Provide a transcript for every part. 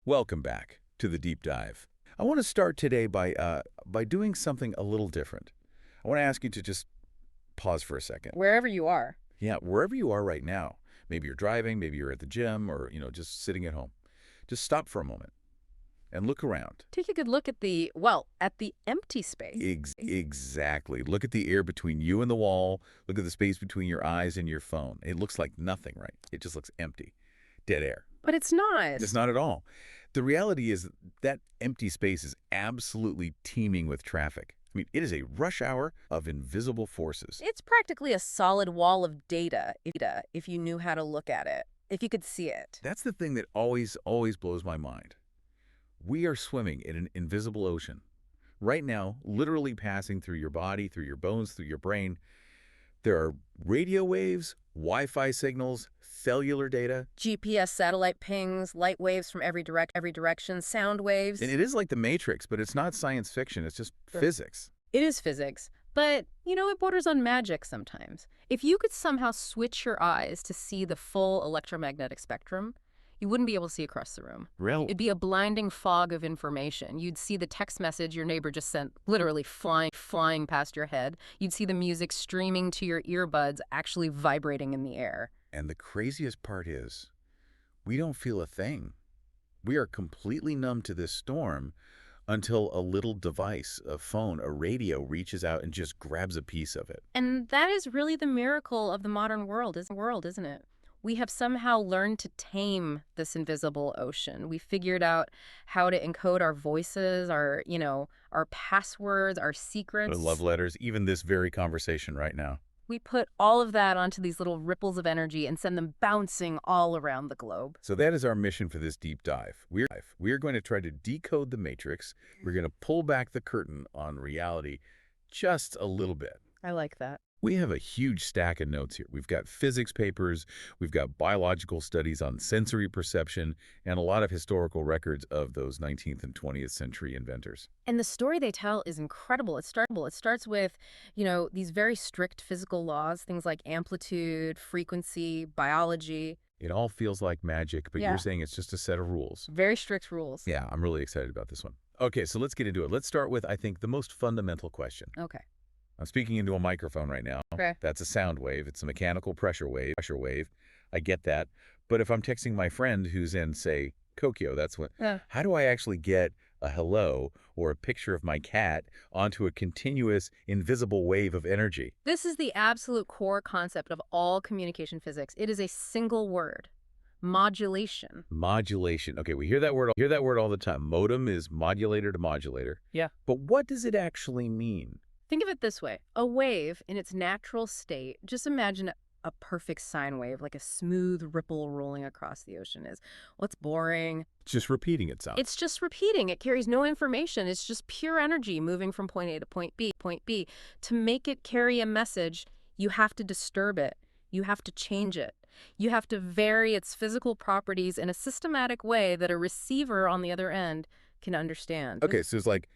Welcome back to the deep dive. I want to start today by doing something a little different. I want to ask you to just pause for a second. Wherever you are. Yeah, wherever you are right now. Maybe you're driving, maybe you're at the gym, or just sitting at home. Just stop for a moment and look around. Take a good look at the empty space. Exactly. Look at the air between you and the wall. Look at the space between your eyes and your phone. It looks like nothing, right? It just looks empty. Dead air. But it's not. It's not at all. The reality is that empty space is absolutely teeming with traffic. I mean, it is a rush hour of invisible forces. It's practically a solid wall of data if you knew how to look at it, if you could see it. That's the thing that always blows my mind. We are swimming in an invisible ocean. Right now, literally passing through your body, through your bones, through your brain. There are radio waves, Wi-Fi signals, cellular data. GPS satellite pings, light waves from every direction, sound waves. And it is like the Matrix, but it's not science fiction. It's just physics. It is physics. But, it borders on magic sometimes. If you could somehow switch your eyes to see the full electromagnetic spectrum, you wouldn't be able to see across the room. Really? It'd be a blinding fog of information. You'd see the text message your neighbor just sent literally flying past your head. You'd see the music streaming to your earbuds actually vibrating in the air. And the craziest part is, we don't feel a thing. We are completely numb to this storm until a little device, a phone, a radio reaches out and just grabs a piece of it. And that is really the miracle of the modern world, isn't it? We have somehow learned to tame this invisible ocean. We figured out how to encode our voices, our passwords, our secrets. Our love letters, even this very conversation right now. We put all of that onto these little ripples of energy and send them bouncing all around the globe. So that is our mission for this deep dive. We are going to try to decode the matrix. We're going to pull back the curtain on reality just a little bit. I like that. We have a huge stack of notes here. We've got physics papers, we've got biological studies on sensory perception, and a lot of historical records of those 19th and 20th century inventors. And the story they tell is incredible. It starts with, these very strict physical laws, things like amplitude, frequency, biology. It all feels like magic, but you're saying it's just a set of rules. Very strict rules. Yeah, I'm really excited about this one. Okay, so let's get into it. Let's start with, I think, the most fundamental question. Okay. I'm speaking into a microphone right now. Okay. That's a sound wave. It's a mechanical pressure wave. I get that. But if I'm texting my friend who's in, say, Tokyo, how do I actually get a hello or a picture of my cat onto a continuous, invisible wave of energy? This is the absolute core concept of all communication physics. It is a single word. Modulation. Modulation. Okay, we hear that word all the time. Modem is modulator to modulator. Yeah. But what does it actually mean? Think of it this way. A wave in its natural state, just imagine a perfect sine wave, like a smooth ripple rolling across the ocean is. What's boring? Just repeating itself. It's just repeating. It carries no information. It's just pure energy moving from point A to point B. To make it carry a message, you have to disturb it. You have to change it. You have to vary its physical properties in a systematic way that a receiver on the other end can understand. Okay, so it's like,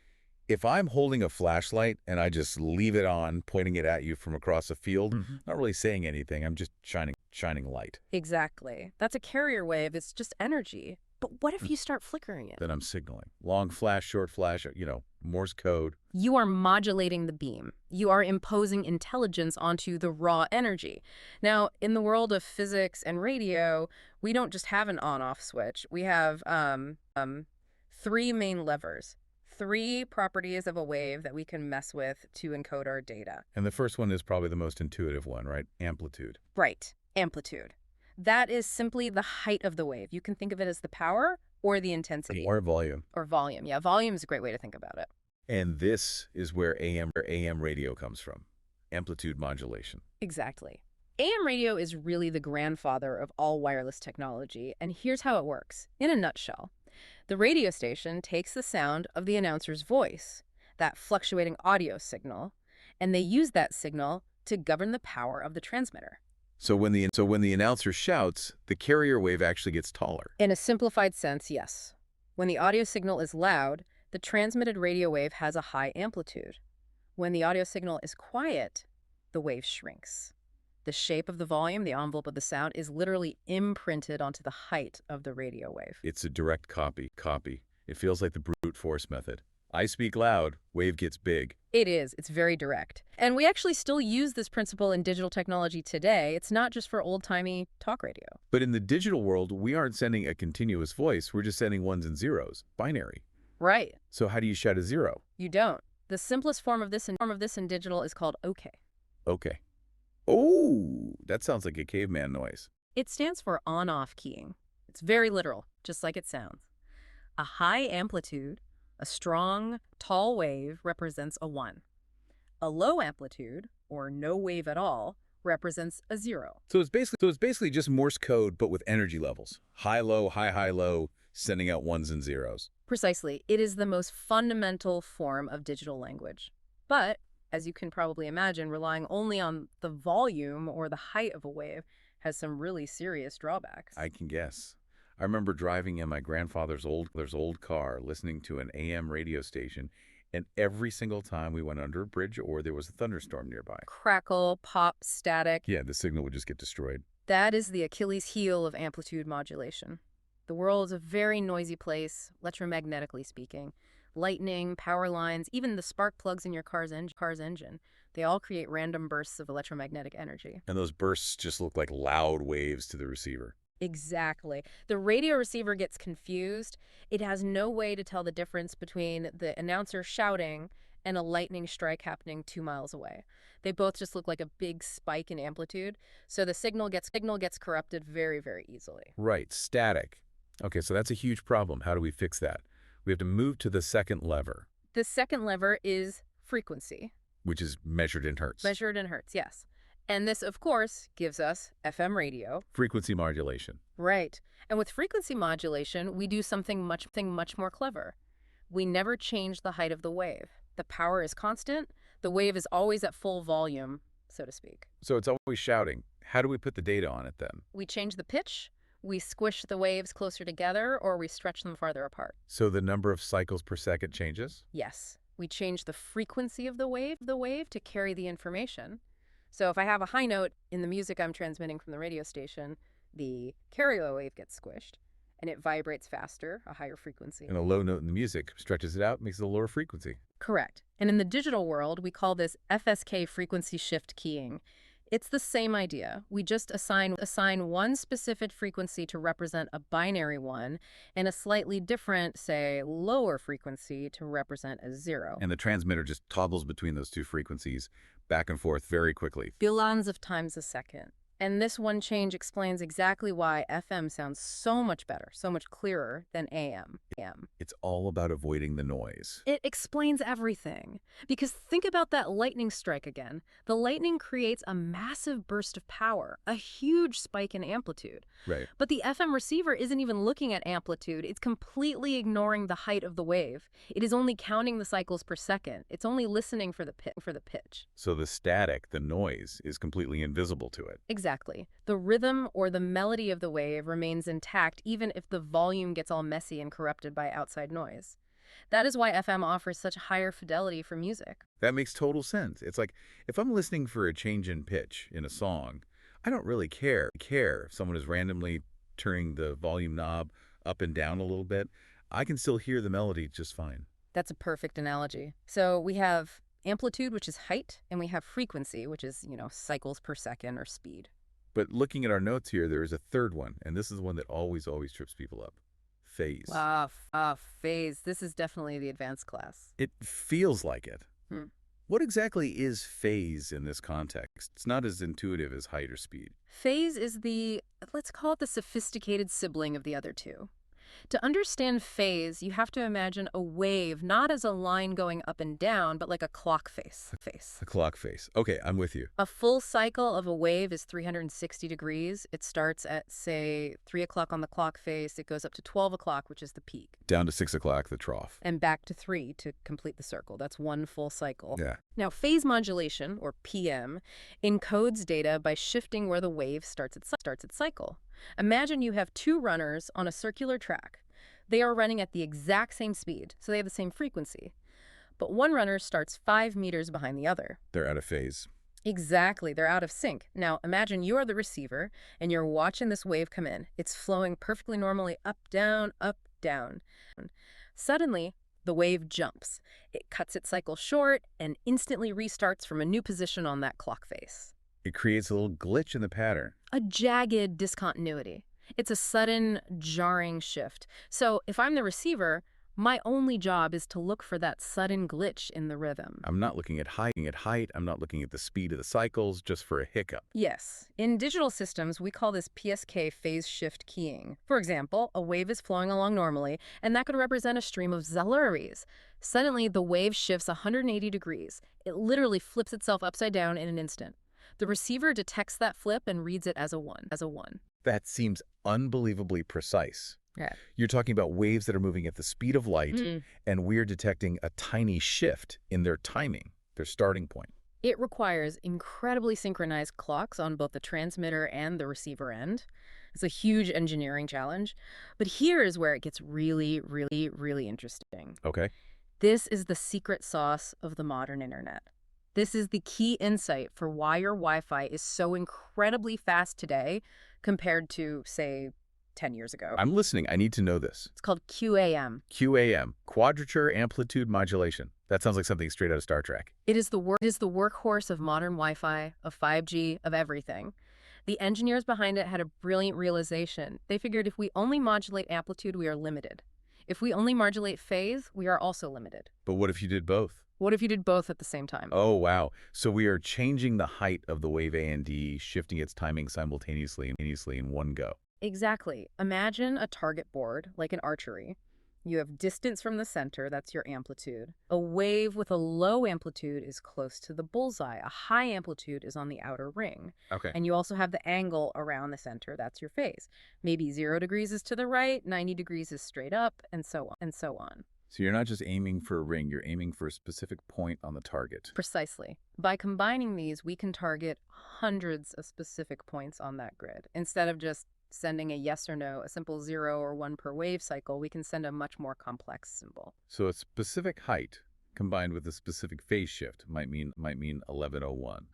if I'm holding a flashlight and I just leave it on, pointing it at you from across a field, not really saying anything, I'm just shining light. Exactly. That's a carrier wave. It's just energy. But what if you start flickering it? Then I'm signaling. Long flash, short flash, Morse code. You are modulating the beam. You are imposing intelligence onto the raw energy. Now, in the world of physics and radio, we don't just have an on-off switch. We have three main levers. 3 properties of a wave that we can mess with to encode our data. And the first one is probably the most intuitive one, right? Amplitude. Right. Amplitude. That is simply the height of the wave. You can think of it as the power or the intensity. Or volume. Or volume. Yeah, volume is a great way to think about it. And this is where AM radio comes from. Amplitude modulation. Exactly. AM radio is really the grandfather of all wireless technology, and here's how it works. In a nutshell, the radio station takes the sound of the announcer's voice, that fluctuating audio signal, and they use that signal to govern the power of the transmitter. So when the announcer shouts, the carrier wave actually gets taller. In a simplified sense, yes. When the audio signal is loud, the transmitted radio wave has a high amplitude. When the audio signal is quiet, the wave shrinks. The shape of the volume, the envelope of the sound, is literally imprinted onto the height of the radio wave. It's a direct copy. It feels like the brute force method. I speak loud, wave gets big. It is. It's very direct. And we actually still use this principle in digital technology today. It's not just for old-timey talk radio. But in the digital world, we aren't sending a continuous voice. We're just sending ones and zeros, binary. Right. So how do you shout a zero? You don't. The simplest form of this in digital is called OK. Okay. Oh, that sounds like a caveman noise. It stands for on-off keying. It's very literal, just like it sounds. A high amplitude, a strong, tall wave represents a 1. A low amplitude, or no wave at all, represents a 0. So it's basically just Morse code, but with energy levels. High, low, high, low, sending out ones and zeros. Precisely. It is the most fundamental form of digital language. But, as you can probably imagine, relying only on the volume or the height of a wave has some really serious drawbacks. I can guess. I remember driving in my grandfather's old car, listening to an AM radio station, and every single time we went under a bridge or there was a thunderstorm nearby. Crackle, pop, static. Yeah, the signal would just get destroyed. That is the Achilles heel of amplitude modulation. The world is a very noisy place, electromagnetically speaking. Lightning, power lines, even the spark plugs in your car's engine, they all create random bursts of electromagnetic energy. And those bursts just look like loud waves to the receiver. Exactly. The radio receiver gets confused. It has no way to tell the difference between the announcer shouting and a lightning strike happening 2 miles away. They both just look like a big spike in amplitude, so the signal gets corrupted very, very easily. Right, static. Okay, so that's a huge problem. How do we fix that? We have to move to the second lever. The second lever is frequency. Which is measured in hertz. Measured in hertz, yes. And this, of course, gives us FM radio. Frequency modulation. Right. And with frequency modulation, we do something much more clever. We never change the height of the wave. The power is constant. The wave is always at full volume, so to speak. So it's always shouting. How do we put the data on it then? We change the pitch, we squish the waves closer together, or we stretch them farther apart. So the number of cycles per second changes? Yes. We change the frequency of the wave to carry the information. So if I have a high note in the music I'm transmitting from the radio station, the carrier wave gets squished, and it vibrates faster, a higher frequency. And a low note in the music stretches it out, makes it a lower frequency. Correct. And in the digital world, we call this FSK frequency shift keying. It's the same idea. We just assign one specific frequency to represent a binary 1 and a slightly different, say, lower frequency to represent a 0. And the transmitter just toggles between those two frequencies back and forth very quickly. Billions of times a second. And this one change explains exactly why FM sounds so much better, so much clearer than AM. It's all about avoiding the noise. It explains everything. Because think about that lightning strike again. The lightning creates a massive burst of power, a huge spike in amplitude. Right. But the FM receiver isn't even looking at amplitude. It's completely ignoring the height of the wave. It is only counting the cycles per second. It's only listening for the pitch. So the static, the noise, is completely invisible to it. Exactly. The rhythm or the melody of the wave remains intact even if the volume gets all messy and corrupted by outside noise. That is why FM offers such higher fidelity for music. That makes total sense. It's like, if I'm listening for a change in pitch in a song, I don't really care if someone is randomly turning the volume knob up and down a little bit. I can still hear the melody just fine. That's a perfect analogy. So we have amplitude, which is height, and we have frequency, which is, cycles per second or speed. But looking at our notes here, there is a third one, and this is the one that always trips people up. Phase. Phase. This is definitely the advanced class. It feels like it. What exactly is phase in this context? It's not as intuitive as height or speed. Phase is let's call it the sophisticated sibling of the other two. To understand phase, you have to imagine a wave not as a line going up and down, but like a clock face. A clock face. Okay, I'm with you. A full cycle of a wave is 360 degrees. It starts at, say, 3 o'clock on the clock face. It goes up to 12 o'clock, which is the peak. Down to 6 o'clock, the trough. And back to 3 to complete the circle. That's one full cycle. Yeah. Now, phase modulation, or PM, encodes data by shifting where the wave starts its cycle. Imagine you have two runners on a circular track. They are running at the exact same speed, so they have the same frequency. But one runner starts 5 meters behind the other. They're out of phase. Exactly, they're out of sync. Now, imagine you are the receiver and you're watching this wave come in. It's flowing perfectly normally up, down, up, down. Suddenly, the wave jumps. It cuts its cycle short and instantly restarts from a new position on that clock face. It creates a little glitch in the pattern. A jagged discontinuity. It's a sudden, jarring shift. So if I'm the receiver, my only job is to look for that sudden glitch in the rhythm. I'm not looking at height. I'm not looking at the speed of the cycles, just for a hiccup. Yes. In digital systems, we call this PSK phase shift keying. For example, a wave is flowing along normally, and that could represent a stream of Zelleri's. Suddenly, the wave shifts 180 degrees. It literally flips itself upside down in an instant. The receiver detects that flip and reads it as a 1. That seems unbelievably precise. Yeah. You're talking about waves that are moving at the speed of light, and we're detecting a tiny shift in their timing, their starting point. It requires incredibly synchronized clocks on both the transmitter and the receiver end. It's a huge engineering challenge. But here is where it gets really, really, really interesting. Okay. This is the secret sauce of the modern internet. This is the key insight for why your Wi-Fi is so incredibly fast today compared to, say, 10 years ago. I'm listening. I need to know this. It's called QAM. QAM, Quadrature Amplitude Modulation. That sounds like something straight out of Star Trek. It is the workhorse of modern Wi-Fi, of 5G, of everything. The engineers behind it had a brilliant realization. They figured if we only modulate amplitude, we are limited. If we only modulate phase, we are also limited. But what if you did both? What if you did both at the same time? Oh, wow. So we are changing the height of the wave A and D, shifting its timing simultaneously in one go. Exactly. Imagine a target board, like in archery. You have distance from the center, that's your amplitude. A wave with a low amplitude is close to the bullseye. A high amplitude is on the outer ring. Okay. And you also have the angle around the center, that's your phase. Maybe 0 degrees is to the right, 90 degrees is straight up, and so on, and so on. So you're not just aiming for a ring, you're aiming for a specific point on the target. Precisely. By combining these, we can target hundreds of specific points on that grid. Instead of just sending a yes or no, a simple 0 or 1 per wave cycle, we can send a much more complex symbol. So a specific height combined with a specific phase shift might mean 1101.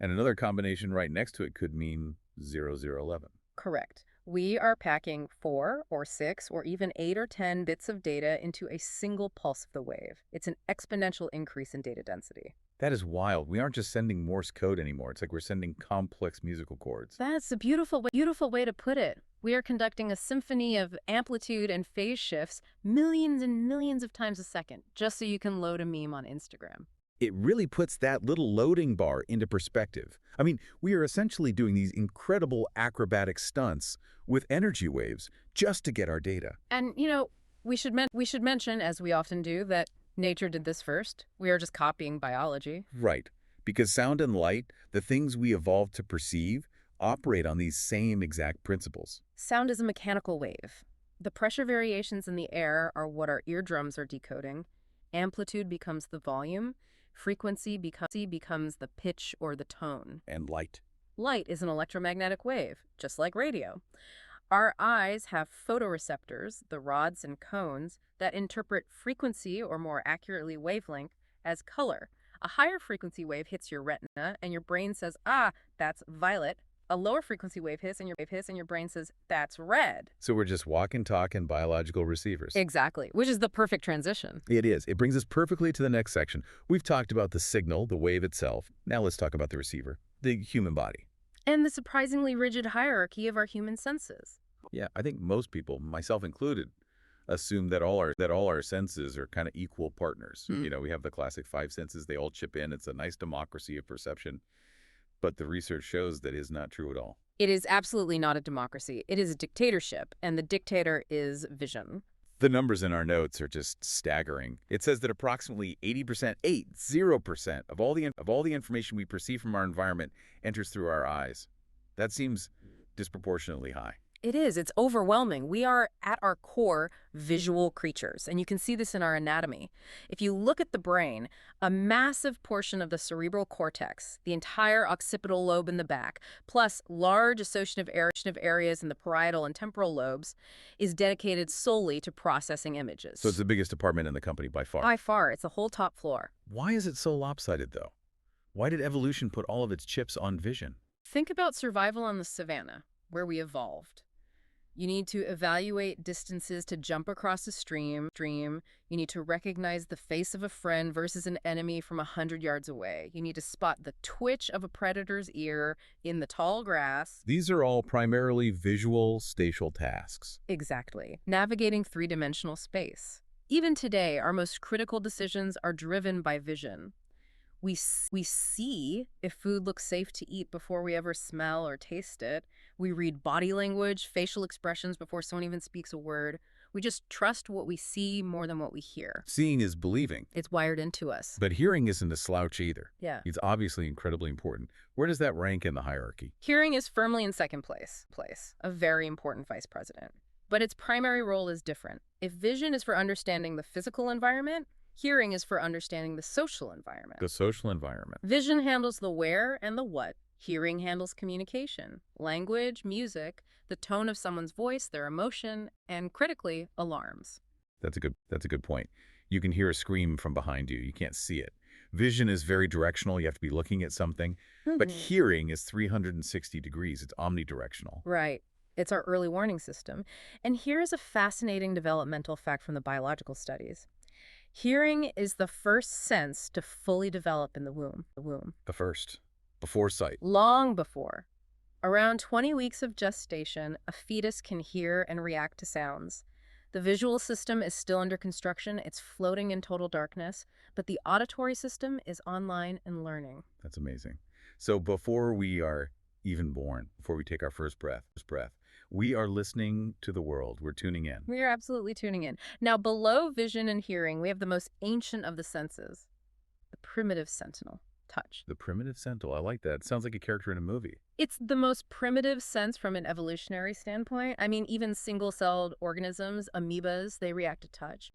And another combination right next to it could mean 0011. Correct. We are packing 4 or 6 or even 8 or 10 bits of data into a single pulse of the wave. It's an exponential increase in data density. That is wild. We aren't just sending Morse code anymore. It's like we're sending complex musical chords. That's a beautiful way to put it. We are conducting a symphony of amplitude and phase shifts millions and millions of times a second, just so you can load a meme on Instagram. It really puts that little loading bar into perspective. I mean, we are essentially doing these incredible acrobatic stunts with energy waves just to get our data. And, we should mention, as we often do, that nature did this first. We are just copying biology. Right. Because sound and light, the things we evolved to perceive, operate on these same exact principles. Sound is a mechanical wave. The pressure variations in the air are what our eardrums are decoding. Amplitude becomes the volume. Frequency becomes the pitch or the tone. And light. Light is an electromagnetic wave, just like radio. Our eyes have photoreceptors, the rods and cones, that interpret frequency, or more accurately wavelength, as color. A higher frequency wave hits your retina, and your brain says, ah, that's violet. A lower frequency wave hits, and your brain says, that's red. So we're just walking, talking biological receivers. Exactly, which is the perfect transition. It is. It brings us perfectly to the next section. We've talked about the signal, the wave itself. Now let's talk about the receiver, the human body. And the surprisingly rigid hierarchy of our human senses. Yeah, I think most people, myself included, assume that all our senses are kind of equal partners. We have the classic 5 senses. They all chip in. It's a nice democracy of perception. But the research shows that is not true at all. It is absolutely not a democracy. It is a dictatorship, and the dictator is vision. The numbers in our notes are just staggering. It says that approximately 80% of all the information we perceive from our environment enters through our eyes. That seems disproportionately high. It is. It's overwhelming. We are, at our core, visual creatures, and you can see this in our anatomy. If you look at the brain, a massive portion of the cerebral cortex, the entire occipital lobe in the back, plus large associative areas in the parietal and temporal lobes, is dedicated solely to processing images. So it's the biggest department in the company by far. By far. It's a whole top floor. Why is it so lopsided, though? Why did evolution put all of its chips on vision? Think about survival on the savannah, where we evolved. You need to evaluate distances to jump across a stream. You need to recognize the face of a friend versus an enemy from 100 yards away. You need to spot the twitch of a predator's ear in the tall grass. These are all primarily visual, spatial tasks. Exactly. Navigating three-dimensional space. Even today, our most critical decisions are driven by vision. We see if food looks safe to eat before we ever smell or taste it. We read body language, facial expressions before someone even speaks a word. We just trust what we see more than what we hear. Seeing is believing. It's wired into us. But hearing isn't a slouch either. Yeah. It's obviously incredibly important. Where does that rank in the hierarchy? Hearing is firmly in second place, a very important vice president. But its primary role is different. If vision is for understanding the physical environment, hearing is for understanding the social environment. The social environment. Vision handles the where and the what. Hearing handles communication, language, music, the tone of someone's voice, their emotion, and critically, alarms. That's a good point. You can hear a scream from behind you. You can't see it. Vision is very directional. You have to be looking at something. But hearing is 360 degrees. It's omnidirectional. Right. It's our early warning system. And here is a fascinating developmental fact from the biological studies. Hearing is the first sense to fully develop in the womb. The first. Before sight. Long before. Around 20 weeks of gestation, a fetus can hear and react to sounds. The visual system is still under construction. It's floating in total darkness, but the auditory system is online and learning. That's amazing. So before we are even born, before we take our first breath, we are listening to the world. We're tuning in. We are absolutely tuning in. Now, below vision and hearing, we have the most ancient of the senses, the primitive sentinel, touch. The primitive sentinel. I like that. It sounds like a character in a movie. It's the most primitive sense from an evolutionary standpoint. I mean, even single-celled organisms, amoebas, they react to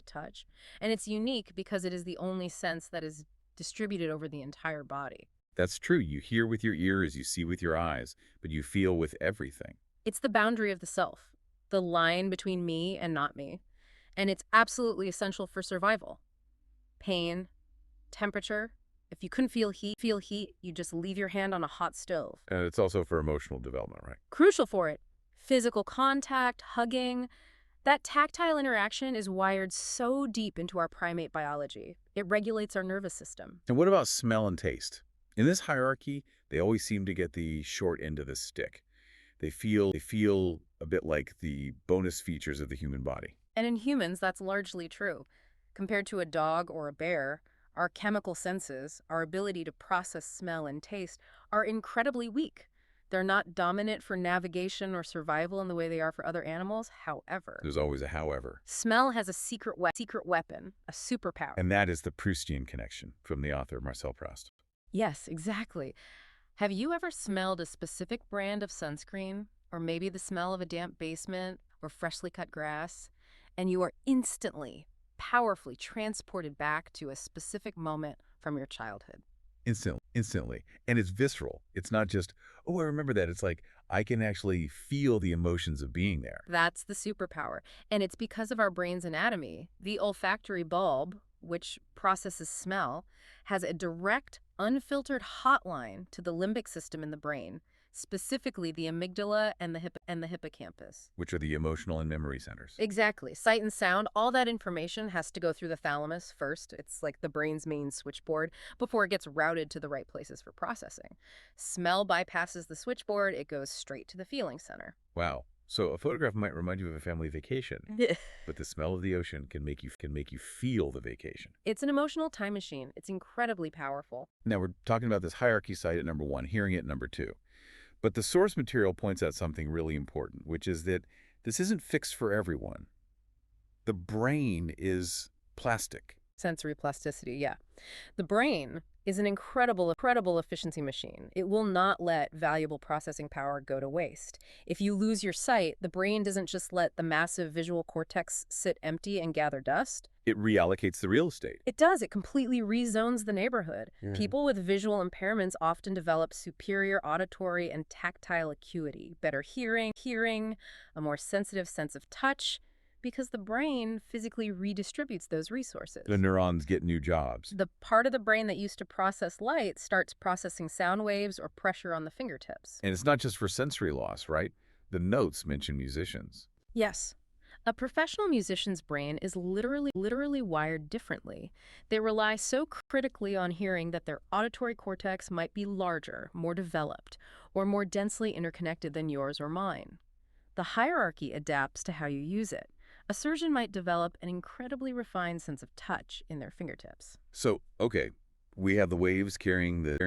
touch. And it's unique because it is the only sense that is distributed over the entire body. That's true. You hear with your ears, you see with your eyes, but you feel with everything. It's the boundary of the self, the line between me and not me. And it's absolutely essential for survival. Pain, temperature. If you couldn't feel heat, you just leave your hand on a hot stove. And it's also for emotional development, right? Crucial for it. Physical contact, hugging. That tactile interaction is wired so deep into our primate biology. It regulates our nervous system. And what about smell and taste? In this hierarchy, they always seem to get the short end of the stick. They feel a bit like the bonus features of the human body. And in humans, that's largely true. Compared to a dog or a bear, our chemical senses, our ability to process smell and taste, are incredibly weak. They're not dominant for navigation or survival in the way they are for other animals. However, There's always a however. smell has a secret weapon, a superpower. And that is the Proustian connection from the author Marcel Proust. Yes, exactly. Have you ever smelled a specific brand of sunscreen, or maybe the smell of a damp basement or freshly cut grass, and you are instantly, powerfully transported back to a specific moment from your childhood? Instantly. And it's visceral. It's not just, oh, I remember that. It's like, I can actually feel the emotions of being there. That's the superpower. And it's because of our brain's anatomy. The olfactory bulb, which processes smell, has a direct, unfiltered hotline to the limbic system in the brain, specifically the amygdala and the hippocampus. Which are the emotional and memory centers. Exactly. Sight and sound, all that information has to go through the thalamus first. It's like the brain's main switchboard before it gets routed to the right places for processing. Smell bypasses the switchboard. It goes straight to the feeling center. Wow. So a photograph might remind you of a family vacation, but the smell of the ocean can make you feel the vacation. It's an emotional time machine. It's incredibly powerful. Now we're talking about this hierarchy site at number 1, hearing at number 2. But the source material points out something really important, which is that this isn't fixed for everyone. The brain is plastic. Sensory plasticity, yeah. The brain is an incredible efficiency machine. It will not let valuable processing power go to waste. If you lose your sight, the brain doesn't just let the massive visual cortex sit empty and gather dust. It reallocates the real estate. It does. It completely rezones the neighborhood. Yeah. People with visual impairments often develop superior auditory and tactile acuity, better hearing, a more sensitive sense of touch, Because the brain physically redistributes those resources. The neurons get new jobs. The part of the brain that used to process light starts processing sound waves or pressure on the fingertips. And it's not just for sensory loss, right? The notes mention musicians. Yes. A professional musician's brain is literally wired differently. They rely so critically on hearing that their auditory cortex might be larger, more developed, or more densely interconnected than yours or mine. The hierarchy adapts to how you use it. A surgeon might develop an incredibly refined sense of touch in their fingertips. So, okay, we have the waves carrying the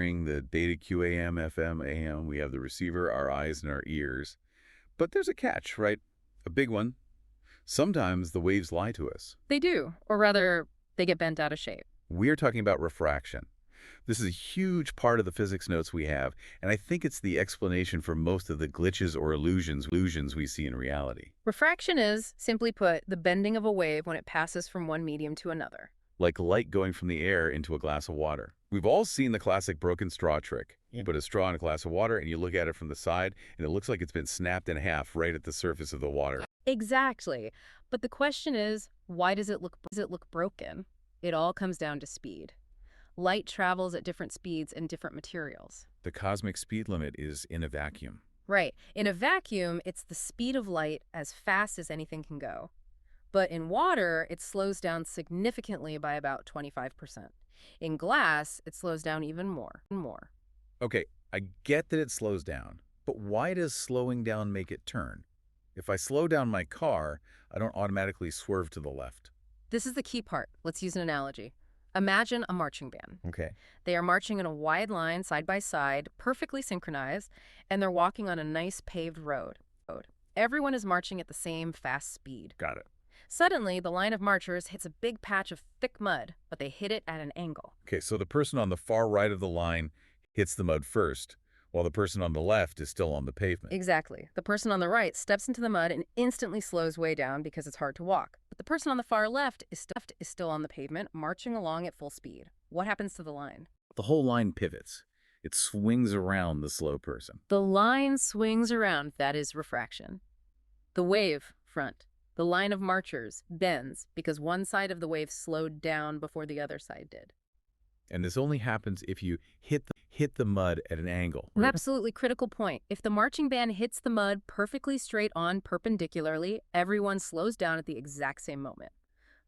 data QAM, FM, AM. We have the receiver, our eyes, and our ears. But there's a catch, right? A big one. Sometimes the waves lie to us. They do, or rather, they get bent out of shape. We're talking about refraction. This is a huge part of the physics notes we have, and I think it's the explanation for most of the glitches or illusions we see in reality. Refraction is, simply put, the bending of a wave when it passes from one medium to another. Like light going from the air into a glass of water. We've all seen the classic broken straw trick. You put a straw in a glass of water and you look at it from the side, and it looks like it's been snapped in half right at the surface of the water. Exactly. But the question is, why does it look broken? It all comes down to speed. Light travels at different speeds and different materials. The cosmic speed limit is in a vacuum. Right. In a vacuum, it's the speed of light as fast as anything can go. But in water, it slows down significantly by about 25%. In glass, it slows down even more. Okay, I get that it slows down, but why does slowing down make it turn? If I slow down my car, I don't automatically swerve to the left. This is the key part. Let's use an analogy. Imagine a marching band. Okay. They are marching in a wide line, side by side, perfectly synchronized, and they're walking on a nice paved road. Everyone is marching at the same fast speed. Got it. Suddenly, the line of marchers hits a big patch of thick mud, but they hit it at an angle. Okay, so the person on the far right of the line hits the mud first, while the person on the left is still on the pavement. Exactly. The person on the right steps into the mud and instantly slows way down because it's hard to walk. But the person on the far left is still on the pavement, marching along at full speed. What happens to the line? The whole line pivots. It swings around the slow person. The line swings around. That is refraction. The wave front. The line of marchers bends because one side of the wave slowed down before the other side did. And this only happens if you hit the mud at an angle. Absolutely critical point. If the marching band hits the mud perfectly straight on perpendicularly, everyone slows down at the exact same moment.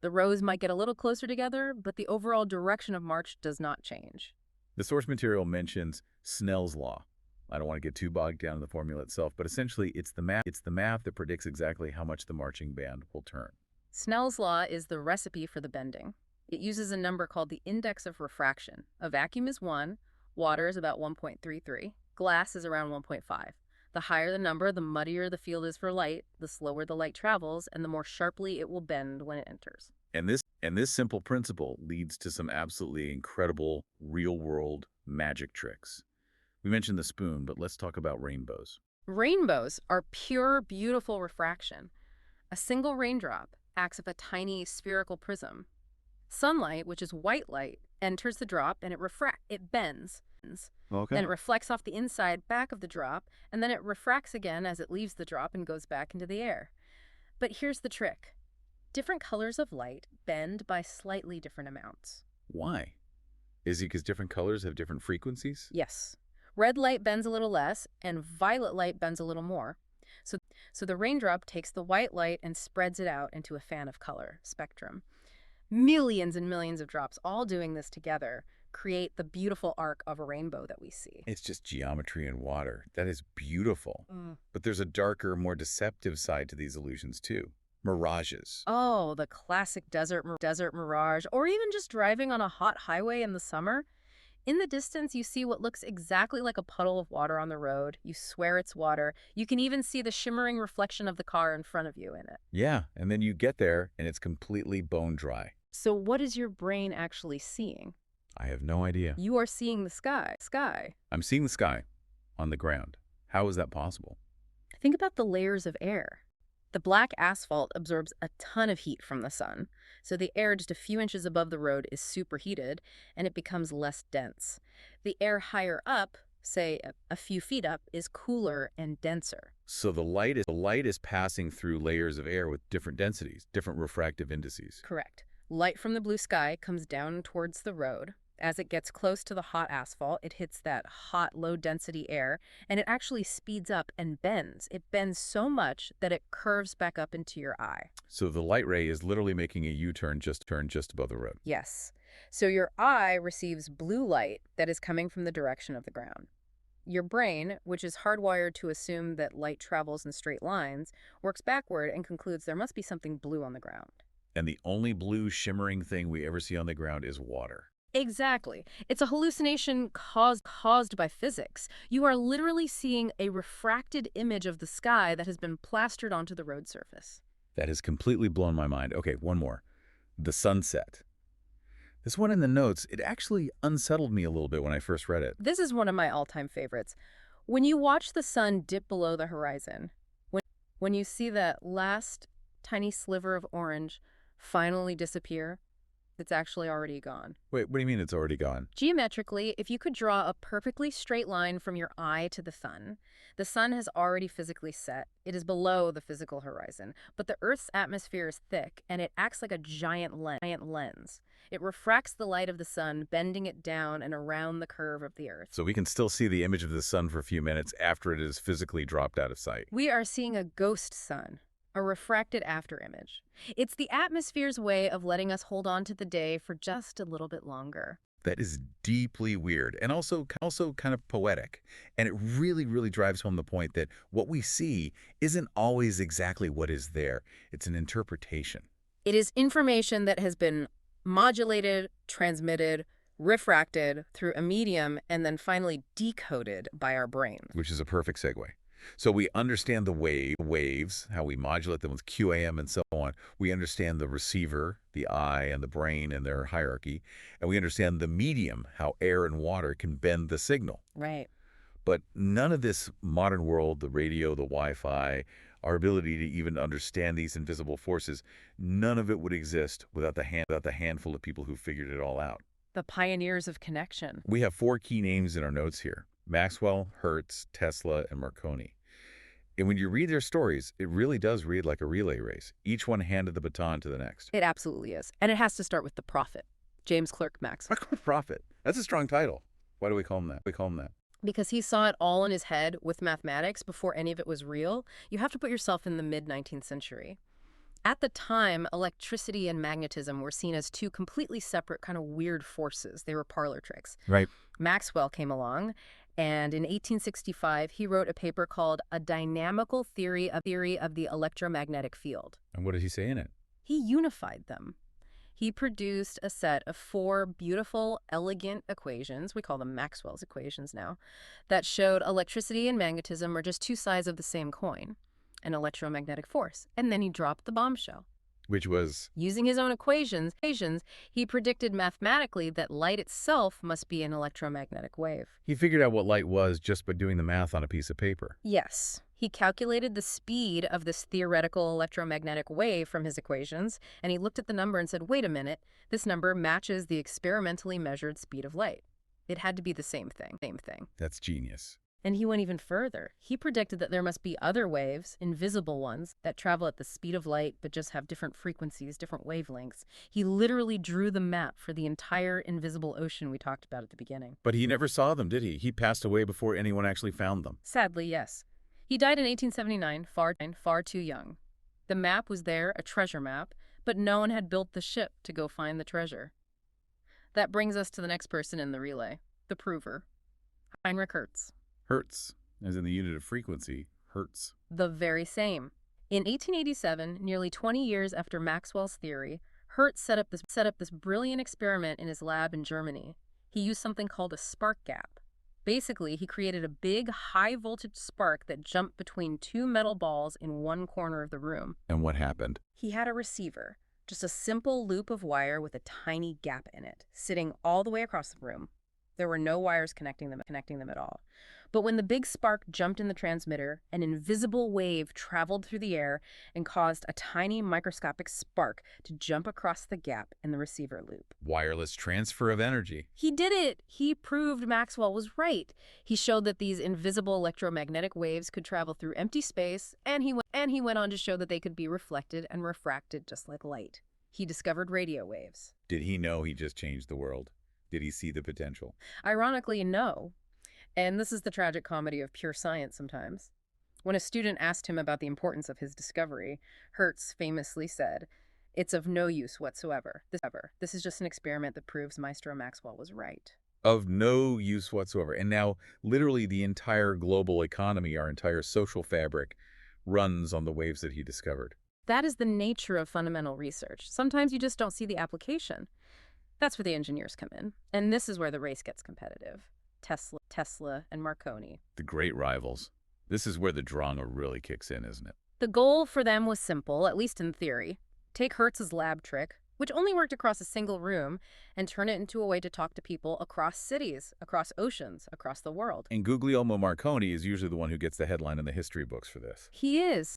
The rows might get a little closer together, but the overall direction of march does not change. The source material mentions Snell's law. I don't want to get too bogged down in the formula itself, but essentially it's the math that predicts exactly how much the marching band will turn. Snell's law is the recipe for the bending. It uses a number called the index of refraction. A vacuum is 1, water is about 1.33, glass is around 1.5. The higher the number, the muddier the field is for light, the slower the light travels, and the more sharply it will bend when it enters. And this simple principle leads to some absolutely incredible real-world magic tricks. We mentioned the spoon, but let's talk about rainbows. Rainbows are pure, beautiful refraction. A single raindrop acts as a tiny spherical prism. Sunlight, which is white light, enters the drop and it bends. Okay. Then it reflects off the inside back of the drop, and then it refracts again as it leaves the drop and goes back into the air. But here's the trick. Different colors of light bend by slightly different amounts. Why? Is it because different colors have different frequencies? Yes. Red light bends a little less, and violet light bends a little more. So the raindrop takes the white light and spreads it out into a fan of color spectrum. Millions and millions of drops all doing this together create the beautiful arc of a rainbow that we see. It's just geometry and water. That is beautiful. But there's a darker, more deceptive side to these illusions too. Mirages. Oh, the classic desert mirage, or even just driving on a hot highway in the summer. In the distance, you see what looks exactly like a puddle of water on the road. You swear it's water. You can even see the shimmering reflection of the car in front of you in it. Yeah, and then you get there and it's completely bone dry. So what is your brain actually seeing? I have no idea. You are seeing the sky. I'm seeing the sky on the ground. How is that possible? Think about the layers of air. The black asphalt absorbs a ton of heat from the sun, so the air just a few inches above the road is superheated, and it becomes less dense. The air higher up say a few feet up, is cooler and denser. So the light is passing through layers of air with different densities, different refractive indices. Correct. Light from the blue sky comes down towards the road. As it gets close to the hot asphalt, it hits that hot, low-density air, and it actually speeds up and bends. It bends so much that it curves back up into your eye. So the light ray is literally making a U-turn just above the road. Yes. So your eye receives blue light that is coming from the direction of the ground. Your brain, which is hardwired to assume that light travels in straight lines, works backward and concludes there must be something blue on the ground. And the only blue shimmering thing we ever see on the ground is water. Exactly. It's a hallucination caused by physics. You are literally seeing a refracted image of the sky that has been plastered onto the road surface. That has completely blown my mind. Okay, one more. The sunset. This one in the notes, it actually unsettled me a little bit when I first read it. This is one of my all-time favorites. When you watch the sun dip below the horizon, when you see that last tiny sliver of orange finally disappear, it's actually already gone. Wait, what do you mean it's already gone? Geometrically, if you could draw a perfectly straight line from your eye to the sun has already physically set. It is below the physical horizon, but the Earth's atmosphere is thick, and it acts like a giant lens. It refracts the light of the sun, bending it down and around the curve of the Earth. So we can still see the image of the sun for a few minutes after it is physically dropped out of sight. We are seeing a ghost sun, a refracted afterimage. It's the atmosphere's way of letting us hold on to the day for just a little bit longer. That is deeply weird and also kind of poetic. And it really, really drives home the point that what we see isn't always exactly what is there. It's an interpretation. It is information that has been modulated, transmitted, refracted through a medium, and then finally decoded by our brains. Which is a perfect segue. So we understand the waves, how we modulate them with QAM and so on. We understand the receiver, the eye, and the brain and their hierarchy. And we understand the medium, how air and water can bend the signal. Right. But none of this modern world, the radio, the Wi-Fi, our ability to even understand these invisible forces, none of it would exist without the handful of people who figured it all out. The pioneers of connection. We have 4 key names in our notes here: Maxwell, Hertz, Tesla, and Marconi. And when you read their stories, it really does read like a relay race. Each one handed the baton to the next. It absolutely is. And it has to start with the prophet, James Clerk Maxwell. Prophet. That's a strong title. Why do we call him that? Because he saw it all in his head with mathematics before any of it was real. You have to put yourself in the mid-19th century. At the time, electricity and magnetism were seen as 2 completely separate kind of weird forces. They were parlor tricks. Right. Maxwell came along, and in 1865, he wrote a paper called A Dynamical Theory of the Electromagnetic Field. And what did he say in it? He unified them. He produced a set of 4 beautiful, elegant equations, we call them Maxwell's equations now, that showed electricity and magnetism are just 2 sides of the same coin, an electromagnetic force. And then he dropped the bombshell. Which was? Using his own equations, he predicted mathematically that light itself must be an electromagnetic wave. He figured out what light was just by doing the math on a piece of paper. Yes. He calculated the speed of this theoretical electromagnetic wave from his equations, and he looked at the number and said, wait a minute, this number matches the experimentally measured speed of light. It had to be the same thing. That's genius. And he went even further. He predicted that there must be other waves, invisible ones, that travel at the speed of light but just have different frequencies, different wavelengths. He literally drew the map for the entire invisible ocean we talked about at the beginning. But he never saw them, did he? He passed away before anyone actually found them. Sadly, yes. He died in 1879, far too young. The map was there, a treasure map, but no one had built the ship to go find the treasure. That brings us to the next person in the relay, the prover, Heinrich Hertz. Hertz, as in the unit of frequency, hertz. The very same. In 1887, nearly 20 years after Maxwell's theory, Hertz set up this brilliant experiment in his lab in Germany. He used something called a spark gap. Basically, he created a big, high-voltage spark that jumped between 2 metal balls in one corner of the room. And what happened? He had a receiver, just a simple loop of wire with a tiny gap in it, sitting all the way across the room. There were no wires connecting them at all. But when the big spark jumped in the transmitter, an invisible wave traveled through the air and caused a tiny microscopic spark to jump across the gap in the receiver loop. Wireless transfer of energy. He did it! He proved Maxwell was right. He showed that these invisible electromagnetic waves could travel through empty space, and he went on to show that they could be reflected and refracted just like light. He discovered radio waves. Did he know he just changed the world? Did he see the potential? Ironically, no. And this is the tragic comedy of pure science sometimes. When a student asked him about the importance of his discovery, Hertz famously said, "It's of no use whatsoever. This is just an experiment that proves Maestro Maxwell was right." Of no use whatsoever. And now, literally, the entire global economy, our entire social fabric, runs on the waves that he discovered. That is the nature of fundamental research. Sometimes you just don't see the application. That's where the engineers come in. And this is where the race gets competitive. Tesla, and Marconi. The great rivals. This is where the drama really kicks in, isn't it? The goal for them was simple, at least in theory. Take Hertz's lab trick, which only worked across a single room, and turn it into a way to talk to people across cities, across oceans, across the world. And Guglielmo Marconi is usually the one who gets the headline in the history books for this. He is.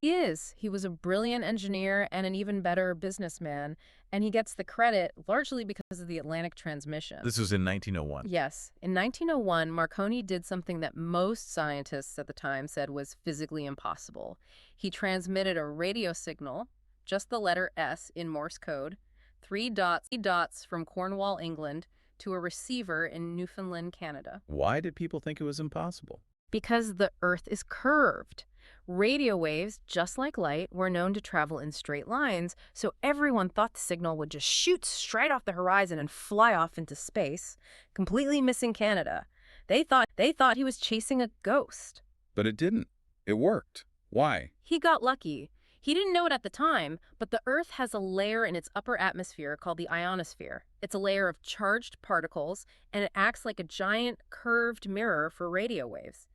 He was a brilliant engineer and an even better businessman, and he gets the credit largely because of the Atlantic transmission. This was in 1901. Yes. In 1901, Marconi did something that most scientists at the time said was physically impossible. He transmitted a radio signal, just the letter S in Morse code, three dots from Cornwall, England, to a receiver in Newfoundland, Canada. Why did people think it was impossible? Because the Earth is curved. Radio waves, just like light, were known to travel in straight lines, so everyone thought the signal would just shoot straight off the horizon and fly off into space, completely missing Canada. They thought he was chasing a ghost. But it didn't. It worked. Why? He got lucky. He didn't know it at the time, but the Earth has a layer in its upper atmosphere called the ionosphere. It's a layer of charged particles, and it acts like a giant curved mirror for radio waves.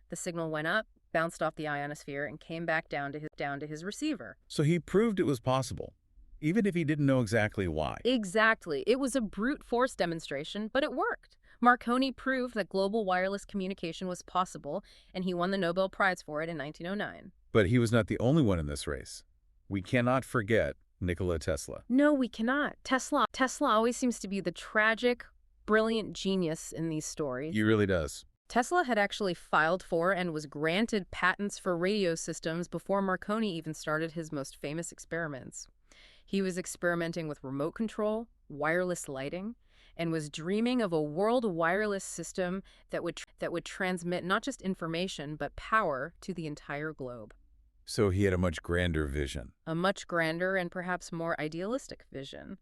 The signal went up, bounced off the ionosphere, and came back down to his receiver. So he proved it was possible, even if he didn't know exactly why. Exactly. It was a brute force demonstration, but it worked. Marconi proved that global wireless communication was possible, and he won the Nobel Prize for it in 1909. But he was not the only one in this race. We cannot forget Nikola Tesla. No, we cannot. Tesla always seems to be the tragic, brilliant genius in these stories. He really does. Tesla had actually filed for and was granted patents for radio systems before Marconi even started his most famous experiments. He was experimenting with remote control, wireless lighting, and was dreaming of a world wireless system that would transmit not just information but power to the entire globe. So he had a much grander vision. A much grander and perhaps more idealistic vision.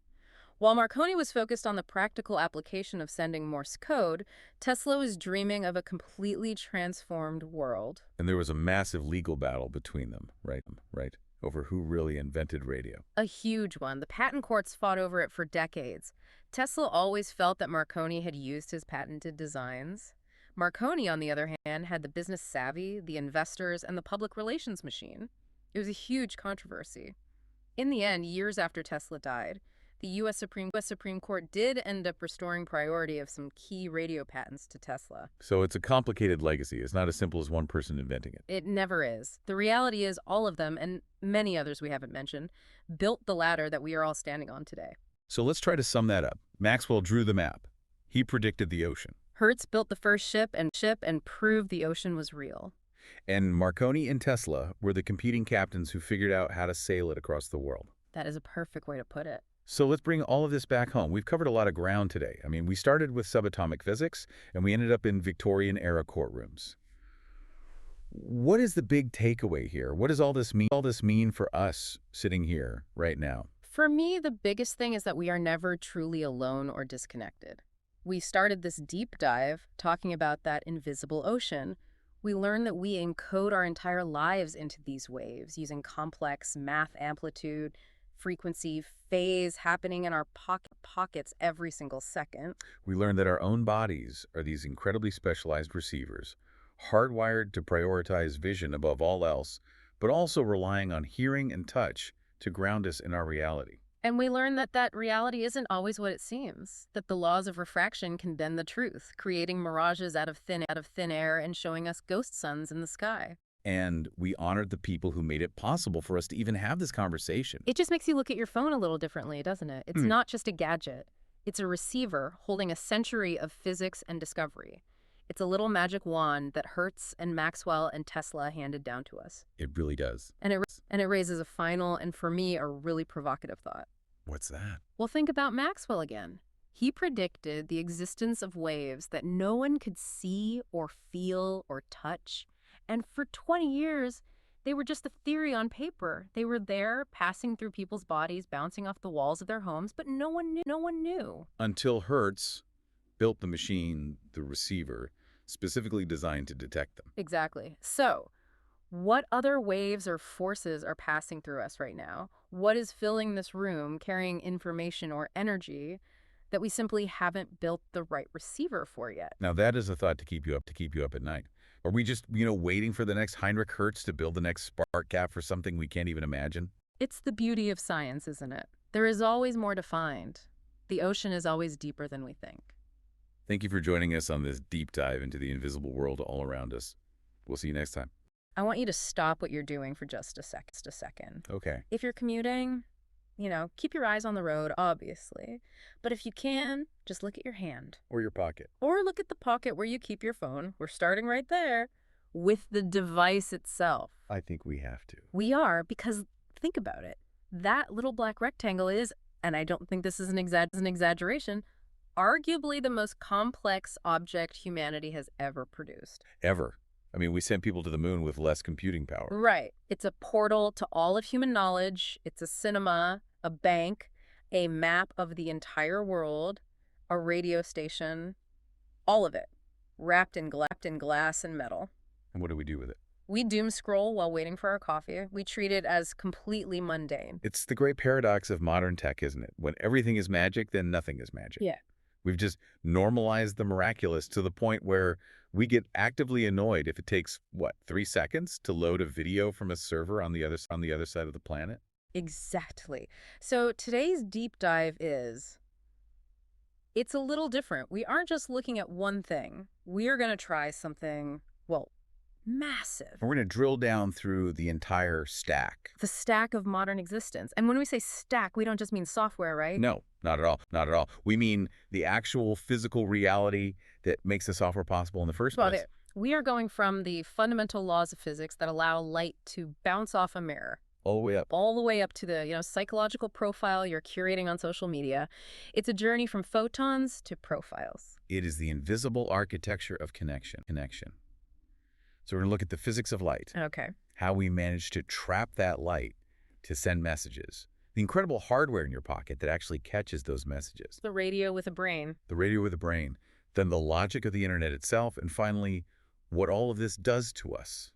While Marconi was focused on the practical application of sending Morse code, Tesla was dreaming of a completely transformed world. And there was a massive legal battle between them, right? Over who really invented radio. A huge one. The patent courts fought over it for decades. Tesla always felt that Marconi had used his patented designs. Marconi, on the other hand, had the business savvy, the investors, and the public relations machine. It was a huge controversy. In the end, years after Tesla died, the U.S. Supreme Court did end up restoring priority of some key radio patents to Tesla. So it's a complicated legacy. It's not as simple as one person inventing it. It never is. The reality is all of them, and many others we haven't mentioned, built the ladder that we are all standing on today. So let's try to sum that up. Maxwell drew the map. He predicted the ocean. Hertz built the first ship and proved the ocean was real. And Marconi and Tesla were the competing captains who figured out how to sail it across the world. That is a perfect way to put it. So let's bring all of this back home. We've covered a lot of ground today. I mean, we started with subatomic physics, and we ended up in Victorian-era courtrooms. What is the big takeaway here? What does all this mean for us sitting here right now? For me, the biggest thing is that we are never truly alone or disconnected. We started this deep dive talking about that invisible ocean. We learned that we encode our entire lives into these waves using complex math amplitude, frequency, phase happening in our pockets every single second. We learned that our own bodies are these incredibly specialized receivers, hardwired to prioritize vision above all else, but also relying on hearing and touch to ground us in our reality. And we learn that reality isn't always what it seems, that the laws of refraction can bend the truth, creating mirages out of thin air and showing us ghost suns in the sky. And we honored the people who made it possible for us to even have this conversation. It just makes you look at your phone a little differently, doesn't it? It's Hmm. not just a gadget. It's a receiver holding a century of physics and discovery. It's a little magic wand that Hertz and Maxwell and Tesla handed down to us. It really does. And it raises a final and, for me, a really provocative thought. What's that? Well, think about Maxwell again. He predicted the existence of waves that no one could see or feel or touch. And for 20 years, they were just a theory on paper. They were there, passing through people's bodies, bouncing off the walls of their homes, but no one knew. No one knew. Until Hertz built the machine, the receiver, specifically designed to detect them. Exactly. So, what other waves or forces are passing through us right now? What is filling this room, carrying information or energy that we simply haven't built the right receiver for yet? Now that is a thought to keep you up at night. Are we just, waiting for the next Heinrich Hertz to build the next spark gap for something we can't even imagine? It's the beauty of science, isn't it? There is always more to find. The ocean is always deeper than we think. Thank you for joining us on this deep dive into the invisible world all around us. We'll see you next time. I want you to stop what you're doing for just a second. Okay. If you're commuting, keep your eyes on the road, obviously. But if you can, just look at your hand. Or your pocket. Or look at the pocket where you keep your phone. We're starting right there with the device itself. I think we have to. We are, because think about it. That little black rectangle is, and I don't think this is an exaggeration, arguably the most complex object humanity has ever produced. Ever. I mean, we sent people to the moon with less computing power. Right. It's a portal to all of human knowledge. It's a cinema, a bank, a map of the entire world, a radio station, all of it, wrapped in glass and metal. And what do we do with it? We doom scroll while waiting for our coffee. We treat it as completely mundane. It's the great paradox of modern tech, isn't it? When everything is magic, then nothing is magic. Yeah. We've just normalized the miraculous to the point where we get actively annoyed if it takes, 3 seconds to load a video from a server on the other side of the planet? Exactly. So today's deep dive it's a little different. We aren't just looking at one thing. We are going to try something, massive. And we're going to drill down through the entire stack. The stack of modern existence. And when we say stack, we don't just mean software, right? No, not at all. Not at all. We mean the actual physical reality that makes the software possible in the first place. We are going from the fundamental laws of physics that allow light to bounce off a mirror. All the way up. All the way up to the, psychological profile you're curating on social media. It's a journey from photons to profiles. It is the invisible architecture of connection. So we're going to look at the physics of light. Okay. How we manage to trap that light to send messages. The incredible hardware in your pocket that actually catches those messages. The radio with a brain. The radio with a brain. Then the logic of the internet itself. And finally, what all of this does to us,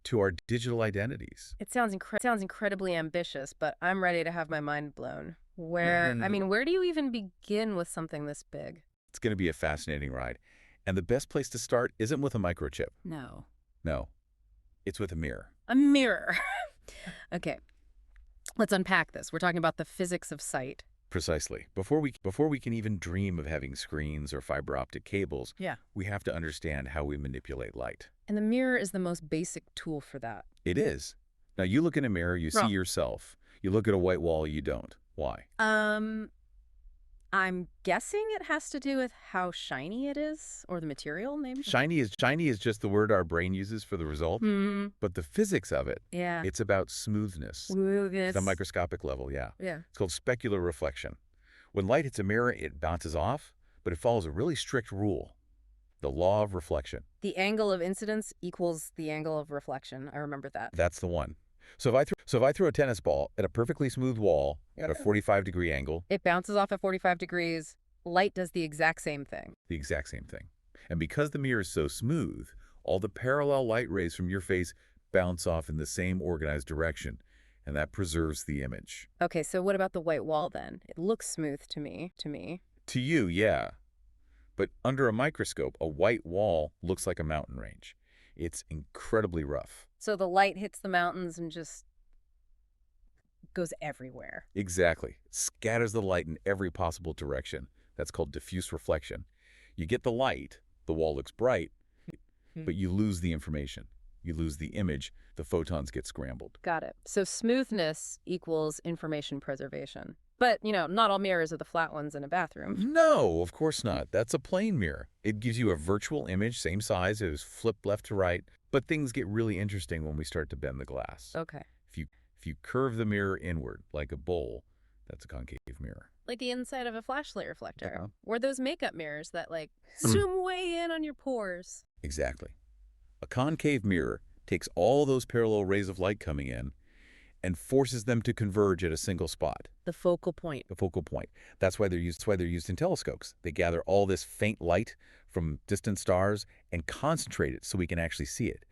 to our digital identities. It sounds incredibly ambitious, but I'm ready to have my mind blown. Where do you even begin with something this big? It's going to be a fascinating ride. And the best place to start isn't with a microchip. No, it's with a mirror. A mirror. Okay, let's unpack this. We're talking about the physics of sight. Precisely. Before we can even dream of having screens or fiber optic cables, we have to understand how we manipulate light. And the mirror is the most basic tool for that. It is. Now, you look in a mirror, you see yourself. You look at a white wall, you don't. Why? I'm guessing it has to do with how shiny it is, or the material, maybe? Shiny is just the word our brain uses for the result. Mm-hmm. But the physics of it, Yeah. it's about smoothness. Smoothness. The microscopic level, yeah. Yeah. It's called specular reflection. When light hits a mirror, it bounces off, but it follows a really strict rule, the law of reflection. The angle of incidence equals the angle of reflection. I remember that. That's the one. So if I throw a tennis ball at a perfectly smooth wall at a 45-degree angle, It bounces off at 45 degrees. Light does the exact same thing. the exact same thing. And because the mirror is so smooth, all the parallel light rays from your face bounce off in the same organized direction, and that preserves the image. Okay, so what about the white wall then? It looks smooth to me. To you, yeah. But under a microscope, a white wall looks like a mountain range. It's incredibly rough. So the light hits the mountains and just goes everywhere. Exactly. Scatters the light in every possible direction. That's called diffuse reflection. You get the light, the wall looks bright, but you lose the information. You lose the image, the photons get scrambled. Got it. So smoothness equals information preservation. But, not all mirrors are the flat ones in a bathroom. No, of course not. That's a plane mirror. It gives you a virtual image, same size, it was flipped left to right, but things get really interesting when we start to bend the glass. Okay. If you curve the mirror inward, like a bowl, that's a concave mirror. Like the inside of a flashlight reflector. Yeah. Or those makeup mirrors that, zoom way in on your pores. Exactly. A concave mirror takes all those parallel rays of light coming in and forces them to converge at a single spot. The focal point. The focal point. That's why they're used in telescopes. They gather all this faint light from distant stars and concentrate it so we can actually see it.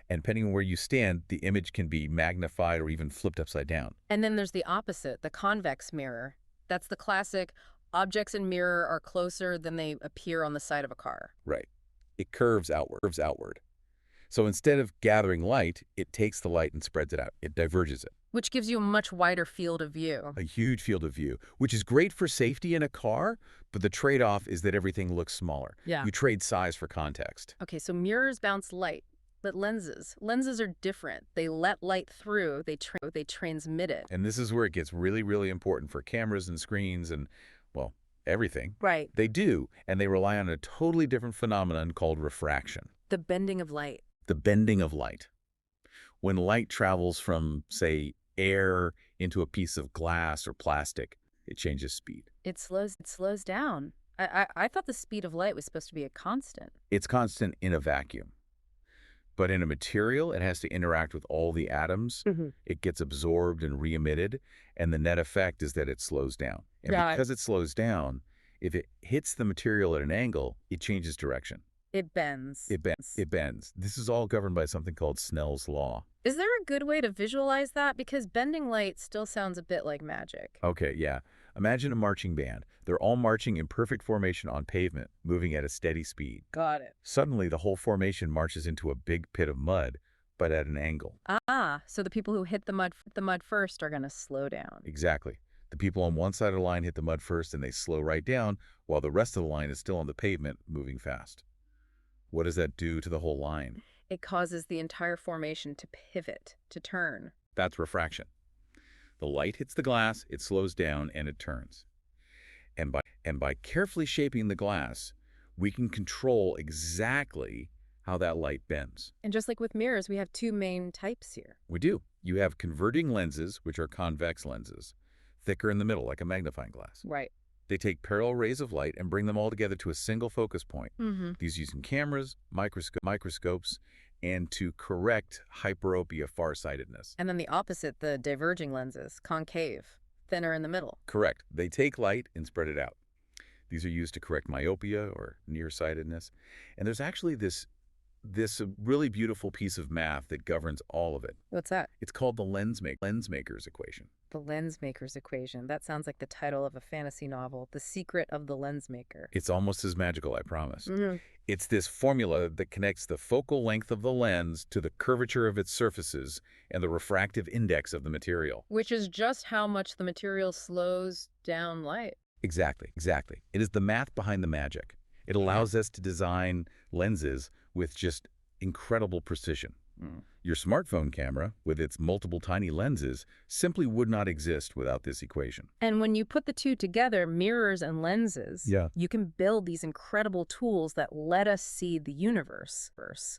And depending on where you stand, the image can be magnified or even flipped upside down. And then there's the opposite, the convex mirror. That's the classic, objects in mirror are closer than they appear on the side of a car. Right. It curves outward. So instead of gathering light, it takes the light and spreads it out. It diverges it. Which gives you a much wider field of view. A huge field of view, which is great for safety in a car, but the trade-off is that everything looks smaller. Yeah. You trade size for context. Okay, so mirrors bounce light. But lenses are different. They let light through, they transmit it. And this is where it gets really, really important for cameras and screens and, well, everything. Right. They do, and they rely on a totally different phenomenon called refraction. The bending of light. The bending of light. When light travels from, say, air into a piece of glass or plastic, it changes speed. It slows down. I thought the speed of light was supposed to be a constant. It's constant in a vacuum. But in a material, it has to interact with all the atoms. It gets absorbed and re-emitted, and the net effect is that it slows down. And because it slows down, if it hits the material at an angle, it changes direction. It bends. It bends. This is all governed by something called Snell's law. Is there a good way to visualize that? Because bending light still sounds a bit like magic. Okay, yeah. Imagine a marching band. They're all marching in perfect formation on pavement, moving at a steady speed. Got it. Suddenly, the whole formation marches into a big pit of mud, but at an angle. So the people who hit the mud first are going to slow down. Exactly. The people on one side of the line hit the mud first and they slow right down, while the rest of the line is still on the pavement, moving fast. What does that do to the whole line? It causes the entire formation to pivot, to turn. That's refraction. The light hits the glass, it slows down, and it turns. And by carefully shaping the glass, we can control exactly how that light bends. And just like with mirrors, we have two main types here. We do. You have converging lenses, which are convex lenses, thicker in the middle, like a magnifying glass. Right. They take parallel rays of light and bring them all together to a single focus point. These using cameras, microscopes, and to correct hyperopia, farsightedness. And then the opposite, the diverging lenses, concave, thinner in the middle. Correct. They take light and spread it out. These are used to correct myopia or nearsightedness. And there's actually this really beautiful piece of math that governs all of it. What's that? It's called the lens-maker's equation. The lens-maker's equation. That sounds like the title of a fantasy novel, The Secret of the Lens-Maker. It's almost as magical, I promise. It's this formula that connects the focal length of the lens to the curvature of its surfaces and the refractive index of the material. Which is just how much the material slows down light. Exactly. It is the math behind the magic. It allows us to design lenses with just incredible precision. Your smartphone camera, with its multiple tiny lenses, simply would not exist without this equation. And when you put the two together, mirrors and lenses, you can build these incredible tools that let us see the universe.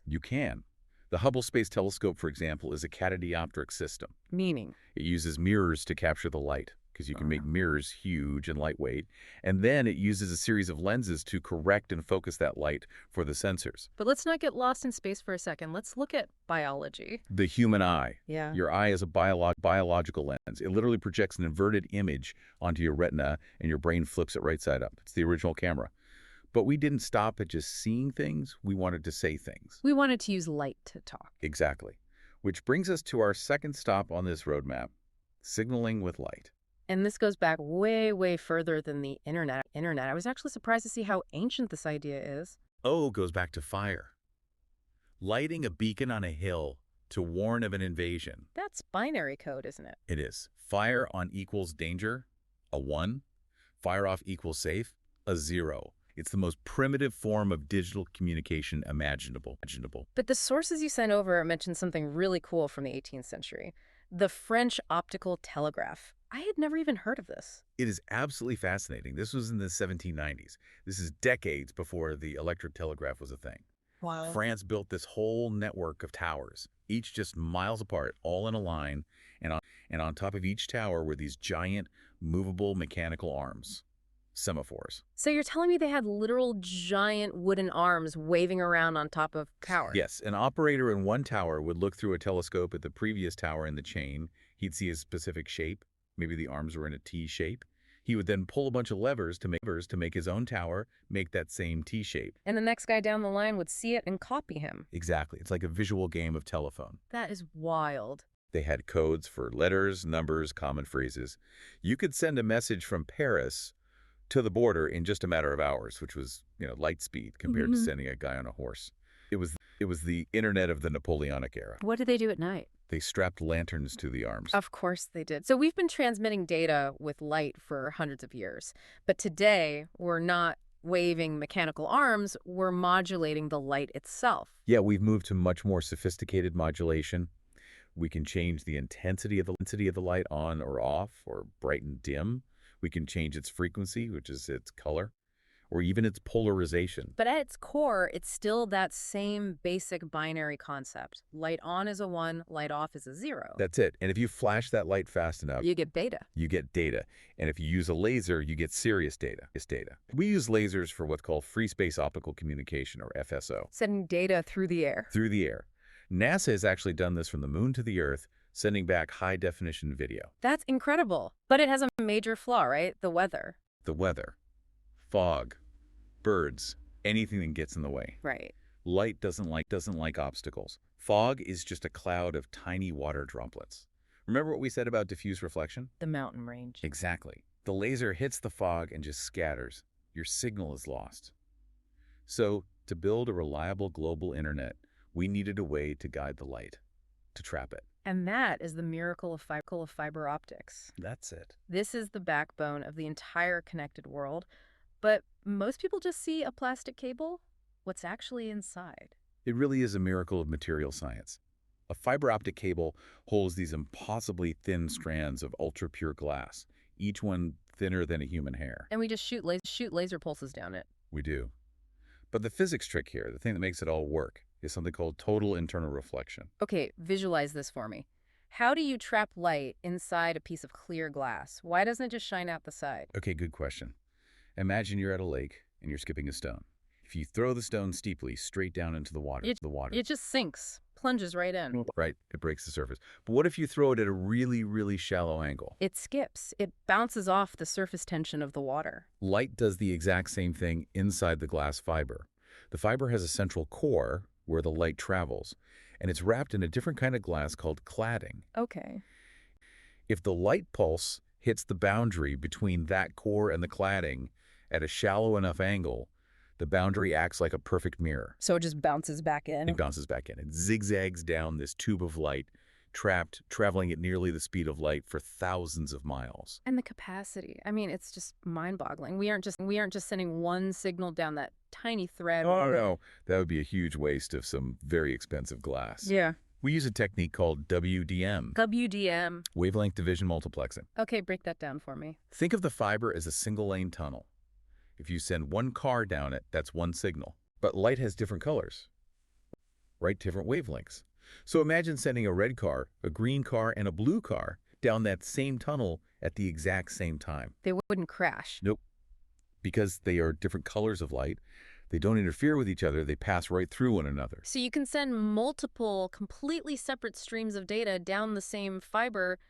You can. The Hubble Space Telescope, for example, is a catadioptric system. Meaning? It uses mirrors to capture the light, because you can make mirrors huge and lightweight, and then it uses a series of lenses to correct and focus that light for the sensors. But let's not get lost in space for a second. Let's look at biology. The human eye. Yeah. Your eye is a biological lens. It literally projects an inverted image onto your retina, and your brain flips it right side up. It's the original camera. But we didn't stop at just seeing things. We wanted to say things. We wanted to use light to talk. Exactly. Which brings us to our second stop on this roadmap, signaling with light. And this goes back way, way further than the internet. I was actually surprised to see how ancient this idea is. Oh, goes back to fire. Lighting a beacon on a hill to warn of an invasion. That's binary code, isn't it? It is. Fire on equals danger, a 1. Fire off equals safe, a 0. It's the most primitive form of digital communication imaginable. But the sources you sent over mentioned something really cool from the 18th century. The French optical telegraph. I had never even heard of this. It is absolutely fascinating. This was in the 1790s. This is decades before the electric telegraph was a thing. Wow. France built this whole network of towers, each just miles apart, all in a line, and on top of each tower were these giant, movable mechanical arms, semaphores. So you're telling me they had literal giant wooden arms waving around on top of towers? Yes, an operator in one tower would look through a telescope at the previous tower in the chain. He'd see a specific shape. Maybe the arms were in a T shape. He would then pull a bunch of levers to make his own tower make that same T shape. And the next guy down the line would see it and copy him. Exactly. It's like a visual game of telephone. That is wild. They had codes for letters, numbers, common phrases. You could send a message from Paris to the border in just a matter of hours, which was, light speed compared to sending a guy on a horse. It was the internet of the Napoleonic era. What did they do at night? They strapped lanterns to the arms. Of course they did. So we've been transmitting data with light for hundreds of years. But today, we're not waving mechanical arms, we're modulating the light itself. Yeah, we've moved to much more sophisticated modulation. We can change the intensity of the light on or off, or bright and dim. We can change its frequency, which is its color, or even its polarization. But at its core, it's still that same basic binary concept. Light on is a 1, light off is a 0. That's it. And if you flash that light fast enough, you get beta. You get data. And if you use a laser, you get serious data. We use lasers for what's called free space optical communication, or FSO. Sending data through the air. Through the air. NASA has actually done this from the moon to the Earth, sending back high-definition video. That's incredible. But it has a major flaw, right? The weather. The weather. Fog. Birds. Anything that gets in the way. Right. Light doesn't like obstacles. Fog is just a cloud of tiny water droplets. Remember what we said about diffuse reflection? The mountain range. Exactly. The laser hits the fog and just scatters. Your signal is lost. So, to build a reliable global internet, we needed a way to guide the light, to trap it. And that is the miracle of fiber optics. That's it. This is the backbone of the entire connected world. But most people just see a plastic cable. What's actually inside? It really is a miracle of material science. A fiber optic cable holds these impossibly thin strands of ultra-pure glass, each one thinner than a human hair. And we just shoot laser pulses down it. We do. But the physics trick here, the thing that makes it all work, is something called total internal reflection. Okay, visualize this for me. How do you trap light inside a piece of clear glass? Why doesn't it just shine out the side? Okay, good question. Imagine you're at a lake and you're skipping a stone. If you throw the stone steeply straight down into the water, it just sinks, plunges right in. Right, it breaks the surface. But what if you throw it at a really, really shallow angle? It skips. It bounces off the surface tension of the water. Light does the exact same thing inside the glass fiber. The fiber has a central core where the light travels, and it's wrapped in a different kind of glass called cladding. Okay. If the light pulse hits the boundary between that core and the cladding at a shallow enough angle, the boundary acts like a perfect mirror. So it just bounces back in? It bounces back in. It zigzags down this tube of light, traveling at nearly the speed of light for thousands of miles. And the capacity. I mean, it's just mind-boggling. We aren't just sending one signal down that tiny thread. Oh, no. That would be a huge waste of some very expensive glass. Yeah. We use a technique called WDM. WDM. Wavelength division multiplexing. Okay, break that down for me. Think of the fiber as a single-lane tunnel. If you send one car down it, that's one signal. But light has different colors, right? Different wavelengths. So imagine sending a red car, a green car, and a blue car down that same tunnel at the exact same time. They wouldn't crash. Nope. Because they are different colors of light, they don't interfere with each other. They pass right through one another. So you can send multiple completely separate streams of data down the same fiber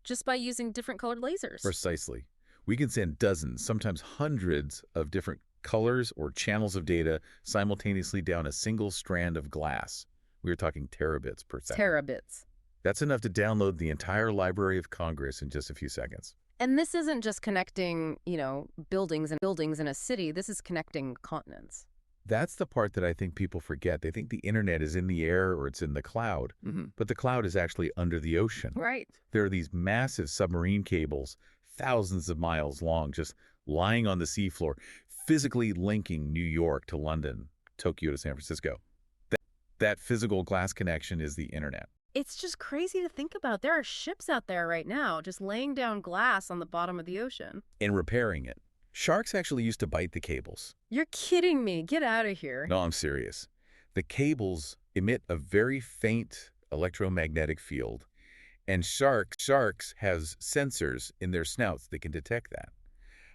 just by using different colored lasers. Precisely. We can send dozens, sometimes hundreds of different colors or channels of data simultaneously down a single strand of glass. We are talking terabits per second. Terabits. That's enough to download the entire Library of Congress in just a few seconds. And this isn't just connecting, buildings in a city. This is connecting continents. That's the part that I think people forget. They think the internet is in the air or it's in the cloud, but the cloud is actually under the ocean. Right. There are these massive submarine cables, thousands of miles long, just lying on the seafloor, physically linking New York to London, Tokyo to San Francisco. That physical glass connection is the internet. It's just crazy to think about. There are ships out there right now just laying down glass on the bottom of the ocean. In repairing it, sharks actually used to bite the cables. You're kidding me. Get out of here. No, I'm serious. The cables emit a very faint electromagnetic field, and sharks has sensors in their snouts that can detect that.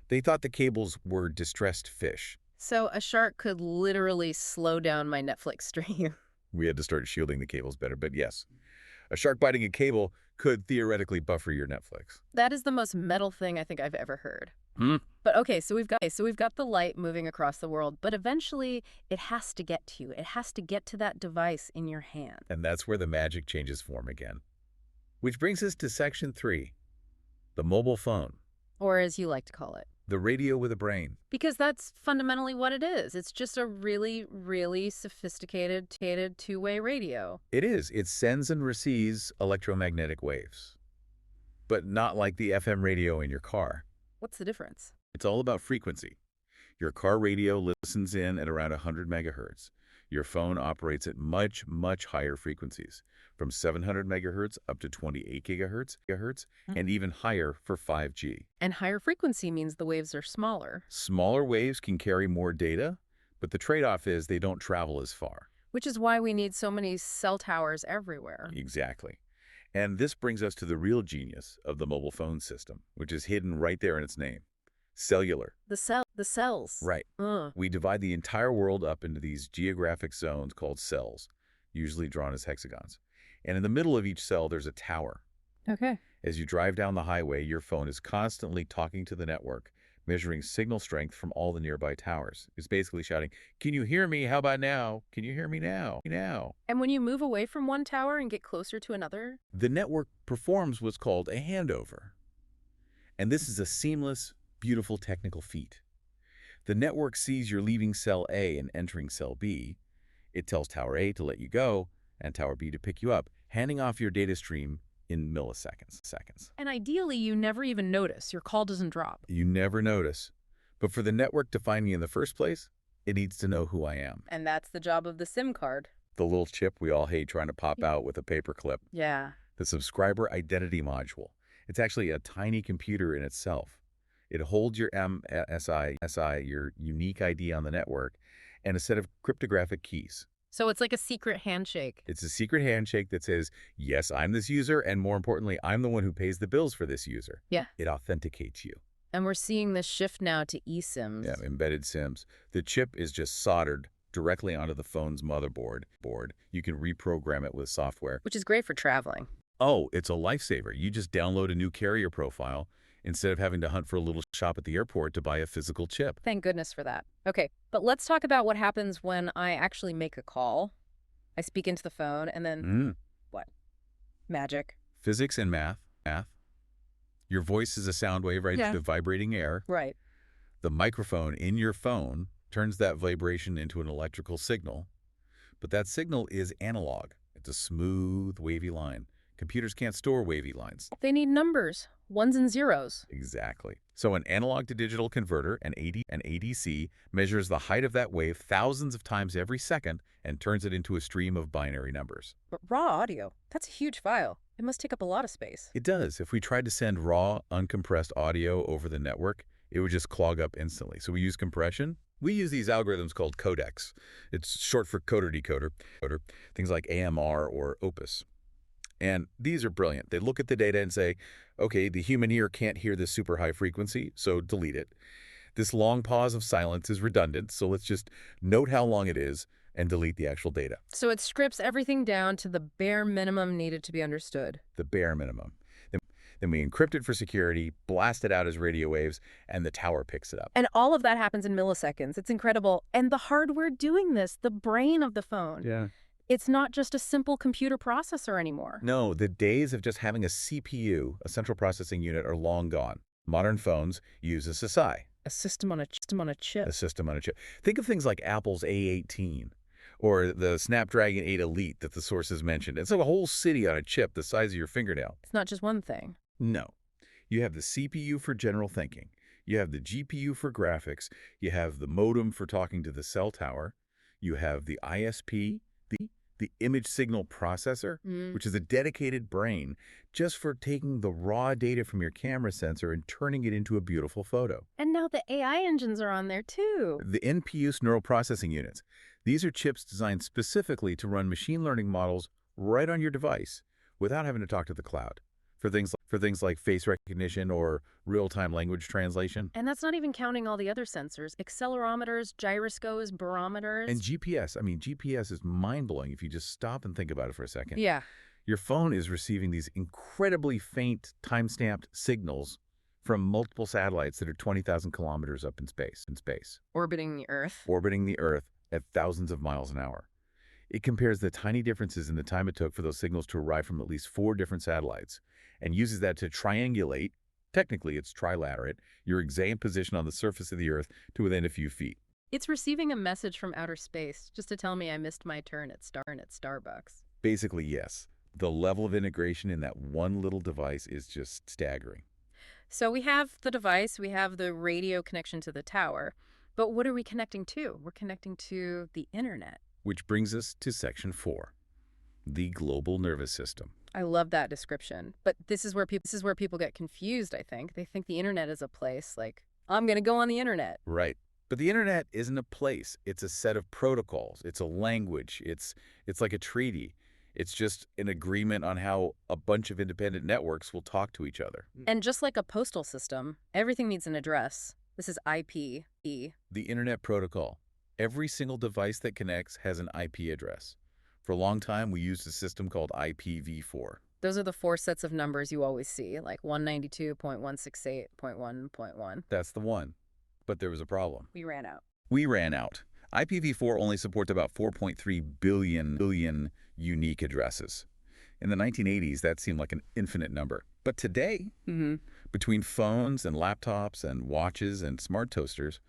They thought the cables were distressed fish. So a shark could literally slow down my Netflix stream. We had to start shielding the cables better, but yes. A shark biting a cable could theoretically buffer your Netflix. That is the most metal thing I think I've ever heard. Hmm? But okay, so we've got the light moving across the world, but eventually it has to get to you. It has to get to that device in your hand. And that's where the magic changes form again. Which brings us to section 3, the mobile phone, Or as you like to call it. the radio with a brain. Because that's fundamentally what it is. It's just a really, really sophisticated two-way radio. It is. It sends and receives electromagnetic waves. But not like the FM radio in your car. What's the difference? It's all about frequency. Your car radio listens in at around 100 megahertz. Your phone operates at much, much higher frequencies, from 700 megahertz up to 28 gigahertz, and even higher for 5G. And higher frequency means the waves are smaller. Smaller waves can carry more data, but the trade-off is they don't travel as far. Which is why we need so many cell towers everywhere. Exactly. And this brings us to the real genius of the mobile phone system, which is hidden right there in its name. Cellular. The cells. Right. We divide the entire world up into these geographic zones called cells, usually drawn as hexagons. And in the middle of each cell, there's a tower. Okay. As you drive down the highway, your phone is constantly talking to the network, measuring signal strength from all the nearby towers. It's basically shouting, "Can you hear me? How about now? Can you hear me now? Now?" And when you move away from one tower and get closer to another? The network performs what's called a handover. And this is a seamless, beautiful technical feat. The network sees you're leaving cell A and entering cell B. It tells Tower A to let you go and Tower B to pick you up, handing off your data stream in milliseconds. And ideally, you never even notice. Your call doesn't drop. You never notice. But for the network to find me in the first place, it needs to know who I am. And that's the job of the SIM card. The little chip we all hate trying to pop out with a paper clip. Yeah. The subscriber identity module. It's actually a tiny computer in itself. It holds your MSI, your unique ID on the network, and a set of cryptographic keys. So it's like a secret handshake. It's a secret handshake that says, yes, I'm this user, and more importantly, I'm the one who pays the bills for this user. Yeah. It authenticates you. And we're seeing this shift now to eSIMs. Yeah, embedded SIMs. The chip is just soldered directly onto the phone's motherboard. You can reprogram it with software. Which is great for traveling. Oh, it's a lifesaver. You just download a new carrier profile instead of having to hunt for a little shop at the airport to buy a physical chip. Thank goodness for that. Okay, but let's talk about what happens when I actually make a call. I speak into the phone, and then what? Magic. Physics and math. Your voice is a sound wave, right? Yeah. To vibrating air. Right. The microphone in your phone turns that vibration into an electrical signal, but that signal is analog. It's a smooth, wavy line. Computers can't store wavy lines. They need numbers, ones and zeros. Exactly. So an analog to digital converter, an ADC, measures the height of that wave thousands of times every second and turns it into a stream of binary numbers. But raw audio, that's a huge file. It must take up a lot of space. It does. If we tried to send raw, uncompressed audio over the network, it would just clog up instantly. So we use compression. We use these algorithms called codecs. It's short for coder-decoder, things like AMR or Opus. And these are brilliant. They look at the data and say, okay, the human ear can't hear this super high frequency, so delete it. This long pause of silence is redundant, so let's just note how long it is and delete the actual data. So it strips everything down to the bare minimum needed to be understood. The bare minimum. Then we encrypt it for security, blast it out as radio waves, and the tower picks it up. And all of that happens in milliseconds. It's incredible. And the hardware doing this, the brain of the phone. Yeah. It's not just a simple computer processor anymore. No, the days of just having a CPU, a central processing unit, are long gone. Modern phones use a SCIE, A system on a chip. A system on a chip. Think of things like Apple's A18 or the Snapdragon 8 Elite that the sources mentioned. It's like a whole city on a chip the size of your fingernail. It's not just one thing. No. You have the CPU for general thinking. You have the GPU for graphics. You have the modem for talking to the cell tower. You have the ISP, the image signal processor, which is a dedicated brain just for taking the raw data from your camera sensor and turning it into a beautiful photo. And now the AI engines are on there too. The NPU's neural processing units. These are chips designed specifically to run machine learning models right on your device without having to talk to the cloud for things like face recognition or real-time language translation. And that's not even counting all the other sensors, accelerometers, gyroscopes, barometers. And GPS. I mean, GPS is mind-blowing if you just stop and think about it for a second. Yeah. Your phone is receiving these incredibly faint, time-stamped signals from multiple satellites that are 20,000 kilometers up in space. Orbiting the Earth. Orbiting the Earth at thousands of miles an hour. It compares the tiny differences in the time it took for those signals to arrive from at least 4 different satellites and uses that to triangulate, technically it's trilaterate, your exact position on the surface of the Earth to within a few feet. It's receiving a message from outer space just to tell me I missed my turn at Starbucks. Basically, yes. The level of integration in that one little device is just staggering. So we have the device, we have the radio connection to the tower, but what are we connecting to? We're connecting to the internet. Which brings us to section 4, the global nervous system. I love that description, but this is where people get confused, I think. They think the internet is a place, like, I'm going to go on the internet. Right. But the internet isn't a place. It's a set of protocols. It's a language. It's like a treaty. It's just an agreement on how a bunch of independent networks will talk to each other. And just like a postal system, everything needs an address. This is IP. The Internet Protocol. Every single device that connects has an IP address. For a long time, we used a system called IPv4. Those are the 4 sets of numbers you always see, like 192.168.1.1. That's the one. But there was a problem. We ran out. IPv4 only supports about 4.3 billion unique addresses. In the 1980s, that seemed like an infinite number. But today, between phones and laptops and watches and smart toasters,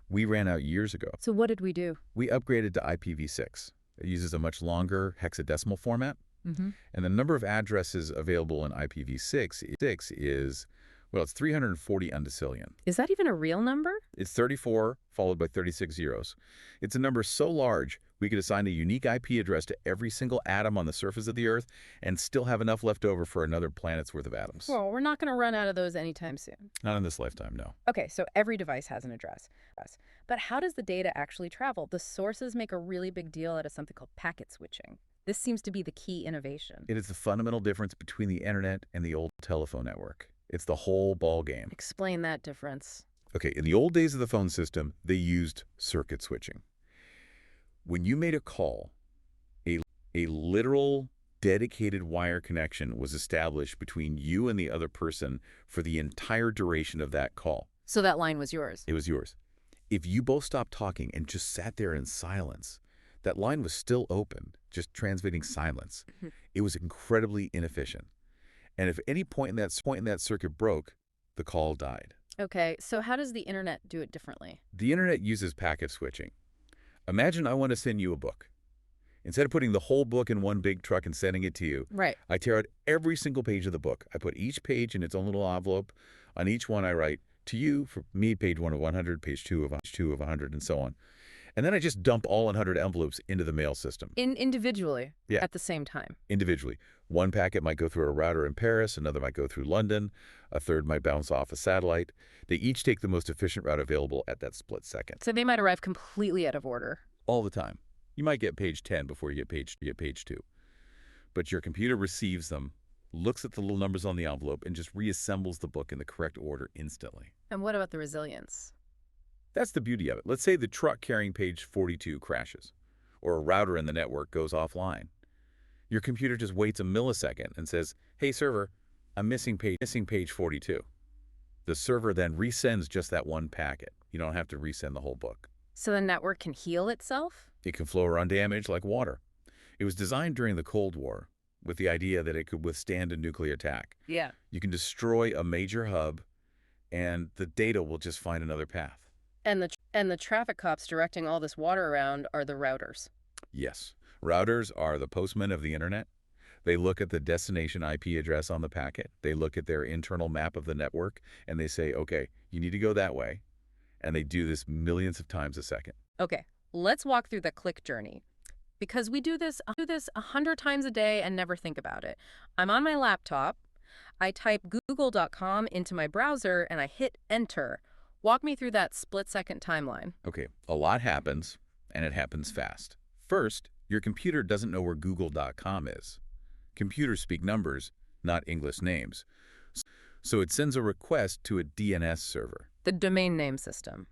we ran out years ago. So what did we do? We upgraded to IPv6. It uses a much longer hexadecimal format. And the number of addresses available in IPv6 is, well, it's 340 undecillion. Is that even a real number? It's 34 followed by 36 zeros. It's a number so large, we could assign a unique IP address to every single atom on the surface of the Earth and still have enough left over for another planet's worth of atoms. Well, we're not going to run out of those anytime soon. Not in this lifetime, no. Okay, so every device has an address. But how does the data actually travel? The sources make a really big deal out of something called packet switching. This seems to be the key innovation. It is the fundamental difference between the internet and the old telephone network. It's the whole ball game. Explain that difference. Okay, in the old days of the phone system, they used circuit switching. When you made a call, a literal dedicated wire connection was established between you and the other person for the entire duration of that call. So that line was yours? It was yours. If you both stopped talking and just sat there in silence, that line was still open, just transmitting silence. It was incredibly inefficient. And if any point in that circuit broke, the call died. Okay, so how does the internet do it differently? The internet uses packet switching. Imagine I want to send you a book. Instead of putting the whole book in one big truck and sending it to you, right, I tear out every single page of the book. I put each page in its own little envelope. On each one I write, to you, for me, page 1 of 100, page 2 of 100, and so on. And then I just dump all 100 envelopes into the mail system. Individually? Yeah. At the same time? Individually. One packet might go through a router in Paris, another might go through London, a third might bounce off a satellite. They each take the most efficient route available at that split second. So they might arrive completely out of order. All the time. You might get page 10 before you get page 2. But your computer receives them, looks at the little numbers on the envelope, and just reassembles the book in the correct order instantly. And what about the resilience? That's the beauty of it. Let's say the truck carrying page 42 crashes, or a router in the network goes offline. Your computer just waits a millisecond and says, hey, server, I'm missing page 42. The server then resends just that one packet. You don't have to resend the whole book. So the network can heal itself? It can flow around damage like water. It was designed during the Cold War with the idea that it could withstand a nuclear attack. Yeah. You can destroy a major hub and the data will just find another path. And the traffic cops directing all this water around are the routers. Yes, routers are the postmen of the internet. They look at the destination IP address on the packet. They look at their internal map of the network, and they say, okay, you need to go that way. And they do this millions of times a second. Okay, let's walk through the click journey. Because we do this 100 times a day and never think about it. I'm on my laptop. I type google.com into my browser, and I hit enter. Walk me through that split-second timeline. Okay, a lot happens, and it happens fast. First, your computer doesn't know where google.com is. Computers speak numbers, not English names. So it sends a request to a DNS server. The domain name system.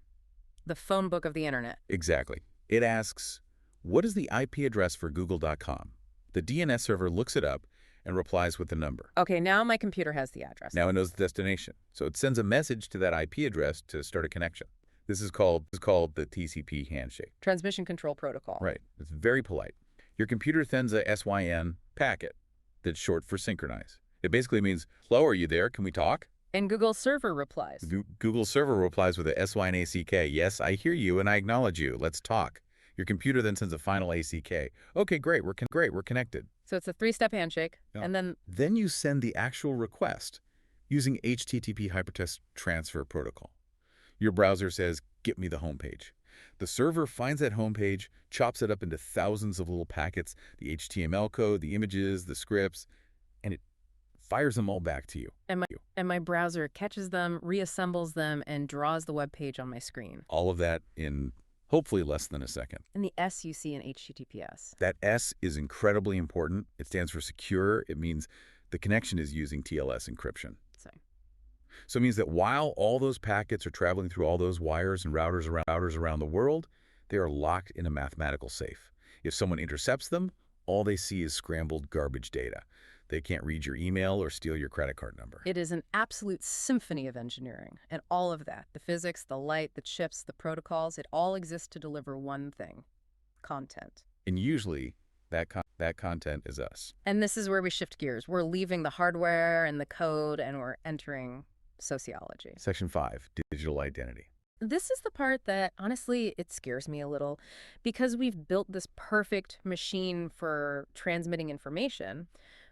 The phone book of the internet. Exactly. It asks, what is the IP address for google.com? The DNS server looks it up and replies with the number. Okay, now my computer has the address. Now it knows the destination. So it sends a message to that IP address to start a connection. This is called the TCP handshake. Transmission Control Protocol. Right. It's very polite. Your computer sends a SYN packet that's short for synchronize. It basically means, hello, are you there? Can we talk? And Google server replies. Google server replies with a SYN-ACK. Yes, I hear you and I acknowledge you. Let's talk. Your computer then sends a final ACK. Okay, great. We're connected. So it's a three-step handshake, Yeah. and then you send the actual request using HTTP Hypertext Transfer Protocol. Your browser says, get me the homepage. The server finds that homepage, chops it up into thousands of little packets, the HTML code, the images, the scripts, and it fires them all back to you. and my browser catches them, reassembles them, and draws the web page on my screen. All of that in hopefully less than a second. And the S you see in HTTPS. That S is incredibly important. It stands for secure. It means the connection is using TLS encryption. So it means that while all those packets are traveling through all those wires and routers around the world, they are locked in a mathematical safe. If someone intercepts them, all they see is scrambled garbage data. They can't read your email or steal your credit card number. It is an absolute symphony of engineering. And all of that, the physics, the light, the chips, the protocols, it all exists to deliver one thing: content. And usually, that content is us. And this is where we shift gears. We're leaving the hardware and the code, and we're entering sociology. Section 5, digital identity. This is the part that, honestly, it scares me a little, because we've built this perfect machine for transmitting information,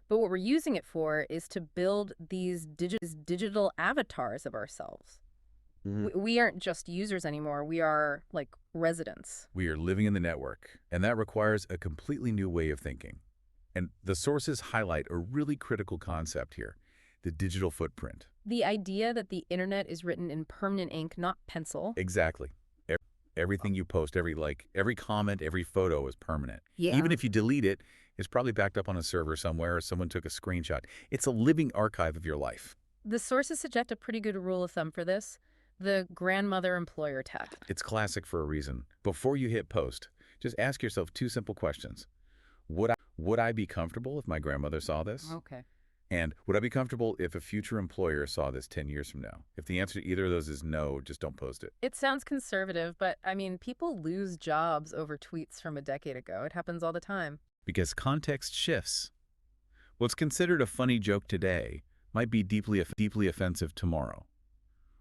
but what we're using it for is to build these digital avatars of ourselves. We aren't just users anymore. We are, like, residents. We are living in the network, and that requires a completely new way of thinking. And the sources highlight a really critical concept here: the digital footprint. The idea that the internet is written in permanent ink, not pencil. Exactly. Everything you post, every like, every comment, every photo is permanent. Yeah. Even if you delete it, it's probably backed up on a server somewhere or someone took a screenshot. It's a living archive of your life. The sources suggest a pretty good rule of thumb for this: the grandmother-employer test. It's classic for a reason. Before you hit post, just ask yourself 2 simple questions. Would I be comfortable if my grandmother saw this? Okay. And would I be comfortable if a future employer saw this 10 years from now? If the answer to either of those is no, just don't post it. It sounds conservative, but I mean, people lose jobs over tweets from a decade ago. It happens all the time. Because context shifts. What's considered a funny joke today might be deeply offensive tomorrow.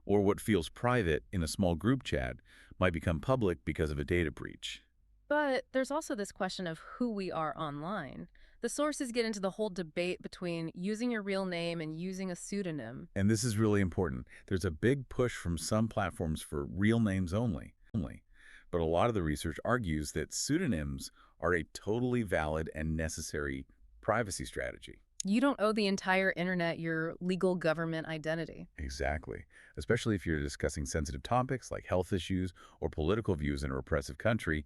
Or what feels private in a small group chat might become public because of a data breach. But there's also this question of who we are online. The sources get into the whole debate between using your real name and using a pseudonym. And this is really important. There's a big push from some platforms for real names only. But a lot of the research argues that pseudonyms are a totally valid and necessary privacy strategy. You don't owe the entire internet your legal government identity. Exactly. Especially if you're discussing sensitive topics like health issues or political views in a repressive country.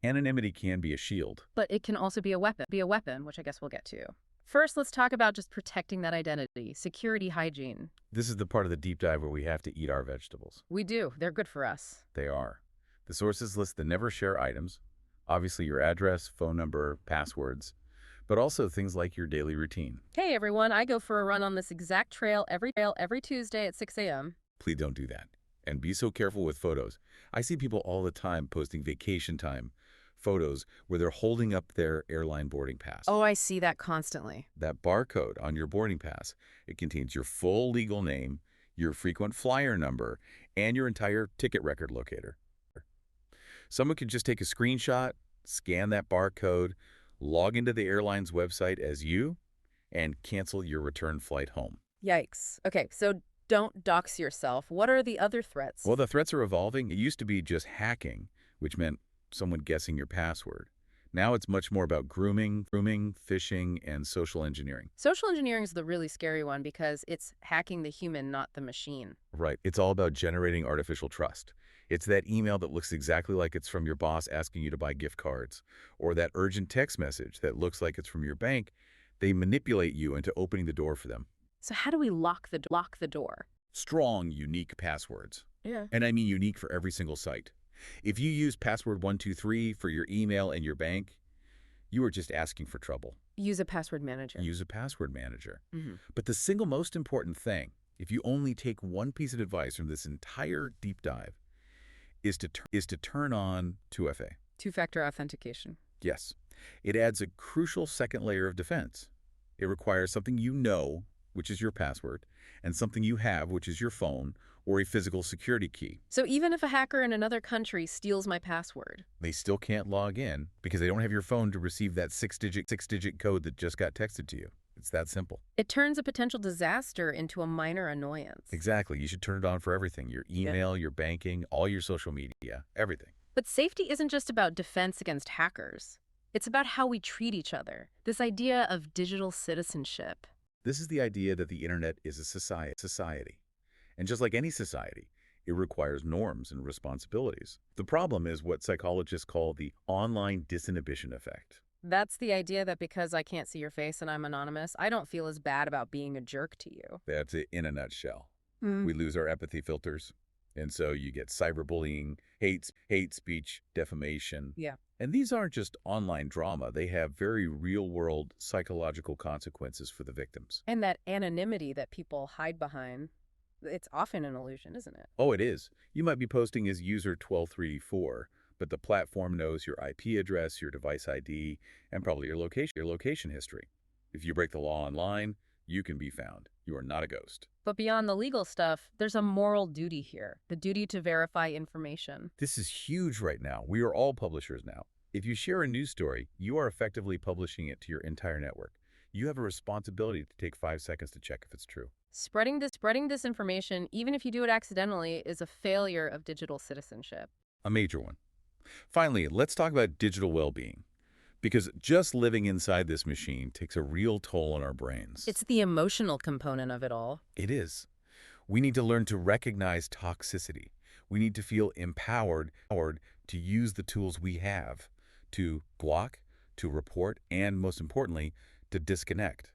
Anonymity can be a shield. But it can also be a weapon, which I guess we'll get to. First, let's talk about just protecting that identity, security, hygiene. This is the part of the deep dive where we have to eat our vegetables. We do. They're good for us. They are. The sources list the never share items, obviously your address, phone number, passwords, but also things like your daily routine. Hey everyone, I go for a run on this exact trail every Tuesday at 6 a.m. Please don't do that. And be so careful with photos. I see people all the time posting vacation time photos where they're holding up their airline boarding pass. Oh, I see that constantly. That barcode on your boarding pass, it contains your full legal name, your frequent flyer number, and your entire ticket record locator. Someone could just take a screenshot, scan that barcode, log into the airline's website as you, and cancel your return flight home. Yikes. Okay, so don't dox yourself. What are the other threats? Well, the threats are evolving. It used to be just hacking, which meant someone guessing your password. Now it's much more about grooming, phishing, and social engineering. Social engineering is the really scary one because it's hacking the human, not the machine. Right. It's all about generating artificial trust. It's that email that looks exactly like it's from your boss asking you to buy gift cards, or that urgent text message that looks like it's from your bank. They manipulate you into opening the door for them. So how do we lock the door? Strong, unique passwords. Yeah. And I mean unique for every single site. If you use password 123 for your email and your bank, you are just asking for trouble. Use a password manager. Use a password manager. Mm-hmm. But the single most important thing, if you only take one piece of advice from this entire deep dive, is to turn on 2FA. Two-factor authentication. Yes. It adds a crucial second layer of defense. It requires something you know, which is your password, and something you have, which is your phone, or a physical security key. So even if a hacker in another country steals my password, They still can't log in because they don't have your phone to receive that six-digit code that just got texted to you. It's that simple. it turns a potential disaster into a minor annoyance. Exactly. You should turn it on for everything. Your email, your banking, all your social media, everything. But safety isn't just about defense against hackers. It's about how we treat each other. This idea of digital citizenship. This is the idea that the internet is a society. And just like any society, it requires norms and responsibilities. The problem is what psychologists call the online disinhibition effect. That's the idea that because I can't see your face and I'm anonymous, I don't feel as bad about being a jerk to you. That's it in a nutshell. We lose our empathy filters. And so you get cyberbullying, hate speech, defamation. Yeah. And these aren't just online drama. They have very real-world psychological consequences for the victims. And that anonymity that people hide behind, it's often an illusion, isn't it? Oh, it is. You might be posting as user 12384, but the platform knows your IP address, your device ID, and probably your location history. If you break the law online, you can be found. You are not a ghost. But beyond the legal stuff, there's a moral duty here, the duty to verify information. This is huge right now. We are all publishers now. If you share a news story, you are effectively publishing it to your entire network. You have a responsibility to take 5 seconds to check if it's true. Spreading this information, even if you do it accidentally, is a failure of digital citizenship. A major one. Finally, let's talk about digital well-being. Because just living inside this machine takes a real toll on our brains. It's the emotional component of it all. It is. We need to learn to recognize toxicity. We need to feel empowered to use the tools we have to block, to report, and most importantly, to disconnect.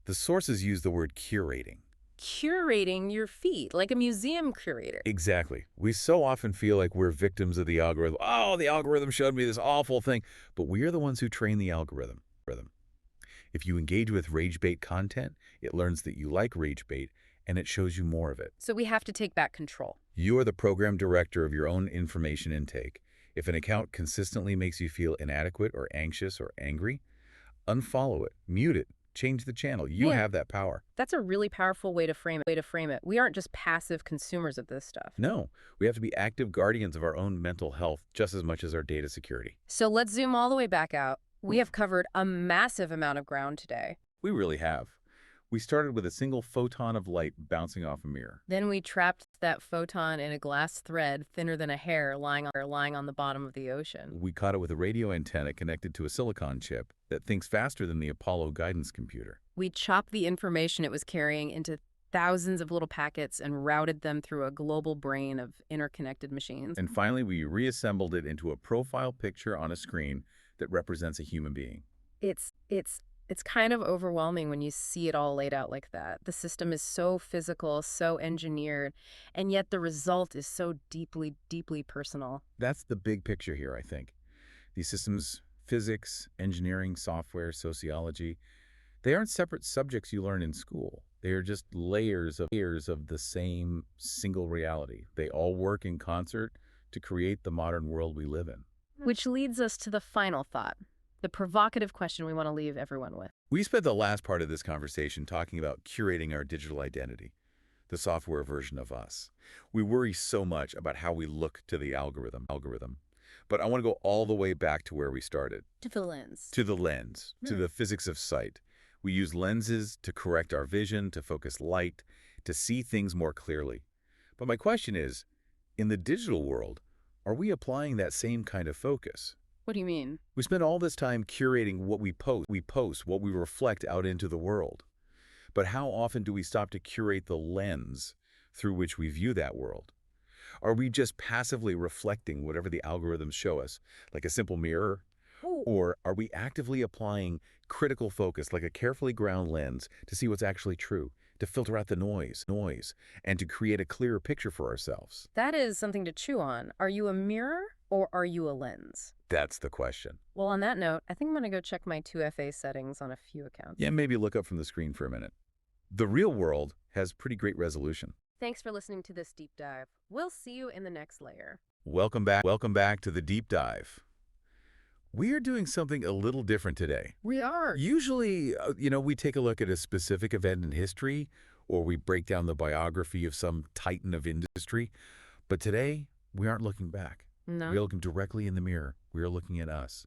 The sources use the word curating. Curating your feed, like a museum curator. Exactly. We so often feel like we're victims of the algorithm. Oh, the algorithm showed me this awful thing. But we are the ones who train the algorithm. If you engage with rage bait content, it learns that you like rage bait, and it shows you more of it. So we have to take back control. You are the program director of your own information intake. If an account consistently makes you feel inadequate or anxious or angry, unfollow it, mute it, change the channel. You have that power. That's a really powerful way to frame it. We aren't just passive consumers of this stuff. No, we have to be active guardians of our own mental health just as much as our data security. So let's zoom all the way back out. We have covered a massive amount of ground today. We really have. We started with a single photon of light bouncing off a mirror. Then we trapped that photon in a glass thread thinner than a hair lying on the bottom of the ocean. We caught it with a radio antenna connected to a silicon chip that thinks faster than the Apollo guidance computer. We chopped the information it was carrying into thousands of little packets and routed them through a global brain of interconnected machines. And finally, we reassembled it into a profile picture on a screen that represents a human being. It's kind of overwhelming when you see it all laid out like that. The system is so physical, so engineered, and yet the result is so deeply, deeply personal. That's the big picture here, I think. These systems, physics, engineering, software, sociology, they aren't separate subjects you learn in school. They are just layers of the same single reality. They all work in concert to create the modern world we live in. Which leads us to the final thought, the provocative question we want to leave everyone with. We spent the last part of this conversation talking about curating our digital identity. the software version of us. We worry so much about how we look to the algorithm. But I want to go all the way back to where we started. To the lens. To the lens, to the physics of sight. We use lenses to correct our vision, to focus light, to see things more clearly. But my question is, in the digital world, are we applying that same kind of focus? What do you mean? We spend all this time curating what we post, what we reflect out into the world. But how often do we stop to curate the lens through which we view that world? Are we just passively reflecting whatever the algorithms show us, like a simple mirror? Ooh. Or are we actively applying critical focus, like a carefully ground lens, to see what's actually true, to filter out the noise, and to create a clearer picture for ourselves? That is something to chew on. Are you a mirror or are you a lens? That's the question. Well, on that note, I think I'm going to go check my 2FA settings on a few accounts. Yeah, maybe look up from the screen for a minute. The real world has pretty great resolution. Thanks for listening to this deep dive. We'll see you in the next layer. Welcome back to the deep dive. We are doing something a little different today. We are. Usually, we take a look at a specific event in history, or we break down the biography of some titan of industry. But today, we aren't looking back. No. We're looking directly in the mirror. We are looking at us,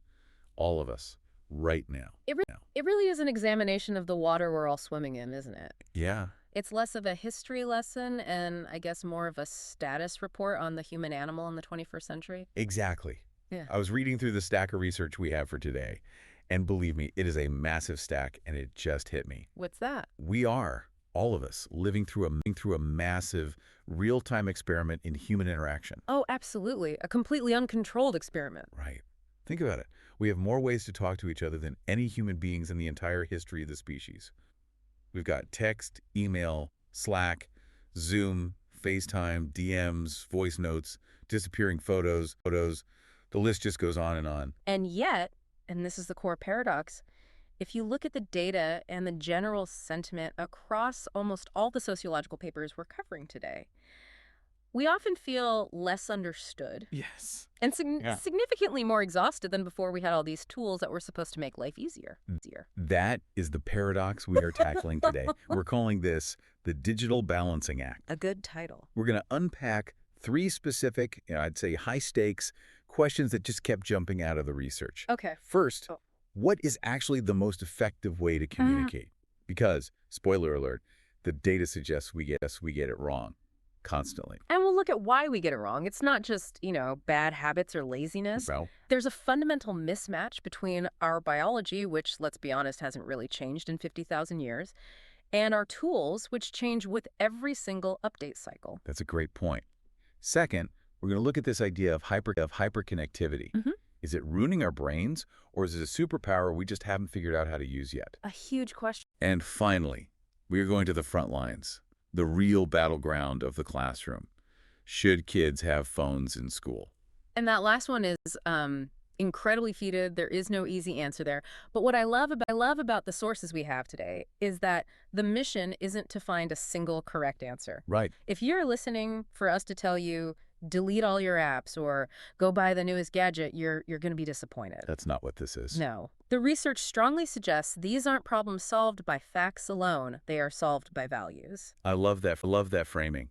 all of us, right now. It really is an examination of the water we're all swimming in, isn't it? Yeah. It's less of a history lesson and I guess more of a status report on the human animal in the 21st century. Exactly. Yeah. I was reading through the stack of research we have for today, and believe me, it is a massive stack, and it just hit me. What's that? We are, all of us, living through a massive, real-time experiment in human interaction. Oh, absolutely. A completely uncontrolled experiment. Right. Think about it. We have more ways to talk to each other than any human beings in the entire history of the species. We've got text, email, Slack, Zoom, FaceTime, DMs, voice notes, disappearing photos. The list just goes on and on. And yet, and this is the core paradox, if you look at the data and the general sentiment across almost all the sociological papers we're covering today, we often feel less understood. Yes. And significantly more exhausted than before we had all these tools that were supposed to make life easier. That is the paradox we are tackling today. We're calling this the digital balancing act. A good title. We're going to unpack 3 specific, I'd say high-stakes questions that just kept jumping out of the research. Okay. First, what is actually the most effective way to communicate? Because, spoiler alert, the data suggests we get it wrong constantly. And we'll look at why we get it wrong. It's not just, bad habits or laziness. Well, there's a fundamental mismatch between our biology, which, let's be honest, hasn't really changed in 50,000 years, and our tools, which change with every single update cycle. that's a great point. Second, we're going to look at this idea of hyperconnectivity. Is it ruining our brains, or is it a superpower we just haven't figured out how to use yet? A huge question. And finally, we are going to the front lines, the real battleground of the classroom. Should kids have phones in school? And that last one is incredibly heated. There is no easy answer there. But what I love about the sources we have today is that the mission isn't to find a single correct answer. Right. If you're listening for us to tell you, delete all your apps or go buy the newest gadget, you're going to be disappointed. That's not what this is. No. The research strongly suggests these aren't problems solved by facts alone. They are solved by values. I love that framing.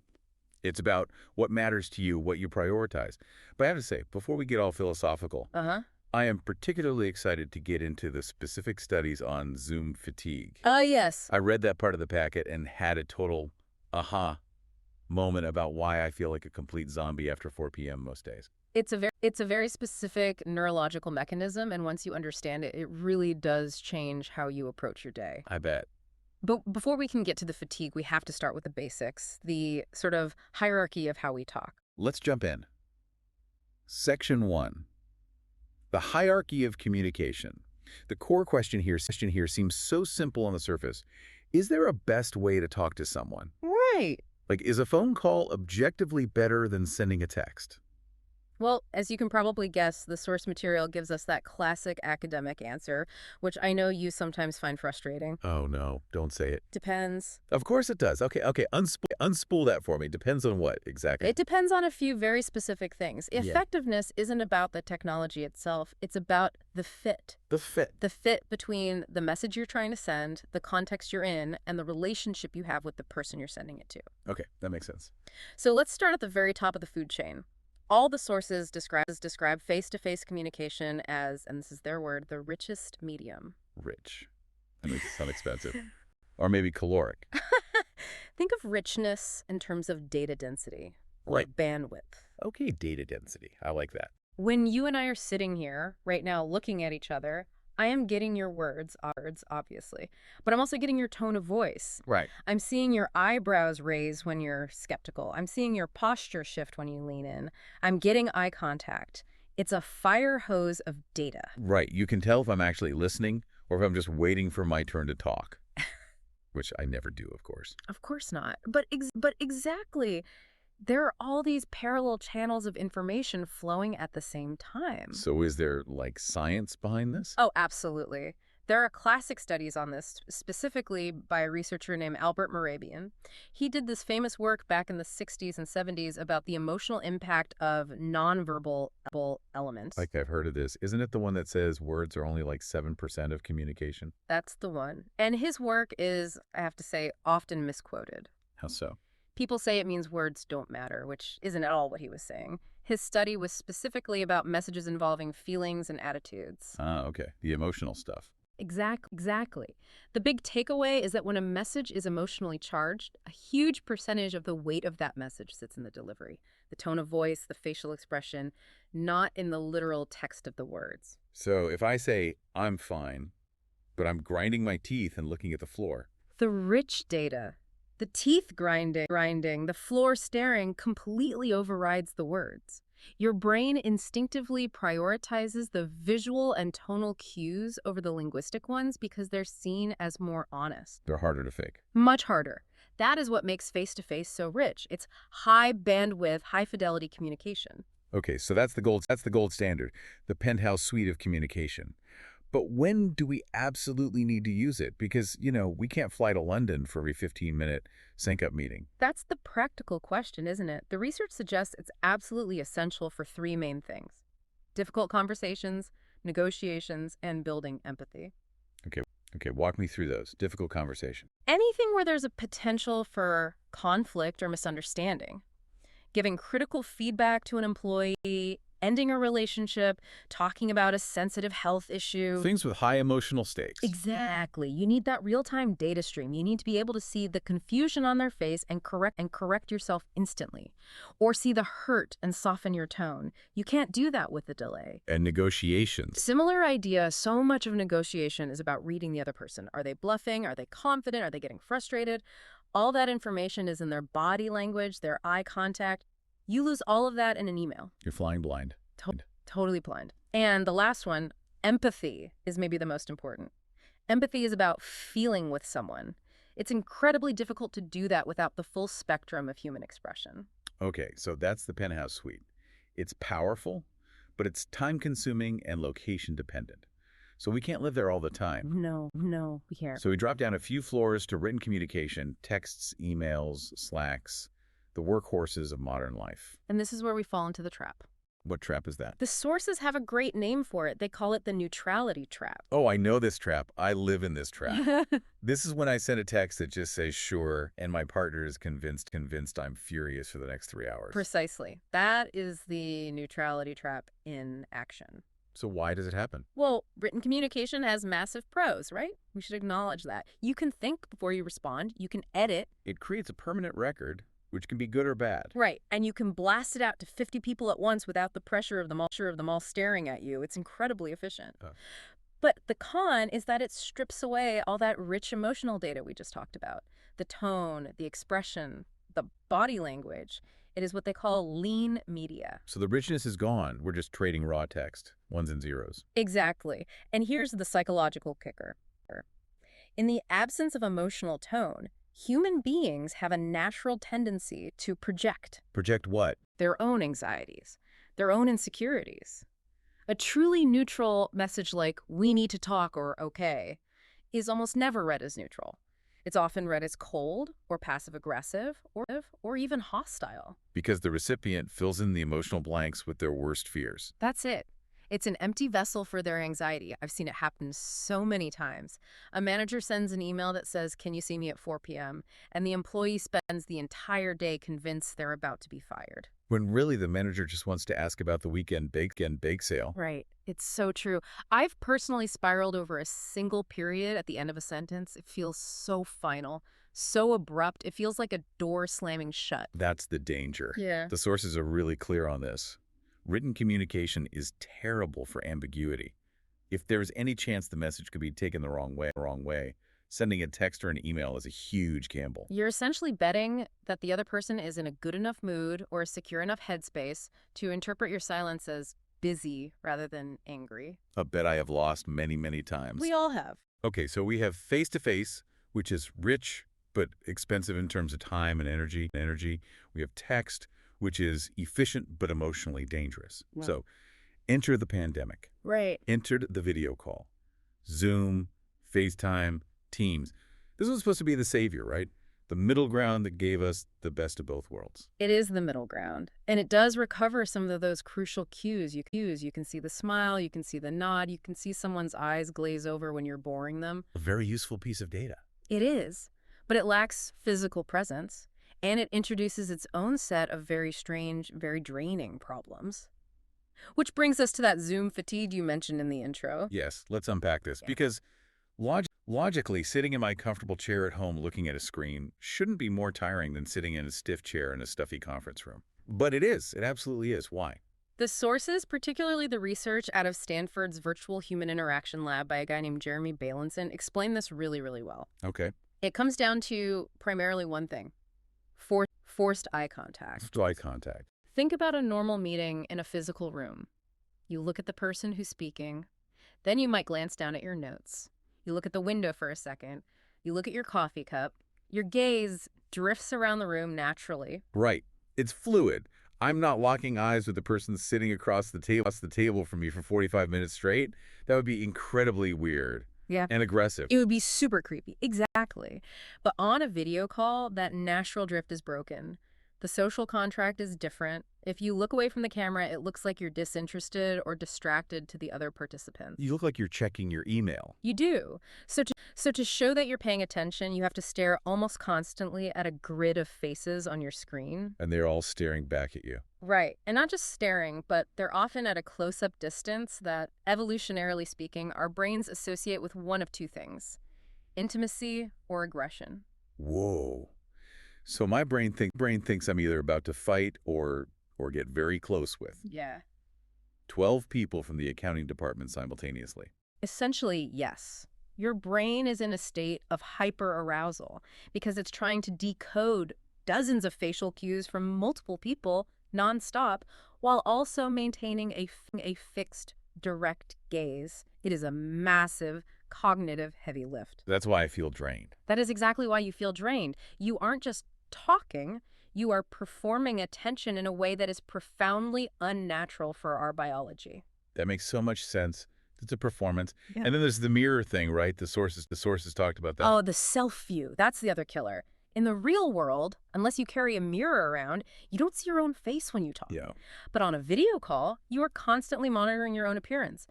It's about what matters to you, what you prioritize. But I have to say, before we get all philosophical, I am particularly excited to get into the specific studies on Zoom fatigue. Yes. I read that part of the packet and had a total aha moment about why I feel like a complete zombie after 4 p.m. most days. It's a very specific neurological mechanism, and once you understand it, it really does change how you approach your day. I bet. But before we can get to the fatigue, we have to start with the basics, the sort of hierarchy of how we talk. Let's jump in. Section 1. The hierarchy of communication. The core question here seems so simple on the surface. Is there a best way to talk to someone? Right. Like, is a phone call objectively better than sending a text? Well, as you can probably guess, the source material gives us that classic academic answer, which I know you sometimes find frustrating. Oh, no, don't say it. Depends. Of course it does. Okay, unspool that for me. Depends on what, exactly? It depends on a few very specific things. Yeah. Effectiveness isn't about the technology itself, it's about the fit. The fit. The fit between the message you're trying to send, the context you're in, and the relationship you have with the person you're sending it to. Okay, that makes sense. So let's start at the very top of the food chain. All the sources describe face-to-face communication as, and this is their word, the richest medium. Rich. That makes it sound expensive. Or maybe caloric. Think of richness in terms of data density or Right. bandwidth. Okay, data density. I like that. When you and I are sitting here right now looking at each other, I am getting your words, obviously, but I'm also getting your tone of voice. Right. I'm seeing your eyebrows raise when you're skeptical. I'm seeing your posture shift when you lean in. I'm getting eye contact. It's a fire hose of data. Right. You can tell if I'm actually listening or if I'm just waiting for my turn to talk. Which I never do, of course. Of course not. But exactly. There are all these parallel channels of information flowing at the same time. So is there, like, science behind this? Oh, absolutely. There are classic studies on this, specifically by a researcher named Albert Morabian. He did this famous work back in the 60s and 70s about the emotional impact of nonverbal elements. Like, I've heard of this. Isn't it the one that says words are only like 7% of communication? That's the one. And his work is, I have to say, often misquoted. How so? People say it means words don't matter, which isn't at all what he was saying. His study was specifically about messages involving feelings and attitudes. Ah, okay. The emotional stuff. Exactly. The big takeaway is that when a message is emotionally charged, a huge percentage of the weight of that message sits in the delivery, the tone of voice, the facial expression, not in the literal text of the words. So if I say, I'm fine, but I'm grinding my teeth and looking at the floor. The rich data, the teeth grinding, the floor staring completely overrides the words. Your brain instinctively prioritizes the visual and tonal cues over the linguistic ones because they're seen as more honest. They're harder to fake. Much harder. That is what makes face-to-face so rich. It's high bandwidth, high fidelity communication. Okay, so that's the gold standard, the penthouse suite of communication. But when do we absolutely need to use it? Because, we can't fly to London for every 15-minute sync-up meeting. That's the practical question, isn't it? The research suggests it's absolutely essential for three main things: difficult conversations, negotiations, and building empathy. Okay, walk me through those. Difficult conversation. Anything where there's a potential for conflict or misunderstanding. Giving critical feedback to an employee, ending a relationship, talking about a sensitive health issue. Things with high emotional stakes. Exactly. You need that real-time data stream. You need to be able to see the confusion on their face and correct yourself instantly. Or see the hurt and soften your tone. You can't do that with a delay. And negotiations. Similar idea, so much of negotiation is about reading the other person. Are they bluffing? Are they confident? Are they getting frustrated? All that information is in their body language, their eye contact. You lose all of that in an email. You're flying blind. Totally blind. And the last one, empathy, is maybe the most important. Empathy is about feeling with someone. It's incredibly difficult to do that without the full spectrum of human expression. Okay, so that's the penthouse suite. It's powerful, but it's time-consuming and location-dependent. So we can't live there all the time. No, we can't. So we drop down a few floors to written communication, texts, emails, Slacks, the workhorses of modern life. And this is where we fall into the trap. What trap is that? The sources have a great name for it. They call it the neutrality trap. Oh, I know this trap. I live in this trap. This is when I send a text that just says sure, and my partner is convinced I'm furious for the next 3 hours. Precisely. That is the neutrality trap in action. So why does it happen? Well, written communication has massive pros, right? We should acknowledge that. You can think before you respond. You can edit. It creates a permanent record, which can be good or bad. Right. And you can blast it out to 50 people at once without the pressure of them all staring at you. It's incredibly efficient. But the con is that it strips away all that rich emotional data we just talked about. The tone, the expression, the body language. It is what they call lean media. So the richness is gone. We're just trading raw text, ones and zeros. Exactly. And here's the psychological kicker. In the absence of emotional tone, human beings have a natural tendency to project. Project what? Their own anxieties. their own insecurities. A truly neutral message like, we need to talk or okay, is almost never read as neutral. It's often read as cold or passive-aggressive or even hostile. Because the recipient fills in the emotional blanks with their worst fears. That's it. It's an empty vessel for their anxiety. I've seen it happen so many times. A manager sends an email that says, "Can you see me at 4 p.m.?" And the employee spends the entire day convinced they're about to be fired. When really the manager just wants to ask about the weekend bake sale. Right. It's so true. I've personally spiraled over a single period at the end of a sentence. It feels so final, so abrupt. It feels like a door slamming shut. That's the danger. Yeah. The sources are really clear on this. Written communication is terrible for ambiguity. If there's any chance the message could be taken the wrong way, sending a text or an email is a huge gamble. You're essentially betting that the other person is in a good enough mood or a secure enough headspace to interpret your silence as busy rather than angry. A bet I have lost many, many times. We all have. Okay, so we have face-to-face, which is rich but expensive in terms of time and energy. We have text, which is efficient but emotionally dangerous. Wow. So enter the pandemic. Right. Entered the video call. Zoom, FaceTime, Teams. This was supposed to be the savior, right? The middle ground that gave us the best of both worlds. It is the middle ground. And it does recover some of those crucial cues. You can see the smile, you can see the nod, you can see someone's eyes glaze over when you're boring them. A very useful piece of data. It is, but it lacks physical presence, and it introduces its own set of very strange, very draining problems. Which brings us to that Zoom fatigue you mentioned in the intro. Yes, let's unpack this. Yeah. Because logically, sitting in my comfortable chair at home looking at a screen shouldn't be more tiring than sitting in a stiff chair in a stuffy conference room. But it is. It absolutely is. Why? The sources, particularly the research out of Stanford's Virtual Human Interaction Lab by a guy named Jeremy Bailenson, explain this really, really well. Okay. It comes down to primarily one thing: forced eye contact. Eye contact. Think about a normal meeting in a physical room. You look at the person who's speaking, then you might glance down at your notes. You look at the window for a second. You look at your coffee cup. Your gaze drifts around the room naturally. Right. It's fluid. I'm not locking eyes with the person sitting across the table from me for 45 minutes straight. That would be incredibly weird. Yeah. And aggressive. It would be super creepy. Exactly. But on a video call, that natural drift is broken. The social contract is different. If you look away from the camera, it looks like you're disinterested or distracted to the other participants. You look like you're checking your email. You do. So to show that you're paying attention, you have to stare almost constantly at a grid of faces on your screen. And they're all staring back at you. Right. And not just staring, but they're often at a close-up distance that, evolutionarily speaking, our brains associate with one of two things: intimacy or aggression. Whoa. So my brain thinks I'm either about to fight or get very close with. Yeah. 12 people from the accounting department simultaneously. Essentially, yes. Your brain is in a state of hyperarousal because it's trying to decode dozens of facial cues from multiple people nonstop while also maintaining a fixed, direct gaze. It is a massive, cognitive heavy lift. That's why I feel drained. That is exactly why you feel drained. You aren't just talking, you are performing attention in a way that is profoundly unnatural for our biology. That makes so much sense. It's a performance. Yeah. And then there's the mirror thing, right? The sources talked about that. Oh, the self-view. That's the other killer. In the real world, unless you carry a mirror around, you don't see your own face when you talk. Yeah. But on a video call, you are constantly monitoring your own appearance.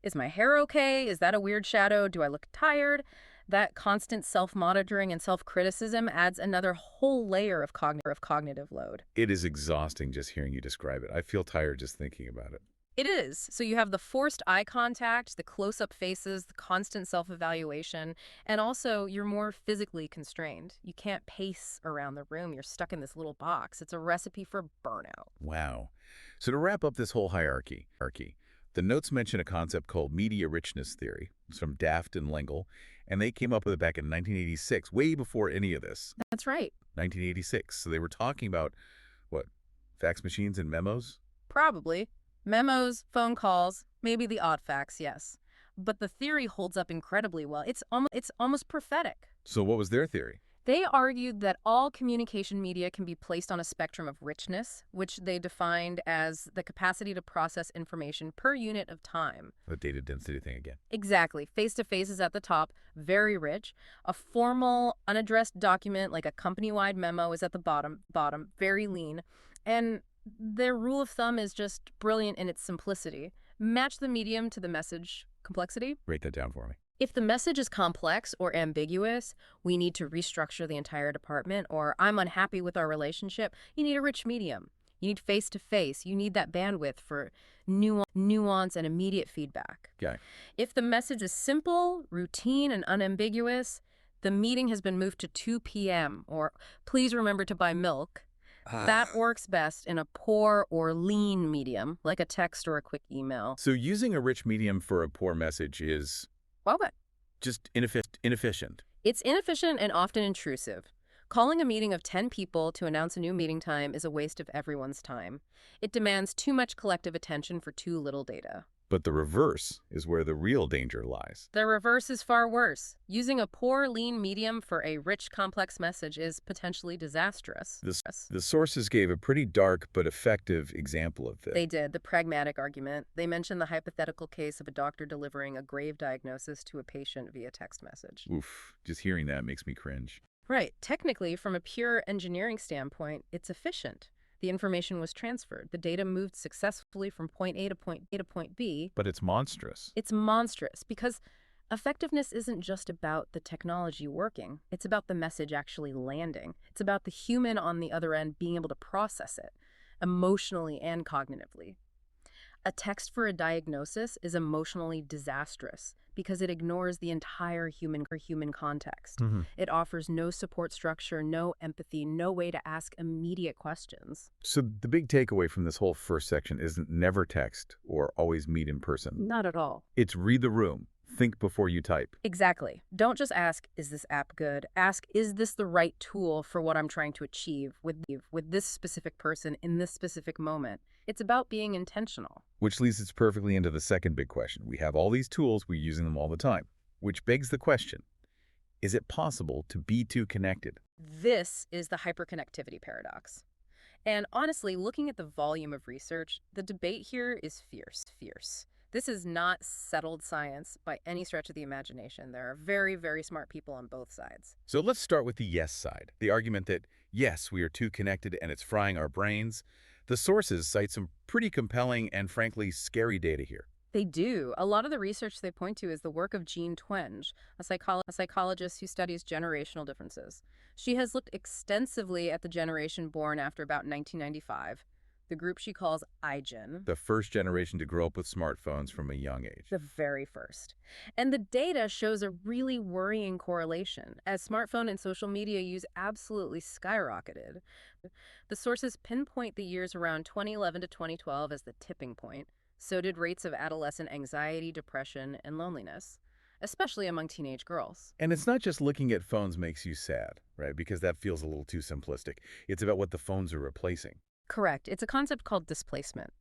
Is my hair okay? Is that a weird shadow? Do I look tired? That constant self-monitoring and self-criticism adds another whole layer of cognitive load. It is exhausting just hearing you describe it. I feel tired just thinking about it. It is. So you have the forced eye contact, the close-up faces, the constant self-evaluation, and also you're more physically constrained. You can't pace around the room. You're stuck in this little box. It's a recipe for burnout. Wow. So to wrap up this whole hierarchy, the notes mention a concept called media richness theory. It's from Daft and Lengel, and they came up with it back in 1986, way before any of this. That's right. 1986. So they were talking about, what, fax machines and memos? Probably. Memos, phone calls, maybe the odd fax, yes. But the theory holds up incredibly well. It's almost prophetic. So what was their theory? They argued that all communication media can be placed on a spectrum of richness, which they defined as the capacity to process information per unit of time. The data density thing again. Exactly. Face-to-face is at the top, very rich. A formal, unaddressed document like a company-wide memo is at the bottom, very lean. And their rule of thumb is just brilliant in its simplicity. Match the medium to the message complexity. Write that down for me. If the message is complex or ambiguous, we need to restructure the entire department, or I'm unhappy with our relationship, you need a rich medium. You need face-to-face. You need that bandwidth for nuance and immediate feedback. Okay. If the message is simple, routine, and unambiguous, the meeting has been moved to 2 p.m. or please remember to buy milk. That works best in a poor or lean medium, like a text or a quick email. So using a rich medium for a poor message is What? just inefficient. It's inefficient and often intrusive. Calling a meeting of 10 people to announce a new meeting time is a waste of everyone's time. It demands too much collective attention for too little data. But the reverse is where the real danger lies. The reverse is far worse. Using a poor, lean medium for a rich, complex message is potentially disastrous. The sources gave a pretty dark but effective example of this. They did, the pragmatic argument. They mentioned the hypothetical case of a doctor delivering a grave diagnosis to a patient via text message. Oof, just hearing that makes me cringe. Right. Technically, from a pure engineering standpoint, it's efficient. The information was transferred. The data moved successfully from point A to point B. But it's monstrous. It's monstrous because effectiveness isn't just about the technology working. It's about the message actually landing. It's about the human on the other end being able to process it emotionally and cognitively. A text for a diagnosis is emotionally disastrous because it ignores the entire human context. It offers no support structure, no empathy, no way to ask immediate questions. So the big takeaway from this whole first section isn't never text or always meet in person. Not at all. It's read the room. Think before you type. Exactly. Don't just ask, is this app good? Ask, is this the right tool for what I'm trying to achieve with this specific person in this specific moment? It's about being intentional. Which leads us perfectly into the second big question. We have all these tools, we're using them all the time. Which begs the question, is it possible to be too connected? This is the hyperconnectivity paradox. And honestly, looking at the volume of research, the debate here is fierce. This is not settled science by any stretch of the imagination. There are very, very smart people on both sides. So let's start with the yes side. The argument that, yes, we are too connected and it's frying our brains. The sources cite some pretty compelling and frankly scary data here. They do. A lot of the research they point to is the work of Jean Twenge, a psychologist who studies generational differences. She has looked extensively at the generation born after about 1995. The group she calls iGen. The first generation to grow up with smartphones from a young age. The very first. And the data shows a really worrying correlation, as smartphone and social media use absolutely skyrocketed. The sources pinpoint the years around 2011 to 2012 as the tipping point. So did rates of adolescent anxiety, depression, and loneliness, especially among teenage girls. And it's not just looking at phones makes you sad, right? Because that feels a little too simplistic. It's about what the phones are replacing. Correct. It's a concept called displacement.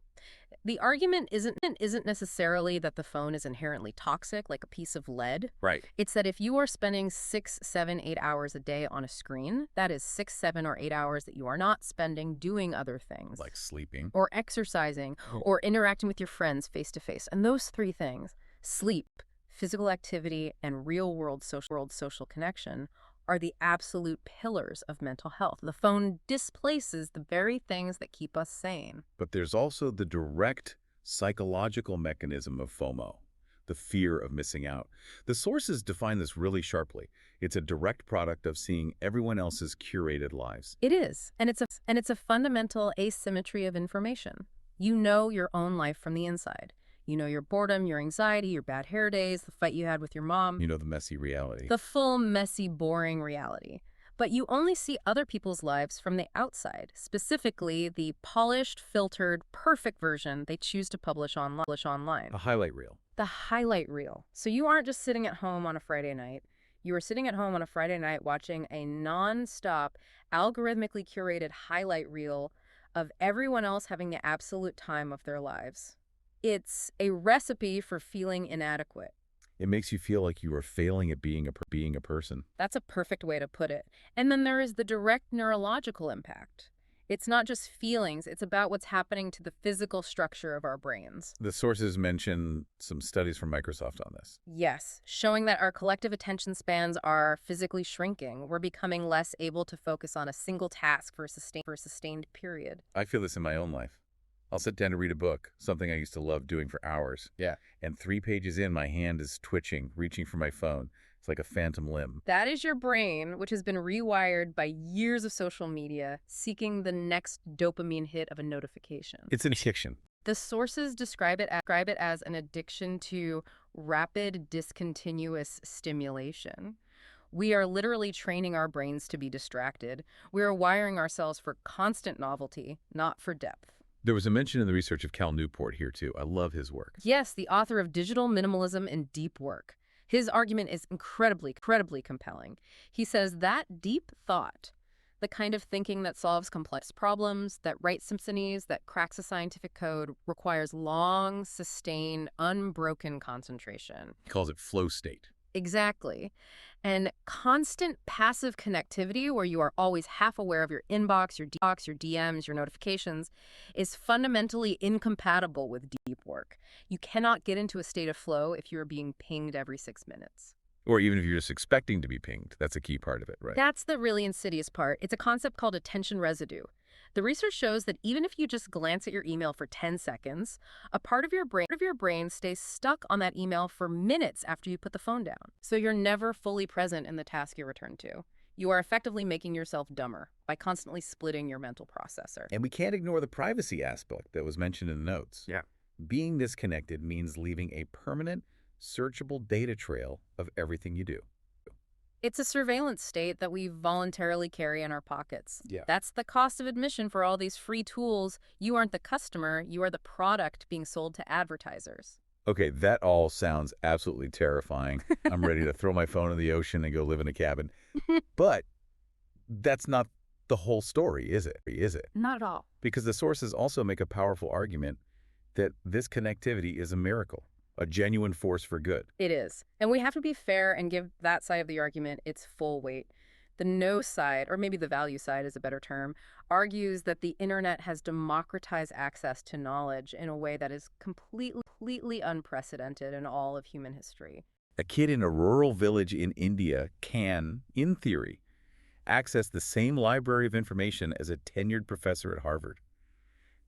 The argument isn't necessarily that the phone is inherently toxic, like a piece of lead. Right. It's that if you are spending 6, 7, 8 hours a day on a screen, that is 6, 7, or 8 hours that you are not spending doing other things. Like sleeping. Or exercising, or interacting with your friends face to face. And those three things, sleep, physical activity, and real-world social connection, are the absolute pillars of mental health. The phone displaces the very things that keep us sane. But there's also the direct psychological mechanism of FOMO, the fear of missing out. The sources define this really sharply. It's a direct product of seeing everyone else's curated lives. It is, and it's a fundamental asymmetry of information. You know your own life from the inside. You know your boredom, your anxiety, your bad hair days, the fight you had with your mom. You know the messy reality. The full, messy, boring reality. But you only see other people's lives from the outside, specifically the polished, filtered, perfect version they choose to publish online. A highlight reel. The highlight reel. So you aren't just sitting at home on a Friday night. You are sitting at home on a Friday night watching a non-stop, algorithmically curated highlight reel of everyone else having the absolute time of their lives. It's a recipe for feeling inadequate. It makes you feel like you are failing at being a person. That's a perfect way to put it. And then there is the direct neurological impact. It's not just feelings, it's about what's happening to the physical structure of our brains. The sources mention some studies from Microsoft on this. Yes, showing that our collective attention spans are physically shrinking. We're becoming less able to focus on a single task for a sustained period. I feel this in my own life. I'll sit down to read a book, something I used to love doing for hours. Yeah. And 3 pages in, my hand is twitching, reaching for my phone. It's like a phantom limb. That is your brain, which has been rewired by years of social media, seeking the next dopamine hit of a notification. It's an addiction. The sources describe it as an addiction to rapid, discontinuous stimulation. We are literally training our brains to be distracted. We are wiring ourselves for constant novelty, not for depth. There was a mention in the research of Cal Newport here, too. I love his work. Yes, the author of Digital Minimalism and Deep Work. His argument is incredibly compelling. He says that deep thought, the kind of thinking that solves complex problems, that writes symphonies, that cracks a scientific code, requires long, sustained, unbroken concentration. He calls it flow state. Exactly. And constant passive connectivity, where you are always half aware of your inbox, your DMs, your notifications, is fundamentally incompatible with deep work. You cannot get into a state of flow if you are being pinged every 6 minutes. Or even if you're just expecting to be pinged. That's a key part of it, right? That's the really insidious part. It's a concept called attention residue. The research shows that even if you just glance at your email for 10 seconds, a part of your brain stays stuck on that email for minutes after you put the phone down. So you're never fully present in the task you return to. You are effectively making yourself dumber by constantly splitting your mental processor. And we can't ignore the privacy aspect that was mentioned in the notes. Yeah. Being disconnected means leaving a permanent, searchable data trail of everything you do. It's a surveillance state that we voluntarily carry in our pockets. Yeah. That's the cost of admission for all these free tools. You aren't the customer, you are the product being sold to advertisers. Okay, that all sounds absolutely terrifying. I'm ready to throw my phone in the ocean and go live in a cabin. But that's not the whole story, is it? Not at all. Because the sources also make a powerful argument that this connectivity is a miracle, a genuine force for good. It is. And we have to be fair and give that side of the argument its full weight. The no side, or maybe the value side is a better term, argues that the internet has democratized access to knowledge in a way that is completely unprecedented in all of human history. A kid in a rural village in India can, in theory, access the same library of information as a tenured professor at Harvard.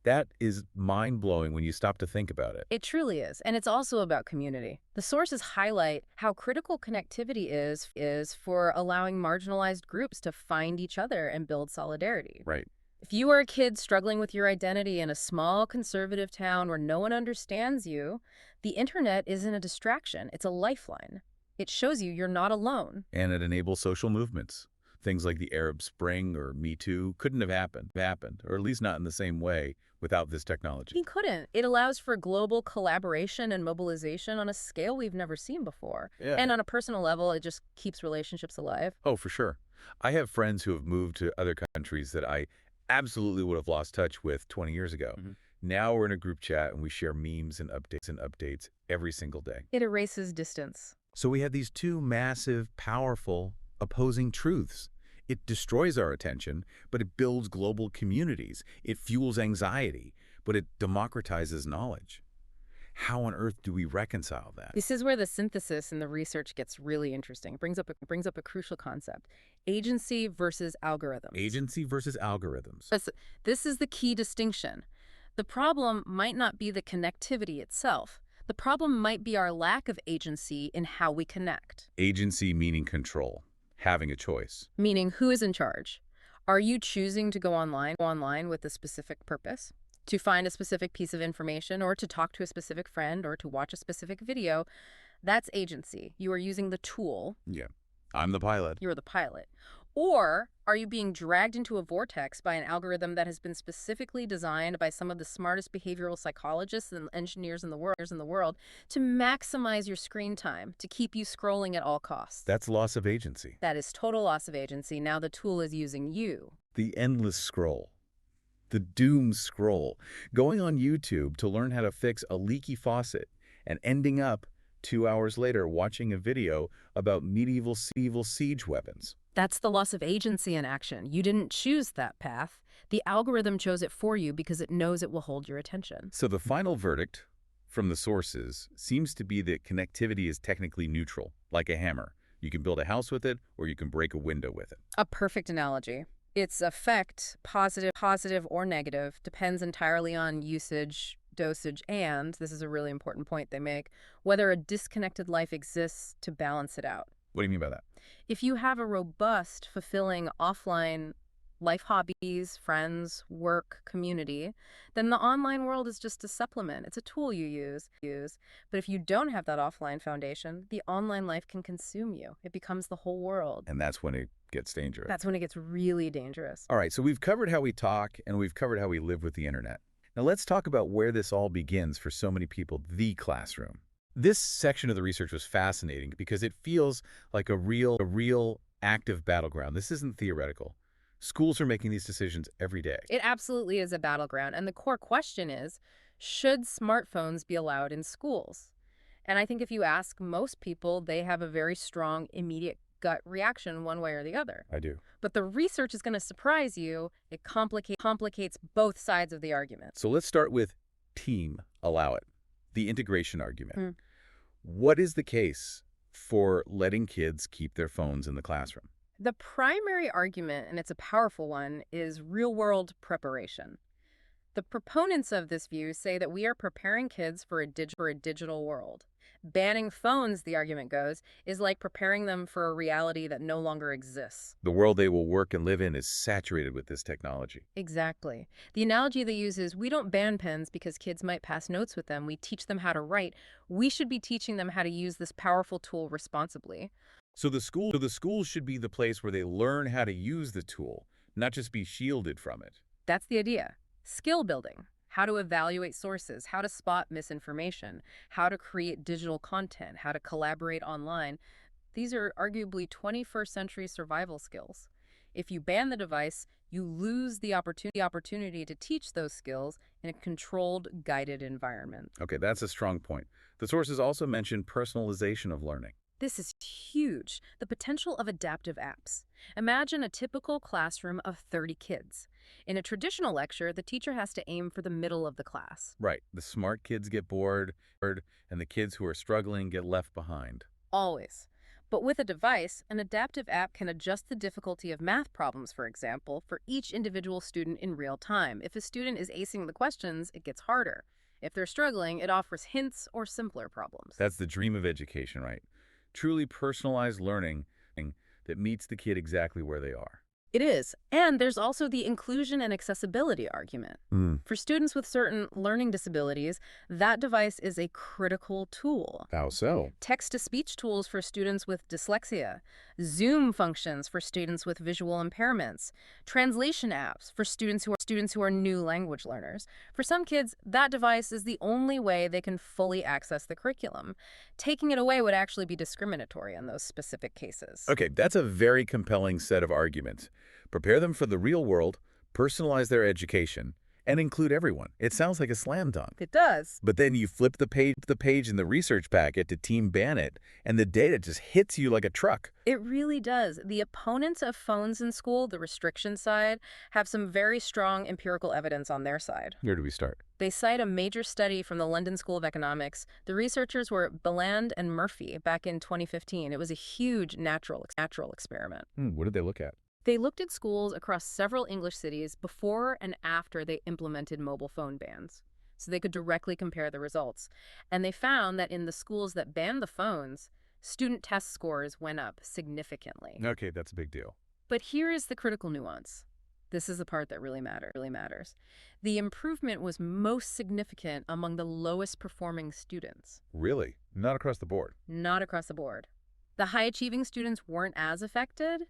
That is mind-blowing when you stop to think about it. It truly is, and it's also about community. The sources highlight how critical connectivity is for allowing marginalized groups to find each other and build solidarity. Right. If you are a kid struggling with your identity in a small conservative town where no one understands you, the internet isn't a distraction, it's a lifeline. It shows you you're not alone. And it enables social movements. Things like the Arab Spring or Me Too couldn't have happened, or at least not in the same way without this technology. He couldn't. It allows for global collaboration and mobilization on a scale we've never seen before. Yeah. And on a personal level, it just keeps relationships alive. Oh, for sure. I have friends who have moved to other countries that I absolutely would have lost touch with 20 years ago. Mm-hmm. Now we're in a group chat and we share memes and updates every single day. It erases distance. So we have these two massive, powerful, opposing truths. It destroys our attention, but it builds global communities. It fuels anxiety, but it democratizes knowledge. How on earth do we reconcile that? This is where the synthesis in the research gets really interesting. It brings up a crucial concept: agency versus algorithms. Agency versus algorithms. This is the key distinction. The problem might not be the connectivity itself. The problem might be our lack of agency in how we connect. Agency meaning control, having a choice. Meaning, who is in charge? Are you choosing to go online with a specific purpose? To find a specific piece of information, or to talk to a specific friend, or to watch a specific video? That's agency. You are using the tool. Yeah. I'm the pilot. You're the pilot. Or are you being dragged into a vortex by an algorithm that has been specifically designed by some of the smartest behavioral psychologists and engineers in the world to maximize your screen time, to keep you scrolling at all costs? That's loss of agency. That is total loss of agency. Now the tool is using you. The endless scroll. The doom scroll. Going on YouTube to learn how to fix a leaky faucet and ending up 2 hours later watching a video about medieval siege weapons. That's the loss of agency in action. You didn't choose that path. The algorithm chose it for you because it knows it will hold your attention. So the final verdict from the sources seems to be that connectivity is technically neutral, like a hammer. You can build a house with it, or you can break a window with it. A perfect analogy. Its effect, positive or negative, depends entirely on usage, dosage, and, this is a really important point they make, whether a disconnected life exists to balance it out. What do you mean by that? If you have a robust, fulfilling offline life, hobbies, friends, work, community, then the online world is just a supplement. It's a tool you use. But if you don't have that offline foundation, the online life can consume you. It becomes the whole world. And that's when it gets dangerous. That's when it gets really dangerous. All right, so we've covered how we talk and we've covered how we live with the internet. Now let's talk about where this all begins for so many people, the classroom. This section of the research was fascinating because it feels like a real active battleground. This isn't theoretical. Schools are making these decisions every day. It absolutely is a battleground. And the core question is, should smartphones be allowed in schools? And I think if you ask most people, they have a very strong, immediate gut reaction one way or the other. I do. But the research is going to surprise you. It complicates both sides of the argument. So let's start with allow it, the integration argument. What is the case for letting kids keep their phones in the classroom? The primary argument, and it's a powerful one, is real-world preparation. The proponents of this view say that we are preparing kids for a digital world. Banning phones, the argument goes, is like preparing them for a reality that no longer exists. The world they will work and live in is saturated with this technology. Exactly. The analogy they use is, we don't ban pens because kids might pass notes with them. We teach them how to write. We should be teaching them how to use this powerful tool responsibly. So the school should be the place where they learn how to use the tool, not just be shielded from it. That's the idea. Skill building. How to evaluate sources, how to spot misinformation, how to create digital content, how to collaborate online. These are arguably 21st century survival skills. If you ban the device, you lose the opportunity to teach those skills in a controlled, guided environment. Okay, that's a strong point. The sources also mention personalization of learning. This is huge. The potential of adaptive apps. Imagine a typical classroom of 30 kids. In a traditional lecture, the teacher has to aim for the middle of the class. Right. The smart kids get bored, and the kids who are struggling get left behind. Always. But with a device, an adaptive app can adjust the difficulty of math problems, for example, for each individual student in real time. If a student is acing the questions, it gets harder. If they're struggling, it offers hints or simpler problems. That's the dream of education, right? Truly personalized learning that meets the kid exactly where they are. It is. And there's also the inclusion and accessibility argument. For students with certain learning disabilities, that device is a critical tool. How so? Text-to-speech tools for students with dyslexia, Zoom functions for students with visual impairments, translation apps for students who are new language learners. For some kids, that device is the only way they can fully access the curriculum. Taking it away would actually be discriminatory in those specific cases. Okay, that's a very compelling set of arguments. Prepare them for the real world, personalize their education, and include everyone. It sounds like a slam dunk. It does. But then you flip the page in the research packet to Team ban it, and the data just hits you like a truck. It really does. The opponents of phones in school, the restriction side, have some very strong empirical evidence on their side. Where do we start? They cite a major study from the London School of Economics. The researchers were Beland and Murphy back in 2015. It was a huge natural experiment. What did they look at? They looked at schools across several English cities before and after they implemented mobile phone bans, so they could directly compare the results. And they found that in the schools that banned the phones, student test scores went up significantly. Okay, that's a big deal. But here is the critical nuance. This is the part that really matters. The improvement was most significant among the lowest performing students. Really? Not across the board? Not across the board. The high-achieving students weren't as affected.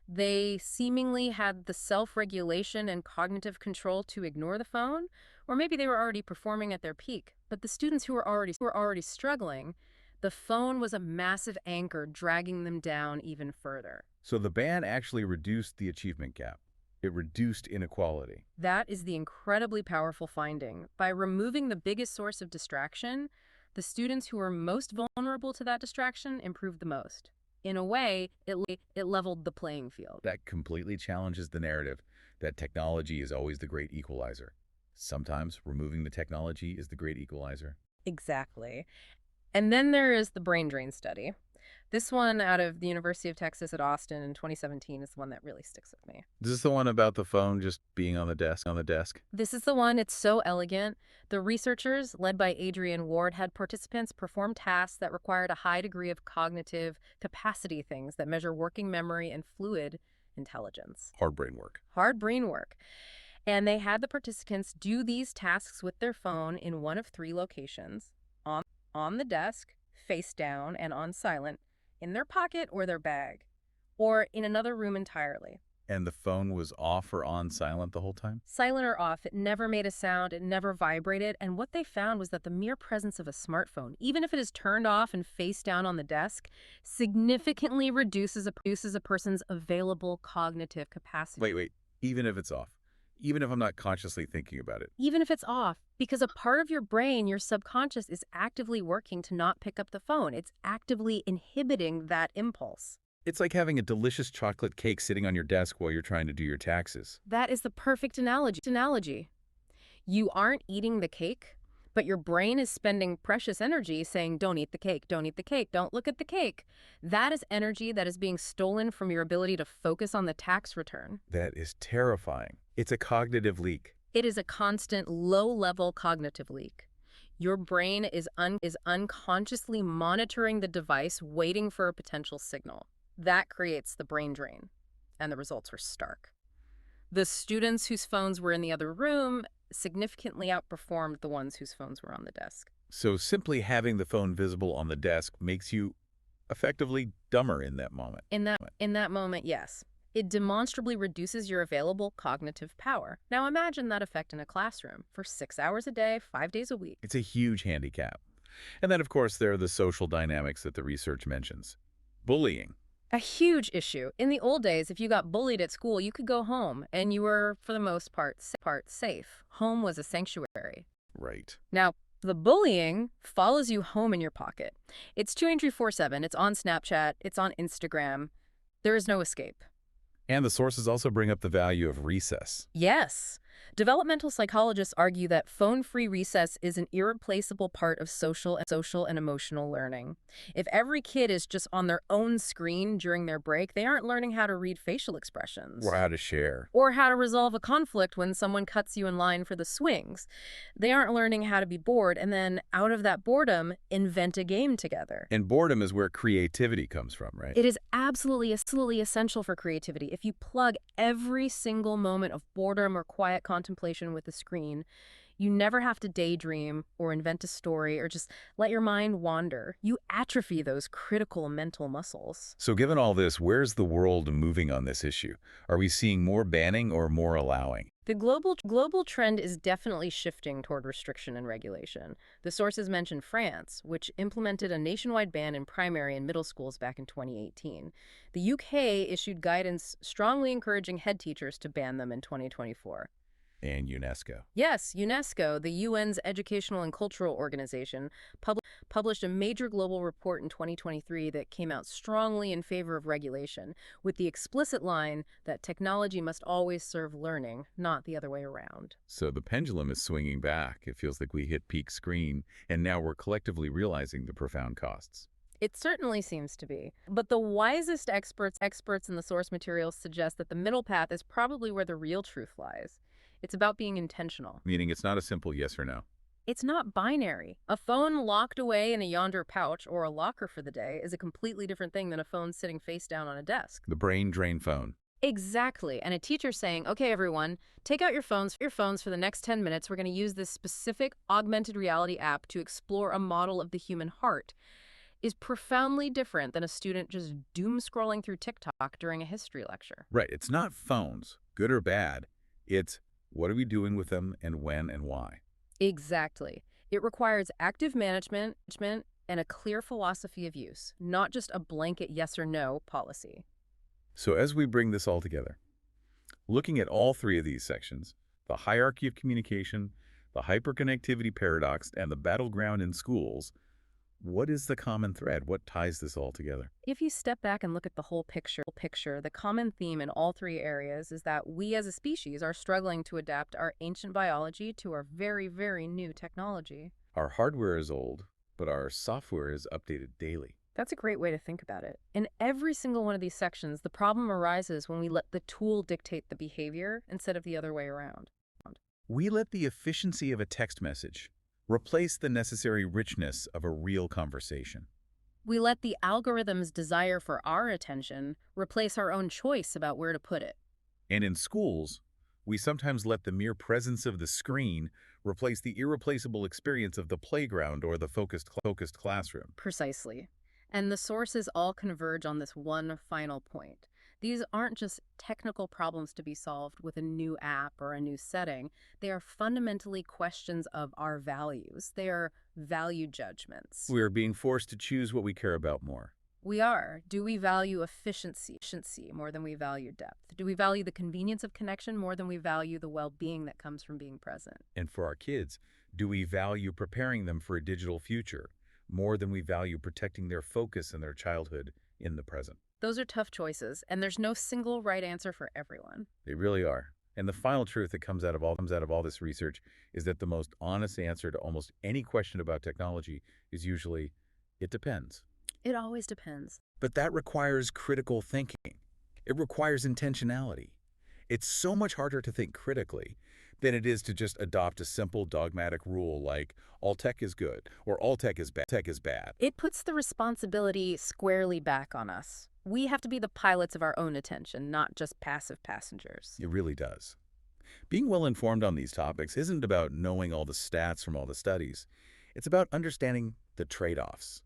They seemingly had the self-regulation and cognitive control to ignore the phone, or maybe they were already performing at their peak. But the students who were already struggling, the phone was a massive anchor dragging them down even further. So the ban actually reduced the achievement gap. It reduced inequality. That is the incredibly powerful finding. By removing the biggest source of distraction, The students who were most vulnerable to that distraction improved the most. In a way, it leveled the playing field. That completely challenges the narrative that technology is always the great equalizer. Sometimes removing the technology is the great equalizer. Exactly. And then there is the brain drain study. This one out of the University of Texas at Austin in 2017 is the one that really sticks with me. Is this the one about the phone just being on the desk? This is the one. It's so elegant. The researchers, led by Adrian Ward, had participants perform tasks that required a high degree of cognitive capacity, things that measure working memory and fluid intelligence. Hard brain work. Hard brain work. And they had the participants do these tasks with their phone in one of three locations: on the desk, face down, and on silent, in their pocket or their bag, or in another room entirely. And the phone was off or on silent the whole time? Silent or off, it never made a sound, it never vibrated, and what they found was that the mere presence of a smartphone, even if it is turned off and face down on the desk, significantly reduces a person's available cognitive capacity. Wait. Even if it's off? Even if I'm not consciously thinking about it? Even if it's off, because a part of your brain, your subconscious, is actively working to not pick up the phone. It's actively inhibiting that impulse. It's like having a delicious chocolate cake sitting on your desk while you're trying to do your taxes. That is the perfect analogy. You aren't eating the cake, but your brain is spending precious energy saying, don't eat the cake, don't eat the cake, don't look at the cake. That is energy that is being stolen from your ability to focus on the tax return. That is terrifying. It's a cognitive leak. It is a constant low-level cognitive leak. Your brain is unconsciously monitoring the device, waiting for a potential signal. That creates the brain drain, and the results were stark. The students whose phones were in the other room significantly outperformed the ones whose phones were on the desk. So simply having the phone visible on the desk makes you effectively dumber in that moment. In that moment, yes. It demonstrably reduces your available cognitive power. Now imagine that effect in a classroom for 6 hours a day, 5 days a week. It's a huge handicap. And then, of course, there are the social dynamics that the research mentions. Bullying. A huge issue. In the old days, if you got bullied at school, you could go home, and you were, for the most part, safe. Home was a sanctuary. Right. Now, the bullying follows you home in your pocket. It's 24/7. It's on Snapchat. It's on Instagram. There is no escape. And the sources also bring up the value of recess. Yes. Developmental psychologists argue that phone-free recess is an irreplaceable part of social and emotional learning. If every kid is just on their own screen during their break, they aren't learning how to read facial expressions. Or how to share. Or how to resolve a conflict when someone cuts you in line for the swings. They aren't learning how to be bored and then, out of that boredom, invent a game together. And boredom is where creativity comes from, right? It is absolutely essential for creativity. If you plug every single moment of boredom or quiet contemplation with the screen, you never have to daydream or invent a story or just let your mind wander. You atrophy those critical mental muscles. So given all this, where's the world moving on this issue? Are we seeing more banning or more allowing? The global trend is definitely shifting toward restriction and regulation. The sources mention France, which implemented a nationwide ban in primary and middle schools back in 2018. The UK issued guidance strongly encouraging head teachers to ban them in 2024. And UNESCO. Yes, UNESCO, the UN's educational and cultural organization, published a major global report in 2023 that came out strongly in favor of regulation, with the explicit line that technology must always serve learning, not the other way around. So the pendulum is swinging back. It feels like we hit peak screen, and now we're collectively realizing the profound costs. It certainly seems to be. But the wisest experts in the source materials suggest that the middle path is probably where the real truth lies. It's about being intentional. Meaning it's not a simple yes or no. It's not binary. A phone locked away in a yonder pouch or a locker for the day is a completely different thing than a phone sitting face down on a desk. The brain drain phone. Exactly. And a teacher saying, okay, everyone, take out your phones for the next 10 minutes. We're going to use this specific augmented reality app to explore a model of the human heart, is profoundly different than a student just doom scrolling through TikTok during a history lecture. Right. It's not phones, good or bad. It's what are we doing with them and when and why? Exactly. It requires active management and a clear philosophy of use, not just a blanket yes or no policy. So as we bring this all together, looking at all three of these sections, the hierarchy of communication, the hyperconnectivity paradox, and the battleground in schools, what is the common thread? What ties this all together? If you step back and look at the whole picture, the common theme in all three areas is that we as a species are struggling to adapt our ancient biology to our very, very new technology. Our hardware is old, but our software is updated daily. That's a great way to think about it. In every single one of these sections, the problem arises when we let the tool dictate the behavior instead of the other way around. We let the efficiency of a text message replace the necessary richness of a real conversation. We let the algorithm's desire for our attention replace our own choice about where to put it. And in schools, we sometimes let the mere presence of the screen replace the irreplaceable experience of the playground or the focused classroom. Precisely. And the sources all converge on this one final point. These aren't just technical problems to be solved with a new app or a new setting. They are fundamentally questions of our values. They are value judgments. We are being forced to choose what we care about more. We are. Do we value efficiency more than we value depth? Do we value the convenience of connection more than we value the well-being that comes from being present? And for our kids, do we value preparing them for a digital future more than we value protecting their focus and their childhood in the present? Those are tough choices, and there's no single right answer for everyone. They really are. And the final truth that comes out of all this research is that the most honest answer to almost any question about technology is usually, it depends. It always depends. But that requires critical thinking. It requires intentionality. It's so much harder to think critically than it is to just adopt a simple dogmatic rule like all tech is good or all tech is bad. It puts the responsibility squarely back on us. We have to be the pilots of our own attention, not just passive passengers. It really does. Being well informed on these topics isn't about knowing all the stats from all the studies. It's about understanding the trade-offs,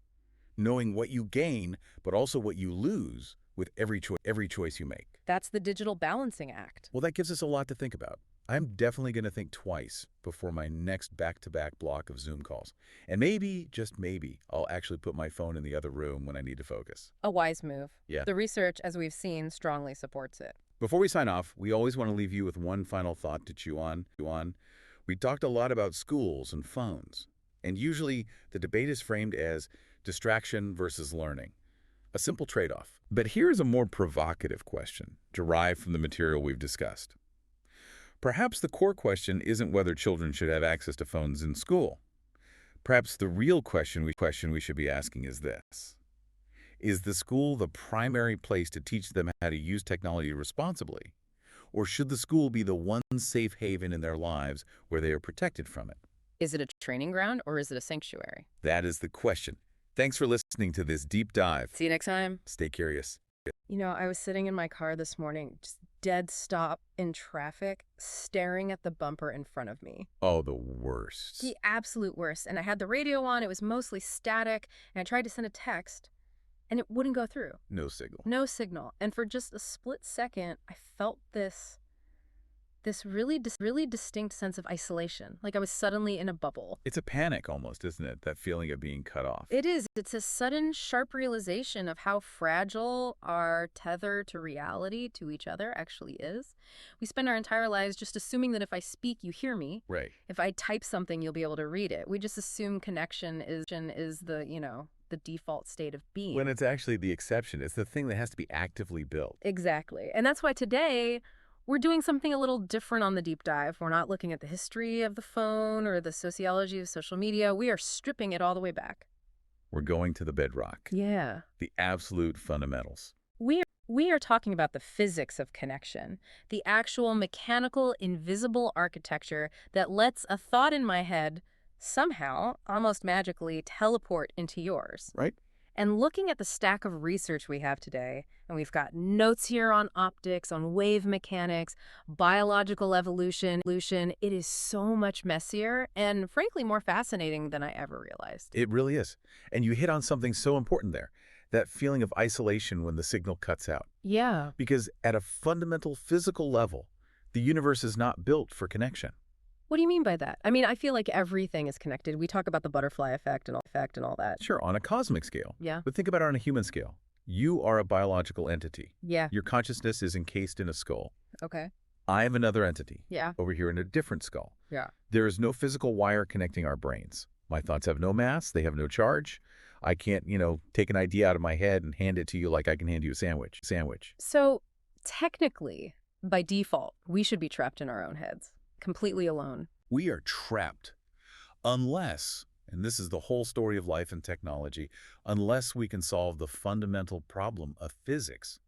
knowing what you gain, but also what you lose with every choice you make. That's the digital balancing act. Well, that gives us a lot to think about. I'm definitely going to think twice before my next back-to-back block of Zoom calls. And maybe, just maybe, I'll actually put my phone in the other room when I need to focus. A wise move. Yeah. The research, as we've seen, strongly supports it. Before we sign off, we always want to leave you with one final thought to chew on. We talked a lot about schools and phones, and usually the debate is framed as distraction versus learning, a simple trade-off. But here's a more provocative question derived from the material we've discussed. Perhaps the core question isn't whether children should have access to phones in school. Perhaps the real question we should be asking is this. Is the school the primary place to teach them how to use technology responsibly? Or should the school be the one safe haven in their lives where they are protected from it? Is it a training ground or is it a sanctuary? That is the question. Thanks for listening to this deep dive. See you next time. Stay curious. You know, I was sitting in my car this morning, just dead stop in traffic, staring at the bumper in front of me. Oh, the worst. The absolute worst. And I had the radio on, it was mostly static, and I tried to send a text, and it wouldn't go through. No signal. No signal. And for just a split second, I felt this really distinct sense of isolation, like I was suddenly in a bubble. It's a panic almost, isn't it? That feeling of being cut off. It is. It's a sudden, sharp realization of how fragile our tether to reality, to each other, actually is. We spend our entire lives just assuming that if I speak, you hear me. Right. If I type something, you'll be able to read it. We just assume connection is the default state of being. When it's actually the exception. It's the thing that has to be actively built. Exactly. And that's why today we're doing something a little different on the deep dive. We're not looking at the history of the phone or the sociology of social media. We are stripping it all the way back. We're going to the bedrock. Yeah. The absolute fundamentals. We are talking about the physics of connection, the actual mechanical, invisible architecture that lets a thought in my head somehow, almost magically, teleport into yours. Right. And looking at the stack of research we have today, and we've got notes here on optics, on wave mechanics, biological evolution, it is so much messier and frankly more fascinating than I ever realized. It really is. And you hit on something so important there, that feeling of isolation when the signal cuts out. Yeah. Because at a fundamental physical level, the universe is not built for connection. What do you mean by that? I mean, I feel like everything is connected. We talk about the butterfly effect and all that. Sure, on a cosmic scale. Yeah. But think about it on a human scale. You are a biological entity. Yeah. Your consciousness is encased in a skull. Okay. I am another entity Yeah. over here in a different skull. Yeah. There is no physical wire connecting our brains. My thoughts have no mass. They have no charge. I can't, take an idea out of my head and hand it to you like I can hand you a sandwich. So technically, by default, we should be trapped in our own heads, completely alone. We are trapped unless, and this is the whole story of life and technology, unless we can solve the fundamental problem of physics.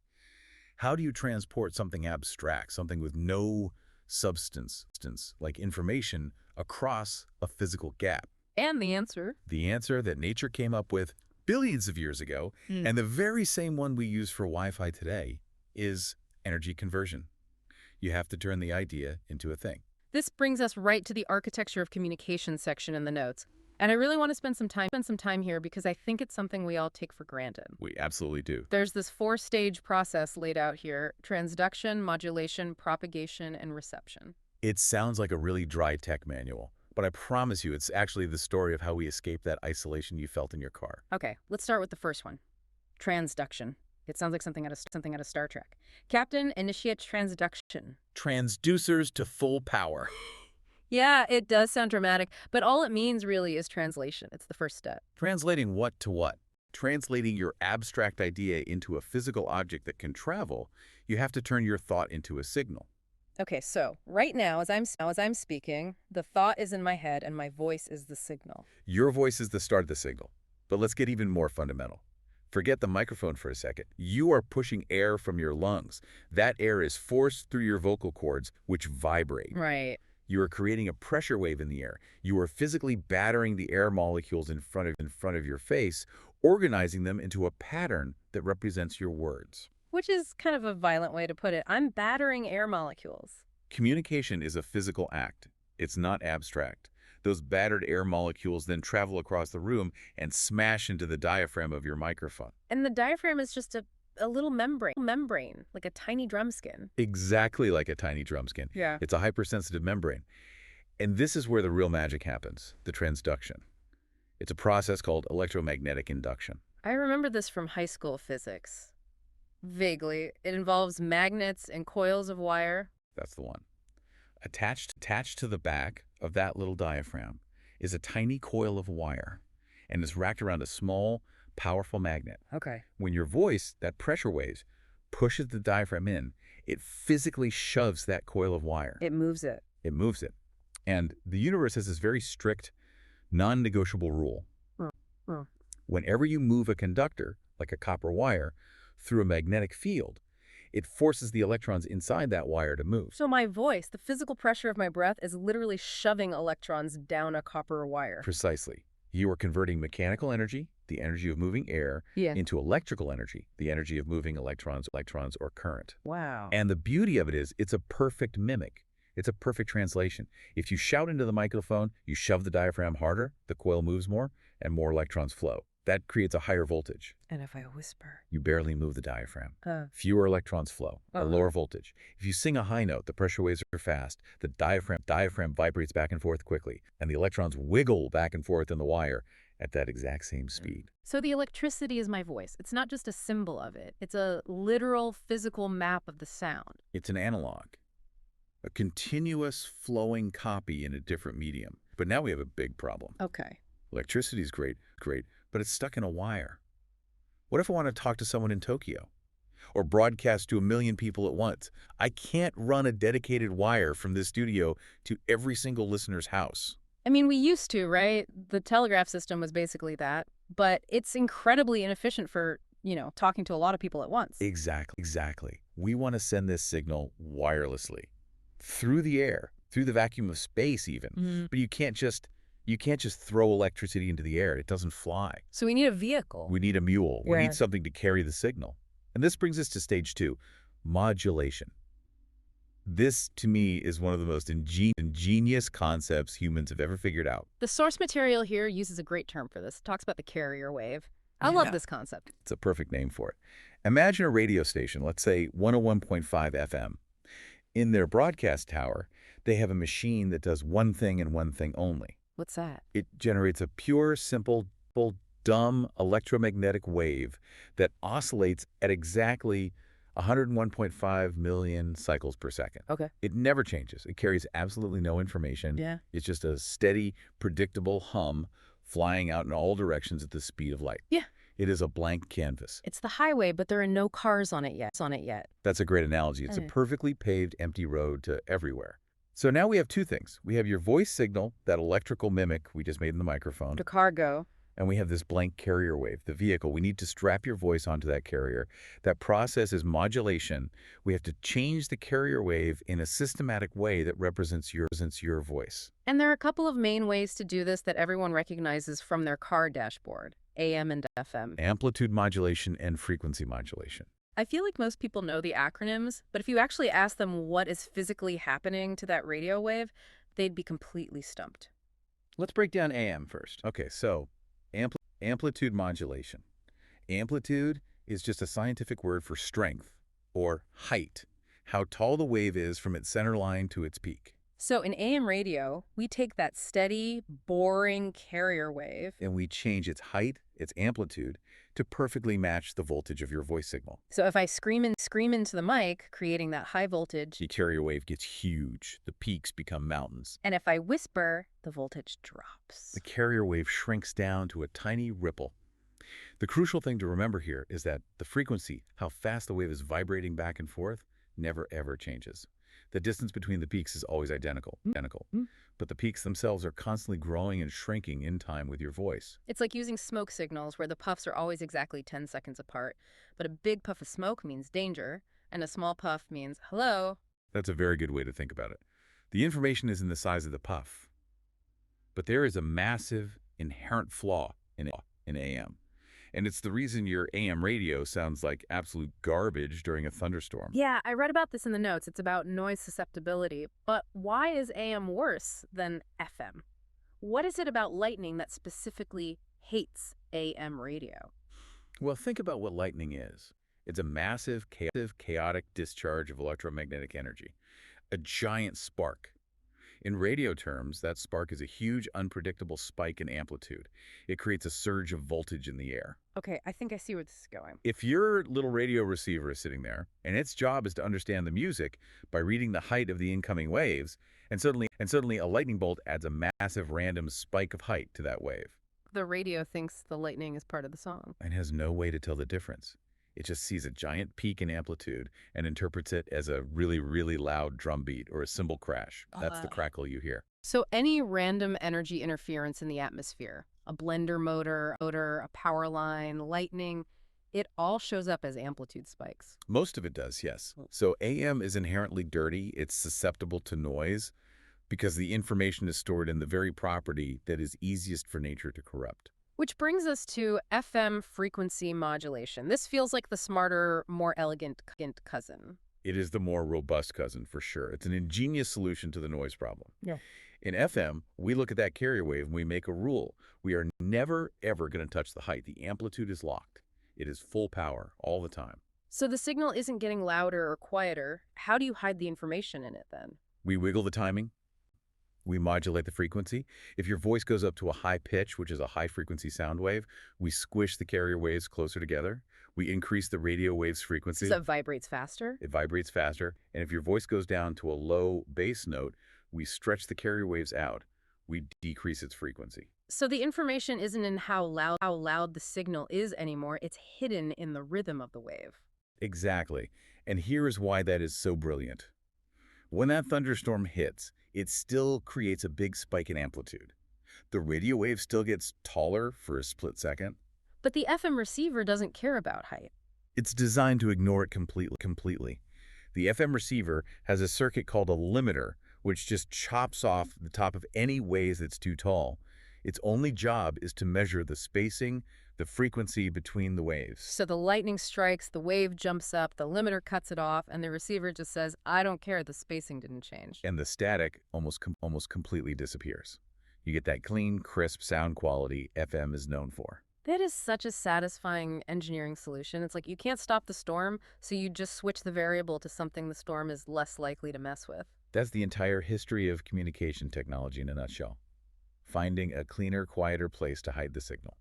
How do you transport something abstract, something with no substance, like information, across a physical gap? And the answer? The answer that nature came up with billions of years ago, and the very same one we use for Wi-Fi today, is energy conversion. You have to turn the idea into a thing. This brings us right to the architecture of communication section in the notes. And I really want to spend some time here because I think it's something we all take for granted. We absolutely do. There's this 4-stage process laid out here: transduction, modulation, propagation, and reception. It sounds like a really dry tech manual, but I promise you it's actually the story of how we escaped that isolation you felt in your car. Okay, let's start with the first one. Transduction. It sounds like something out of Star Trek. Captain, initiate transduction. Transducers to full power. Yeah, it does sound dramatic, but all it means really is translation. It's the first step. Translating what to what? Translating your abstract idea into a physical object that can travel, you have to turn your thought into a signal. Okay, so right now, as I'm speaking, the thought is in my head and my voice is the signal. Your voice is the start of the signal. But let's get even more fundamental. Forget the microphone for a second. You are pushing air from your lungs. That air is forced through your vocal cords, which vibrate. Right. You are creating a pressure wave in the air. You are physically battering the air molecules in front of your face, organizing them into a pattern that represents your words. Which is kind of a violent way to put it. I'm battering air molecules. Communication is a physical act. It's not abstract. Those battered air molecules then travel across the room and smash into the diaphragm of your microphone. And the diaphragm is just a little membrane, like a tiny drum skin. Exactly like a tiny drum skin. Yeah. It's a hypersensitive membrane. And this is where the real magic happens, the transduction. It's a process called electromagnetic induction. I remember this from high school physics. Vaguely. It involves magnets and coils of wire. That's the one. Attached to the back of that little diaphragm is a tiny coil of wire, and it's wrapped around a small, powerful magnet. Okay. When your voice, that pressure waves, pushes the diaphragm in, it physically shoves that coil of wire. It moves it. It moves it. And the universe has this very strict, non-negotiable rule. Whenever you move a conductor, like a copper wire, through a magnetic field, it forces the electrons inside that wire to move. So my voice, the physical pressure of my breath, is literally shoving electrons down a copper wire. Precisely. You are converting mechanical energy, the energy of moving air, into electrical energy, the energy of moving electrons or current. Wow. And the beauty of it is it's a perfect mimic. It's a perfect translation. If you shout into the microphone, you shove the diaphragm harder, the coil moves more, and more electrons flow. That creates a higher voltage. And if I whisper? You barely move the diaphragm. Fewer electrons flow, a lower voltage. If you sing a high note, the pressure waves are fast, the diaphragm vibrates back and forth quickly, and the electrons wiggle back and forth in the wire at that exact same speed. So the electricity is my voice. It's not just a symbol of it. It's a literal physical map of the sound. It's an analog, a continuous flowing copy in a different medium. But now we have a big problem. Okay. Electricity is great, but it's stuck in a wire. What if I want to talk to someone in Tokyo or broadcast to 1 million people at once? I can't run a dedicated wire from this studio to every single listener's house. I mean, we used to, right? The telegraph system was basically that, but it's incredibly inefficient for, talking to a lot of people at once. Exactly. We want to send this signal wirelessly, through the air, through the vacuum of space even. But you can't just throw electricity into the air. It doesn't fly. So we need a vehicle. We need a mule. We need something to carry the signal. And this brings us to stage 2, modulation. This, to me, is one of the most ingenious concepts humans have ever figured out. The source material here uses a great term for this. It talks about the carrier wave. I love this concept. It's a perfect name for it. Imagine a radio station, let's say 101.5 FM. In their broadcast tower, they have a machine that does one thing and one thing only. What's that? It generates a pure, simple, dumb electromagnetic wave that oscillates at exactly 101.5 million cycles per second. Okay. It never changes. It carries absolutely no information. Yeah. It's just a steady, predictable hum flying out in all directions at the speed of light. Yeah. It is a blank canvas. It's the highway, but there are no cars on it yet. That's a great analogy. It's a perfectly paved, empty road to everywhere. So now we have two things. We have your voice signal, that electrical mimic we just made in the microphone. The cargo. And we have this blank carrier wave, the vehicle. We need to strap your voice onto that carrier. That process is modulation. We have to change the carrier wave in a systematic way that represents your voice. And there are a couple of main ways to do this that everyone recognizes from their car dashboard, AM and FM. Amplitude modulation and frequency modulation. I feel like most people know the acronyms, but if you actually ask them what is physically happening to that radio wave, they'd be completely stumped. Let's break down AM first. Okay, so amplitude modulation. Amplitude is just a scientific word for strength or height, how tall the wave is from its center line to its peak. So in AM radio, we take that steady, boring carrier wave and we change its height, its amplitude, to perfectly match the voltage of your voice signal. So if I scream into the mic, creating that high voltage, the carrier wave gets huge. The peaks become mountains. And if I whisper, the voltage drops. The carrier wave shrinks down to a tiny ripple. The crucial thing to remember here is that the frequency, how fast the wave is vibrating back and forth, never ever changes. The distance between the peaks is always identical, but the peaks themselves are constantly growing and shrinking in time with your voice. It's like using smoke signals where the puffs are always exactly 10 seconds apart, but a big puff of smoke means danger, and a small puff means hello. That's a very good way to think about it. The information is in the size of the puff, but there is a massive inherent flaw in AM. And it's the reason your AM radio sounds like absolute garbage during a thunderstorm. Yeah, I read about this in the notes. It's about noise susceptibility. But why is AM worse than FM? What is it about lightning that specifically hates AM radio? Well, think about what lightning is. It's a massive, chaotic discharge of electromagnetic energy, a giant spark. In radio terms, that spark is a huge, unpredictable spike in amplitude. It creates a surge of voltage in the air. Okay, I think I see where this is going. If your little radio receiver is sitting there, and its job is to understand the music by reading the height of the incoming waves, and suddenly a lightning bolt adds a massive random spike of height to that wave. The radio thinks the lightning is part of the song. And has no way to tell the difference. It just sees a giant peak in amplitude and interprets it as a really, really loud drum beat or a cymbal crash. That's the crackle you hear. So any random energy interference in the atmosphere, a blender motor, a power line, lightning, it all shows up as amplitude spikes. Most of it does, yes. So AM is inherently dirty. It's susceptible to noise because the information is stored in the very property that is easiest for nature to corrupt. Which brings us to FM frequency modulation. This feels like the smarter, more elegant cousin. It is the more robust cousin, for sure. It's an ingenious solution to the noise problem. Yeah. In FM, we look at that carrier wave and we make a rule. We are never, ever going to touch the height. The amplitude is locked. It is full power all the time. So the signal isn't getting louder or quieter. How do you hide the information in it then? We wiggle the timing. We modulate the frequency. If your voice goes up to a high pitch, which is a high-frequency sound wave, we squish the carrier waves closer together. We increase the radio wave's frequency. So it vibrates faster? It vibrates faster. And if your voice goes down to a low bass note, we stretch the carrier waves out. We decrease its frequency. So the information isn't in how loud the signal is anymore. It's hidden in the rhythm of the wave. Exactly. And here is why that is so brilliant. When that thunderstorm hits, it still creates a big spike in amplitude. The radio wave still gets taller for a split second. But the FM receiver doesn't care about height. It's designed to ignore it completely. The FM receiver has a circuit called a limiter, which just chops off the top of any wave that's too tall. Its only job is to measure the spacing, the frequency between the waves. So the lightning strikes, the wave jumps up, the limiter cuts it off, and the receiver just says, I don't care, the spacing didn't change. And the static almost completely disappears. You get that clean, crisp sound quality FM is known for. That is such a satisfying engineering solution. It's like you can't stop the storm, so you just switch the variable to something the storm is less likely to mess with. That's the entire history of communication technology in a nutshell. Finding a cleaner, quieter place to hide the signal.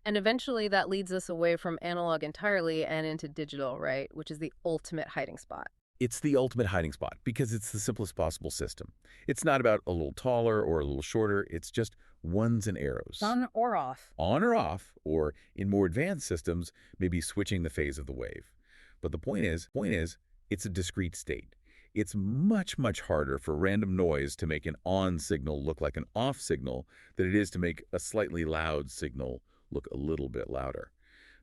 And eventually that leads us away from analog entirely and into digital, right? Which is the ultimate hiding spot. It's the ultimate hiding spot because it's the simplest possible system. It's not about a little taller or a little shorter. It's just ones and arrows. On or off. On or off, or in more advanced systems, maybe switching the phase of the wave. But the point is, it's a discrete state. It's much, much harder for random noise to make an on signal look like an off signal than it is to make a slightly loud signal look a little bit louder.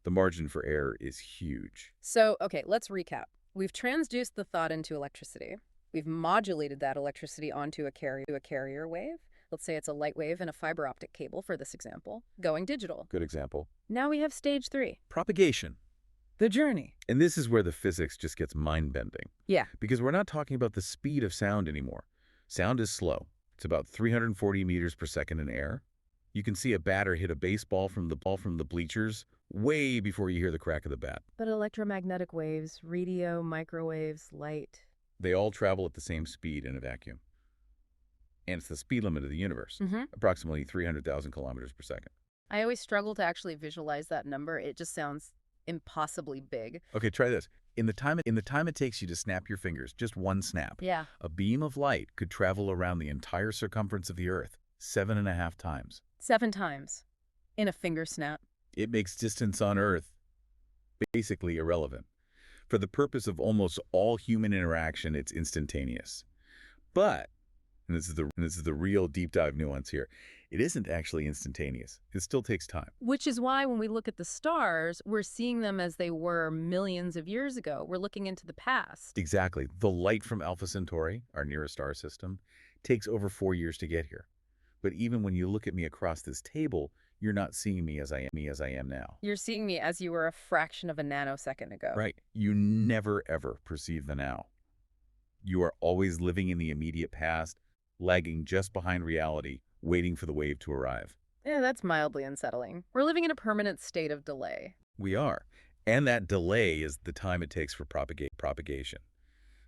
The margin for error is huge. So, okay, let's recap. We've transduced the thought into electricity. We've modulated that electricity onto a carrier wave. Let's say it's a light wave in a fiber optic cable for this example, going digital. Good example. Now we have stage 3. Propagation. The journey. And this is where the physics just gets mind-bending. Yeah. Because we're not talking about the speed of sound anymore. Sound is slow. It's about 340 meters per second in air. You can see a batter hit a baseball from the bleachers way before you hear the crack of the bat. But electromagnetic waves, radio, microwaves, light. They all travel at the same speed in a vacuum. And it's the speed limit of the universe, Mm-hmm. approximately 300,000 kilometers per second. I always struggle to actually visualize that number. It just sounds impossibly big. Okay, try this. In the time it takes you to snap your fingers, just one snap, Yeah. a beam of light could travel around the entire circumference of the Earth 7.5 times. 7 times. In a finger snap. It makes distance on Earth basically irrelevant. For the purpose of almost all human interaction, it's instantaneous. But, and this is the real deep dive nuance here, it isn't actually instantaneous. It still takes time. Which is why when we look at the stars, we're seeing them as they were millions of years ago. We're looking into the past. Exactly. The light from Alpha Centauri, our nearest star system, takes over 4 years to get here. But even when you look at me across this table, you're not seeing me as I am now. You're seeing me as you were a fraction of a nanosecond ago. Right. You never, ever perceive the now. You are always living in the immediate past, lagging just behind reality, waiting for the wave to arrive. Yeah, that's mildly unsettling. We're living in a permanent state of delay. We are. And that delay is the time it takes for propagation.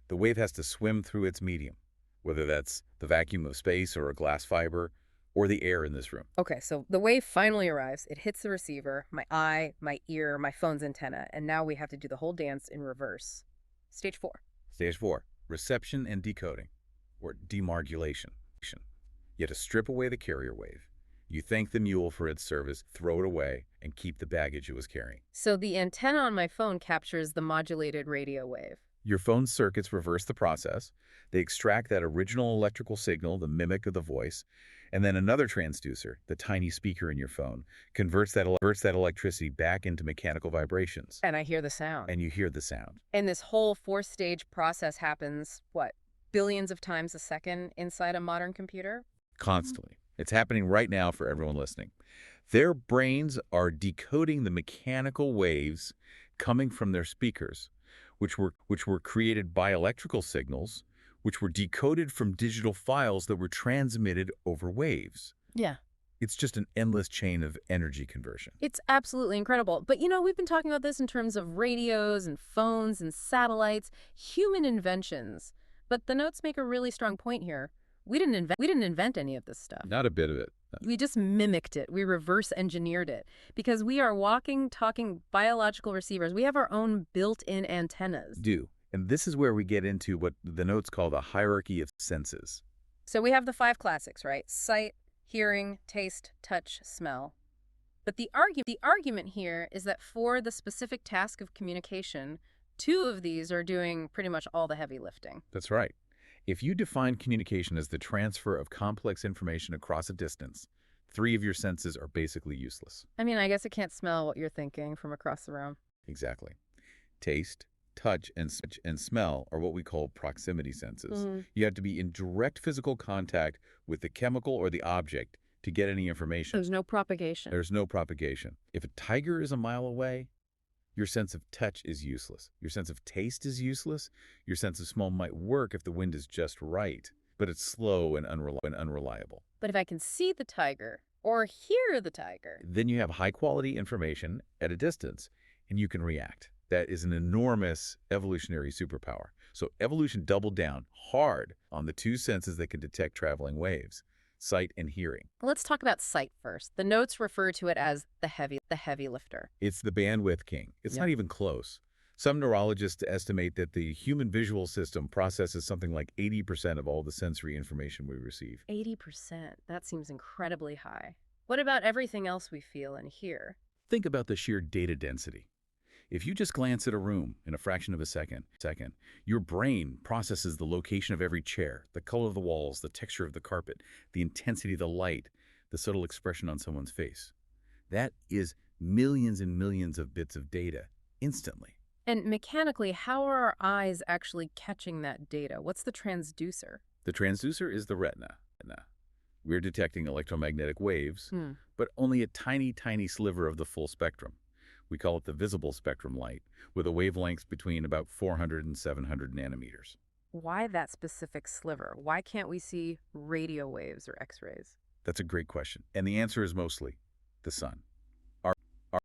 The wave has to swim through its medium, whether that's the vacuum of space or a glass fiber, or the air in this room. Okay, so the wave finally arrives. It hits the receiver, my eye, my ear, my phone's antenna, and now we have to do the whole dance in reverse. Stage 4. Stage 4, reception and decoding, or demargulation. You have to strip away the carrier wave. You thank the mule for its service, throw it away, and keep the baggage it was carrying. So the antenna on my phone captures the modulated radio wave. Your phone's circuits reverse the process. They extract that original electrical signal, the mimic of the voice, and then another transducer, the tiny speaker in your phone, converts that electricity back into mechanical vibrations. And I hear the sound. And you hear the sound. And this whole 4-stage process happens, what, billions of times a second inside a modern computer? Constantly. It's happening right now for everyone listening. Their brains are decoding the mechanical waves coming from their speakers, which were created by electrical signals, which were decoded from digital files that were transmitted over waves. Yeah. It's just an endless chain of energy conversion. It's absolutely incredible. But, we've been talking about this in terms of radios and phones and satellites, human inventions. But the notes make a really strong point here. We didn't invent any of this stuff. Not a bit of it. We just mimicked it. We reverse engineered it because we are walking, talking biological receivers. We have our own built-in antennas. And this is where we get into what the notes call the hierarchy of senses. So we have the 5 classics, right? Sight, hearing, taste, touch, smell. But the argument here is that for the specific task of communication, 2 of these are doing pretty much all the heavy lifting. That's right. If you define communication as the transfer of complex information across a distance, 3 of your senses are basically useless. I mean, I guess it can't smell what you're thinking from across the room. Exactly. Taste, touch, and smell are what we call proximity senses. Mm-hmm. You have to be in direct physical contact with the chemical or the object to get any information. There's no propagation. There's no propagation. If a tiger is a mile away, your sense of touch is useless. Your sense of taste is useless. Your sense of smell might work if the wind is just right, but it's slow and unreliable. But if I can see the tiger or hear the tiger, then you have high-quality information at a distance, and you can react. That is an enormous evolutionary superpower. So evolution doubled down hard on the 2 senses that can detect traveling waves, sight and hearing. Let's talk about sight first. The notes refer to it as the heavy lifter. It's the bandwidth king. It's Yep. not even close. Some neurologists estimate that the human visual system processes something like 80% of all the sensory information we receive. 80%. That seems incredibly high. What about everything else we feel and hear? Think about the sheer data density. If you just glance at a room in a fraction of a second, your brain processes the location of every chair, the color of the walls, the texture of the carpet, the intensity of the light, the subtle expression on someone's face. That is millions and millions of bits of data instantly. And mechanically, how are our eyes actually catching that data? What's the transducer? The transducer is the retina. We're detecting electromagnetic waves, Hmm. but only a tiny, tiny sliver of the full spectrum. We call it the visible spectrum light, with a wavelength between about 400 and 700 nanometers. Why that specific sliver? Why can't we see radio waves or X-rays? That's a great question. And the answer is mostly the sun.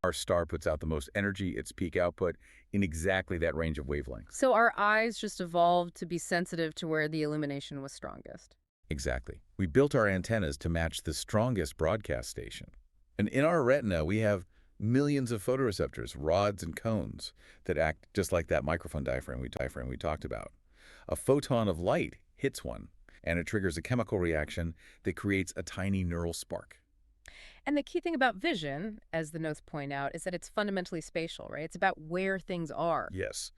Our star puts out the most energy, its peak output, in exactly that range of wavelengths. So our eyes just evolved to be sensitive to where the illumination was strongest. Exactly. We built our antennas to match the strongest broadcast station. And in our retina, we have millions of photoreceptors, rods and cones, that act just like that microphone diaphragm we talked about. A photon of light hits one, and it triggers a chemical reaction that creates a tiny neural spark. And the key thing about vision, as the notes point out, is that it's fundamentally spatial, right? It's about where things are. Yes,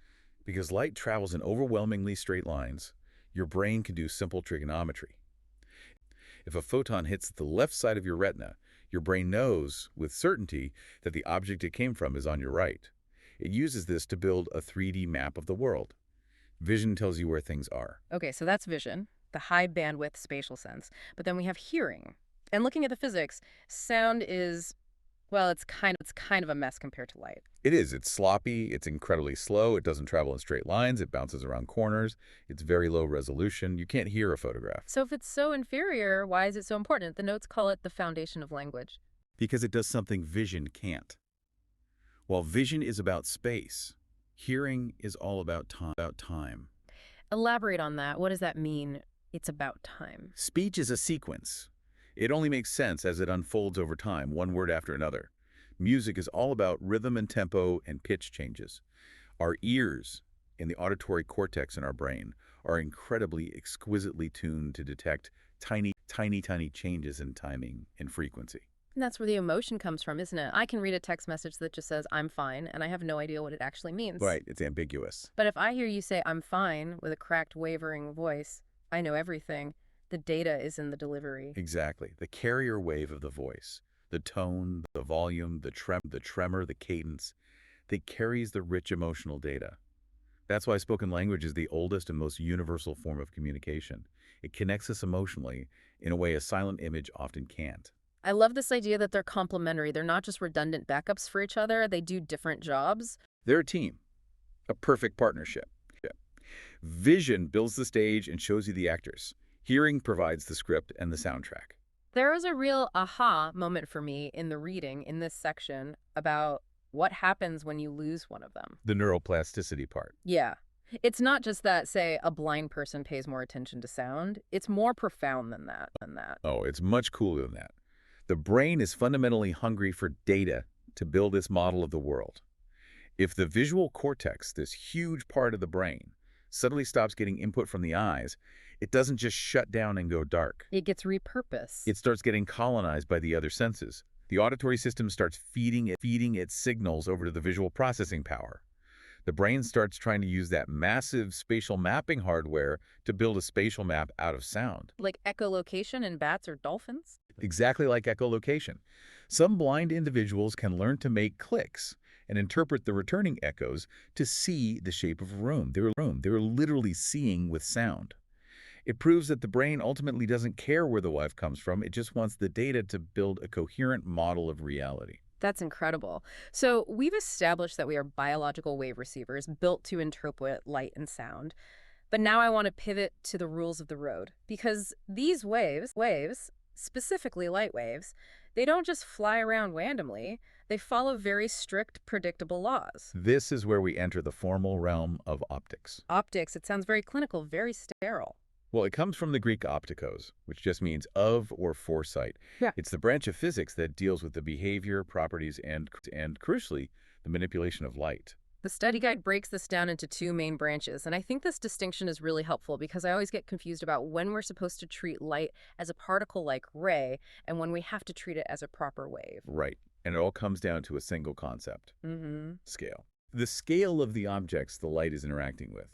because light travels in overwhelmingly straight lines, your brain can do simple trigonometry. If a photon hits the left side of your retina, your brain knows with certainty that the object it came from is on your right. It uses this to build a 3D map of the world. Vision tells you where things are. Okay, so that's vision, the high bandwidth spatial sense. But then we have hearing. And looking at the physics, sound is, well, it's kind of a mess compared to light. It is. It's sloppy. It's incredibly slow. It doesn't travel in straight lines. It bounces around corners. It's very low resolution. You can't hear a photograph. So if it's so inferior, why is it so important? The notes call it the foundation of language. Because it does something vision can't. While vision is about space, hearing is all about time. Elaborate on that. What does that mean? It's about time. Speech is a sequence. It only makes sense as it unfolds over time, one word after another. Music is all about rhythm and tempo and pitch changes. Our ears and the auditory cortex in our brain are incredibly exquisitely tuned to detect tiny changes in timing and frequency. And that's where the emotion comes from, isn't it? I can read a text message that just says, I'm fine, and I have no idea what it actually means. Right, it's ambiguous. But if I hear you say, I'm fine, with a cracked, wavering voice, I know everything. The data is in the delivery. Exactly. The carrier wave of the voice, the tone, the volume, the tremor, the cadence, that carries the rich emotional data. That's why spoken language is the oldest and most universal form of communication. It connects us emotionally in a way a silent image often can't. I love this idea that they're complementary. They're not just redundant backups for each other. They do different jobs. They're a team, a perfect partnership. Vision builds the stage and shows you the actors. Hearing provides the script and the soundtrack. There was a real aha moment for me in the reading in this section about what happens when you lose one of them. The neuroplasticity part. Yeah. It's not just that, say, a blind person pays more attention to sound. It's more profound than that. Oh, it's much cooler than that. The brain is fundamentally hungry for data to build its model of the world. If the visual cortex, this huge part of the brain, suddenly stops getting input from the eyes, it doesn't just shut down and go dark. It gets repurposed. It starts getting colonized by the other senses. The auditory system starts feeding its signals over to the visual processing power. The brain starts trying to use that massive spatial mapping hardware to build a spatial map out of sound. Like echolocation in bats or dolphins? Exactly like echolocation. Some blind individuals can learn to make clicks and interpret the returning echoes to see the shape of a room. They're literally seeing with sound. It proves that the brain ultimately doesn't care where the wave comes from. It just wants the data to build a coherent model of reality. That's incredible. So we've established that we are biological wave receivers built to interpret light and sound. But now I want to pivot to the rules of the road, because these waves, specifically light waves, they don't just fly around randomly. They follow very strict, predictable laws. This is where we enter the formal realm of optics. Optics, it sounds very clinical, very sterile. Well, it comes from the Greek optikos, which just means of or foresight. Yeah. It's the branch of physics that deals with the behavior, properties, and crucially, the manipulation of light. The study guide breaks this down into two main branches, and I think this distinction is really helpful because I always get confused about when we're supposed to treat light as a particle-like ray and when we have to treat it as a proper wave. Right. And it all comes down to a single concept, Mm-hmm. scale. The scale of the objects the light is interacting with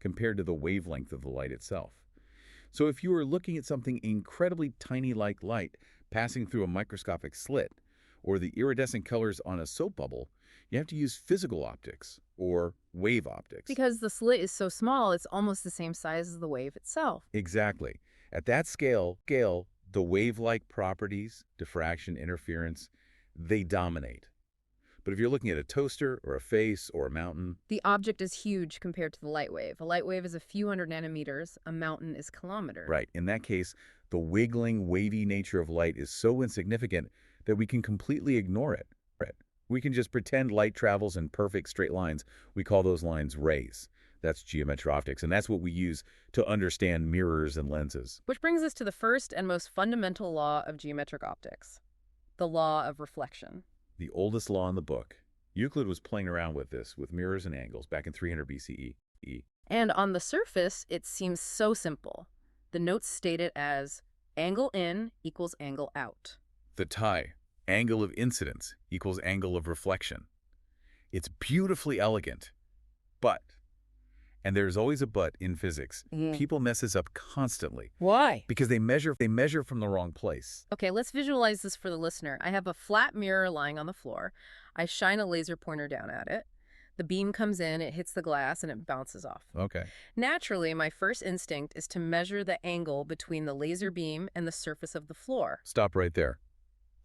compared to the wavelength of the light itself. So if you were looking at something incredibly tiny like light passing through a microscopic slit, or the iridescent colors on a soap bubble, you have to use physical optics, or wave optics. Because the slit is so small, it's almost the same size as the wave itself. Exactly. At that scale, the wave-like properties, diffraction, interference, they dominate. But if you're looking at a toaster or a face or a mountain, The object is huge compared to the light wave. A light wave is a few hundred nanometers. A mountain is kilometers. right, in that case, the wiggling, wavy nature of light is so insignificant that we can completely ignore it. We can just pretend light travels in perfect straight lines. We call those lines rays. That's geometric optics, and that's what we use to understand mirrors and lenses. Which brings us to the first and most fundamental law of geometric optics, the law of reflection. The oldest law in the book. Euclid was playing around with this, with mirrors and angles, back in 300 BCE. And on the surface, it seems so simple. The notes state it as angle in equals angle out. The tie, angle of incidence equals angle of reflection. It's beautifully elegant, but, and there's always a but in physics, people mess this up constantly Why? because they measure from the wrong place. Okay, let's visualize this for the listener. I have a flat mirror lying on the floor. I shine a laser pointer down at it. The beam comes in, it hits the glass, and it bounces off. Okay. Naturally, my first instinct is to measure the angle between the laser beam and the surface of the floor. Stop right there.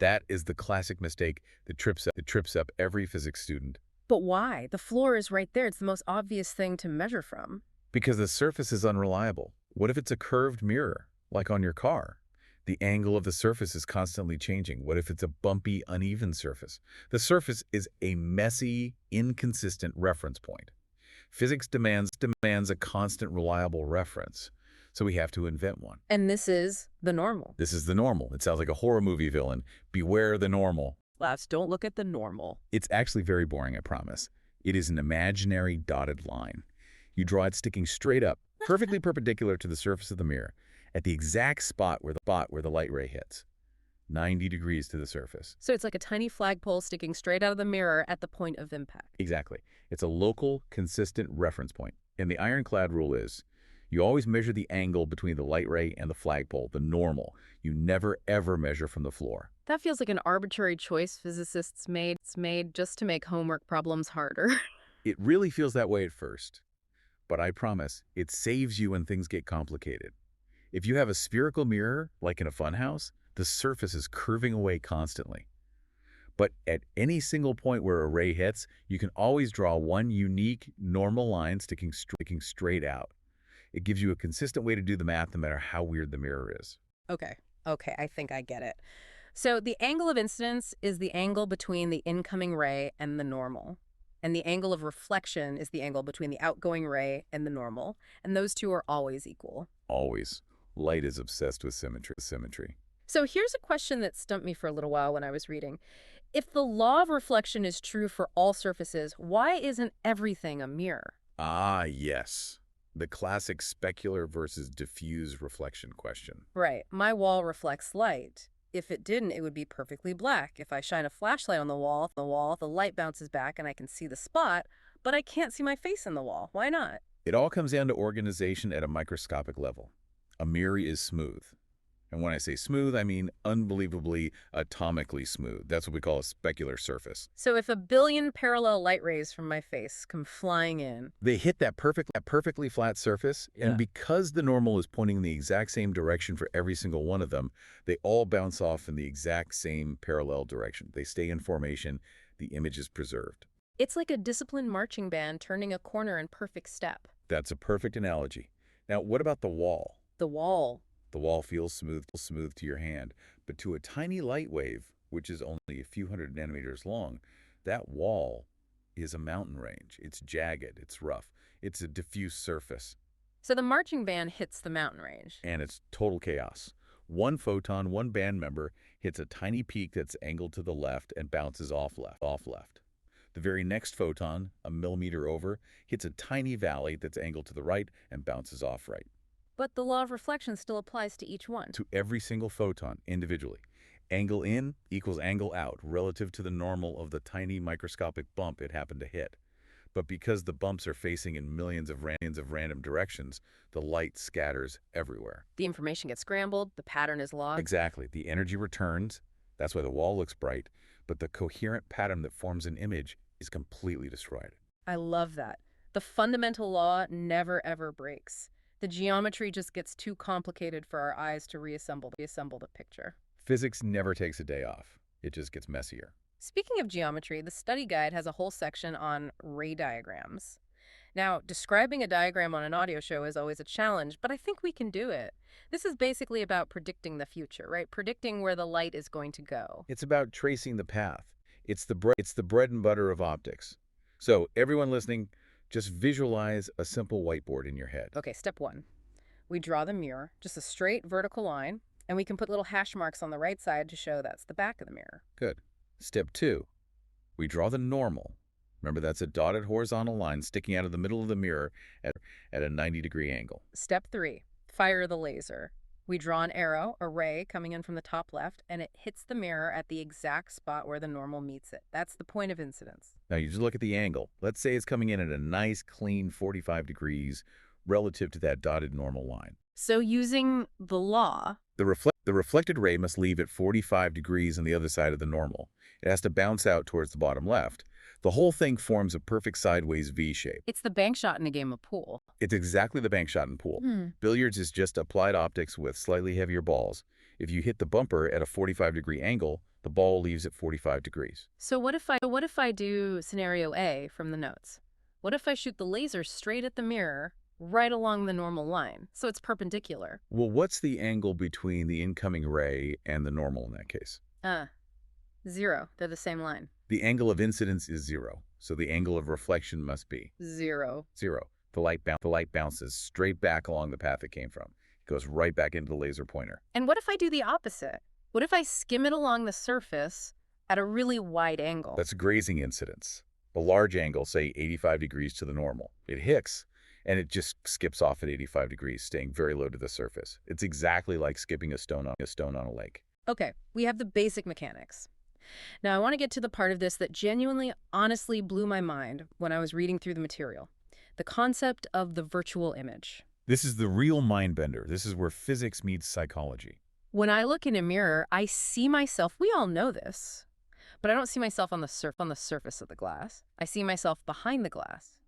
That is the classic mistake that trips up every physics student. But why? The floor is right there. It's the most obvious thing to measure from. Because the surface is unreliable. What if it's a curved mirror, like on your car? The angle of the surface is constantly changing. What if it's a bumpy, uneven surface? The surface is a messy, inconsistent reference point. Physics demands a constant, reliable reference. So we have to invent one. And this is the normal. This is the normal. It sounds like a horror movie villain. Beware the normal. Laughs, don't look at the normal. It's actually very boring, I promise. It is an imaginary dotted line. You draw it sticking straight up, perfectly perpendicular to the surface of the mirror, at the exact spot where the light ray hits. 90 degrees to the surface. So it's like a tiny flagpole sticking straight out of the mirror at the point of impact. Exactly. It's a local, consistent reference point. And the ironclad rule is, you always measure the angle between the light ray and the flagpole, the normal. You never, ever measure from the floor. That feels like an arbitrary choice physicists made. It's made just to make homework problems harder. It really feels that way at first. But I promise, it saves you when things get complicated. If you have a spherical mirror, like in a funhouse, the surface is curving away constantly. But at any single point where a ray hits, you can always draw one unique, normal line sticking straight out. It gives you a consistent way to do the math no matter how weird the mirror is. Okay, I think I get it. So the angle of incidence is the angle between the incoming ray and the normal. And the angle of reflection is the angle between the outgoing ray and the normal. And those two are always equal. Always. Light is obsessed with symmetry. So here's a question that stumped me for a little while when I was reading. If the law of reflection is true for all surfaces, why isn't everything a mirror? Ah, yes. The classic specular versus diffuse reflection question. Right. My wall reflects light. If it didn't, it would be perfectly black. If I shine a flashlight on the wall, the light bounces back and I can see the spot, but I can't see my face in the wall. Why not? It all comes down to organization at a microscopic level. A mirror is smooth. And when I say smooth, I mean unbelievably atomically smooth. That's what we call a specular surface. So if a billion parallel light rays from my face come flying in, They hit that perfectly flat surface, and because the normal is pointing in the exact same direction for every single one of them, they all bounce off in the exact same parallel direction. They stay in formation. The image is preserved. it's like a disciplined marching band turning a corner in perfect step. That's a perfect analogy. Now, what about the wall? The wall. The wall feels smooth to your hand, but to a tiny light wave, which is only a few hundred nanometers long, that wall is a mountain range. It's jagged, it's rough, it's a diffuse surface. So the marching band hits the mountain range. And it's total chaos. One photon, one band member, hits a tiny peak that's angled to the left and bounces off left. The very next photon, a millimeter over, hits a tiny valley that's angled to the right and bounces off right. But the law of reflection still applies to each one. To every single photon individually. Angle in equals angle out relative to the normal of the tiny microscopic bump it happened to hit. But because the bumps are facing in millions of random directions, the light scatters everywhere. The information gets scrambled, the pattern is lost. Exactly. The energy returns. That's why the wall looks bright. But the coherent pattern that forms an image is completely destroyed. I love that. The fundamental law never ever breaks. The geometry just gets too complicated for our eyes to reassemble the picture. Physics never takes a day off. It just gets messier. Speaking of geometry, the study guide has a whole section on ray diagrams. Now, describing a diagram on an audio show is always a challenge, but I think we can do it. This is basically about predicting the future, right? Predicting where the light is going to go. It's about tracing the path. It's the bread and butter of optics. So, everyone listening, just visualize a simple whiteboard in your head. Okay, step one. We draw the mirror, just a straight vertical line, and we can put little hash marks on the right side to show that's the back of the mirror. Good. Step 2. We draw the normal. Remember, that's a dotted horizontal line sticking out of the middle of the mirror at a 90-degree angle. Step 3. Fire the laser. We draw an arrow, a ray, coming in from the top left, and it hits the mirror at the exact spot where the normal meets it. That's the point of incidence. Now, you just look at the angle. Let's say it's coming in at a nice, clean 45 degrees relative to that dotted normal line. So using the law, The reflected ray must leave at 45 degrees on the other side of the normal. It has to bounce out towards the bottom left. The whole thing forms a perfect sideways V shape. it's the bank shot in a game of pool. It's exactly the bank shot in pool. Billiards is just applied optics with slightly heavier balls. If you hit the bumper at a 45-degree angle, the ball leaves at 45 degrees. So what if I do scenario A from the notes? What if I shoot the laser straight at the mirror, right along the normal line, so it's perpendicular? Well, what's the angle between the incoming ray and the normal in that case? 0. They're the same line. The angle of incidence is 0, so the angle of reflection must be 0. 0. The light bounces straight back along the path it came from. It goes right back into the laser pointer. And what if I do the opposite? What if I skim it along the surface at a really wide angle? That's grazing incidence. A large angle, say 85 degrees to the normal. It hits, and it just skips off at 85 degrees, staying very low to the surface. It's exactly like skipping a stone on a lake. Okay, we have the basic mechanics. Now, I want to get to the part of this that genuinely, honestly blew my mind when I was reading through the material. The concept of the virtual image. This is the real mind bender. This is where physics meets psychology. When I look in a mirror, I see myself. We all know this. But I don't see myself on the surface of the glass. I see myself behind the glass.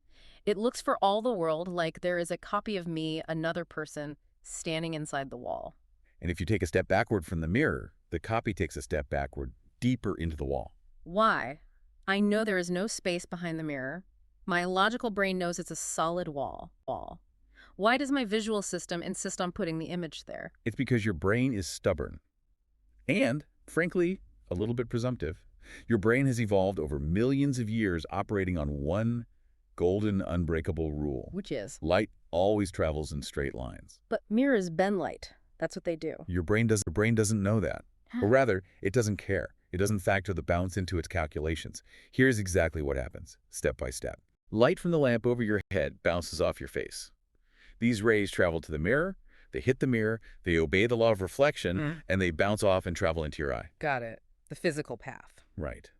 It looks for all the world like there is a copy of me, another person, standing inside the wall. And if you take a step backward from the mirror, the copy takes a step backward, deeper into the wall. Why? I know there is no space behind the mirror. My logical brain knows it's a solid wall. Why does my visual system insist on putting the image there? It's because your brain is stubborn. And, frankly, a little bit presumptive. Your brain has evolved over millions of years operating on one golden, unbreakable rule. Which is? Light always travels in straight lines. But mirrors bend light. That's what they do. Your brain doesn't know that. Or rather, it doesn't care. It doesn't factor the bounce into its calculations. Here's exactly what happens, step by step. Light from the lamp over your head bounces off your face. These rays travel to the mirror, they hit the mirror, they obey the law of reflection, and they bounce off and travel into your eye. Got it. The physical path. Right.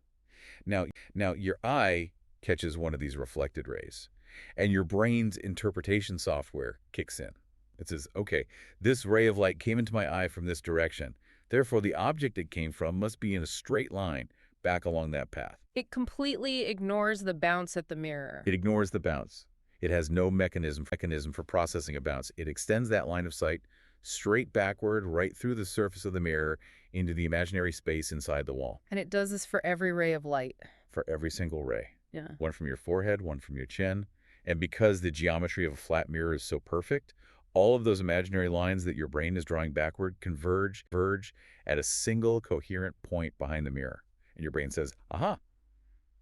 Now your eye catches one of these reflected rays, and your brain's interpretation software kicks in. It says, okay, this ray of light came into my eye from this direction. Therefore, the object it came from must be in a straight line back along that path. It completely ignores the bounce at the mirror. It ignores the bounce. It has no mechanism for processing a bounce. It extends that line of sight straight backward, right through the surface of the mirror, into the imaginary space inside the wall. And it does this for every ray of light. For every single ray. Yeah. One from your forehead, one from your chin. And because the geometry of a flat mirror is so perfect, all of those imaginary lines that your brain is drawing backward converge at a single coherent point behind the mirror. And your brain says, aha,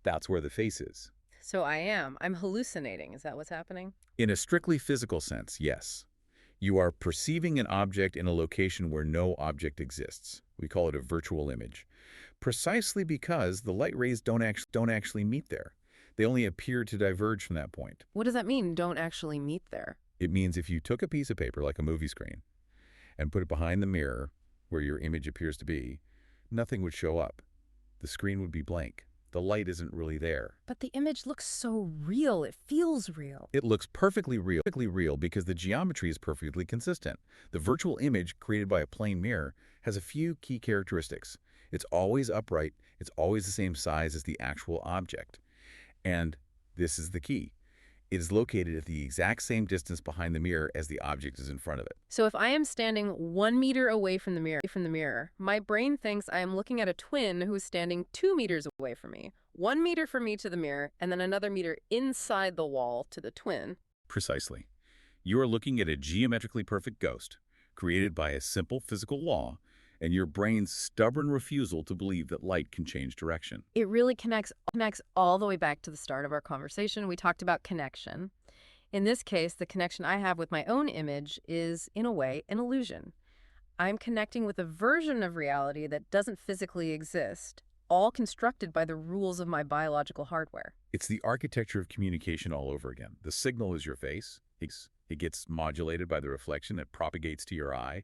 that's where the face is. So I am. I'm hallucinating. Is that what's happening? In a strictly physical sense, yes. You are perceiving an object in a location where no object exists. We call it a virtual image. Precisely because the light rays don't actually meet there. They only appear to diverge from that point. What does that mean, don't actually meet there? It means if you took a piece of paper like a movie screen and put it behind the mirror where your image appears to be, nothing would show up. The screen would be blank. The light isn't really there. But the image looks so real. It feels real. It looks perfectly real because the geometry is perfectly consistent. The virtual image created by a plane mirror has a few key characteristics. It's always upright. It's always the same size as the actual object. And this is the key. It is located at the exact same distance behind the mirror as the object is in front of it. So if I am standing 1 meter away from the mirror, my brain thinks I am looking at a twin who is standing 2 meters away from me. 1 meter from me to the mirror, and then another meter inside the wall to the twin. Precisely. You are looking at a geometrically perfect ghost, created by a simple physical law, and your brain's stubborn refusal to believe that light can change direction. It really connects all the way back to the start of our conversation. We talked about connection. In this case, the connection I have with my own image is, in a way, an illusion. I'm connecting with a version of reality that doesn't physically exist, all constructed by the rules of my biological hardware. It's the architecture of communication all over again. The signal is your face. It gets modulated by the reflection that propagates to your eye,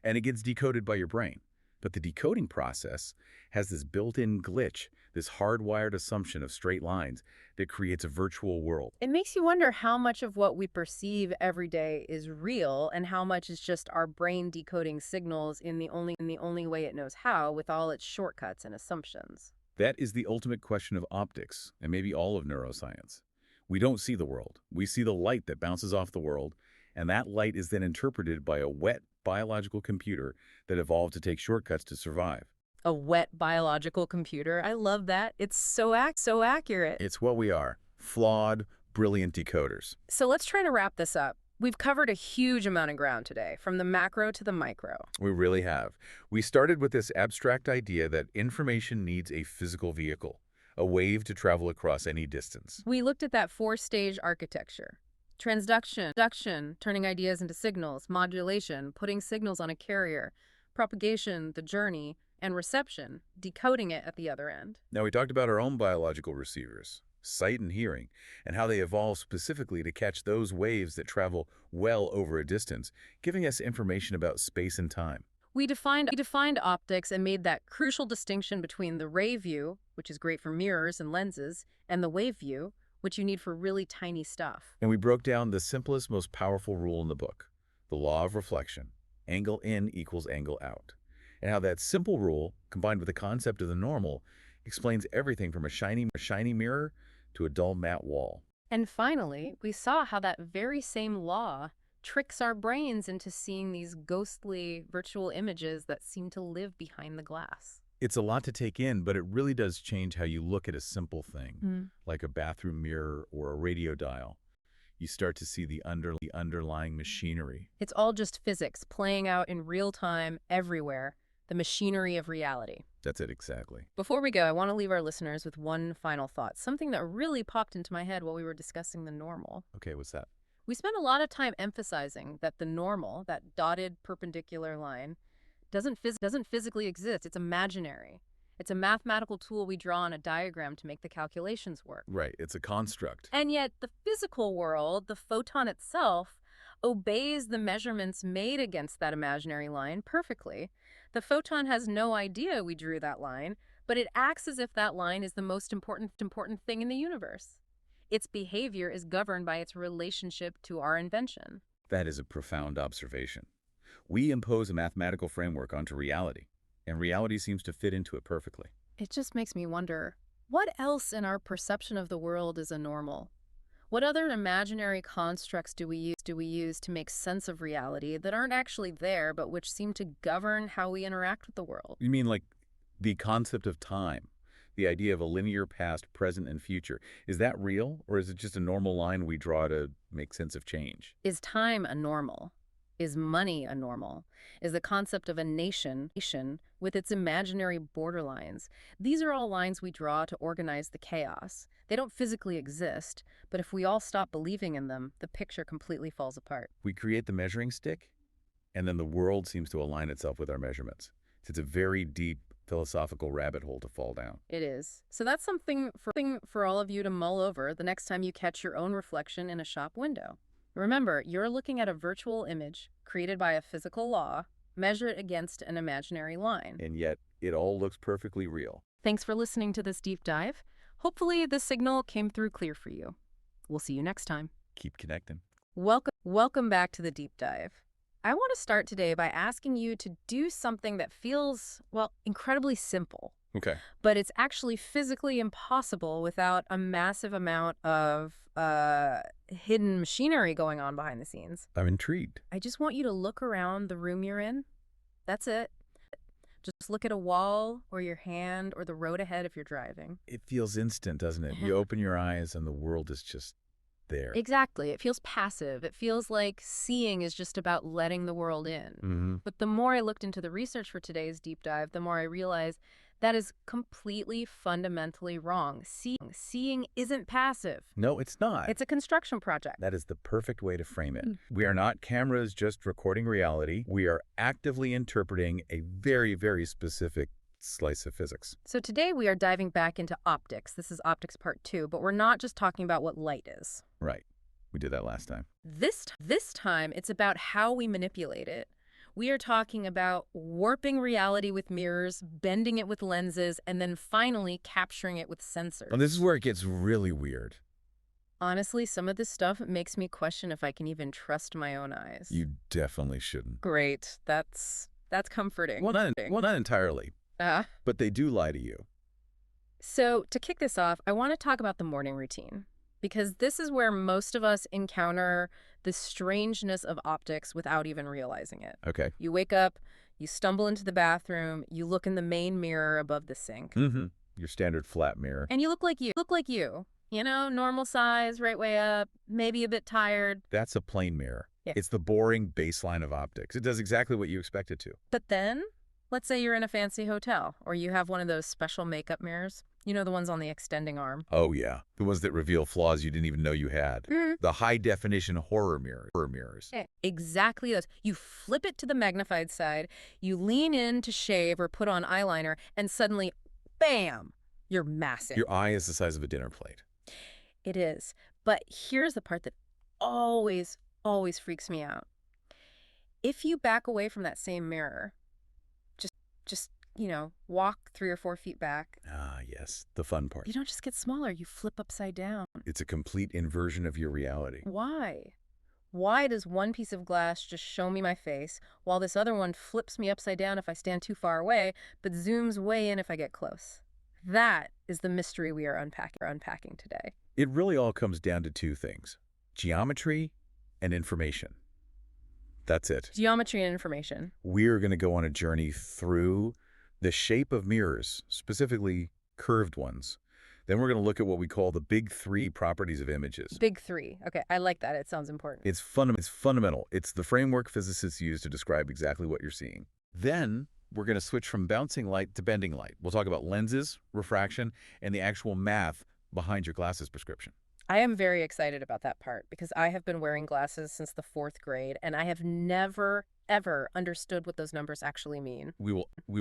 and it gets decoded by your brain. But the decoding process has this built-in glitch, this hardwired assumption of straight lines that creates a virtual world. It makes you wonder how much of what we perceive every day is real and how much is just our brain decoding signals in the only way it knows how, with all its shortcuts and assumptions. That is the ultimate question of optics, and maybe all of neuroscience. We don't see the world. We see the light that bounces off the world, and that light is then interpreted by a wet biological computer that evolved to take shortcuts to survive. A wet biological computer. I love that. It's so accurate. It's what we are. Flawed, brilliant decoders. So let's try to wrap this up. We've covered a huge amount of ground today, from the macro to the micro. We really have. We started with this abstract idea that information needs a physical vehicle, a wave to travel across any distance. We looked at that 4-stage architecture. Transduction, turning ideas into signals, modulation, putting signals on a carrier, propagation, the journey, and reception, decoding it at the other end. Now, we talked about our own biological receivers, sight and hearing, and how they evolve specifically to catch those waves that travel well over a distance, giving us information about space and time. We defined optics and made that crucial distinction between the ray view, which is great for mirrors and lenses, and the wave view, which you need for really tiny stuff. And we broke down the simplest, most powerful rule in the book, the law of reflection, angle in equals angle out, and how that simple rule, combined with the concept of the normal, explains everything from a shiny mirror to a dull matte wall. And finally, we saw how that very same law tricks our brains into seeing these ghostly virtual images that seem to live behind the glass. It's a lot to take in, but it really does change how you look at a simple thing, like a bathroom mirror or a radio dial. You start to see the underlying machinery. It's all just physics playing out in real time everywhere, the machinery of reality. That's it, exactly. Before we go, I want to leave our listeners with one final thought, something that really popped into my head while we were discussing the normal. Okay, what's that? We spent a lot of time emphasizing that the normal, that dotted perpendicular line, doesn't physically exist. It's imaginary. It's a mathematical tool we draw on a diagram to make the calculations work. Right, it's a construct. And yet the physical world, the photon itself, obeys the measurements made against that imaginary line perfectly. The photon has no idea we drew that line, but it acts as if that line is the most important thing in the universe. Its behavior is governed by its relationship to our invention. That is a profound observation. We impose a mathematical framework onto reality, and reality seems to fit into it perfectly. It just makes me wonder, what else in our perception of the world is a normal? What other imaginary constructs do we use to make sense of reality that aren't actually there, but which seem to govern how we interact with the world? You mean like the concept of time, the idea of a linear past, present, and future? Is that real, or is it just a normal line we draw to make sense of change? Is time a normal? Is money a normal? Is the concept of a nation with its imaginary borderlines? These are all lines we draw to organize the chaos. They don't physically exist, but if we all stop believing in them, the picture completely falls apart. We create the measuring stick, and then the world seems to align itself with our measurements. It's a very deep philosophical rabbit hole to fall down. It is. So that's something for all of you to mull over the next time you catch your own reflection in a shop window. Remember, you're looking at a virtual image created by a physical law, measure it against an imaginary line. And yet, it all looks perfectly real. Thanks for listening to this deep dive. Hopefully, this signal came through clear for you. We'll see you next time. Keep connecting. Welcome back to the deep dive. I want to start today by asking you to do something that feels, well, incredibly simple. Okay. But it's actually physically impossible without a massive amount of hidden machinery going on behind the scenes. I'm intrigued. I just want you to look around the room you're in. That's it. Just look at a wall or your hand or the road ahead if you're driving. It feels instant, doesn't it? You open your eyes and the world is just there. Exactly. It feels passive. It feels like seeing is just about letting the world in. Mm-hmm. But the more I looked into the research for today's deep dive, the more I realized that is completely fundamentally wrong. Seeing isn't passive. No, it's not. It's a construction project. That is the perfect way to frame it. We are not cameras just recording reality. We are actively interpreting a very, very specific slice of physics. So today we are diving back into optics. This is optics part 2, but we're not just talking about what light is. Right. We did that last time. This time it's about how we manipulate it. We are talking about warping reality with mirrors, bending it with lenses, and then finally capturing it with sensors. And this is where it gets really weird. Honestly, some of this stuff makes me question if I can even trust my own eyes. You definitely shouldn't. Great. That's comforting. Well, not entirely. But they do lie to you. So to kick this off, I want to talk about the morning routine, because this is where most of us encounter the strangeness of optics without even realizing it. Okay. You wake up, you stumble into the bathroom, you look in the main mirror above the sink. Mm-hmm. Your standard flat mirror. And you look like you. You know, normal size, right way up, maybe a bit tired. That's a plane mirror. Yeah. It's the boring baseline of optics. It does exactly what you expect it to. But then, let's say you're in a fancy hotel, or you have one of those special makeup mirrors. You know, the ones on the extending arm. Oh, yeah. The ones that reveal flaws you didn't even know you had. The high-definition horror mirrors. Yeah, exactly those. You flip it to the magnified side, you lean in to shave or put on eyeliner, and suddenly, bam, you're massive. Your eye is the size of a dinner plate. It is. But here's the part that always freaks me out. If you back away from that same mirror, just you know, walk 3 or 4 feet back. Ah, yes. The fun part. You don't just get smaller, you flip upside down. It's a complete inversion of your reality. Why? Why does one piece of glass just show me my face, while this other one flips me upside down if I stand too far away, but zooms way in if I get close? That is the mystery we are unpacking today. It really all comes down to 2 things: geometry and information. That's it. Geometry and information. We're going to go on a journey through the shape of mirrors, specifically curved ones. Then we're going to look at what we call the big 3 properties of images. Big 3. Okay, I like that. It sounds important. It's fundamental. It's the framework physicists use to describe exactly what you're seeing. Then we're going to switch from bouncing light to bending light. We'll talk about lenses, refraction, and the actual math behind your glasses prescription. I am very excited about that part because I have been wearing glasses since the 4th grade, and I have never, ever understood what those numbers actually mean. We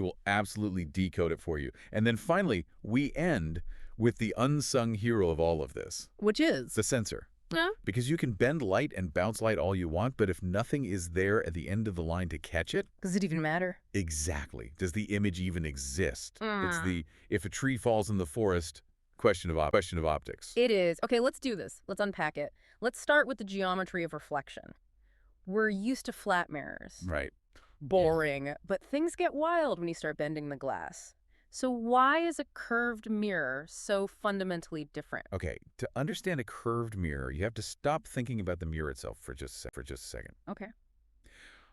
will absolutely decode it for you. And then finally, we end with the unsung hero of all of this. Which is? The sensor. Yeah. Because you can bend light and bounce light all you want, but if nothing is there at the end of the line to catch it... Does it even matter? Exactly. Does the image even exist? It's the, if a tree falls in the forest... question of optics. It is. Okay, let's do this. Let's unpack it. Let's start with the geometry of reflection. We're used to flat mirrors. Right. Boring. Yeah. But things get wild when you start bending the glass. So why is a curved mirror so fundamentally different? Okay, to understand a curved mirror, you have to stop thinking about the mirror itself for just a second. Okay.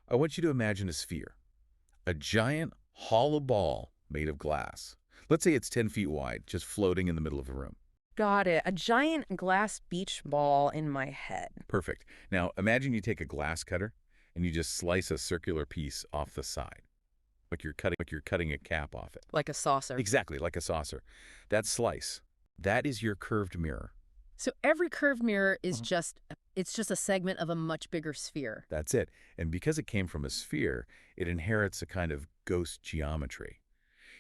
I want you to imagine a sphere. A giant hollow ball made of glass. Let's say it's 10 feet wide, just floating in the middle of the room. Got it. A giant glass beach ball in my head. Perfect. Now, imagine you take a glass cutter and you just slice a circular piece off the side, like you're cutting a cap off it. Like a saucer. Exactly, like a saucer. That slice, that is your curved mirror. So every curved mirror is it's just a segment of a much bigger sphere. That's it. And because it came from a sphere, it inherits a kind of ghost geometry.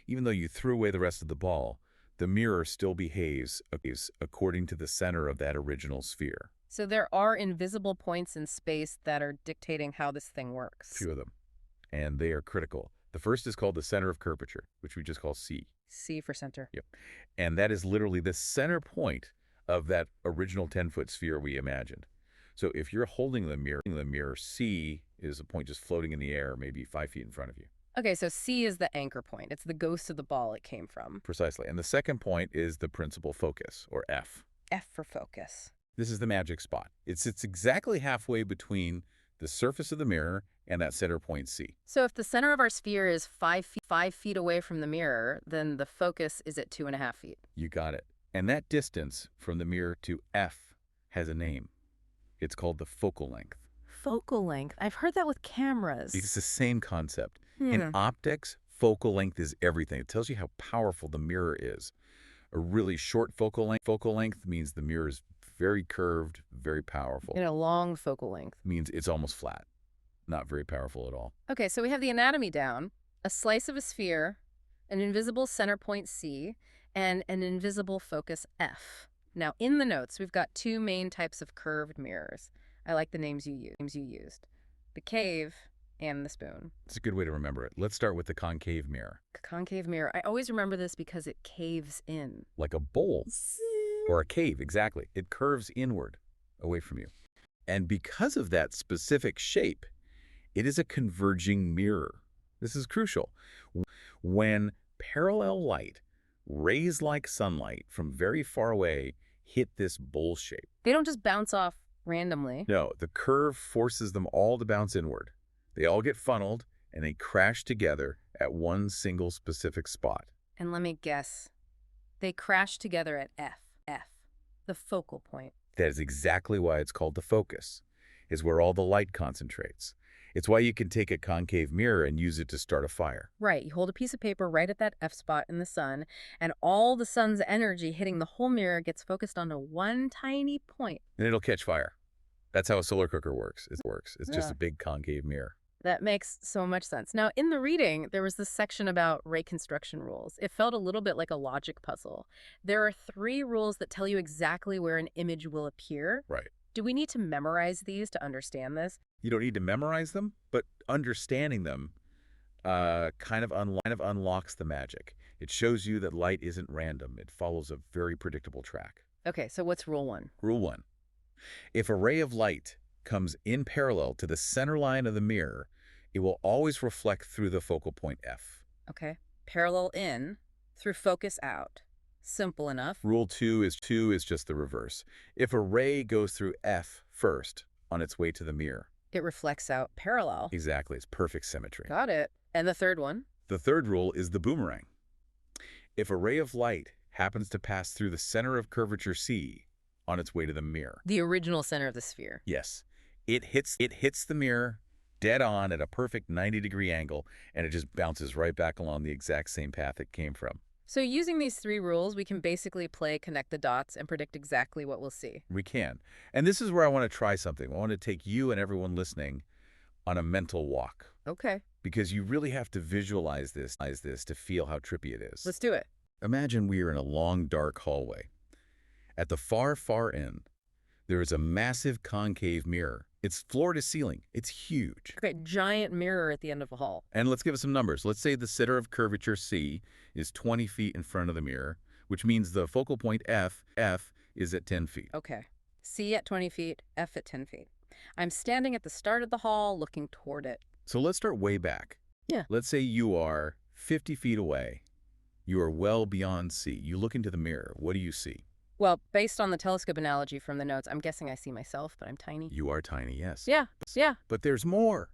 Even though you threw away the rest of the ball, the mirror still behaves according to the center of that original sphere. So there are invisible points in space that are dictating how this thing works. Few of them. And they are critical. The first is called the center of curvature, which we just call C. C for center. Yep. And that is literally the center point of that original 10-foot sphere we imagined. So if you're holding the mirror, C is a point just floating in the air, maybe 5 feet in front of you. Okay, so C is the anchor point. It's the ghost of the ball it came from. Precisely. And the second point is the principal focus, or F. F for focus. This is the magic spot. It sits exactly halfway between the surface of the mirror and that center point C. So if the center of our sphere is 5 feet away from the mirror, then the focus is at 2.5 feet. You got it. And that distance from the mirror to F has a name. It's called the focal length. Focal length. I've heard that with cameras. It's the same concept. In optics, focal length is everything. It tells you how powerful the mirror is. A really short focal length means the mirror is very curved, very powerful. And a long focal length Means it's almost flat. Not very powerful at all. Okay, so we have the anatomy down, a slice of a sphere, an invisible center point C, and an invisible focus F. Now, in the notes, we've got 2 main types of curved mirrors. I like the names you used. The cave and the spoon. It's a good way to remember it. Let's start with the concave mirror. Concave mirror. I always remember this because it caves in. Like a bowl or a cave, exactly. It curves inward away from you. And because of that specific shape, it is a converging mirror. This is crucial. When parallel light, rays like sunlight from very far away, hit this bowl shape. They don't just bounce off randomly. No, the curve forces them all to bounce inward. They all get funneled, and they crash together at one single specific spot. And let me guess, they crash together at F, the focal point. That is exactly why it's called the focus, is where all the light concentrates. It's why you can take a concave mirror and use it to start a fire. Right, you hold a piece of paper right at that F spot in the sun, and all the sun's energy hitting the whole mirror gets focused onto one tiny point. And it'll catch fire. That's how a solar cooker works. It's just a big concave mirror. That makes so much sense. Now, in the reading, there was this section about ray construction rules. It felt a little bit like a logic puzzle. There are 3 rules that tell you exactly where an image will appear. Right. Do we need to memorize these to understand this? You don't need to memorize them, but understanding them kind of unlocks the magic. It shows you that light isn't random. It follows a very predictable track. Okay, so what's rule 1? Rule 1. If a ray of light comes in parallel to the center line of the mirror, it will always reflect through the focal point F. Okay. Parallel in, through focus out. Simple enough. Rule 2 is just the reverse. If a ray goes through F first on its way to the mirror, it reflects out parallel. Exactly. It's perfect symmetry. Got it. And the third one? The third rule is the boomerang. If a ray of light happens to pass through the center of curvature C on its way to the mirror. The original center of the sphere. Yes. It hits the mirror dead on at a perfect 90-degree angle, and it just bounces right back along the exact same path it came from. So using these 3 rules, we can basically connect the dots and predict exactly what we'll see. We can. And this is where I want to try something. I want to take you and everyone listening on a mental walk. Okay. Because you really have to visualize this to feel how trippy it is. Let's do it. Imagine we are in a long, dark hallway. At the far, far end, there is a massive concave mirror. It's floor to ceiling. It's huge. Great, giant mirror at the end of a hall. And let's give it some numbers. Let's say the center of curvature C is 20 feet in front of the mirror, which means the focal point F is at 10 feet. Okay. C at 20 feet, F at 10 feet. I'm standing at the start of the hall looking toward it. So let's start way back. Yeah. Let's say you are 50 feet away. You are well beyond C. You look into the mirror. What do you see? Well, based on the telescope analogy from the notes, I'm guessing I see myself, but I'm tiny. You are tiny, yes. Yeah. But there's more.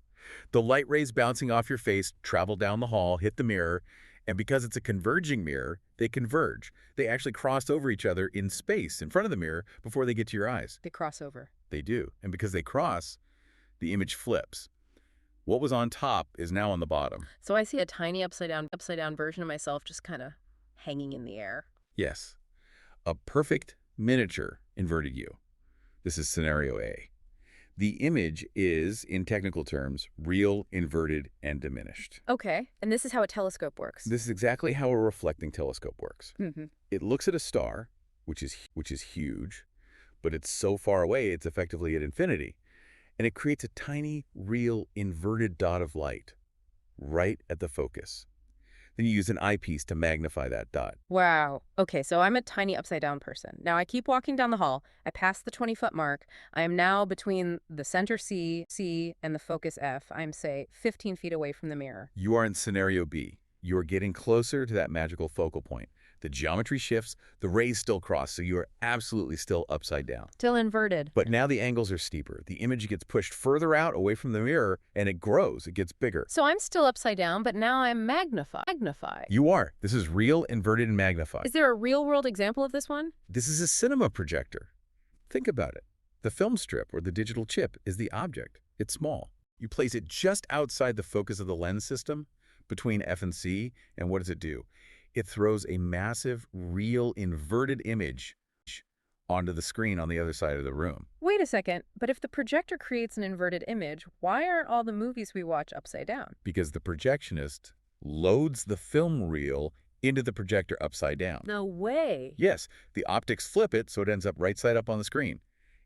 The light rays bouncing off your face travel down the hall, hit the mirror, and because it's a converging mirror, they converge. They actually cross over each other in space in front of the mirror before they get to your eyes. They cross over. They do. And because they cross, the image flips. What was on top is now on the bottom. So I see a tiny upside down version of myself just kind of hanging in the air. Yes, a perfect miniature inverted U. This is scenario A. The image is, in technical terms, real, inverted, and diminished. Okay, and this is how a telescope works. This is exactly how a reflecting telescope works. Mm-hmm. It looks at a star, which is huge, but it's so far away it's effectively at infinity, and it creates a tiny, real, inverted dot of light right at the focus. Then you use an eyepiece to magnify that dot. Wow. Okay, so I'm a tiny upside down person. Now I keep walking down the hall. I pass the 20-foot mark. I am now between the center C, and the focus F. I'm, say, 15 feet away from the mirror. You are in scenario B. You are getting closer to that magical focal point. The geometry shifts, the rays still cross, so you are absolutely still upside down. Still inverted. But now the angles are steeper. The image gets pushed further out away from the mirror, and it grows. It gets bigger. So I'm still upside down, but now I'm magnified. You are. This is real, inverted, and magnified. Is there a real-world example of this one? This is a cinema projector. Think about it. The film strip, or the digital chip, is the object. It's small. You place it just outside the focus of the lens system, between F and C, and what does it do? It throws a massive, real, inverted image onto the screen on the other side of the room. Wait a second, but if the projector creates an inverted image, why aren't all the movies we watch upside down? Because the projectionist loads the film reel into the projector upside down. No way. Yes, the optics flip it so it ends up right side up on the screen.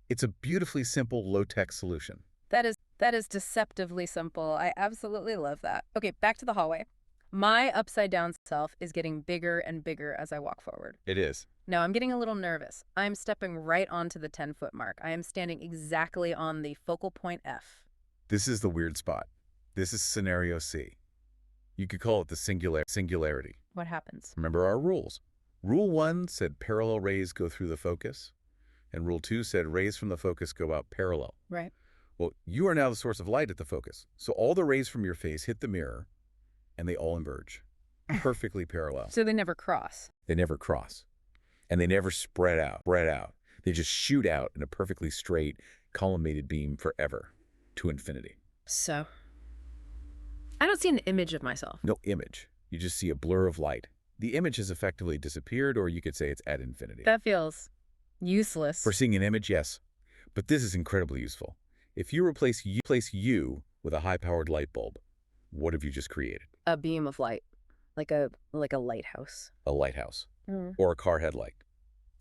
It's a beautifully simple, low-tech solution. That is deceptively simple. I absolutely love that. Okay, back to the hallway. My upside-down self is getting bigger and bigger as I walk forward. It is. Now, I'm getting a little nervous. I'm stepping right onto the 10-foot mark. I am standing exactly on the focal point F. This is the weird spot. This is scenario C. You could call it the singularity. What happens? Remember our rules. Rule 1 said parallel rays go through the focus, and Rule 2 said rays from the focus go out parallel. Right. Well, you are now the source of light at the focus, so all the rays from your face hit the mirror, and they all converge, perfectly parallel. So they never cross. They never cross, and they never spread out. They just shoot out in a perfectly straight, collimated beam forever, to infinity. So, I don't see an image of myself. No image. You just see a blur of light. The image has effectively disappeared, or you could say it's at infinity. That feels useless. For seeing an image, yes. But this is incredibly useful. If you replace you with a high-powered light bulb, what have you just created? A beam of light, like a lighthouse. A lighthouse, Mm. or a car headlight,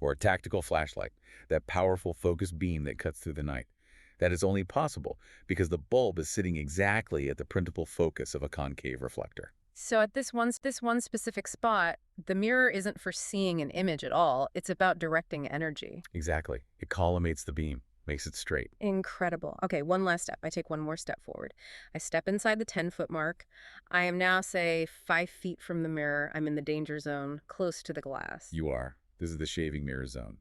or a tactical flashlight, that powerful focused beam that cuts through the night. That is only possible because the bulb is sitting exactly at the principal focus of a concave reflector. So at this one specific spot, the mirror isn't for seeing an image at all. It's about directing energy. Exactly. It collimates the beam, makes it straight. Incredible. Okay, one last step. I take one more step forward. I step inside the 10-foot mark. I am now, say, 5 feet from the mirror. I'm in the danger zone, close to the glass. You are. This is the shaving mirror zone,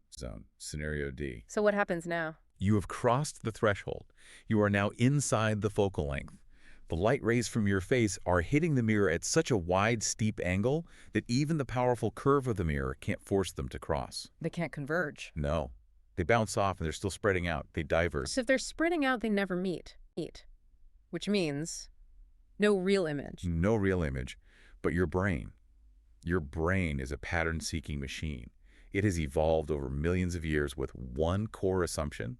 scenario D. So what happens now? You have crossed the threshold. You are now inside the focal length. The light rays from your face are hitting the mirror at such a wide, steep angle that even the powerful curve of the mirror can't force them to cross. They can't converge. No. They bounce off and they're still spreading out. They diverge. So if they're spreading out, they never meet. Which means no real image. No real image. But your brain is a pattern-seeking machine. It has evolved over millions of years with one core assumption.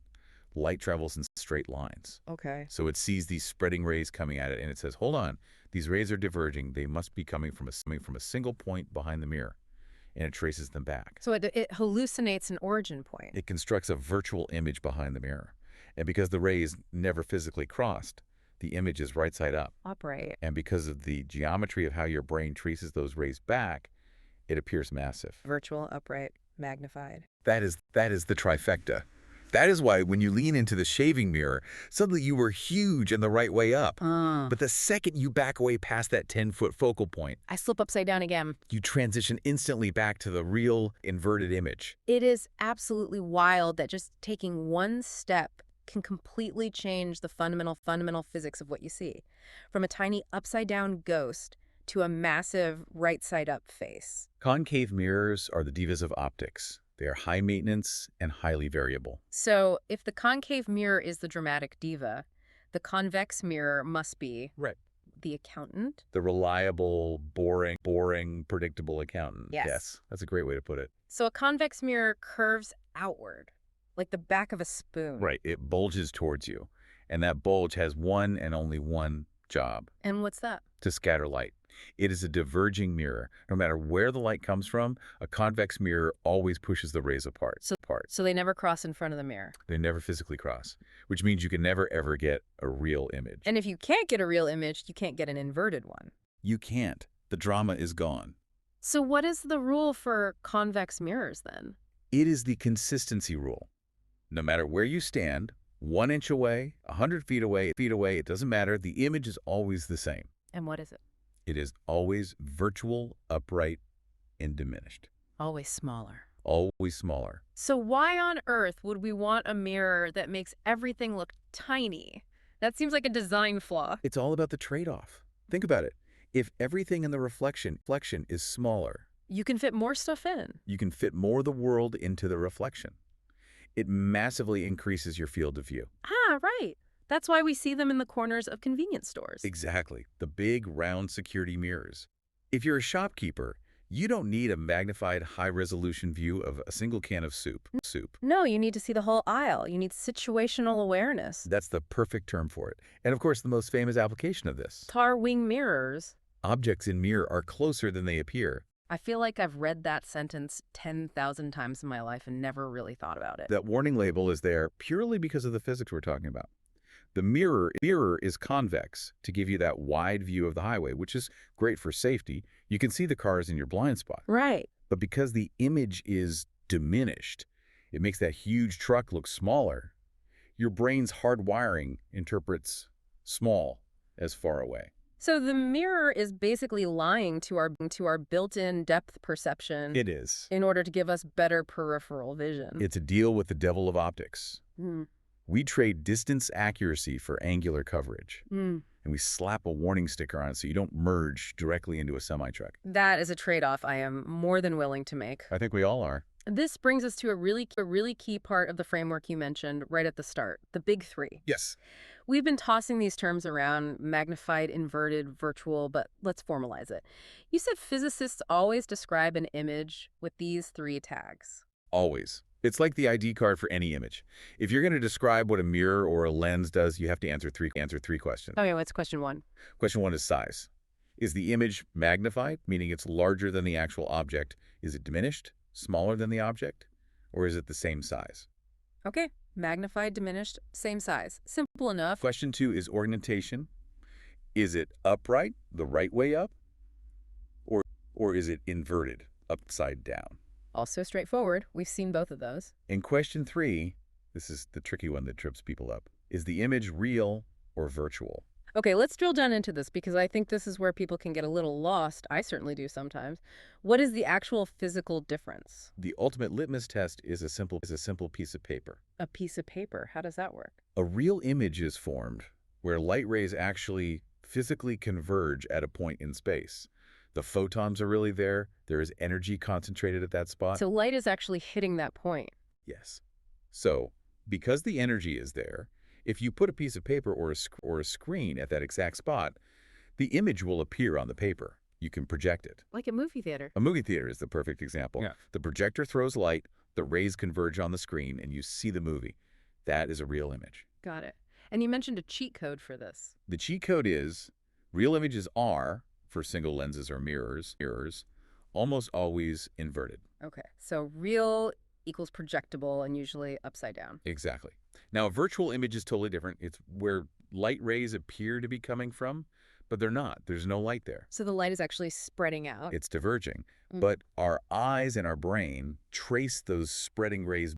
Light travels in straight lines. Okay. So it sees these spreading rays coming at it, and it says, hold on, these rays are diverging. They must be coming from a single point behind the mirror, and it traces them back. So it hallucinates an origin point. It constructs a virtual image behind the mirror. And because the rays never physically crossed, the image is right side up. Upright. And because of the geometry of how your brain traces those rays back, it appears massive. Virtual, upright, magnified. That is the trifecta. That is why when you lean into the shaving mirror, suddenly you were huge and the right way up. But the second you back away past that 10-foot focal point, I slip upside down again. you transition instantly back to the real inverted image. It is absolutely wild that just taking one step can completely change the fundamental physics of what you see. From a tiny upside-down ghost to a massive right-side-up face. Concave mirrors are the divas of optics. They are high maintenance and highly variable. So if the concave mirror is the dramatic diva, The convex mirror must be Right. the accountant. The reliable, boring, predictable accountant. Yes. That's a great way to put it. So a convex mirror curves outward, like the back of a spoon. Right. It bulges towards you. And that bulge has one and only one job. And what's that? To scatter light. It is a diverging mirror. No matter where the light comes from, a convex mirror always pushes the rays apart. So they never cross in front of the mirror. They never physically cross, which means you can never, ever get a real image. And if you can't get a real image, you can't get an inverted one. You can't. The drama is gone. So what is the rule for convex mirrors then? It is the consistency rule. No matter where you stand, 1 inch away, 100 feet away, it doesn't matter. The image is always the same. And what is it? It is always virtual, upright, and diminished. Always smaller. Always smaller. So why on earth would we want a mirror that makes everything look tiny? That seems like a design flaw. It's all about the trade-off. Think about it. If everything in the reflection is smaller, You can fit more stuff in. you can fit more of the world into the reflection. It massively increases your field of view. Ah, right. That's why we see them in the corners of convenience stores. Exactly. The big, round security mirrors. If you're a shopkeeper, you don't need a magnified, high-resolution view of a single can of soup. No, you need to see the whole aisle. You need situational awareness. That's the perfect term for it. And of course, the most famous application of this. Tar wing mirrors. Objects in mirror are closer than they appear. I feel like I've read that sentence 10,000 times in my life and never really thought about it. That warning label is there purely because of the physics we're talking about. The mirror is convex to give you that wide view of the highway, which is great for safety. You can see the cars in your blind spot. Right. But because the image is diminished, it makes that huge truck look smaller. Your brain's hardwiring interprets small as far away. So the mirror is basically lying to our built-in depth perception It is. in order to give us better peripheral vision. It's a deal with the devil of optics. Hmm. We trade distance accuracy for angular coverage. Hmm. And we slap a warning sticker on it so you don't merge directly into a semi-truck. That is a trade-off I am more than willing to make. I think we all are. This brings us to a really key part of the framework you mentioned right at the start, the big three. Yes. We've been tossing these terms around, magnified, inverted, virtual, but let's formalize it. You said physicists always describe an image with these three tags. Always. It's like the ID card for any image. If you're going to describe what a mirror or a lens does, you have to answer three questions. Okay, what's question one? Question one is size. Is the image magnified, meaning it's larger than the actual object? Is it diminished, smaller than the object? Or is it the same size? Okay, magnified, diminished, same size. Simple enough. Question two is orientation. Is it upright, the right way up? Or is it inverted, upside down? Also straightforward. We've seen both of those. In question three, this is the tricky one that trips people up. Is the image real or virtual? Okay, let's drill down into this because I think this is where people can get a little lost. I certainly do sometimes. What is the actual physical difference? The ultimate litmus test is a simple piece of paper. A piece of paper. How does that work? A real image is formed where light rays actually physically converge at a point in space. The photons are really there. There is energy concentrated at that spot. So light is actually hitting that point. Yes. So, because the energy is there, if you put a piece of paper or a screen at that exact spot, the image will appear on the paper. You can project it. Like a movie theater. A movie theater is the perfect example. Yeah. The projector throws light, the rays converge on the screen, and you see the movie. That is a real image. Got it. And you mentioned a cheat code for this. The cheat code is real images are, for single lenses or mirrors, almost always inverted. Okay. So real equals projectable and usually upside down. Exactly. Now, a virtual image is totally different. It's where light rays appear to be coming from, but they're not. There's no light there. So the light is actually spreading out. It's diverging. Mm. But our eyes and our brain trace those spreading rays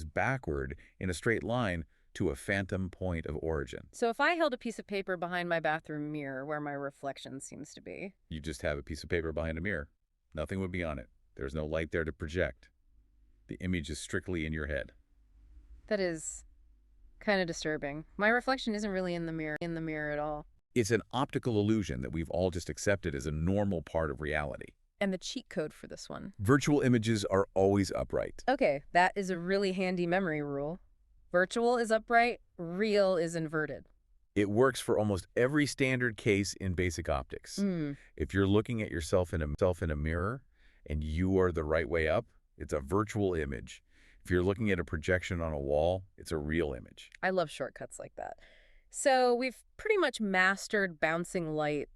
backward in a straight line to a phantom point of origin. So if I held a piece of paper behind my bathroom mirror where my reflection seems to be. You just have a piece of paper behind a mirror. Nothing would be on it. There's no light there to project. The image is strictly in your head. That is kind of disturbing. My reflection isn't really in the mirror at all. It's an optical illusion that we've all just accepted as a normal part of reality. And the cheat code for this one. Virtual images are always upright. Okay, that is a really handy memory rule. Virtual is upright, real is inverted. It works for almost every standard case in basic optics. Mm. If you're looking at yourself in a mirror and you are the right way up, it's a virtual image. If you're looking at a projection on a wall, it's a real image. I love shortcuts like that. So we've pretty much mastered bouncing light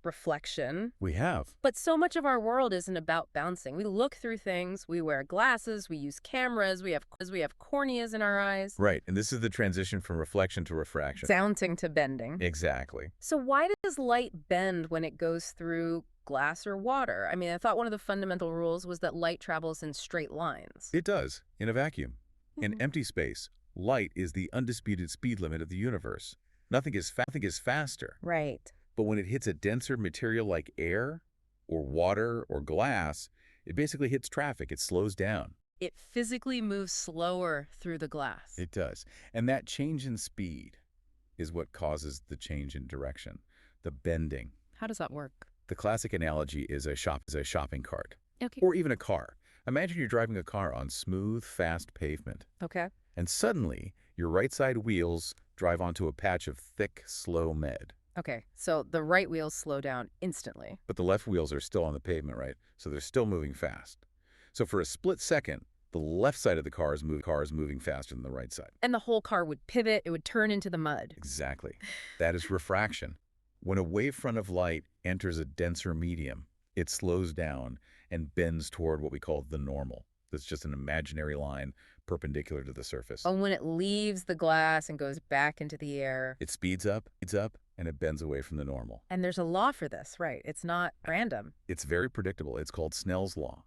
reflection. We have. But so much of our world isn't about bouncing. We look through things, we wear glasses, we use cameras, we have corneas in our eyes. Right, and this is the transition from reflection to refraction. Bouncing to bending. Exactly. So why does light bend when it goes through glass or water? I mean, I thought one of the fundamental rules was that light travels in straight lines. It does, in a vacuum. In empty space, light is the undisputed speed limit of the universe. Nothing is faster. Right. But when it hits a denser material like air or water or glass, it basically hits traffic. It slows down. It physically moves slower through the glass. It does. And that change in speed is what causes the change in direction, the bending. How does that work? The classic analogy is a shopping cart, Okay. or even a car. Imagine you're driving a car on smooth, fast pavement, Okay. and suddenly your right side wheels drive onto a patch of thick, slow mud. Okay, so the right wheels slow down instantly. But the left wheels are still on the pavement, right? So they're still moving fast. So for a split second, the left side of the car is moving faster than the right side. And the whole car would pivot, it would turn into the mud. Exactly. That is refraction. When a wavefront of light enters a denser medium, it slows down and bends toward what we call the normal. That's just an imaginary line perpendicular to the surface. And when it leaves the glass and goes back into the air. It speeds up, and it bends away from the normal. And there's a law for this, right? It's not random. It's very predictable. It's called Snell's law.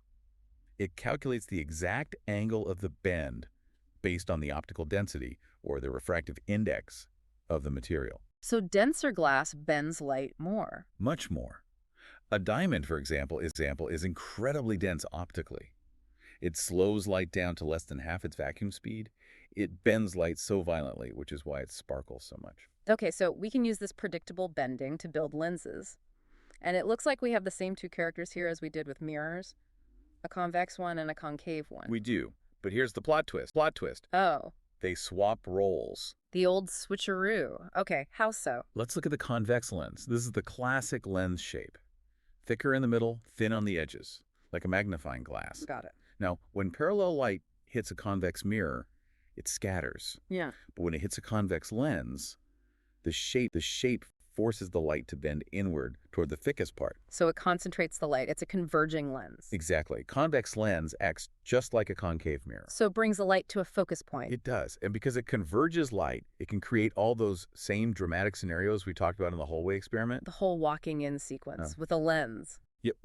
It calculates the exact angle of the bend based on the optical density, or the refractive index, of the material. So denser glass bends light more. Much more. A diamond, for example, is incredibly dense optically. It slows light down to less than half its vacuum speed. It bends light so violently, which is why it sparkles so much. Okay, so we can use this predictable bending to build lenses. And it looks like we have the same two characters here as we did with mirrors. A convex one and a concave one. We do. But here's the plot twist. Oh, They swap roles. the old switcheroo. Okay, how so? Let's look at the convex lens. This is the classic lens shape. Thicker in the middle, thin on the edges, like a magnifying glass. Got it. Now, when parallel light hits a convex mirror, it scatters. Yeah. But when it hits a convex lens, the shape forces the light to bend inward toward the thickest part. So it concentrates the light. It's a converging lens. Exactly. Convex lens acts just like a concave mirror. So it brings the light to a focus point. It does. And because it converges light, it can create all those same dramatic scenarios we talked about in the hallway experiment. The whole walking in sequence with a lens. Yep.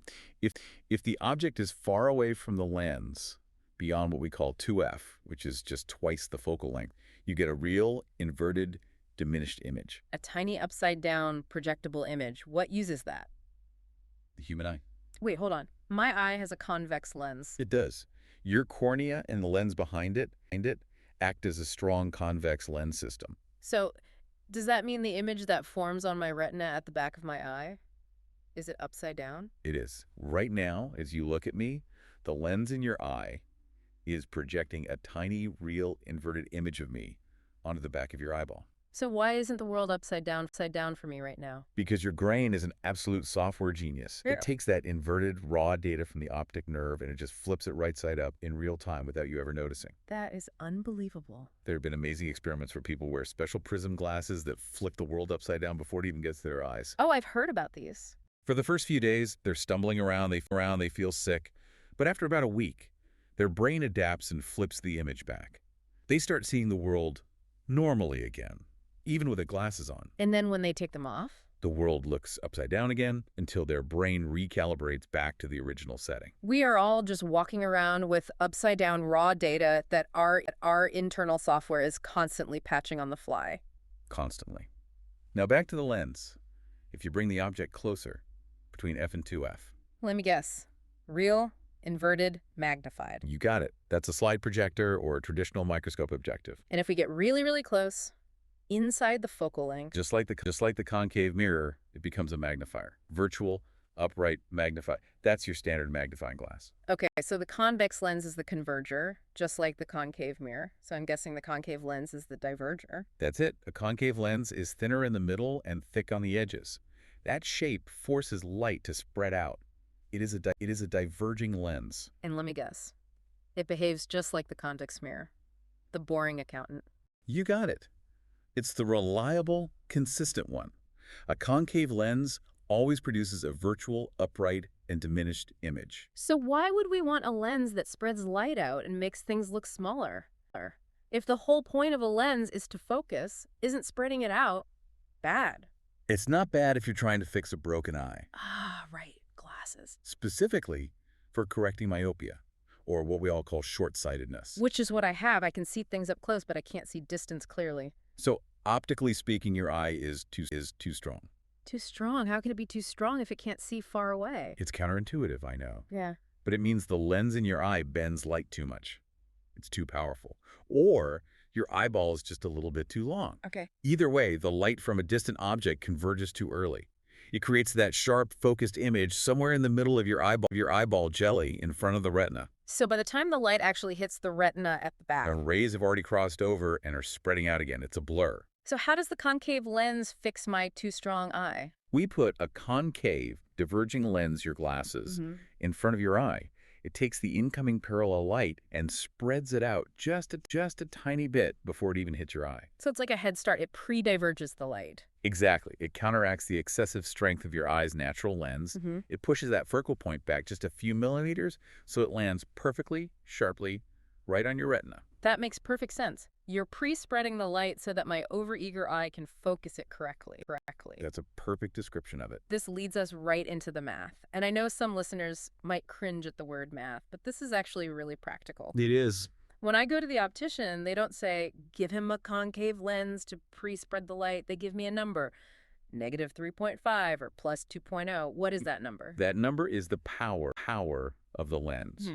If the object is far away from the lens, beyond what we call 2f, which is just twice the focal length, you get a real inverted, diminished image. A tiny upside-down projectable image. What uses that? The human eye. Wait, hold on. My eye has a convex lens. It does. Your cornea and the lens behind it act as a strong convex lens system. So does that mean the image that forms on my retina at the back of my eye, is it upside down? It is. Right now, as you look at me, the lens in your eye is projecting a tiny, real, inverted image of me onto the back of your eyeball. So why isn't the world upside down for me right now? Because your brain is an absolute software genius. Yeah. It takes that inverted, raw data from the optic nerve and it just flips it right side up in real time without you ever noticing. That is unbelievable. There have been amazing experiments where people wear special prism glasses that flip the world upside down before it even gets to their eyes. Oh, I've heard about these. For the first few days, they're stumbling around, they feel sick. But after about a week, their brain adapts and flips the image back. They start seeing the world normally again, even with the glasses on. And then when they take them off? The world looks upside down again until their brain recalibrates back to the original setting. We are all just walking around with upside down raw data that our internal software is constantly patching on the fly. Constantly. Now back to the lens. If you bring the object closer, between f and 2f. Let me guess. Real, inverted, magnified. You got it. That's a slide projector or a traditional microscope objective. And if we get really, really close, inside the focal length, Just like the concave mirror, it becomes a magnifier. Virtual, upright, magnify. That's your standard magnifying glass. Okay, so the convex lens is the converger, just like the concave mirror. So I'm guessing the concave lens is the diverger. That's it. A concave lens is thinner in the middle and thick on the edges. That shape forces light to spread out. It is a diverging lens. And let me guess, it behaves just like the convex mirror, the boring accountant. You got it. It's the reliable, consistent one. A concave lens always produces a virtual, upright, and diminished image. So why would we want a lens that spreads light out and makes things look smaller? If the whole point of a lens is to focus, isn't spreading it out bad? It's not bad if you're trying to fix a broken eye. Ah, right, glasses. Specifically for correcting myopia, or what we all call short-sightedness. Which is what I have. I can see things up close, but I can't see distance clearly. So optically speaking, your eye is too strong. Too strong? How can it be too strong if it can't see far away? It's counterintuitive, I know. Yeah. But it means the lens in your eye bends light too much. It's too powerful. Or your eyeball is just a little bit too long. Okay. Either way, the light from a distant object converges too early. It creates that sharp, focused image somewhere in the middle of your eyeball jelly in front of the retina. So by the time the light actually hits the retina at the back. And rays have already crossed over and are spreading out again. It's a blur. So how does the concave lens fix my too strong eye? We put a concave, diverging lens, your glasses, in front of your eye. It takes the incoming parallel light and spreads it out just a tiny bit before it even hits your eye. So it's like a head start. It pre-diverges the light. Exactly. It counteracts the excessive strength of your eye's natural lens. It pushes that focal point back just a few millimeters so it lands perfectly, sharply, right on your retina. That makes perfect sense. You're pre-spreading the light so that my overeager eye can focus it correctly. That's a perfect description of it. This leads us right into the math. And I know some listeners might cringe at the word math, but this is actually really practical. It is. When I go to the optician, they don't say, give him a concave lens to pre-spread the light. They give me a number, negative 3.5 or plus 2.0. What is that number? That number is the power of the lens.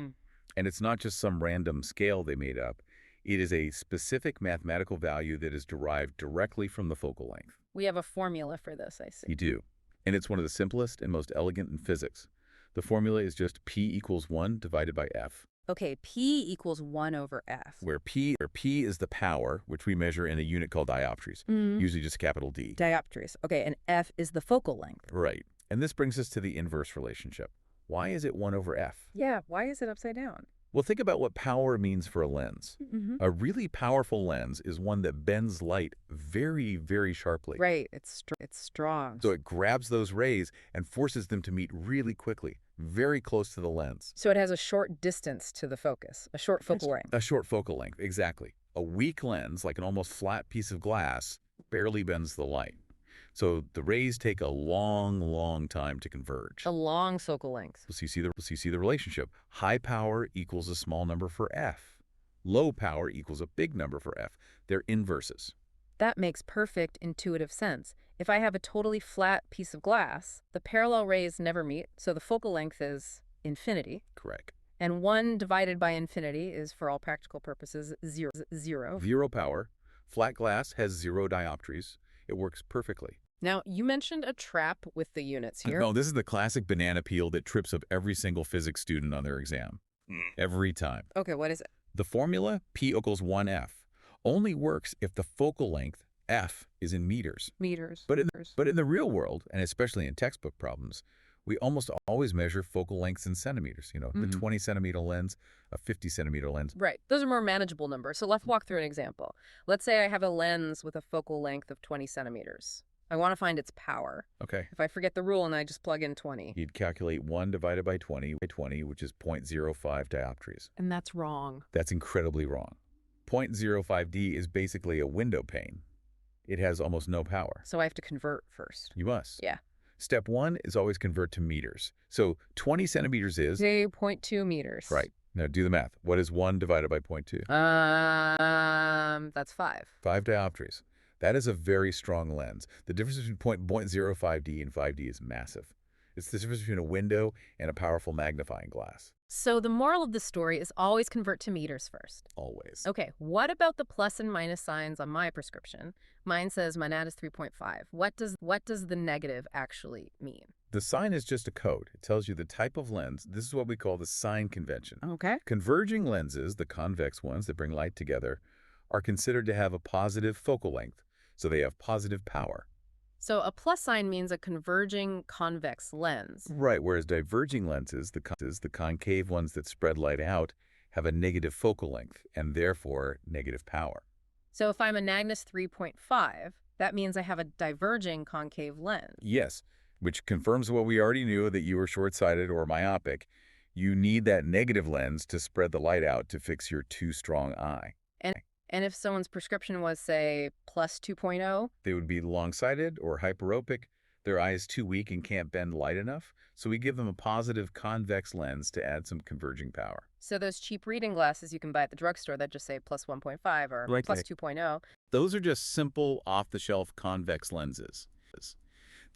And it's not just some random scale they made up. It is a specific mathematical value that is derived directly from the focal length. We have a formula for this, I see. You do. And it's one of the simplest and most elegant in physics. The formula is just P equals 1 divided by F. Okay, P equals 1 over F. Where P is the power, which we measure in a unit called dioptries, usually just capital D. Dioptries. Okay, and F is the focal length. Right. And this brings us to the inverse relationship. Why is it 1 over F? Yeah, why is it upside down? Well, think about what power means for a lens. A really powerful lens is one that bends light very, very sharply. Right, it's strong. So it grabs those rays and forces them to meet really quickly, very close to the lens. So it has a short distance to the focus, a short focal length. A short focal length, exactly. A weak lens, like an almost flat piece of glass, barely bends the light. So the rays take a long, long time to converge. A long focal length. So you see the relationship. High power equals a small number for F. Low power equals a big number for F. They're inverses. That makes perfect intuitive sense. If I have a totally flat piece of glass, the parallel rays never meet, so the focal length is infinity. Correct. And 1 divided by infinity is, for all practical purposes, zero. Zero power. Flat glass has 0 dioptries. It works perfectly. Now, you mentioned a trap with the units here. No, this is the classic banana peel that trips up every single physics student on their exam. Every time. Okay, what is it? The formula, P equals 1F, only works if the focal length, F, is in meters. But in the real world, and especially in textbook problems, we almost always measure focal lengths in centimeters. You know, the 20-centimeter lens, a 50-centimeter lens. Right. Those are more manageable numbers. So let's walk through an example. Let's say I have a lens with a focal length of 20 centimeters. I want to find its power. Okay. If I forget the rule and I just plug in 20. You'd calculate 1 divided by 20, which is 0.05 dioptries. And that's wrong. That's incredibly wrong. 0.05D is basically a window pane. It has almost no power. So I have to convert first. You must. Yeah. Step 1 is always convert to meters. So 20 centimeters is... 0.2 meters. Right. Now do the math. What is 1 divided by 0.2? That's 5. 5 dioptries. That is a very strong lens. The difference between 0.05D and 5D is massive. It's the difference between a window and a powerful magnifying glass. So the moral of the story is always convert to meters first. Always. Okay, what about the plus and minus signs on my prescription? Mine says my NAT is 3.5. What does the negative actually mean? The sign is just a code. It tells you the type of lens. This is what we call the sign convention. Okay. Converging lenses, the convex ones that bring light together, are considered to have a positive focal length, so they have positive power. So a plus sign means a converging convex lens. Right, whereas diverging lenses, the concave ones that spread light out, have a negative focal length and therefore negative power. So if I'm a Magnus 3.5, that means I have a diverging concave lens. Yes, which confirms what we already knew, that you were short-sighted or myopic. You need that negative lens to spread the light out to fix your too strong eye. And if someone's prescription was, say, plus 2.0? They would be long-sighted or hyperopic. Their eye is too weak and can't bend light enough, so we give them a positive convex lens to add some converging power. So those cheap reading glasses you can buy at the drugstore that just say plus 1.5 or Right. plus 2.0. Those are just simple, off-the-shelf convex lenses.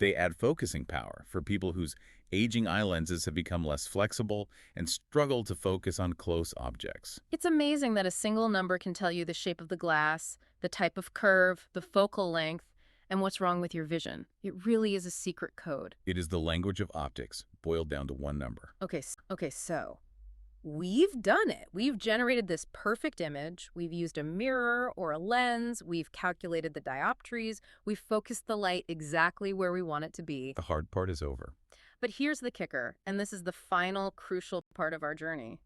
They add focusing power for people whose aging eye lenses have become less flexible and struggle to focus on close objects. It's amazing that a single number can tell you the shape of the glass, the type of curve, the focal length, and what's wrong with your vision. It really is a secret code. It is the language of optics, boiled down to one number. Okay, so we've done it. We've generated this perfect image. We've used a mirror or a lens. We've calculated the dioptries. We've focused the light exactly where we want it to be. The hard part is over. But here's the kicker, and this is the final crucial part of our journey.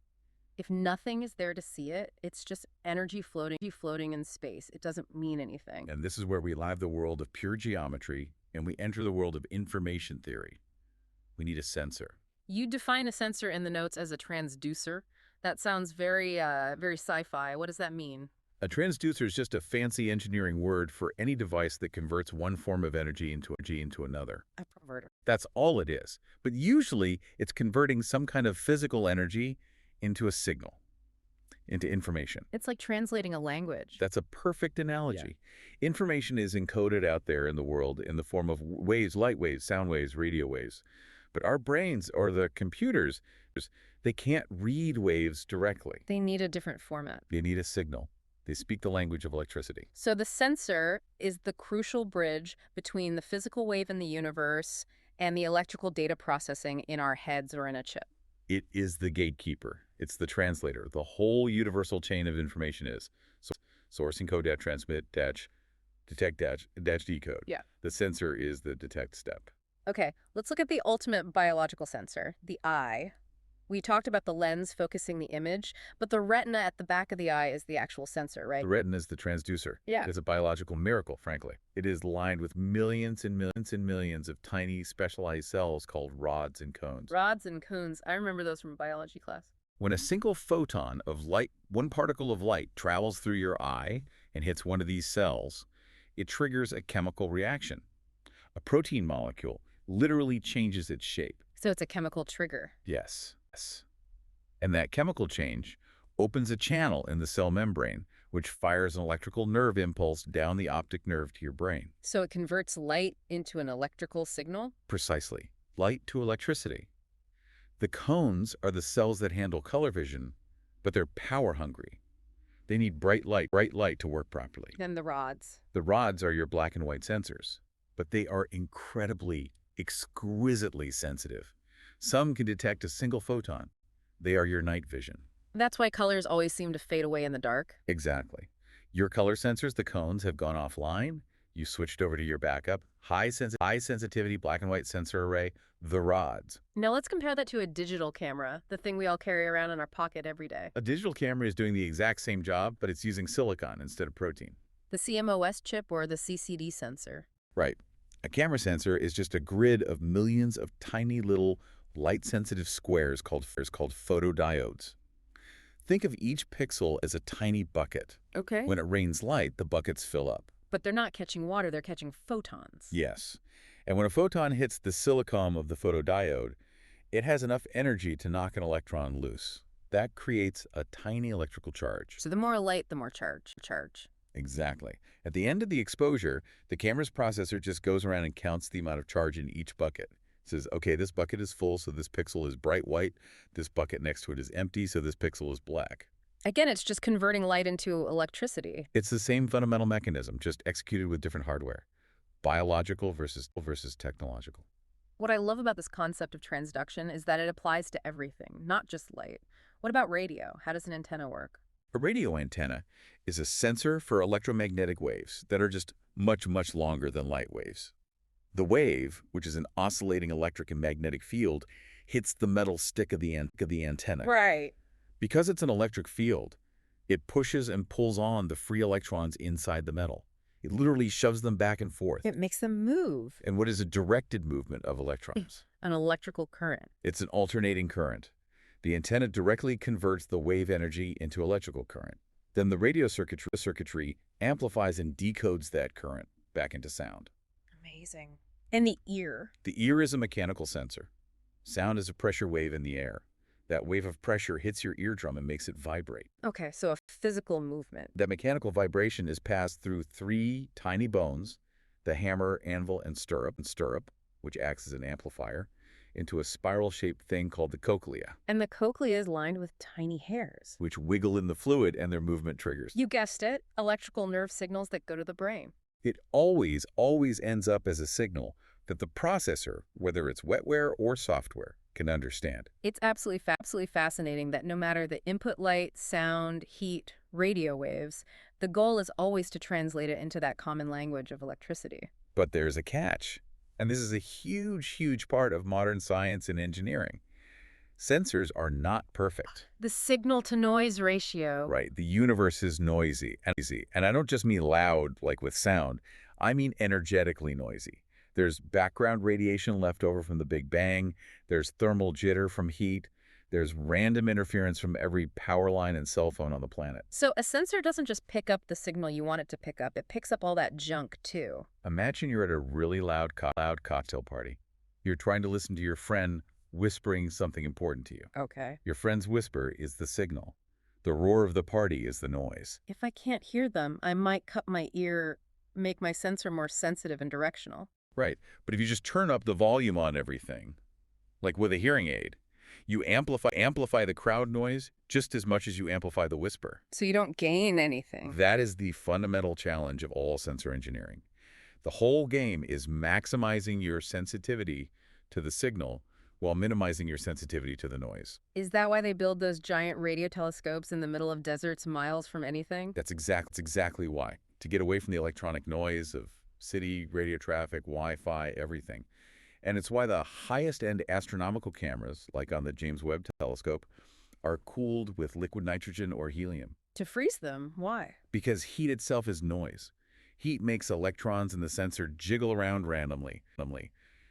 If nothing is there to see it, it's just energy floating in space. It doesn't mean anything. And this is where we leave the world of pure geometry and we enter the world of information theory. We need a sensor. You define a sensor in the notes as a transducer. That sounds very sci-fi. What does that mean? A transducer is just a fancy engineering word for any device that converts one form of energy into another. A perverter. That's all it is. But usually, it's converting some kind of physical energy into a signal, into information. It's like translating a language. That's a perfect analogy. Yeah. Information is encoded out there in the world in the form of waves, light waves, sound waves, radio waves. But our brains, or the computers, they can't read waves directly. They need a different format. They need a signal. They speak the language of electricity. So the sensor is the crucial bridge between the physical wave in the universe and the electrical data processing in our heads or in a chip. It is the gatekeeper. It's the translator. The whole universal chain of information is source, encode, dash, transmit, dash, detect, dash, decode. Yeah. The sensor is the detect step. Okay, let's look at the ultimate biological sensor, the eye. We talked about the lens focusing the image, but the retina at the back of the eye is the actual sensor, right? The retina is the transducer. Yeah. It is a biological miracle, frankly. It is lined with millions and millions and millions of tiny specialized cells called rods and cones. Rods and cones. I remember those from biology class. When a single photon of light, one particle of light, travels through your eye and hits one of these cells, it triggers a chemical reaction. A protein molecule literally changes its shape. So it's a chemical trigger. Yes. And that chemical change opens a channel in the cell membrane, which fires an electrical nerve impulse down the optic nerve to your brain. So it converts light into an electrical signal? Precisely. Light to electricity. The cones are the cells that handle color vision, but they're power hungry. They need bright light to work properly. Then the rods. The rods are your black and white sensors, but they are incredibly, exquisitely sensitive. Some can detect a single photon. They are your night vision. That's why colors always seem to fade away in the dark? Exactly. Your color sensors, the cones, have gone offline. You switched over to your backup. High sensitivity black and white sensor array, the rods. Now let's compare that to a digital camera, the thing we all carry around in our pocket every day. A digital camera is doing the exact same job, but it's using silicon instead of protein. The CMOS chip or the CCD sensor. Right. A camera sensor is just a grid of millions of tiny little light-sensitive squares called photodiodes. Think of each pixel as a tiny bucket. Okay. When it rains light, the buckets fill up. But they're not catching water, they're catching photons. Yes. And when a photon hits the silicon of the photodiode, it has enough energy to knock an electron loose. That creates a tiny electrical charge. So the more light, the more charge. Exactly. At the end of the exposure, the camera's processor just goes around and counts the amount of charge in each bucket. It says, okay, this bucket is full, so this pixel is bright white. This bucket next to it is empty, so this pixel is black. Again, it's just converting light into electricity. It's the same fundamental mechanism, just executed with different hardware. Biological versus technological. What I love about this concept of transduction is that it applies to everything, not just light. What about radio? How does an antenna work? A radio antenna is a sensor for electromagnetic waves that are just much, much longer than light waves. The wave, which is an oscillating electric and magnetic field, hits the metal stick of the antenna. Right. Because it's an electric field, it pushes and pulls on the free electrons inside the metal. It literally shoves them back and forth. It makes them move. And what is a directed movement of electrons? An electrical current. It's an alternating current. The antenna directly converts the wave energy into electrical current. Then the radio circuitry amplifies and decodes that current back into sound. Amazing. And the ear? The ear is a mechanical sensor. Sound is a pressure wave in the air. That wave of pressure hits your eardrum and makes it vibrate. Okay, so a physical movement. That mechanical vibration is passed through 3 tiny bones, the hammer, anvil, and stirrup, which acts as an amplifier, into a spiral-shaped thing called the cochlea. And the cochlea is lined with tiny hairs, which wiggle in the fluid and their movement triggers. You guessed it, electrical nerve signals that go to the brain. It always ends up as a signal that the processor, whether it's wetware or software, can understand. It's absolutely fascinating that no matter the input light, sound, heat, radio waves, the goal is always to translate it into that common language of electricity. But there's a catch, and this is a huge part of modern science and engineering. Sensors are not perfect. The signal-to-noise ratio. Right, the universe is noisy, and I don't just mean loud like with sound, I mean energetically noisy. There's background radiation left over from the Big Bang, there's thermal jitter from heat, there's random interference from every power line and cell phone on the planet. So a sensor doesn't just pick up the signal you want it to pick up, it picks up all that junk too. Imagine you're at a really loud cocktail party. You're trying to listen to your friend whispering something important to you. Okay. Your friend's whisper is the signal. The roar of the party is the noise. If I can't hear them, I might cut my ear, make my sensor more sensitive and directional. Right, but if you just turn up the volume on everything, like with a hearing aid, you amplify the crowd noise just as much as you amplify the whisper. So you don't gain anything. That is the fundamental challenge of all sensor engineering. The whole game is maximizing your sensitivity to the signal while minimizing your sensitivity to the noise. Is that why they build those giant radio telescopes in the middle of deserts miles from anything? That's exactly why. To get away from the electronic noise of city, radio traffic, Wi-Fi, everything. And it's why the highest-end astronomical cameras, like on the James Webb Telescope, are cooled with liquid nitrogen or helium. To freeze them? Why? Because heat itself is noise. Heat makes electrons in the sensor jiggle around randomly.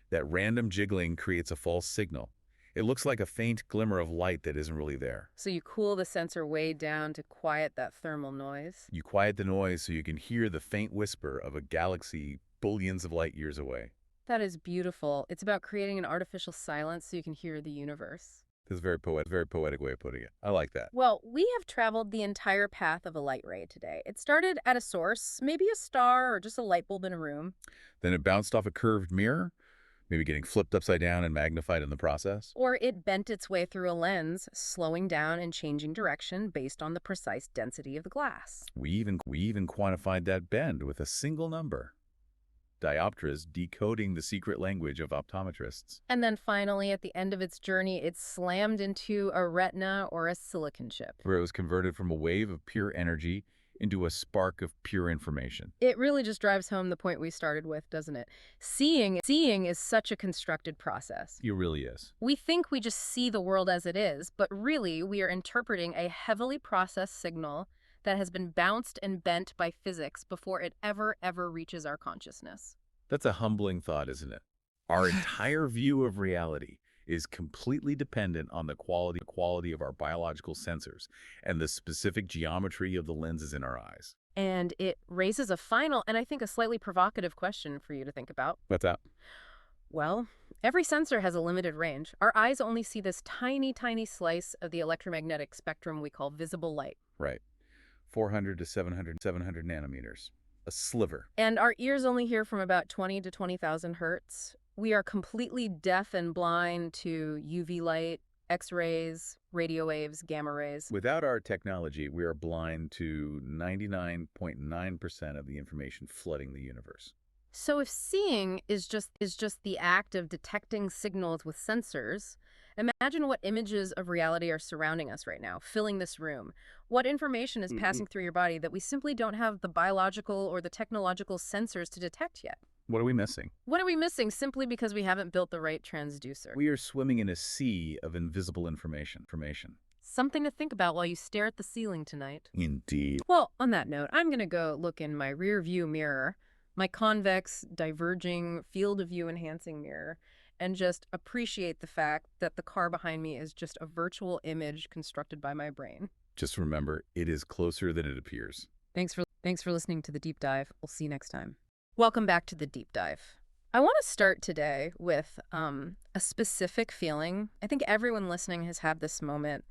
That random jiggling creates a false signal. It looks like a faint glimmer of light that isn't really there. So you cool the sensor way down to quiet that thermal noise? You quiet the noise so you can hear the faint whisper of a galaxy billions of light years away. That is beautiful. It's about creating an artificial silence so you can hear the universe. This is a very poetic way of putting it. I like that. Well, we have traveled the entire path of a light ray today. It started at a source, maybe a star or just a light bulb in a room. Then it bounced off a curved mirror, maybe getting flipped upside down and magnified in the process. Or it bent its way through a lens, slowing down and changing direction based on the precise density of the glass. We even quantified that bend with a single number. Diopters decoding the secret language of optometrists. And then finally, at the end of its journey, it slammed into a retina or a silicon chip. Where it was converted from a wave of pure energy into a spark of pure information. It really just drives home the point we started with, doesn't it? Seeing is such a constructed process. It really is. We think we just see the world as it is, but really we are interpreting a heavily processed signal that has been bounced and bent by physics before it ever reaches our consciousness. That's a humbling thought, isn't it? Our entire view of reality is completely dependent on the quality of our biological sensors and the specific geometry of the lenses in our eyes. And it raises a final and I think a slightly provocative question for you to think about. What's that? Well, every sensor has a limited range. Our eyes only see this tiny slice of the electromagnetic spectrum we call visible light. Right. 400 to 700 nanometers. A sliver. And our ears only hear from about 20 to 20,000 hertz. We are completely deaf and blind to UV light, X-rays, radio waves, gamma rays. Without our technology, we are blind to 99.9% of the information flooding the universe. So if seeing is just the act of detecting signals with sensors, imagine what images of reality are surrounding us right now, filling this room. What information is passing through your body that we simply don't have the biological or the technological sensors to detect yet? What are we missing? What are we missing simply because we haven't built the right transducer? We are swimming in a sea of invisible information. Something to think about while you stare at the ceiling tonight. Indeed. Well, on that note, I'm going to go look in my rear view mirror, my convex, diverging, field of view enhancing mirror, and just appreciate the fact that the car behind me is just a virtual image constructed by my brain. Just remember, it is closer than it appears. Thanks for listening to The Deep Dive. We'll see you next time. Welcome back to The Deep Dive. I want to start today with a specific feeling. I think everyone listening has had this moment.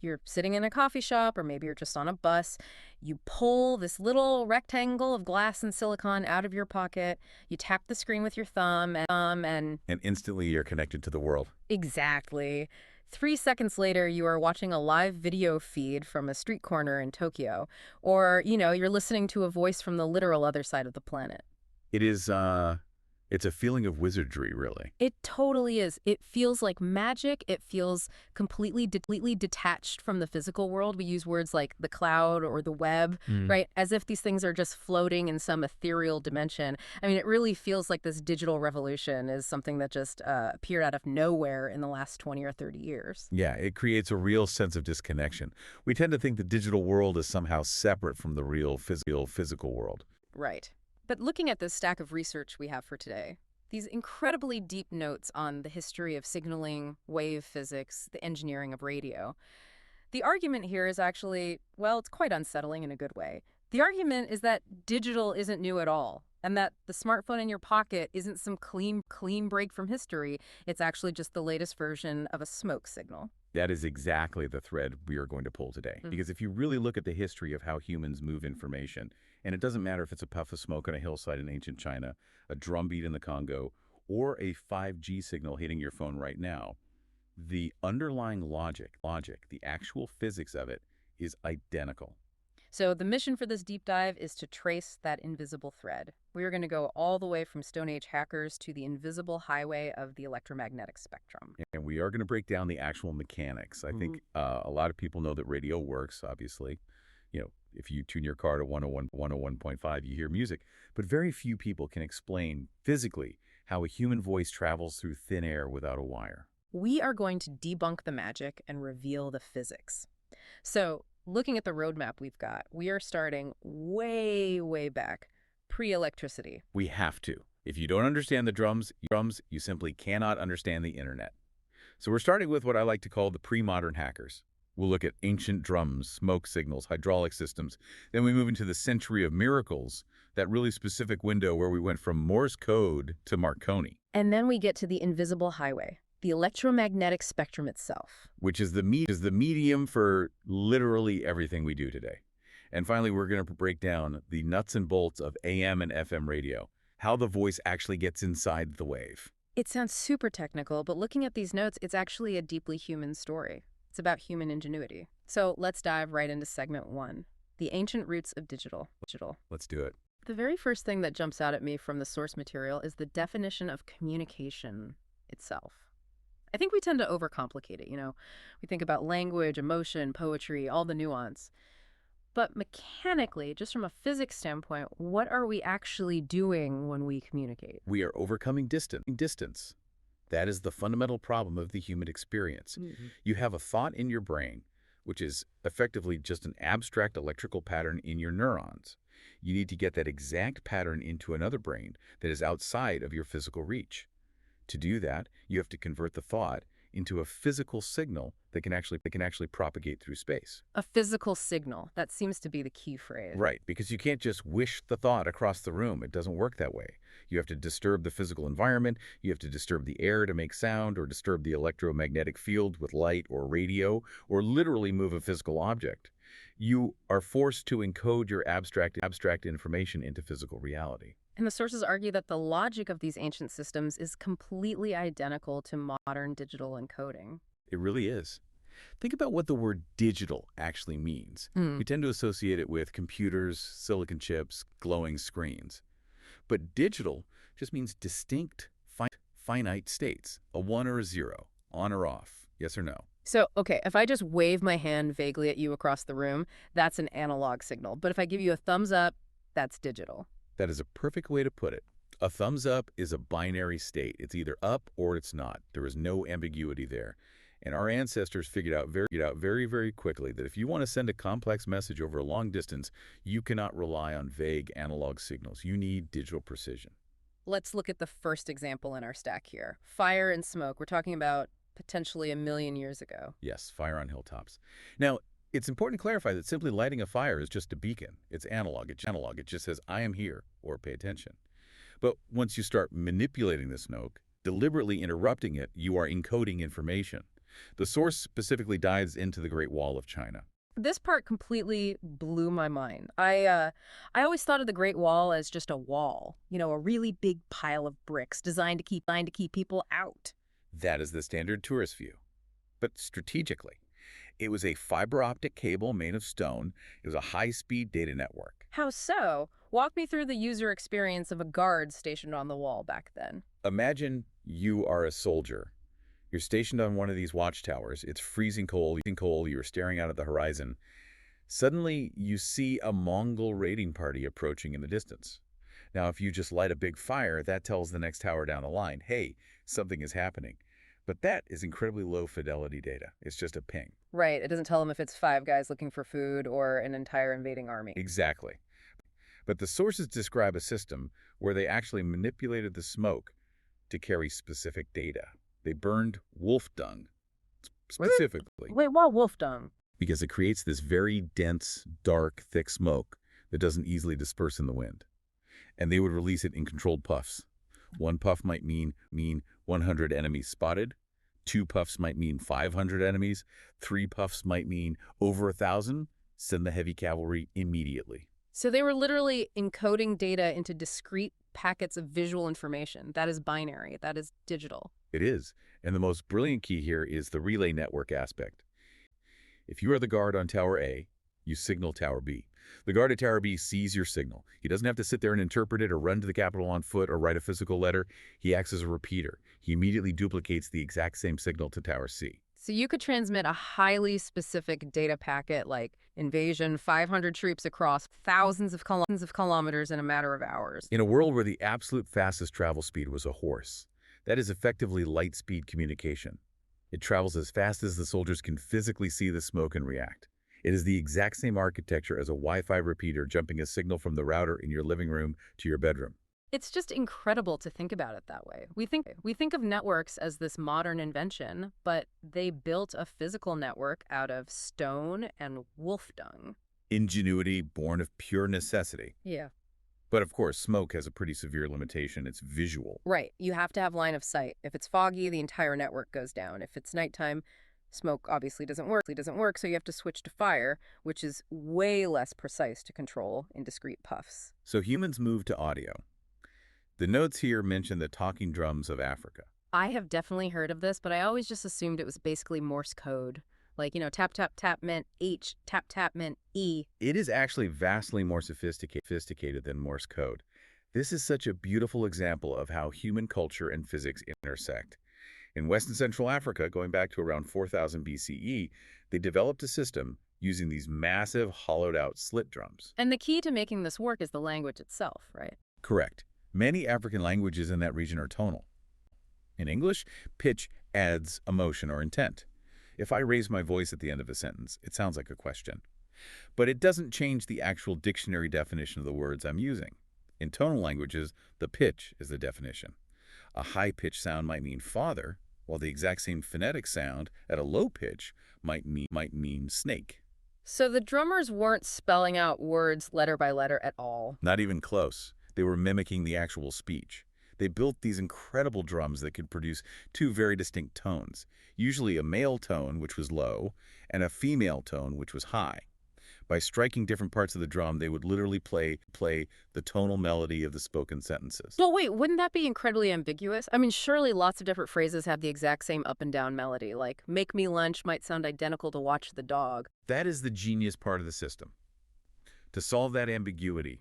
You're sitting in a coffee shop, or maybe you're just on a bus. You pull this little rectangle of glass and silicon out of your pocket. You tap the screen with your thumb, and And instantly you're connected to the world. exactly. 3 seconds later, you are watching a live video feed from a street corner in Tokyo, or, you're listening to a voice from the literal other side of the planet. It is, it's a feeling of wizardry, really. It totally is. It feels like magic. It feels completely detached from the physical world. We use words like the cloud or the web, right? As if these things are just floating in some ethereal dimension. I mean, it really feels like this digital revolution is something that just appeared out of nowhere in the last 20 or 30 years. Yeah, it creates a real sense of disconnection. We tend to think the digital world is somehow separate from the real physical world. Right. But looking at this stack of research we have for today, these incredibly deep notes on the history of signaling, wave physics, the engineering of radio, the argument here is actually, well, it's quite unsettling in a good way. The argument is that digital isn't new at all, and that the smartphone in your pocket isn't some clean break from history. It's actually just the latest version of a smoke signal. That is exactly the thread we are going to pull today. Because if you really look at the history of how humans move information, and it doesn't matter if it's a puff of smoke on a hillside in ancient China, a drumbeat in the Congo, or a 5G signal hitting your phone right now, the underlying logic, the actual physics of it is identical. So the mission for this deep dive is to trace that invisible thread. We are going to go all the way from Stone Age hackers to the invisible highway of the electromagnetic spectrum. And we are going to break down the actual mechanics. I think a lot of people know that radio works, obviously. If you tune your car to 101.5, you hear music. But very few people can explain physically how a human voice travels through thin air without a wire. We are going to debunk the magic and reveal the physics. So, looking at the roadmap we've got, we are starting way, way back, pre-electricity. We have to. If you don't understand the drums, you simply cannot understand the internet. So we're starting with what I like to call the pre-modern hackers. We'll look at ancient drums, smoke signals, hydraulic systems. Then we move into the century of miracles, that really specific window where we went from Morse code to Marconi. And then we get to the invisible highway, the electromagnetic spectrum itself. Which is the medium for literally everything we do today. And finally, we're going to break down the nuts and bolts of AM and FM radio, how the voice actually gets inside the wave. It sounds super technical, but looking at these notes, it's actually a deeply human story. It's about human ingenuity. So let's dive right into segment 1, the ancient roots of digital. Let's do it. The very first thing that jumps out at me from the source material is the definition of communication itself. I think we tend to overcomplicate it, We think about language, emotion, poetry, all the nuance. But mechanically, just from a physics standpoint, what are we actually doing when we communicate? We are overcoming distance. That is the fundamental problem of the human experience. You have a thought in your brain, which is effectively just an abstract electrical pattern in your neurons. You need to get that exact pattern into another brain that is outside of your physical reach. To do that, you have to convert the thought into a physical signal that can actually propagate through space. A physical signal. That seems to be the key phrase. Right, because you can't just wish the thought across the room. It doesn't work that way. You have to disturb the physical environment, you have to disturb the air to make sound, or disturb the electromagnetic field with light or radio, or literally move a physical object. You are forced to encode your abstract information into physical reality. And the sources argue that the logic of these ancient systems is completely identical to modern digital encoding. It really is. Think about what the word digital actually means. We tend to associate it with computers, silicon chips, glowing screens. But digital just means distinct, finite states, a 1 or a 0, on or off, yes or no. So, okay, if I just wave my hand vaguely at you across the room, that's an analog signal. But if I give you a thumbs up, that's digital. That is a perfect way to put it. A thumbs up is a binary state. It's either up or it's not. There is no ambiguity there. And our ancestors figured out very, very quickly that if you want to send a complex message over a long distance, you cannot rely on vague analog signals. You need digital precision. Let's look at the first example in our stack here. Fire and smoke. We're talking about potentially 1,000,000 years ago. Yes, fire on hilltops. Now, it's important to clarify that simply lighting a fire is just a beacon. It's analog. It just says, I am here, or pay attention. But once you start manipulating the smoke, deliberately interrupting it, you are encoding information. The source specifically dives into the Great Wall of China. This part completely blew my mind. I always thought of the Great Wall as just a wall, a really big pile of bricks designed to keep people out. That is the standard tourist view. But strategically, it was a fiber optic cable made of stone. It was a high-speed data network. How so? Walk me through the user experience of a guard stationed on the wall back then. Imagine you are a soldier. You're stationed on one of these watchtowers. It's freezing cold. You're staring out at the horizon. Suddenly, you see a Mongol raiding party approaching in the distance. Now, if you just light a big fire, that tells the next tower down the line, hey, something is happening. But that is incredibly low-fidelity data. It's just a ping. Right. It doesn't tell them if it's 5 guys looking for food or an entire invading army. Exactly. But the sources describe a system where they actually manipulated the smoke to carry specific data. They burned wolf dung, specifically. Wait, why wolf dung? Because it creates this very dense, dark, thick smoke that doesn't easily disperse in the wind. And they would release it in controlled puffs. 1 puff might mean 100 enemies spotted. 2 puffs might mean 500 enemies. 3 puffs might mean over 1,000. Send the heavy cavalry immediately. So they were literally encoding data into discrete packets of visual information. That is binary. That is digital. It is. And the most brilliant key here is the relay network aspect. If you are the guard on Tower A, you signal Tower B. The guard at Tower B sees your signal. He doesn't have to sit there and interpret it or run to the Capitol on foot or write a physical letter. He acts as a repeater. He immediately duplicates the exact same signal to Tower C. So you could transmit a highly specific data packet like invasion, 500 troops across thousands of kilometers in a matter of hours. In a world where the absolute fastest travel speed was a horse, that is effectively light-speed communication. It travels as fast as the soldiers can physically see the smoke and react. It is the exact same architecture as a Wi-Fi repeater jumping a signal from the router in your living room to your bedroom. It's just incredible to think about it that way. We think of networks as this modern invention, but they built a physical network out of stone and wolf dung. Ingenuity born of pure necessity. Yeah. But of course, smoke has a pretty severe limitation. It's visual. Right. You have to have line of sight. If it's foggy, the entire network goes down. If it's nighttime, smoke obviously doesn't work, so you have to switch to fire, which is way less precise to control in discrete puffs. So humans moved to audio. The notes here mention the talking drums of Africa. I have definitely heard of this, but I always just assumed it was basically Morse code. Like, tap, tap, tap meant H, tap, tap meant E. It is actually vastly more sophisticated than Morse code. This is such a beautiful example of how human culture and physics intersect. In West and Central Africa, going back to around 4000 BCE, they developed a system using these massive hollowed-out slit drums. And the key to making this work is the language itself, right? Correct. Many African languages in that region are tonal. In English, pitch adds emotion or intent. If I raise my voice at the end of a sentence, it sounds like a question. But it doesn't change the actual dictionary definition of the words I'm using. In tonal languages, the pitch is the definition. A high-pitched sound might mean father, while the exact same phonetic sound at a low pitch might mean snake. So the drummers weren't spelling out words letter by letter at all. Not even close. They were mimicking the actual speech. They built these incredible drums that could produce 2 very distinct tones, usually a male tone, which was low, and a female tone, which was high. By striking different parts of the drum, they would literally play the tonal melody of the spoken sentences. Well, wait, wouldn't that be incredibly ambiguous? I mean, surely lots of different phrases have the exact same up and down melody, like make me lunch might sound identical to watch the dog. That is the genius part of the system. To solve that ambiguity,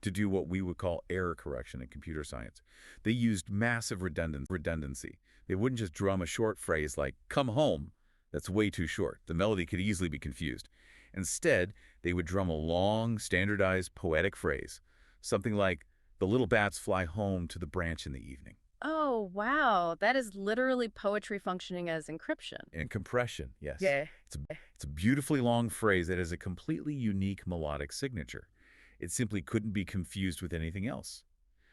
to do what we would call error correction in computer science. They used massive redundancy. They wouldn't just drum a short phrase like, come home. That's way too short. The melody could easily be confused. Instead, they would drum a long, standardized poetic phrase, something like, the little bats fly home to the branch in the evening. Oh, wow. That is literally poetry functioning as encryption. And compression, yes. Yeah. It's a beautifully long phrase that has a completely unique melodic signature. It simply couldn't be confused with anything else.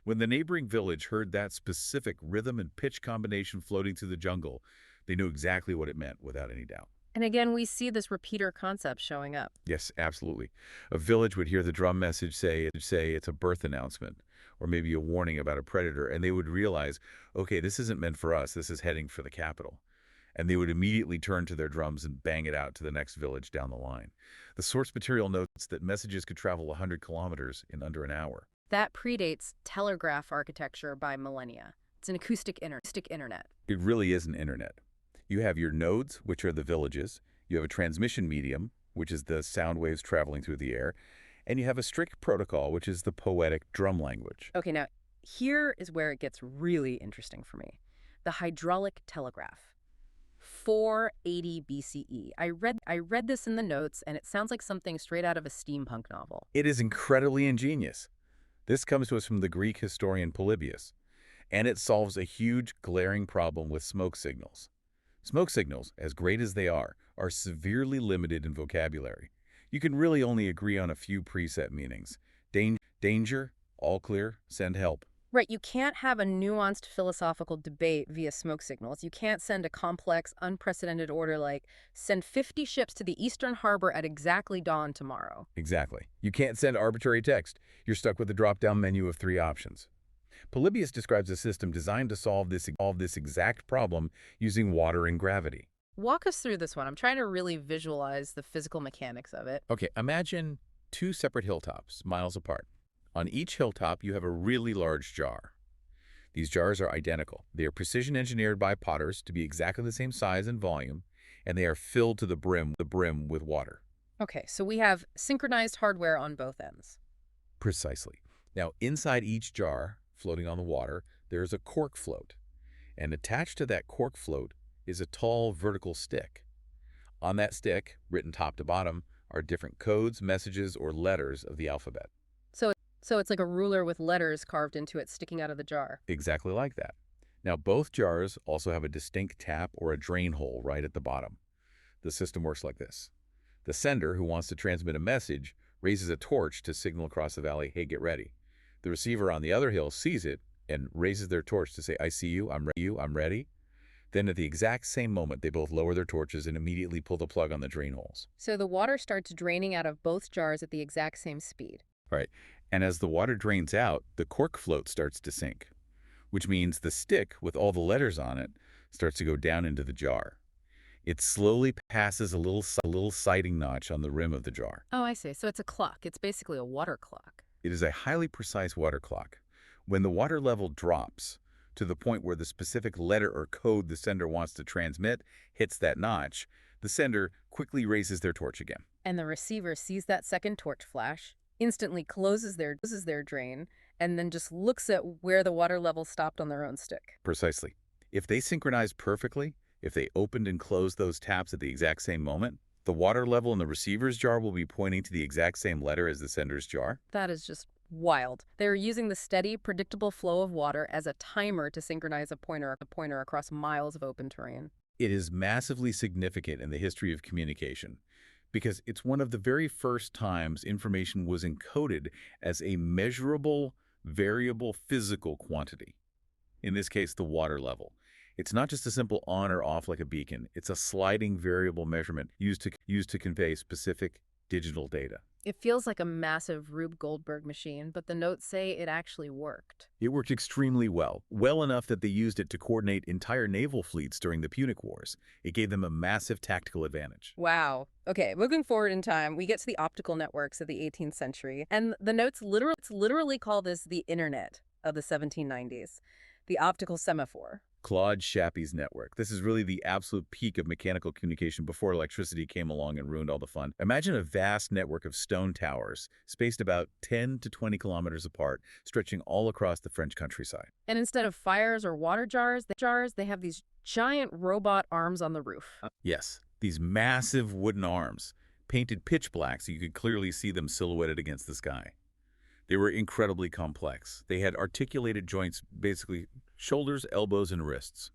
When the neighboring village heard that specific rhythm and pitch combination floating through the jungle, they knew exactly what it meant without any doubt. And again, we see this repeater concept showing up. Yes, absolutely. A village would hear the drum message say it's a birth announcement or maybe a warning about a predator, and they would realize, okay, this isn't meant for us, this is heading for the capital. And they would immediately turn to their drums and bang it out to the next village down the line. The source material notes that messages could travel 100 kilometers in under an hour. That predates telegraph architecture by millennia. It's an acoustic internet. It really is an internet. You have your nodes, which are the villages. You have a transmission medium, which is the sound waves traveling through the air. And you have a strict protocol, which is the poetic drum language. Okay, now, here is where it gets really interesting for me. The hydraulic telegraph. 480 BCE. I read this in the notes, and it sounds like something straight out of a steampunk novel. It is incredibly ingenious. This comes to us from the Greek historian Polybius, and it solves a huge, glaring problem with smoke signals. Smoke signals, as great as they are severely limited in vocabulary. You can really only agree on a few preset meanings. Danger, all clear, send help. Right, you can't have a nuanced philosophical debate via smoke signals. You can't send a complex, unprecedented order like, send 50 ships to the eastern harbor at exactly dawn tomorrow. Exactly. You can't send arbitrary text. You're stuck with a drop-down menu of 3 options. Polybius describes a system designed to solve this exact problem using water and gravity. Walk us through this one. I'm trying to really visualize the physical mechanics of it. Okay, imagine 2 separate hilltops, miles apart. On each hilltop, you have a really large jar. These jars are identical. They are precision engineered by potters to be exactly the same size and volume, and they are filled to the brim with water. Okay, so we have synchronized hardware on both ends. Precisely. Now, inside each jar, floating on the water, there is a cork float. And attached to that cork float is a tall vertical stick. On that stick, written top to bottom, are different codes, messages, or letters of the alphabet. So it's like a ruler with letters carved into it sticking out of the jar. Exactly like that. Now, both jars also have a distinct tap or a drain hole right at the bottom. The system works like this. The sender, who wants to transmit a message, raises a torch to signal across the valley, hey, get ready. The receiver on the other hill sees it and raises their torch to say, I see you, I'm ready. Then at the exact same moment, they both lower their torches and immediately pull the plug on the drain holes. So the water starts draining out of both jars at the exact same speed. Right. And as the water drains out, the cork float starts to sink, which means the stick with all the letters on it starts to go down into the jar. It slowly passes a little sighting notch on the rim of the jar. Oh, I see. So it's a clock. It's basically a water clock. It is a highly precise water clock. When the water level drops to the point where the specific letter or code the sender wants to transmit hits that notch, the sender quickly raises their torch again. And the receiver sees that second torch flash, instantly closes their drain, and then just looks at where the water level stopped on their own stick. Precisely. If they synchronized perfectly, if they opened and closed those taps at the exact same moment, the water level in the receiver's jar will be pointing to the exact same letter as the sender's jar. That is just wild. They're using the steady, predictable flow of water as a timer to synchronize a pointer across miles of open terrain. It is massively significant in the history of communication because it's one of the very first times information was encoded as a measurable, variable physical quantity. In this case, the water level. It's not just a simple on or off like a beacon. It's a sliding variable measurement used to convey specific digital data. It feels like a massive Rube Goldberg machine, but the notes say it actually worked. It worked extremely well enough that they used it to coordinate entire naval fleets during the Punic Wars. It gave them a massive tactical advantage. Wow. Okay, moving forward in time, we get to the optical networks of the 18th century, and the notes literally call this the internet of the 1790s, the optical semaphore. Claude Chappy's network. This is really the absolute peak of mechanical communication before electricity came along and ruined all the fun. Imagine a vast network of stone towers, spaced about 10 to 20 kilometers apart, stretching all across the French countryside. And instead of fires or water jars, they have these giant robot arms on the roof. Yes, these massive wooden arms, painted pitch black so you could clearly see them silhouetted against the sky. They were incredibly complex. They had articulated joints, basically shoulders, elbows, and wrists.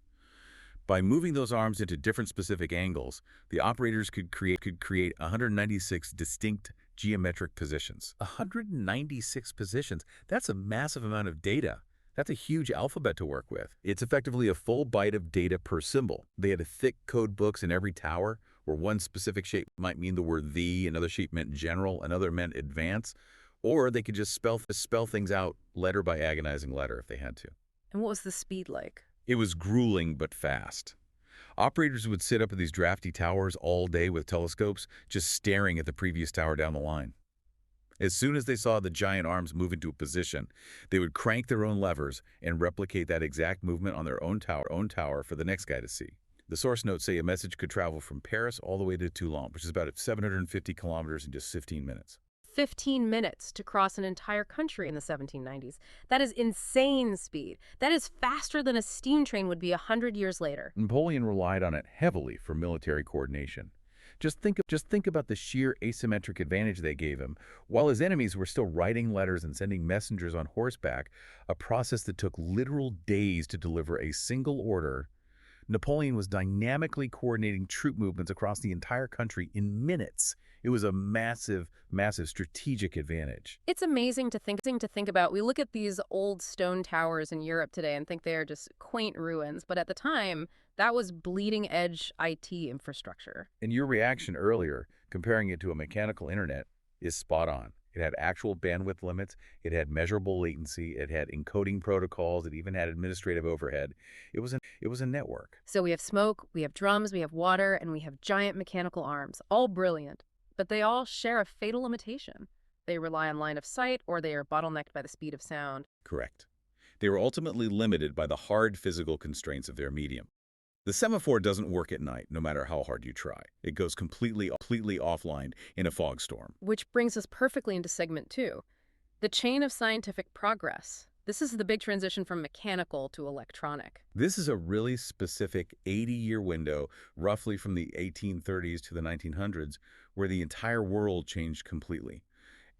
By moving those arms into different specific angles, the operators could create 196 distinct geometric positions. 196 positions. That's a massive amount of data. That's a huge alphabet to work with. It's effectively a full byte of data per symbol. They had thick code books in every tower, where one specific shape might mean the word "the," another shape meant "general," another meant "advance," or they could just spell things out letter by agonizing letter if they had to. And what was the speed like? It was grueling but fast. Operators would sit up at these drafty towers all day with telescopes, just staring at the previous tower down the line. As soon as they saw the giant arms move into a position, they would crank their own levers and replicate that exact movement on their own tower for the next guy to see. The source notes say a message could travel from Paris all the way to Toulon, which is about 750 kilometers in just 15 minutes. 15 minutes to cross an entire country in the 1790s. That is insane speed. That is faster than a steam train would be 100 years later. Napoleon relied on it heavily for military coordination. Just think about the sheer asymmetric advantage they gave him. While his enemies were still writing letters and sending messengers on horseback, a process that took literal days to deliver a single order, Napoleon was dynamically coordinating troop movements across the entire country in minutes. It was a massive, massive strategic advantage. It's amazing to think about. We look at these old stone towers in Europe today and think they are just quaint ruins, but at the time, that was bleeding-edge IT infrastructure. And your reaction earlier, comparing it to a mechanical internet, is spot on. It had actual bandwidth limits, it had measurable latency, it had encoding protocols, it even had administrative overhead. It was a network. So we have smoke, we have drums, we have water, and we have giant mechanical arms, all brilliant. But they all share a fatal limitation. They rely on line of sight, or they are bottlenecked by the speed of sound. Correct. They were ultimately limited by the hard physical constraints of their medium. The semaphore doesn't work at night, no matter how hard you try. It goes completely offline in a fog storm. Which brings us perfectly into segment 2, the chain of scientific progress. This is the big transition from mechanical to electronic. This is a really specific 80-year window, roughly from the 1830s to the 1900s, where the entire world changed completely.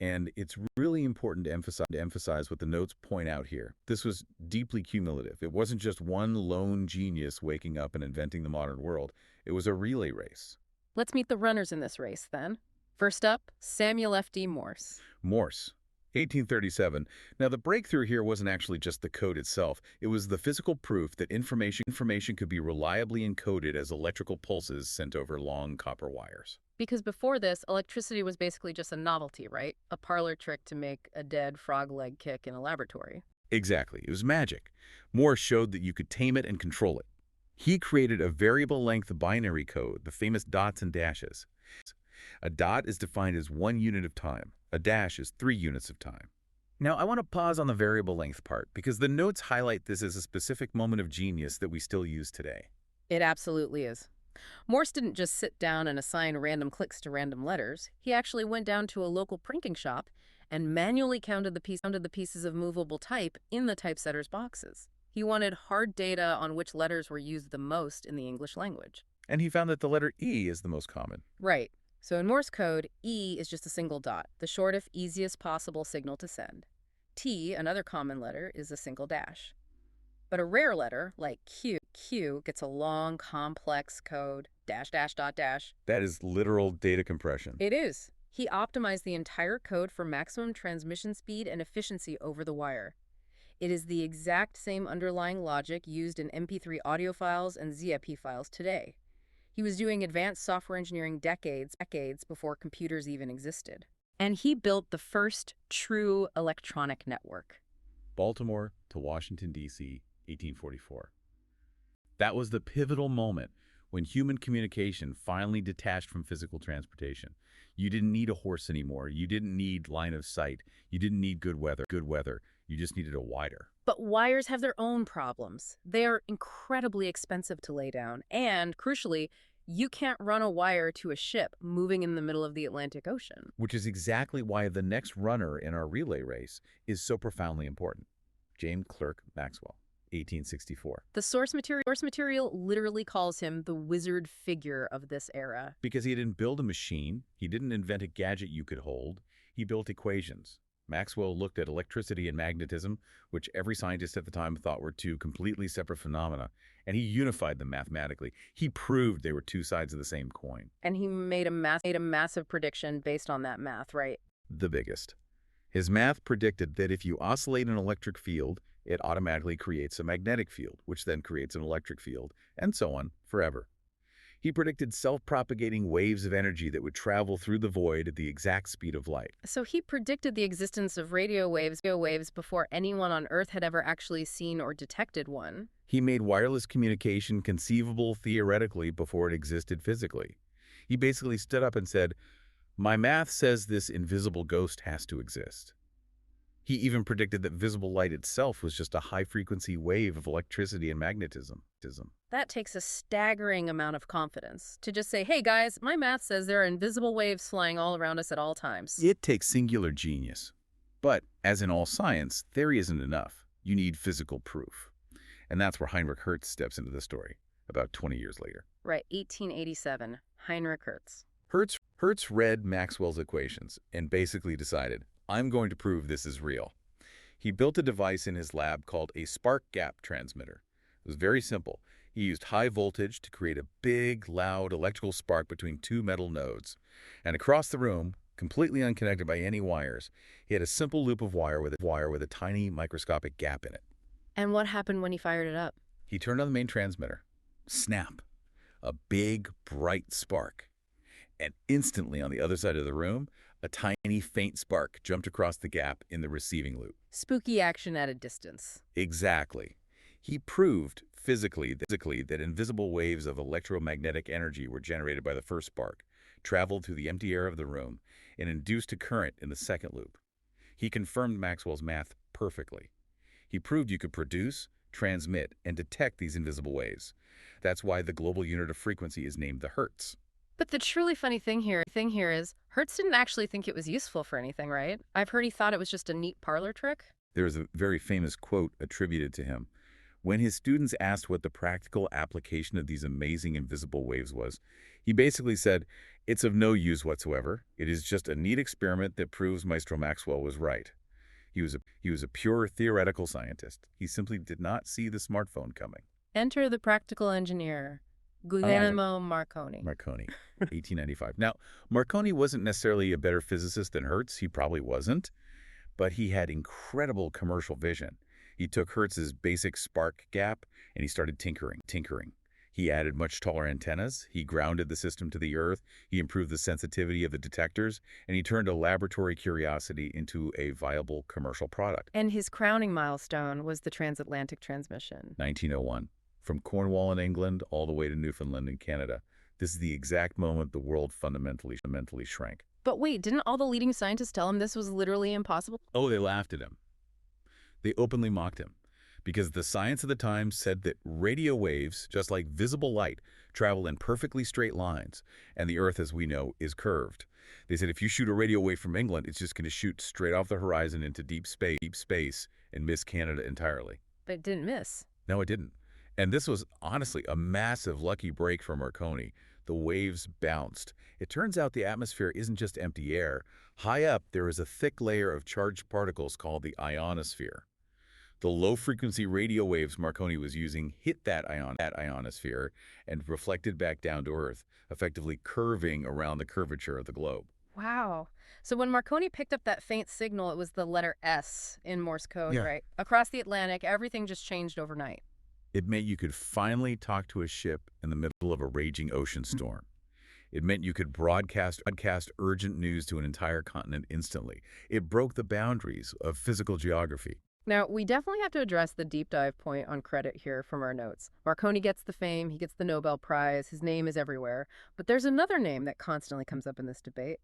And it's really important to emphasize what the notes point out here. This was deeply cumulative. It wasn't just one lone genius waking up and inventing the modern world. It was a relay race. Let's meet the runners in this race, then. First up, Samuel F.D. Morse. Morse, 1837. Now, the breakthrough here wasn't actually just the code itself. It was the physical proof that information could be reliably encoded as electrical pulses sent over long copper wires. Because before this, electricity was basically just a novelty, right? A parlor trick to make a dead frog leg kick in a laboratory. Exactly. It was magic. Morse showed that you could tame it and control it. He created a variable-length binary code, the famous dots and dashes. A dot is defined as 1 unit of time. A dash is 3 units of time. Now, I want to pause on the variable length part because the notes highlight this as a specific moment of genius that we still use today. It absolutely is. Morse didn't just sit down and assign random clicks to random letters. He actually went down to a local printing shop and manually counted the pieces of movable type in the typesetter's boxes. He wanted hard data on which letters were used the most in the English language. And he found that the letter E is the most common. Right. So in Morse code, E is just a single dot, the shortest, easiest possible signal to send. T, another common letter, is a single dash. But a rare letter, like Q gets a long, complex code, dash, dash, dot, dash. That is literal data compression. It is. He optimized the entire code for maximum transmission speed and efficiency over the wire. It is the exact same underlying logic used in MP3 audio files and ZIP files today. He was doing advanced software engineering decades before computers even existed. And he built the first true electronic network. Baltimore to Washington, D.C., 1844. That was the pivotal moment when human communication finally detached from physical transportation. You didn't need a horse anymore. You didn't need line of sight. You didn't need good weather. You just needed a wire. But wires have their own problems. They are incredibly expensive to lay down. And, crucially, you can't run a wire to a ship moving in the middle of the Atlantic Ocean. Which is exactly why the next runner in our relay race is so profoundly important. James Clerk Maxwell, 1864. The source material literally calls him the wizard figure of this era. Because he didn't build a machine, he didn't invent a gadget you could hold, he built equations. Maxwell looked at electricity and magnetism, which every scientist at the time thought were two completely separate phenomena, and he unified them mathematically. He proved they were two sides of the same coin. And he made a massive prediction based on that math, right? The biggest. His math predicted that if you oscillate an electric field, it automatically creates a magnetic field, which then creates an electric field, and so on, forever. He predicted self-propagating waves of energy that would travel through the void at the exact speed of light. So he predicted the existence of radio waves before anyone on Earth had ever actually seen or detected one. He made wireless communication conceivable theoretically before it existed physically. He basically stood up and said, "My math says this invisible ghost has to exist." He even predicted that visible light itself was just a high-frequency wave of electricity and magnetism. That takes a staggering amount of confidence to just say, hey guys, my math says there are invisible waves flying all around us at all times. It takes singular genius. But, as in all science, theory isn't enough. You need physical proof. And that's where Heinrich Hertz steps into the story, about 20 years later. Right, 1887, Heinrich Hertz. Hertz read Maxwell's equations and basically decided, I'm going to prove this is real. He built a device in his lab called a spark gap transmitter. It was very simple. He used high voltage to create a big, loud electrical spark between two metal nodes. And across the room, completely unconnected by any wires, he had a simple loop of wire with a tiny microscopic gap in it. And what happened when he fired it up? He turned on the main transmitter. Snap! A big, bright spark. And instantly on the other side of the room, a tiny, faint spark jumped across the gap in the receiving loop. Spooky action at a distance. Exactly. He proved physically that invisible waves of electromagnetic energy were generated by the first spark, traveled through the empty air of the room, and induced a current in the second loop. He confirmed Maxwell's math perfectly. He proved you could produce, transmit, and detect these invisible waves. That's why the global unit of frequency is named the hertz. But the truly funny thing here is, Hertz didn't actually think it was useful for anything, right? I've heard he thought it was just a neat parlor trick. There is a very famous quote attributed to him. When his students asked what the practical application of these amazing invisible waves was, he basically said, "It's of no use whatsoever. It is just a neat experiment that proves Maestro Maxwell was right." He was a pure theoretical scientist. He simply did not see the smartphone coming. Enter the practical engineer, Guglielmo Marconi. Marconi, 1895. Now, Marconi wasn't necessarily a better physicist than Hertz. He probably wasn't. But he had incredible commercial vision. He took Hertz's basic spark gap and he started tinkering. He added much taller antennas, he grounded the system to the Earth, he improved the sensitivity of the detectors, and he turned a laboratory curiosity into a viable commercial product. And his crowning milestone was the transatlantic transmission. 1901. From Cornwall in England all the way to Newfoundland in Canada. This is the exact moment the world fundamentally shrank. But wait, didn't all the leading scientists tell him this was literally impossible? Oh, they laughed at him. They openly mocked him. Because the science of the time said that radio waves, just like visible light, travel in perfectly straight lines, and the Earth, as we know, is curved. They said if you shoot a radio wave from England, it's just going to shoot straight off the horizon into deep space, and miss Canada entirely. But it didn't miss. No, it didn't. And this was honestly a massive lucky break for Marconi. The waves bounced. It turns out the atmosphere isn't just empty air. High up, there is a thick layer of charged particles called the ionosphere. The low-frequency radio waves Marconi was using hit that ionosphere and reflected back down to Earth, effectively curving around the curvature of the globe. Wow. So when Marconi picked up that faint signal, it was the letter S in Morse code, Yeah. right? Across the Atlantic, everything just changed overnight. It meant you could finally talk to a ship in the middle of a raging ocean storm. It meant you could broadcast urgent news to an entire continent instantly. It broke the boundaries of physical geography. Now, we definitely have to address the deep dive point on credit here from our notes. Marconi gets the fame, he gets the Nobel Prize, his name is everywhere. But there's another name that constantly comes up in this debate: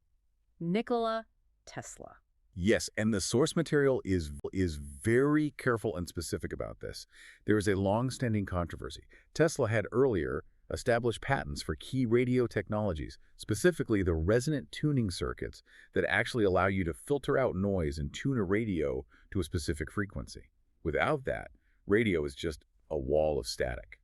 Nikola Tesla. Yes, and the source material is very careful and specific about this. There is a long-standing controversy. Tesla had earlier established patents for key radio technologies, specifically the resonant tuning circuits that actually allow you to filter out noise and tune a radio to a specific frequency. Without that, radio is just a wall of static.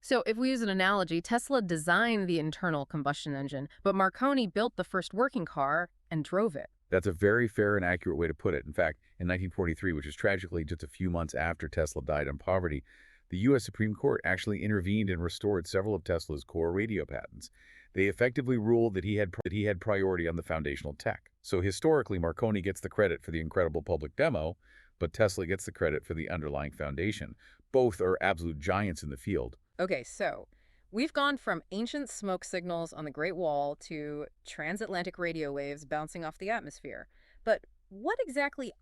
So, if we use an analogy, Tesla designed the internal combustion engine, but Marconi built the first working car and drove it. That's a very fair and accurate way to put it. In fact, in 1943, which is tragically just a few months after Tesla died in poverty, the U.S. Supreme Court actually intervened and restored several of Tesla's core radio patents. They effectively ruled that he had priority on the foundational tech. So historically, Marconi gets the credit for the incredible public demo, but Tesla gets the credit for the underlying foundation. Both are absolute giants in the field. Okay, so we've gone from ancient smoke signals on the Great Wall to transatlantic radio waves bouncing off the atmosphere. But what exactly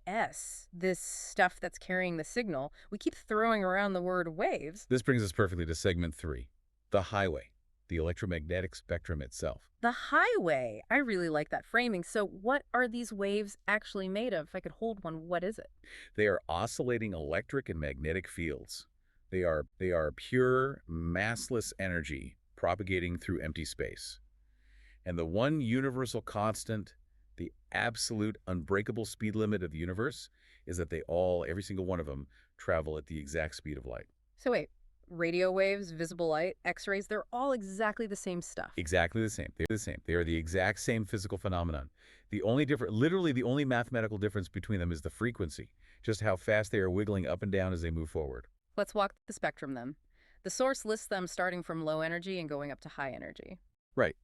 is this stuff that's carrying the signal? We keep throwing around the word waves. This brings us perfectly to segment 3, the highway, the electromagnetic spectrum itself. The highway. I really like that framing. So what are these waves actually made of? If I could hold one, what is it? They are oscillating electric and magnetic fields. They are pure, massless energy propagating through empty space. And the one universal constant, the absolute unbreakable speed limit of the universe, is that every single one of them, travel at the exact speed of light. So wait, radio waves, visible light, X-rays, they're all exactly the same stuff. Exactly the same. They're the same. They are the exact same physical phenomenon. Literally the only mathematical difference between them is the frequency, just how fast they are wiggling up and down as they move forward. Let's walk the spectrum then. The source lists them starting from low energy and going up to high energy. Right.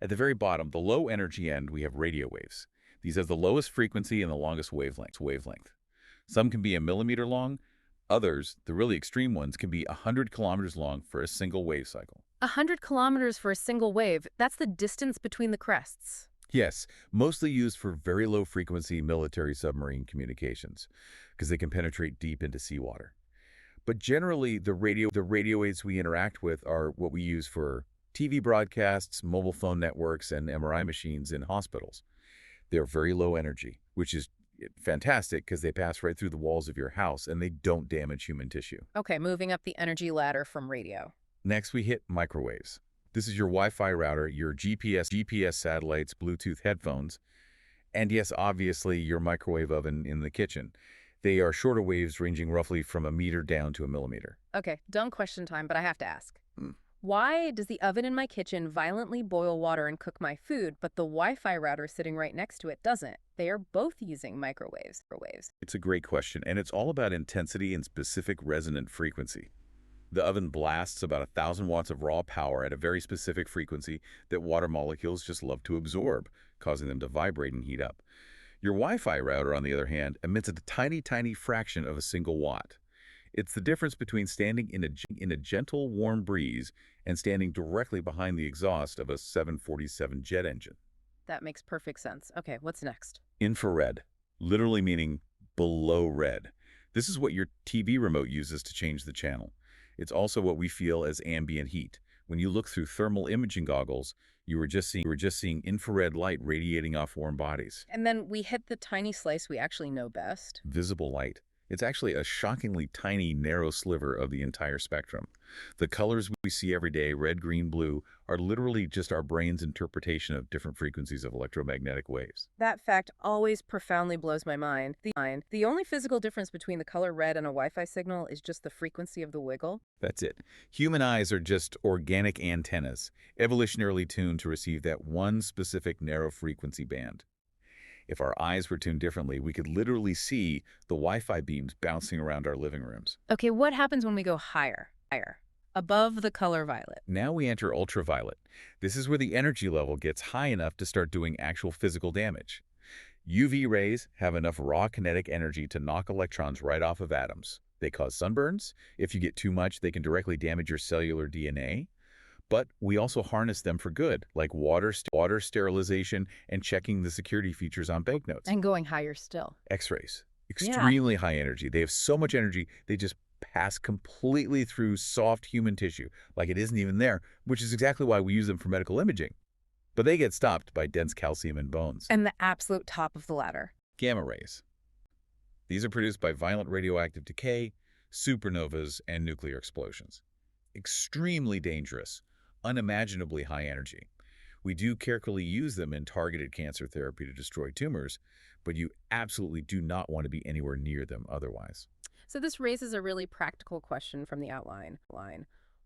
At the very bottom, the low energy end, we have radio waves. These have the lowest frequency and the longest wavelength. Some can be a millimeter long. Others, the really extreme ones, can be 100 kilometers long for a single wave cycle. 100 kilometers for a single wave. That's the distance between the crests. Yes, mostly used for very low frequency military submarine communications because they can penetrate deep into seawater. But generally, the radio waves we interact with are what we use for TV broadcasts, mobile phone networks, and MRI machines in hospitals. They're very low energy, which is fantastic because they pass right through the walls of your house and they don't damage human tissue. Okay, moving up the energy ladder from radio. Next, we hit microwaves. This is your Wi-Fi router, your GPS satellites, Bluetooth headphones, and yes, obviously, your microwave oven in the kitchen. They are shorter waves ranging roughly from a meter down to a millimeter. Okay, dumb question time, but I have to ask. Why does the oven in my kitchen violently boil water and cook my food, but the Wi-Fi router sitting right next to it doesn't? They are both using microwaves. It's a great question, and it's all about intensity and specific resonant frequency. The oven blasts about 1,000 watts of raw power at a very specific frequency that water molecules just love to absorb, causing them to vibrate and heat up. Your Wi-Fi router, on the other hand, emits a tiny, tiny fraction of a single watt. It's the difference between standing in a gentle, warm breeze and standing directly behind the exhaust of a 747 jet engine. That makes perfect sense. Okay, what's next? Infrared, literally meaning below red. This is what your TV remote uses to change the channel. It's also what we feel as ambient heat. When you look through thermal imaging goggles, you were just seeing infrared light radiating off warm bodies. And then we hit the tiny slice we actually know best. Visible light. It's actually a shockingly tiny, narrow sliver of the entire spectrum. The colors we see every day, red, green, blue, are literally just our brain's interpretation of different frequencies of electromagnetic waves. That fact always profoundly blows my mind. The only physical difference between the color red and a Wi-Fi signal is just the frequency of the wiggle. That's it. Human eyes are just organic antennas, evolutionarily tuned to receive that one specific narrow frequency band. If our eyes were tuned differently, we could literally see the Wi-Fi beams bouncing around our living rooms. Okay, what happens when we go higher, above the color violet? Now we enter ultraviolet. This is where the energy level gets high enough to start doing actual physical damage. UV rays have enough raw kinetic energy to knock electrons right off of atoms. They cause sunburns. If you get too much, they can directly damage your cellular DNA. But we also harness them for good, like water sterilization and checking the security features on banknotes. And going higher still. X-rays. Yeah. Extremely high energy. They have so much energy, they just pass completely through soft human tissue, like it isn't even there, which is exactly why we use them for medical imaging. But they get stopped by dense calcium in bones. And the absolute top of the ladder. Gamma rays. These are produced by violent radioactive decay, supernovas, and nuclear explosions. Extremely dangerous, unimaginably high energy. We do carefully use them in targeted cancer therapy to destroy tumors, but you absolutely do not want to be anywhere near them otherwise. So this raises a really practical question from the outline.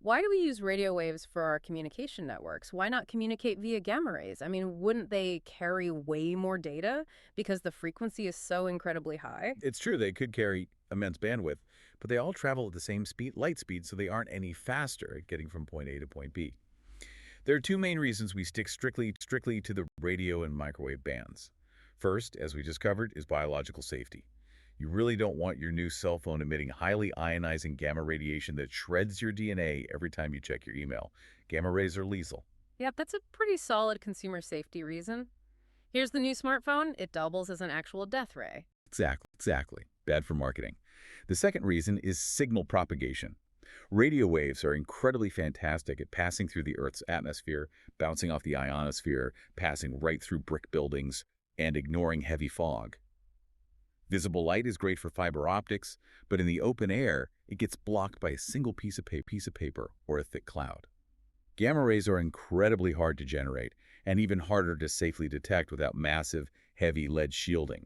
Why do we use radio waves for our communication networks? Why not communicate via gamma rays? I mean, wouldn't they carry way more data because the frequency is so incredibly high? It's true they could carry immense bandwidth, but they all travel at the same speed, light speed, so they aren't any faster at getting from point A to point B. There are two main reasons we stick strictly to the radio and microwave bands. First, as we just covered, is biological safety. You really don't want your new cell phone emitting highly ionizing gamma radiation that shreds your DNA every time you check your email. Gamma rays are lethal. Yep, that's a pretty solid consumer safety reason. Here's the new smartphone. It doubles as an actual death ray. Exactly. Bad for marketing. The second reason is signal propagation. Radio waves are incredibly fantastic at passing through the Earth's atmosphere, bouncing off the ionosphere, passing right through brick buildings, and ignoring heavy fog. Visible light is great for fiber optics, but in the open air, it gets blocked by a single piece of paper or a thick cloud. Gamma rays are incredibly hard to generate, and even harder to safely detect without massive, heavy lead shielding.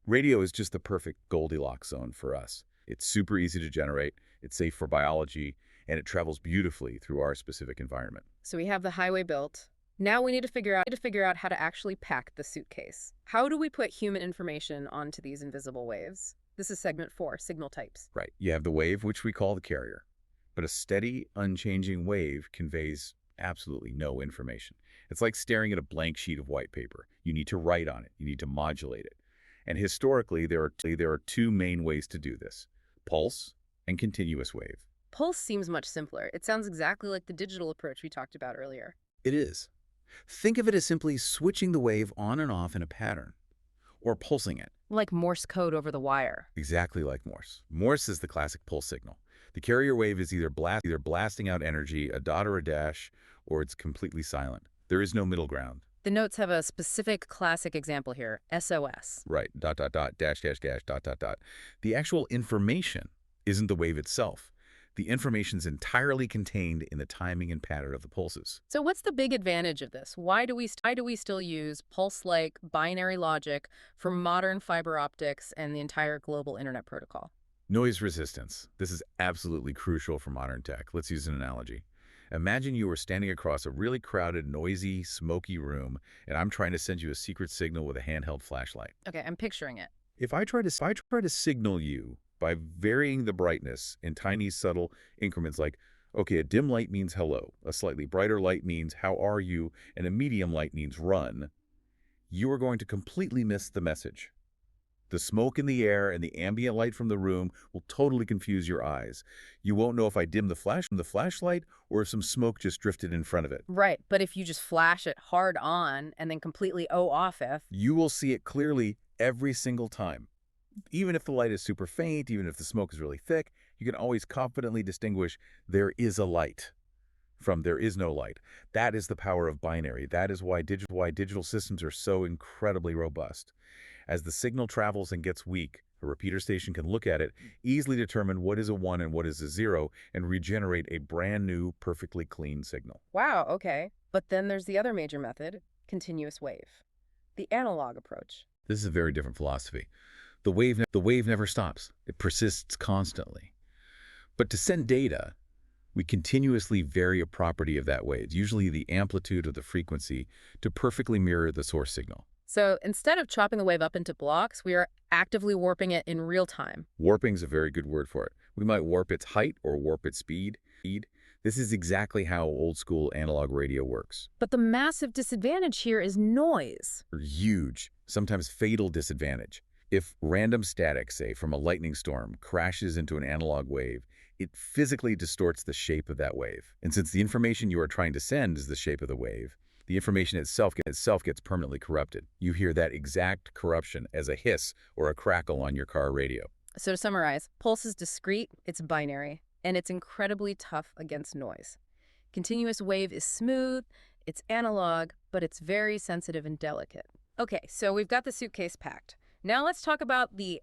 Radio is just the perfect Goldilocks zone for us. It's super easy to generate, it's safe for biology, and it travels beautifully through our specific environment. So we have the highway built. Now we need to figure out how to actually pack the suitcase. How do we put human information onto these invisible waves? This is segment 4, signal types. Right. You have the wave, which we call the carrier. But a steady, unchanging wave conveys absolutely no information. It's like staring at a blank sheet of white paper. You need to write on it. You need to modulate it. And historically, there are two main ways to do this: pulse and continuous wave. Pulse seems much simpler. It sounds exactly like the digital approach we talked about earlier. It is. Think of it as simply switching the wave on and off in a pattern, or pulsing it. Like Morse code over the wire. Exactly like Morse. Morse is the classic pulse signal. The carrier wave is either blasting out energy, a dot or a dash, or it's completely silent. There is no middle ground. The notes have a specific classic example here, SOS. Right, dot, dot, dot, dash, dash, dash, dot, dot, dot. The actual information isn't the wave itself. The information's entirely contained in the timing and pattern of the pulses. So what's the big advantage of this? Why do we still use pulse-like binary logic for modern fiber optics and the entire global internet protocol? Noise resistance. This is absolutely crucial for modern tech. Let's use an analogy. Imagine you were standing across a really crowded, noisy, smoky room, and I'm trying to send you a secret signal with a handheld flashlight. Okay, I'm picturing it. If I try to signal you by varying the brightness in tiny, subtle increments like, okay, a dim light means hello, a slightly brighter light means how are you, and a medium light means run, you are going to completely miss the message. The smoke in the air and the ambient light from the room will totally confuse your eyes. You won't know if I dimmed the flashlight or if some smoke just drifted in front of it. Right, but if you just flash it hard on and then completely off if... You will see it clearly every single time. Even if the light is super faint, even if the smoke is really thick, you can always confidently distinguish there is a light from there is no light. That is the power of binary. That is why digital systems are so incredibly robust. As the signal travels and gets weak, a repeater station can look at it, easily determine what is a 1 and what is a 0, and regenerate a brand new, perfectly clean signal. Wow, okay. But then there's the other major method, continuous wave. The analog approach. This is a very different philosophy. The wave never stops. It persists constantly. But to send data, we continuously vary a property of that wave, usually the amplitude of the frequency, to perfectly mirror the source signal. So instead of chopping the wave up into blocks, we are actively warping it in real time. Warping is a very good word for it. We might warp its height or warp its speed. This is exactly how old-school analog radio works. But the massive disadvantage here is noise. A huge, sometimes fatal disadvantage. If random static, say from a lightning storm, crashes into an analog wave, it physically distorts the shape of that wave. And since the information you are trying to send is the shape of the wave, The information itself gets permanently corrupted. You hear that exact corruption as a hiss or a crackle on your car radio. So to summarize, pulse is discrete, it's binary, and it's incredibly tough against noise. Continuous wave is smooth, it's analog, but it's very sensitive and delicate. Okay, so we've got the suitcase packed. Now let's talk about the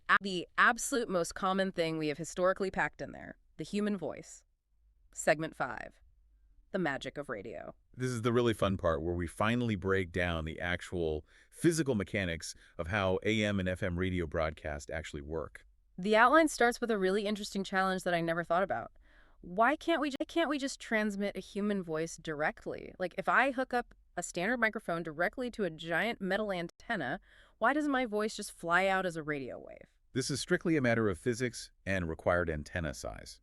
absolute most common thing we have historically packed in there, the human voice. Segment 5, the magic of radio. This is the really fun part where we finally break down the actual physical mechanics of how AM and FM radio broadcast actually work. The outline starts with a really interesting challenge that I never thought about. Why can't we just transmit a human voice directly? Like if I hook up a standard microphone directly to a giant metal antenna, why doesn't my voice just fly out as a radio wave? This is strictly a matter of physics and required antenna size.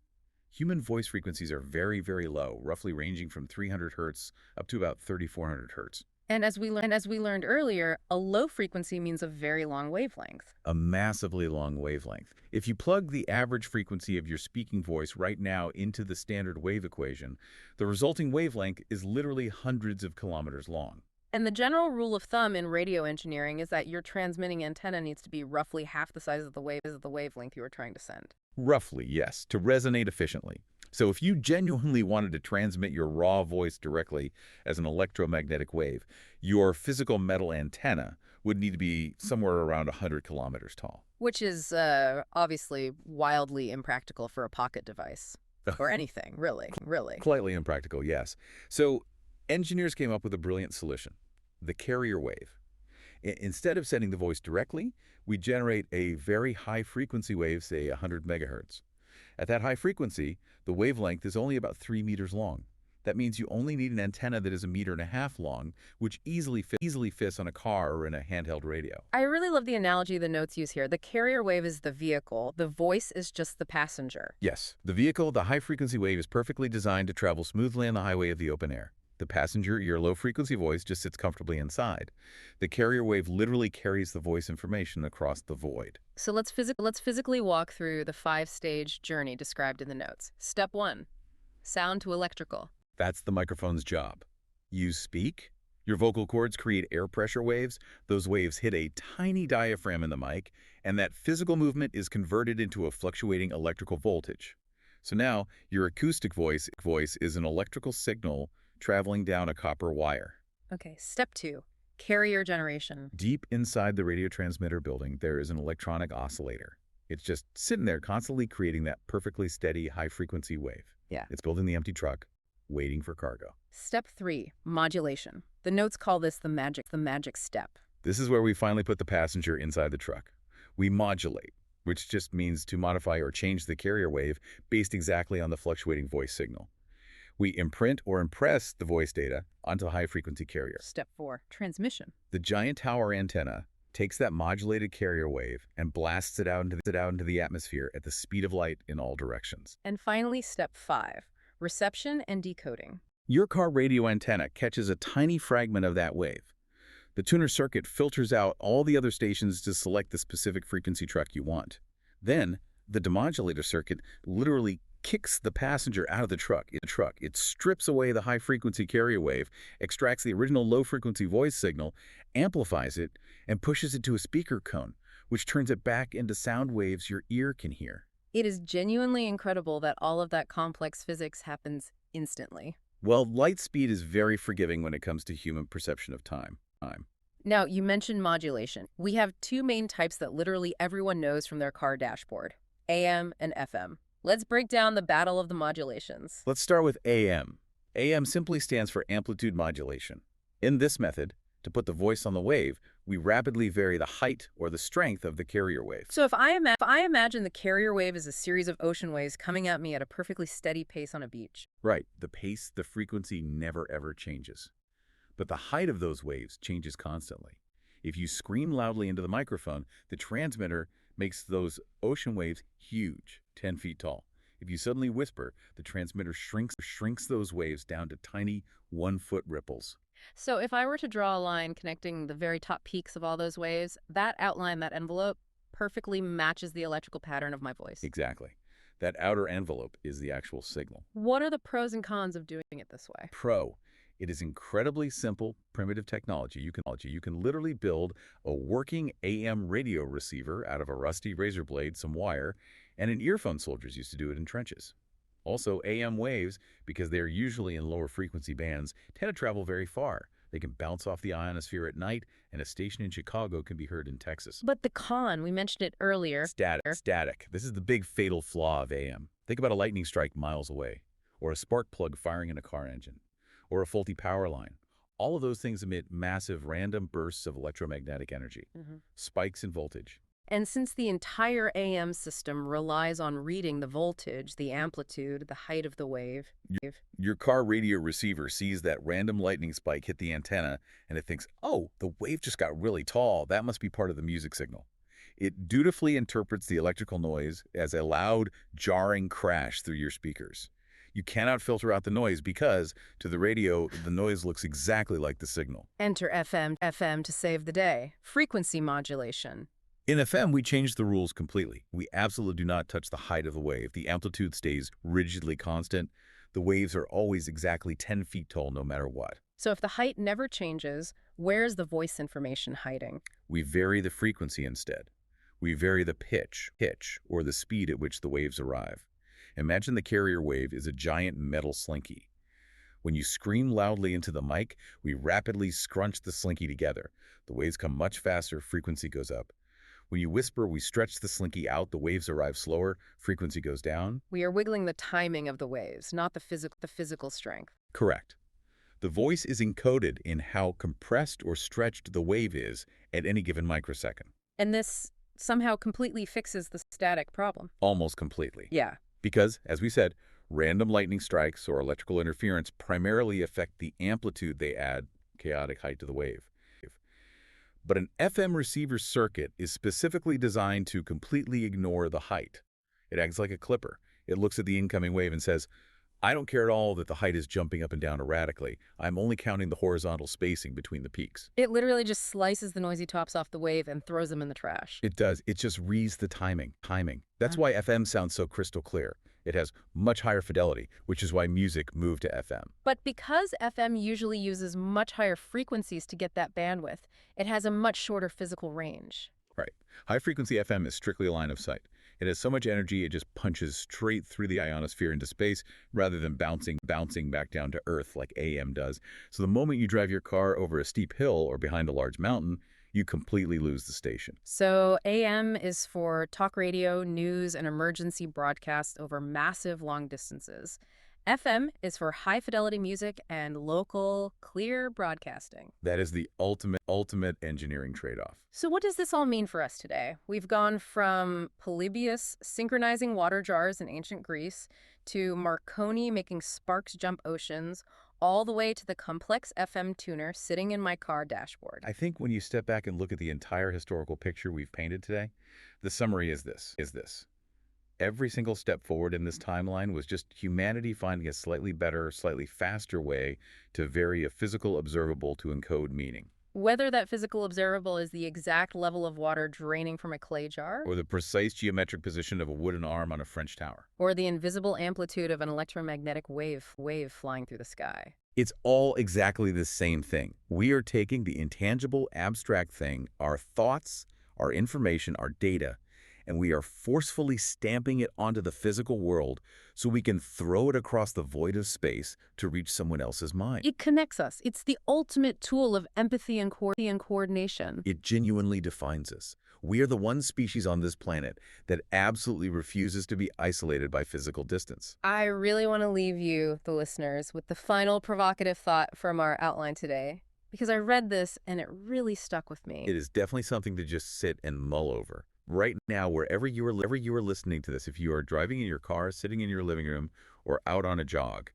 Human voice frequencies are very, very low, roughly ranging from 300 hertz up to about 3,400 hertz. And as we learned earlier, a low frequency means a very long wavelength. A massively long wavelength. If you plug the average frequency of your speaking voice right now into the standard wave equation, the resulting wavelength is literally hundreds of kilometers long. And the general rule of thumb in radio engineering is that your transmitting antenna needs to be roughly half the size of the wavelength you are trying to send. Roughly, yes, to resonate efficiently. So if you genuinely wanted to transmit your raw voice directly as an electromagnetic wave, your physical metal antenna would need to be somewhere around 100 kilometers tall. Which is obviously wildly impractical for a pocket device. Or anything, really. Slightly impractical, yes. So engineers came up with a brilliant solution, the carrier wave. Instead of sending the voice directly, we generate a very high frequency wave, say 100 megahertz. At that high frequency, the wavelength is only about 3 meters long. That means you only need an antenna that is 1.5 meters long, which easily fits on a car or in a handheld radio. I really love the analogy the notes use here. The carrier wave is the vehicle, the voice is just the passenger. Yes, the vehicle, the high-frequency wave, is perfectly designed to travel smoothly on the highway of the open air. The passenger, your low-frequency voice, just sits comfortably inside. The carrier wave literally carries the voice information across the void. So let's physically walk through the 5-stage journey described in the notes. Step 1, sound to electrical. That's the microphone's job. You speak. Your vocal cords create air pressure waves. Those waves hit a tiny diaphragm in the mic, and that physical movement is converted into a fluctuating electrical voltage. So now, your acoustic voice is an electrical signal traveling down a copper wire. Okay, step 2, carrier generation. Deep inside the radio transmitter building, there is an electronic oscillator. It's just sitting there constantly creating that perfectly steady high-frequency wave. Yeah. It's built in the empty truck, waiting for cargo. Step 3, modulation. The notes call this the magic step. This is where we finally put the passenger inside the truck. We modulate, which just means to modify or change the carrier wave based exactly on the fluctuating voice signal. We imprint or impress the voice data onto a high-frequency carrier. Step 4, transmission. The giant tower antenna takes that modulated carrier wave and blasts it out into the atmosphere at the speed of light in all directions. And finally, step 5, reception and decoding. Your car radio antenna catches a tiny fragment of that wave. The tuner circuit filters out all the other stations to select the specific frequency track you want. Then, the demodulator circuit literally kicks the passenger out of the truck. It strips away the high-frequency carrier wave, extracts the original low-frequency voice signal, amplifies it, and pushes it to a speaker cone, which turns it back into sound waves your ear can hear. It is genuinely incredible that all of that complex physics happens instantly. Well, light speed is very forgiving when it comes to human perception of time. Now, you mentioned modulation. We have 2 main types that literally everyone knows from their car dashboard, AM and FM. Let's break down the battle of the modulations. Let's start with AM. AM simply stands for amplitude modulation. In this method, to put the voice on the wave, we rapidly vary the height or the strength of the carrier wave. So if I imagine the carrier wave as a series of ocean waves coming at me at a perfectly steady pace on a beach. Right. The pace, the frequency never ever changes. But the height of those waves changes constantly. If you scream loudly into the microphone, the transmitter makes those ocean waves huge, 10 feet tall. If you suddenly whisper, the transmitter shrinks those waves down to tiny 1-foot ripples. So if I were to draw a line connecting the very top peaks of all those waves, that outline, that envelope, perfectly matches the electrical pattern of my voice. Exactly. That outer envelope is the actual signal. What are the pros and cons of doing it this way? Pro. It is incredibly simple, primitive technology. You can literally build a working AM radio receiver out of a rusty razor blade, some wire, and an earphone. Soldiers used to do it in trenches. Also, AM waves, because they are usually in lower frequency bands, tend to travel very far. They can bounce off the ionosphere at night, and a station in Chicago can be heard in Texas. But the con, we mentioned it earlier. Static. This is the big fatal flaw of AM. Think about a lightning strike miles away, or a spark plug firing in a car engine, or a faulty power line. All of those things emit massive random bursts of electromagnetic energy, spikes in voltage. And since the entire AM system relies on reading the voltage, the amplitude, the height of the wave. Your car radio receiver sees that random lightning spike hit the antenna, and it thinks, oh, the wave just got really tall. That must be part of the music signal. It dutifully interprets the electrical noise as a loud, jarring crash through your speakers. You cannot filter out the noise because, to the radio, the noise looks exactly like the signal. Enter FM to save the day. Frequency modulation. In FM, we change the rules completely. We absolutely do not touch the height of the wave. The amplitude stays rigidly constant. The waves are always exactly 10 feet tall no matter what. So if the height never changes, where's the voice information hiding? We vary the frequency instead. We vary the pitch, or the speed at which the waves arrive. Imagine the carrier wave is a giant metal slinky. When you scream loudly into the mic, we rapidly scrunch the slinky together. The waves come much faster, frequency goes up. When you whisper, we stretch the slinky out, the waves arrive slower, frequency goes down. We are wiggling the timing of the waves, not the physical strength. Correct. The voice is encoded in how compressed or stretched the wave is at any given microsecond. And this somehow completely fixes the static problem. Almost completely. Yeah. Because, as we said, random lightning strikes or electrical interference primarily affect the amplitude they add, chaotic height to the wave. But an FM receiver circuit is specifically designed to completely ignore the height. It acts like a clipper. It looks at the incoming wave and says, I don't care at all that the height is jumping up and down erratically. I'm only counting the horizontal spacing between the peaks. It literally just slices the noisy tops off the wave and throws them in the trash. It does. It just reads the timing. That's why FM sounds so crystal clear. It has much higher fidelity, which is why music moved to FM. But because FM usually uses much higher frequencies to get that bandwidth, it has a much shorter physical range. Right. High-frequency FM is strictly a line of sight. It has so much energy it just punches straight through the ionosphere into space rather than bouncing back down to Earth like AM does. So the moment you drive your car over a steep hill or behind a large mountain, you completely lose the station. So AM is for talk radio, news, and emergency broadcasts over massive long distances. FM is for high-fidelity music and local, clear broadcasting. That is the ultimate engineering trade-off. So what does this all mean for us today? We've gone from Polybius synchronizing water jars in ancient Greece to Marconi making sparks jump oceans, all the way to the complex FM tuner sitting in my car dashboard. I think when you step back and look at the entire historical picture we've painted today, the summary is this. Every single step forward in this timeline was just humanity finding a slightly better, slightly faster way to vary a physical observable to encode meaning. Whether that physical observable is the exact level of water draining from a clay jar, Or the precise geometric position of a wooden arm on a French tower. or the invisible amplitude of an electromagnetic wave flying through the sky. It's all exactly the same thing. We are taking the intangible, abstract thing, our thoughts, our information, our data, and we are forcefully stamping it onto the physical world so we can throw it across the void of space to reach someone else's mind. It connects us. It's the ultimate tool of empathy and coordination. It genuinely defines us. We are the one species on this planet that absolutely refuses to be isolated by physical distance. I really want to leave you, the listeners, with the final provocative thought from our outline today, because I read this and it really stuck with me. It is definitely something to just sit and mull over. Right now, wherever you are listening to this, if you are driving in your car, sitting in your living room, or out on a jog,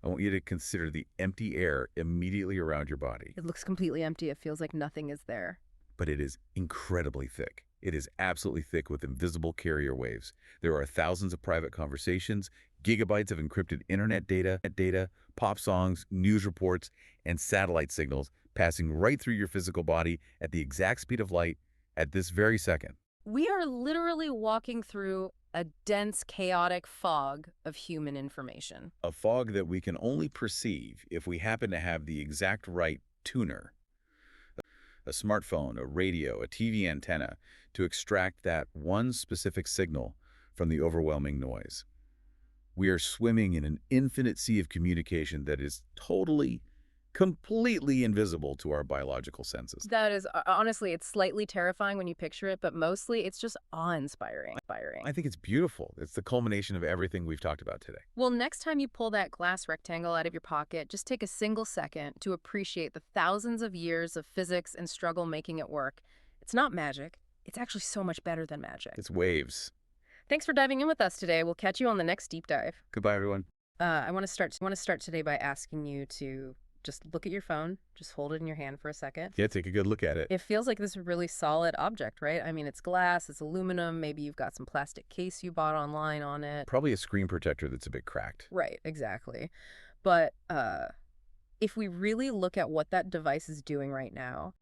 I want you to consider the empty air immediately around your body. It looks completely empty. It feels like nothing is there. But it is incredibly thick. It is absolutely thick with invisible carrier waves. There are thousands of private conversations, gigabytes of encrypted internet data, pop songs, news reports, and satellite signals passing right through your physical body at the exact speed of light at this very second. We are literally walking through a dense, chaotic fog of human information. A fog that we can only perceive if we happen to have the exact right tuner, a smartphone, a radio, a TV antenna, to extract that one specific signal from the overwhelming noise. We are swimming in an infinite sea of communication that is totally, completely invisible to our biological senses. That is, honestly, it's slightly terrifying when you picture it, but mostly it's just awe-inspiring. I think it's beautiful. It's the culmination of everything we've talked about today. Well, next time you pull that glass rectangle out of your pocket, just take a single second to appreciate the thousands of years of physics and struggle making it work. It's not magic. It's actually so much better than magic. It's waves. Thanks for diving in with us today. We'll catch you on the next deep dive. Goodbye, everyone. I want to start today by asking you to just look at your phone. Just hold it in your hand for a second. Yeah, take a good look at it. It feels like this really solid object, right? I mean, it's glass, it's aluminum. Maybe you've got some plastic case you bought online on it. Probably a screen protector that's a bit cracked. Right, exactly. But if we really look at what that device is doing right now,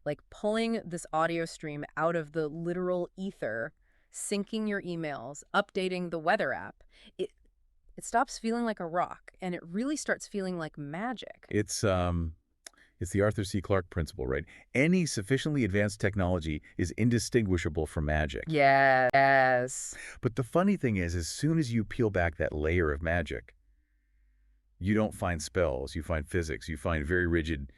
like pulling this audio stream out of the literal ether, syncing your emails, updating the weather app, it stops feeling like a rock, and it really starts feeling like magic. It's the Arthur C. Clarke principle, right? Any sufficiently advanced technology is indistinguishable from magic. Yes. But the funny thing is, as soon as you peel back that layer of magic, you don't find spells, you find physics, you find very rigid,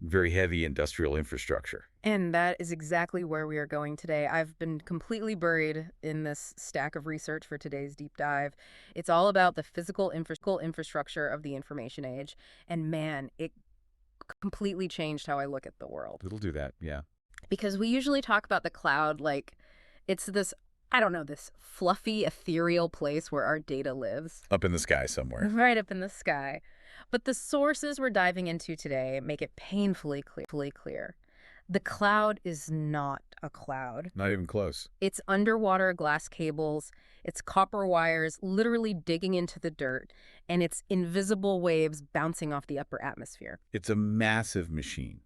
very heavy industrial infrastructure. And that is exactly where we are going today. I've been completely buried in this stack of research for today's deep dive. It's all about the physical infrastructure of the information age. And man, it completely changed how I look at the world. It'll do that, yeah. Because we usually talk about the cloud like it's this, I don't know, this fluffy, ethereal place where our data lives. Up in the sky somewhere. Right up in the sky. But the sources we're diving into today make it painfully clear. The cloud is not a cloud. Not even close. It's underwater glass cables, it's copper wires literally digging into the dirt, and it's invisible waves bouncing off the upper atmosphere. It's a massive machine.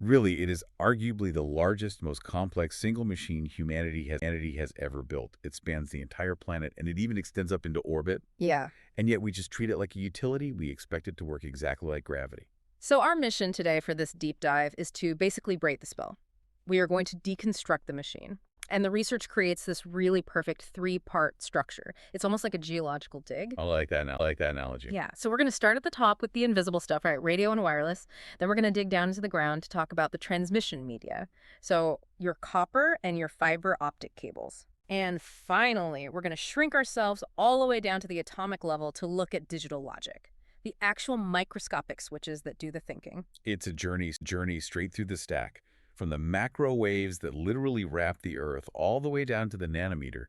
Really, it is arguably the largest, most complex single machine humanity has ever built. It spans the entire planet, and it even extends up into orbit. Yeah. And yet we just treat it like a utility. We expect it to work exactly like gravity. So our mission today for this deep dive is to basically break the spell. We are going to deconstruct the machine. And the research creates this really perfect three-part structure. It's almost like a geological dig. I like that analogy. Yeah, so we're going to start at the top with the invisible stuff, right? Radio and wireless. Then we're going to dig down into the ground to talk about the transmission media. So your copper and your fiber optic cables. And finally, we're going to shrink ourselves all the way down to the atomic level to look at digital logic. The actual microscopic switches that do the thinking. It's a journey straight through the stack, from the macro waves that literally wrap the Earth all the way down to the nanometer,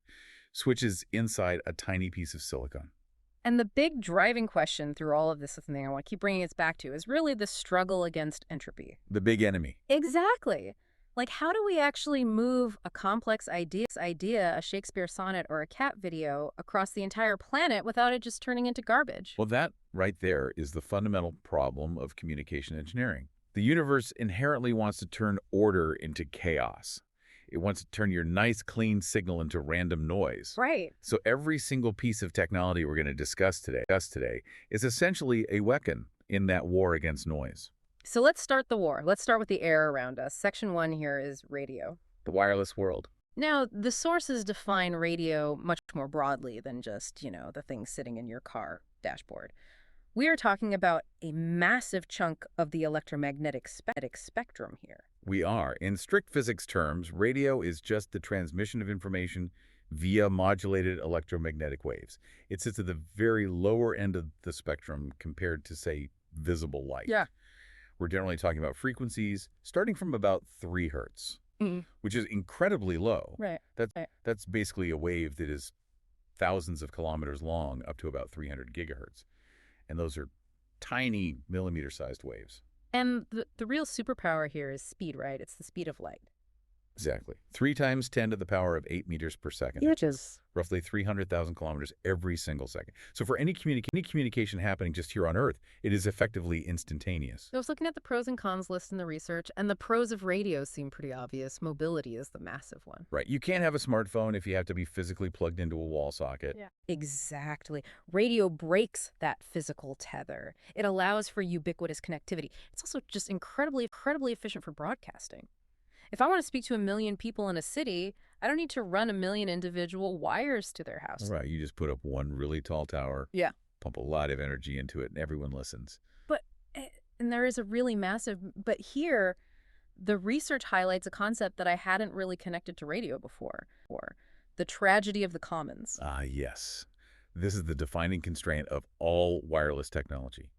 switches inside a tiny piece of silicon. And the big driving question through all of this thing I want to keep bringing us back to is really the struggle against entropy. The big enemy. Exactly. Like, how do we actually move a complex idea, a Shakespeare sonnet or a cat video, across the entire planet without it just turning into garbage? Well, that right there is the fundamental problem of communication engineering. The universe inherently wants to turn order into chaos. It wants to turn your nice, clean signal into random noise. Right. So every single piece of technology we're going to discuss today is essentially a weapon in that war against noise. So let's start the war. Let's start with the air around us. Section 1 here is radio. The wireless world. Now, the sources define radio much more broadly than just, the thing sitting in your car dashboard. We are talking about a massive chunk of the electromagnetic spectrum here. We are. In strict physics terms, radio is just the transmission of information via modulated electromagnetic waves. It sits at the very lower end of the spectrum compared to, say, visible light. Yeah. We're generally talking about frequencies starting from about 3 hertz, which is incredibly low. Right. That's basically a wave that is thousands of kilometers long up to about 300 gigahertz. And those are tiny millimeter-sized waves. And the real superpower here is speed, right? It's the speed of light. Exactly. 3 times 10 to the power of 8 meters per second. Which is Roughly 300,000 kilometers every single second. So for any communication happening just here on Earth, it is effectively instantaneous. I was looking at the pros and cons list in the research, and the pros of radio seem pretty obvious. Mobility is the massive one. Right. You can't have a smartphone if you have to be physically plugged into a wall socket. Yeah. Exactly. Radio breaks that physical tether. It allows for ubiquitous connectivity. It's also just incredibly efficient for broadcasting. If I want to speak to 1 million people in a city, I don't need to run 1 million individual wires to their house. Right. You just put up one really tall tower. Yeah. Pump a lot of energy into it, and everyone listens. And there is a really massive, but here, the research highlights a concept that I hadn't really connected to radio before, or the tragedy of the commons. Ah, yes. This is the defining constraint of all wireless technology.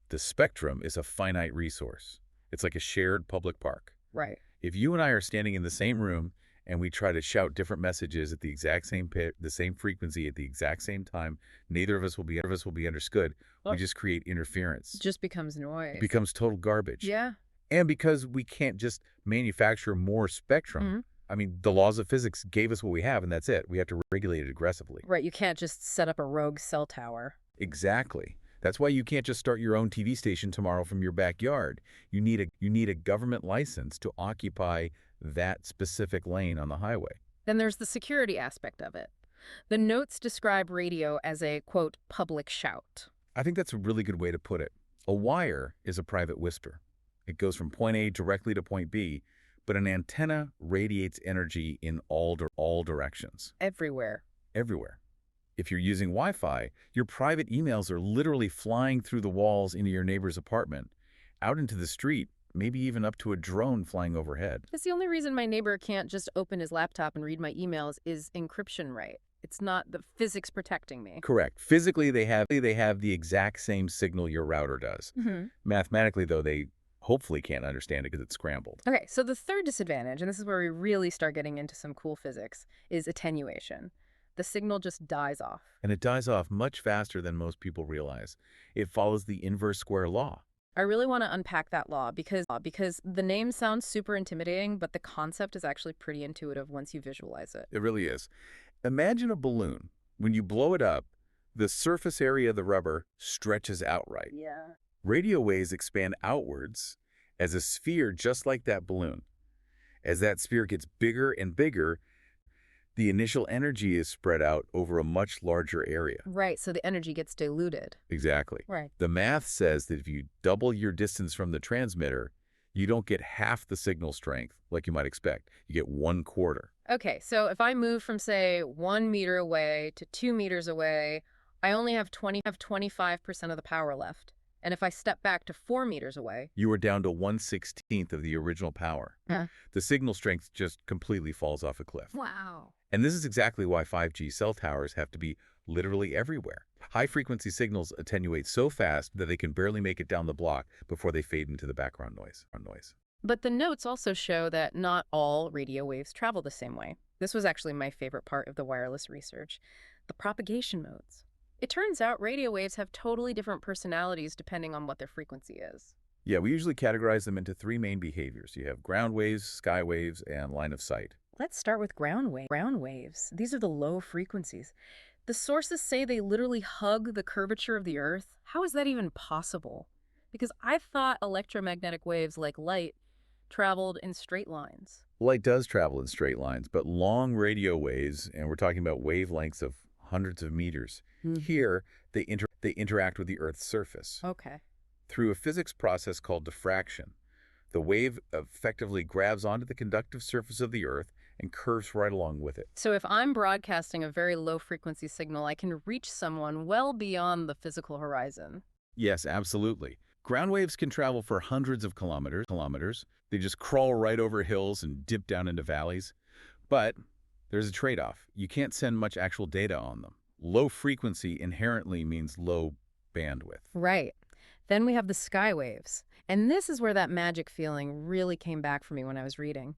The spectrum is a finite resource. It's like a shared public park. Right. If you and I are standing in the same room and we try to shout different messages at the exact same pitch, the same frequency at the exact same time, neither of us will be understood. We just create interference. It just becomes noise. It becomes total garbage. Yeah. And because we can't just manufacture more spectrum, I mean, the laws of physics gave us what we have, and that's it. We have to regulate it aggressively. Right. You can't just set up a rogue cell tower. Exactly. That's why you can't just start your own TV station tomorrow from your backyard. You need a government license to occupy that specific lane on the highway. Then there's the security aspect of it. The notes describe radio as a, quote, public shout. I think that's a really good way to put it. A wire is a private whisper. It goes from point A directly to point B, but an antenna radiates energy in all directions. Everywhere. Everywhere. If you're using Wi-Fi, your private emails are literally flying through the walls into your neighbor's apartment, out into the street, maybe even up to a drone flying overhead. That's the only reason my neighbor can't just open his laptop and read my emails is encryption, right? It's not the physics protecting me. Correct. Physically, they have the exact same signal your router does. Mathematically, though, they hopefully can't understand it because it's scrambled. Okay, so the third disadvantage, and this is where we really start getting into some cool physics, is attenuation. The signal just dies off. And it dies off much faster than most people realize. It follows the inverse square law. I really want to unpack that law because the name sounds super intimidating, but the concept is actually pretty intuitive once you visualize it. It really is. Imagine a balloon. When you blow it up, the surface area of the rubber stretches out right. Yeah. Radio waves expand outwards as a sphere just like that balloon. As that sphere gets bigger and bigger, the initial energy is spread out over a much larger area. Right, so the energy gets diluted. Exactly. Right. The math says that if you double your distance from the transmitter, you don't get half the signal strength like you might expect. You get 1/4. Okay, so if I move from, say, 1 meter away to 2 meters away, I only have 25% of the power left. And if I step back to 4 meters away, You are down to 1/16 of the original power. The signal strength just completely falls off a cliff. wow. And this is exactly why 5G cell towers have to be literally everywhere. High-frequency signals attenuate so fast that they can barely make it down the block before they fade into the background noise. But the notes also show that not all radio waves travel the same way. This was actually my favorite part of the wireless research, the propagation modes. It turns out radio waves have totally different personalities depending on what their frequency is. Yeah, we usually categorize them into 3 main behaviors. You have ground waves, sky waves, and line of sight. Let's start with ground waves. These are the low frequencies. The sources say they literally hug the curvature of the Earth. How is that even possible? Because I thought electromagnetic waves like light traveled in straight lines. Light does travel in straight lines, but long radio waves, and we're talking about wavelengths of hundreds of meters, here they interact with the Earth's surface. Okay. Through a physics process called diffraction. The wave effectively grabs onto the conductive surface of the Earth and curves right along with it. So if I'm broadcasting a very low frequency signal, I can reach someone well beyond the physical horizon. Yes, absolutely. Ground waves can travel for hundreds of kilometers. They just crawl right over hills and dip down into valleys. But there's a trade-off. You can't send much actual data on them. Low frequency inherently means low bandwidth. Right. Then we have the sky waves. And this is where that magic feeling really came back for me when I was reading.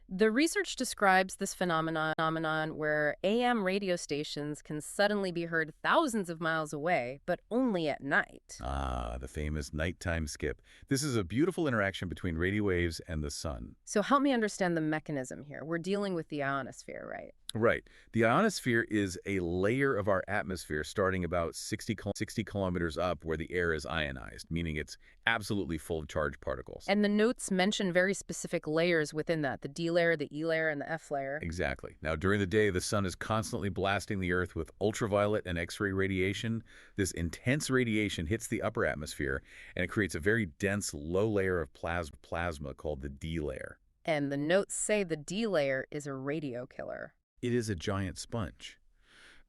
The research describes this phenomenon where AM radio stations can suddenly be heard thousands of miles away, but only at night. Ah, the famous nighttime skip. This is a beautiful interaction between radio waves and the sun. So help me understand the mechanism here. We're dealing with the ionosphere, right? Right. The ionosphere is a layer of our atmosphere starting about 60 kilometers up where the air is ionized, meaning it's absolutely full of charged particles. And the notes mention very specific layers within that, the D layer, the E layer, and the F layer. Exactly. Now, during the day, the sun is constantly blasting the Earth with ultraviolet and X-ray radiation. This intense radiation hits the upper atmosphere, and it creates a very dense, low layer of plasma called the D layer. And the notes say the D layer is a radio killer. It is a giant sponge.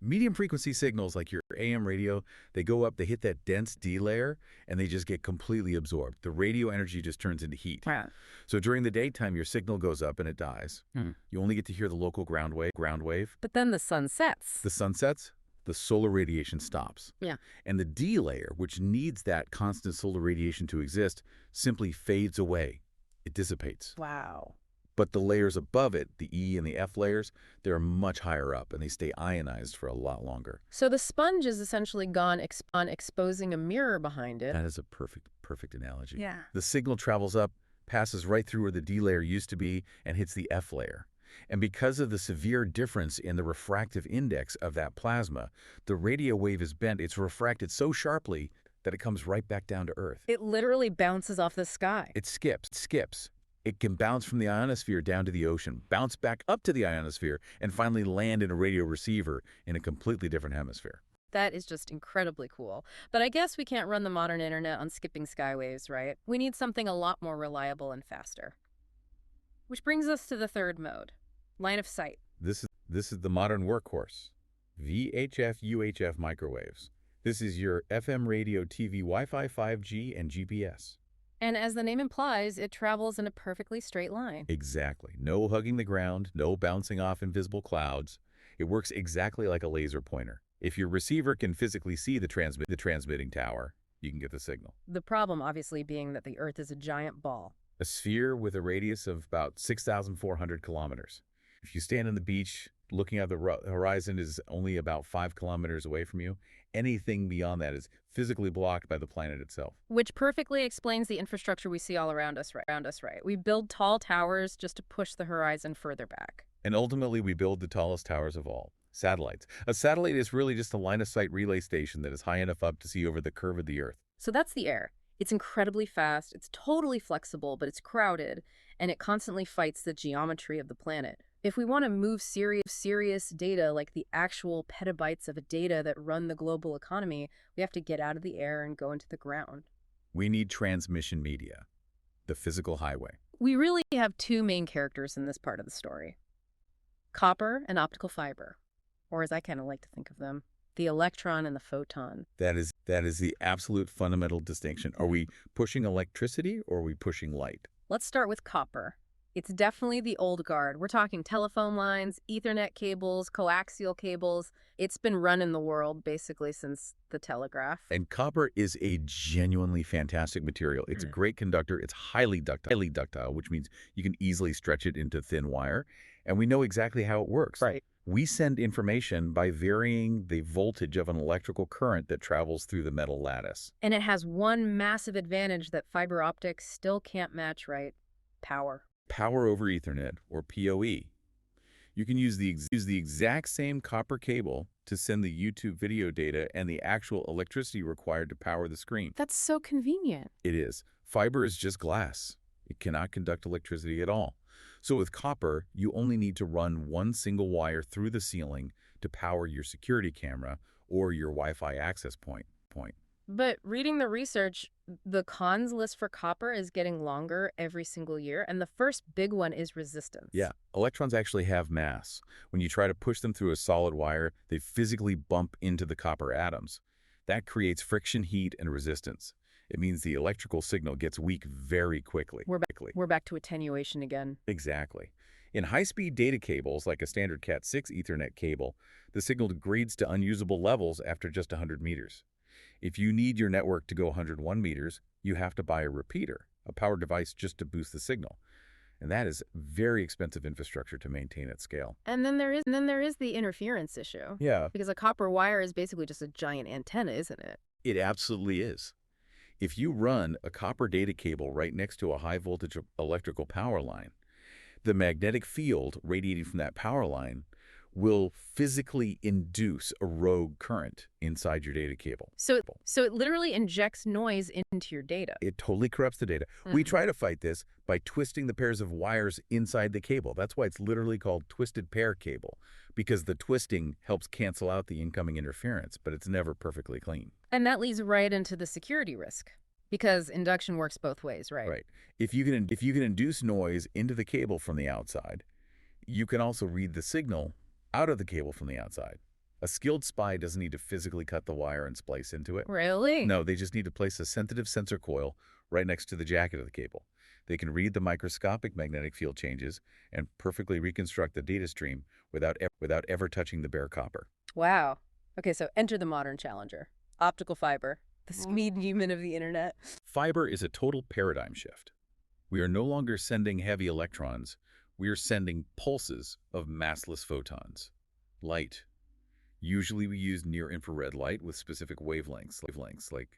Medium frequency signals like your AM radio, they go up, they hit that dense D layer, and they just get completely absorbed. The radio energy just turns into heat. Right. So during the daytime, your signal goes up and it dies. You only get to hear the local ground wave. But then the sun sets. The sun sets, the solar radiation stops. Yeah. And the D layer, which needs that constant solar radiation to exist, simply fades away. It dissipates. Wow. But the layers above it, the E and the F layers, they're much higher up and they stay ionized for a lot longer. So the sponge is essentially gone on exposing a mirror behind it. That is a perfect analogy. Yeah. The signal travels up, passes right through where the D layer used to be, and hits the F layer. And because of the severe difference in the refractive index of that plasma, the radio wave is bent. It's refracted so sharply that it comes right back down to Earth. It literally bounces off the sky. It skips. It can bounce from the ionosphere down to the ocean, bounce back up to the ionosphere, and finally land in a radio receiver in a completely different hemisphere. That is just incredibly cool. But I guess we can't run the modern internet on skipping skywaves, right? We need something a lot more reliable and faster. Which brings us to the third mode, line of sight. This is the modern workhorse, VHF-UHF microwaves. This is your FM radio, TV, Wi-Fi, 5G, and GPS. And as the name implies, it travels in a perfectly straight line. Exactly. No hugging the ground, no bouncing off invisible clouds. It works exactly like a laser pointer. If your receiver can physically see the transmitting tower, you can get the signal. The problem, obviously, being that the Earth is a giant ball. A sphere with a radius of about 6,400 kilometers. If you stand on the beach, looking at the horizon is only about 5 kilometers away from you. Anything beyond that is physically blocked by the planet itself. Which perfectly explains the infrastructure we see all around us, right? We build tall towers just to push the horizon further back. And ultimately, we build the tallest towers of all, satellites. A satellite is really just a line-of-sight relay station that is high enough up to see over the curve of the Earth. So that's the air. It's incredibly fast, it's totally flexible, but it's crowded, and it constantly fights the geometry of the planet. If we want to move serious data, like the actual petabytes of data that run the global economy, we have to get out of the air and go into the ground. We need transmission media, the physical highway. We really have two main characters in this part of the story. Copper and optical fiber, or as I kind of like to think of them, the electron and the photon. That is the absolute fundamental distinction. Are we pushing electricity or are we pushing light? Let's start with copper. It's definitely the old guard. We're talking telephone lines, Ethernet cables, coaxial cables. It's been running the world basically since the telegraph. And copper is a genuinely fantastic material. It's a great conductor. It's highly ductile, which means you can easily stretch it into thin wire. And we know exactly how it works. Right. We send information by varying the voltage of an electrical current that travels through the metal lattice. And it has one massive advantage that fiber optics still can't match, right? Power. Power over Ethernet, or PoE. You can use the exact same copper cable to send the YouTube video data and the actual electricity required to power the screen. That's so convenient. It is. Fiber is just glass. It cannot conduct electricity at all. So with copper, you only need to run one single wire through the ceiling to power your security camera or your Wi-Fi access point. But reading the research, the cons list for copper is getting longer every single year, and the first big one is resistance. Yeah, electrons actually have mass. When you try to push them through a solid wire, they physically bump into the copper atoms. That creates friction, heat, and resistance. It means the electrical signal gets weak very quickly. We're back to attenuation again. Exactly. In high-speed data cables, like a standard Cat6 Ethernet cable, the signal degrades to unusable levels after just 100 meters. If you need your network to go 101 meters, you have to buy a repeater, a power device just to boost the signal. And that is very expensive infrastructure to maintain at scale. And then there is the interference issue. Yeah, Because a copper wire is basically just a giant antenna, isn't it? it absolutely is. If you run a copper data cable right next to a high-voltage electrical power line, the magnetic field radiating from that power line will physically induce a rogue current inside your data cable. So it literally injects noise into your data. It totally corrupts the data. We try to fight this by twisting the pairs of wires inside the cable. That's why it's literally called twisted pair cable, because the twisting helps cancel out the incoming interference, but it's never perfectly clean. And that leads right into the security risk, because induction works both ways, right? Right. If you can induce noise into the cable from the outside, you can also read the signal out of the cable from the outside. A skilled spy doesn't need to physically cut the wire and splice into it. Really? No, they just need to place a sensitive sensor coil right next to the jacket of the cable. They can read the microscopic magnetic field changes and perfectly reconstruct the data stream without ever touching the bare copper. Wow. Okay, so enter the modern challenger. Optical fiber, the speed demon of the internet. Fiber is a total paradigm shift. We are no longer sending heavy electrons. We are sending pulses of massless photons. Light. Usually we use near-infrared light with specific wavelengths like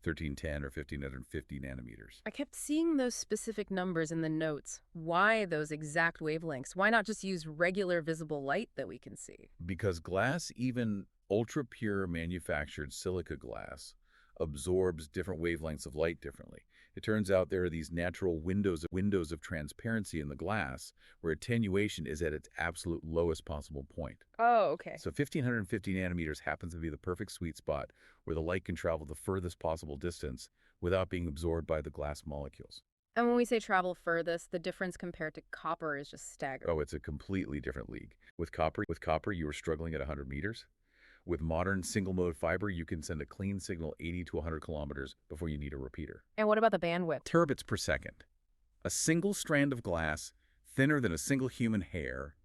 1310 or 1550 nanometers. I kept seeing those specific numbers in the notes. Why those exact wavelengths? Why not just use regular visible light that we can see? Because glass, even ultra-pure manufactured silica glass, absorbs different wavelengths of light differently. It turns out there are these natural windows of transparency in the glass where attenuation is at its absolute lowest possible point. Oh, okay. So 1550 nanometers happens to be the perfect sweet spot where the light can travel the furthest possible distance without being absorbed by the glass molecules. And when we say travel furthest, the difference compared to copper is just staggering. Oh, it's a completely different league. With copper, you are struggling at 100 meters. With modern single-mode fiber, you can send a clean signal 80 to 100 kilometers before you need a repeater. And what about the bandwidth? Terabits per second. A single strand of glass, thinner than a single human hair,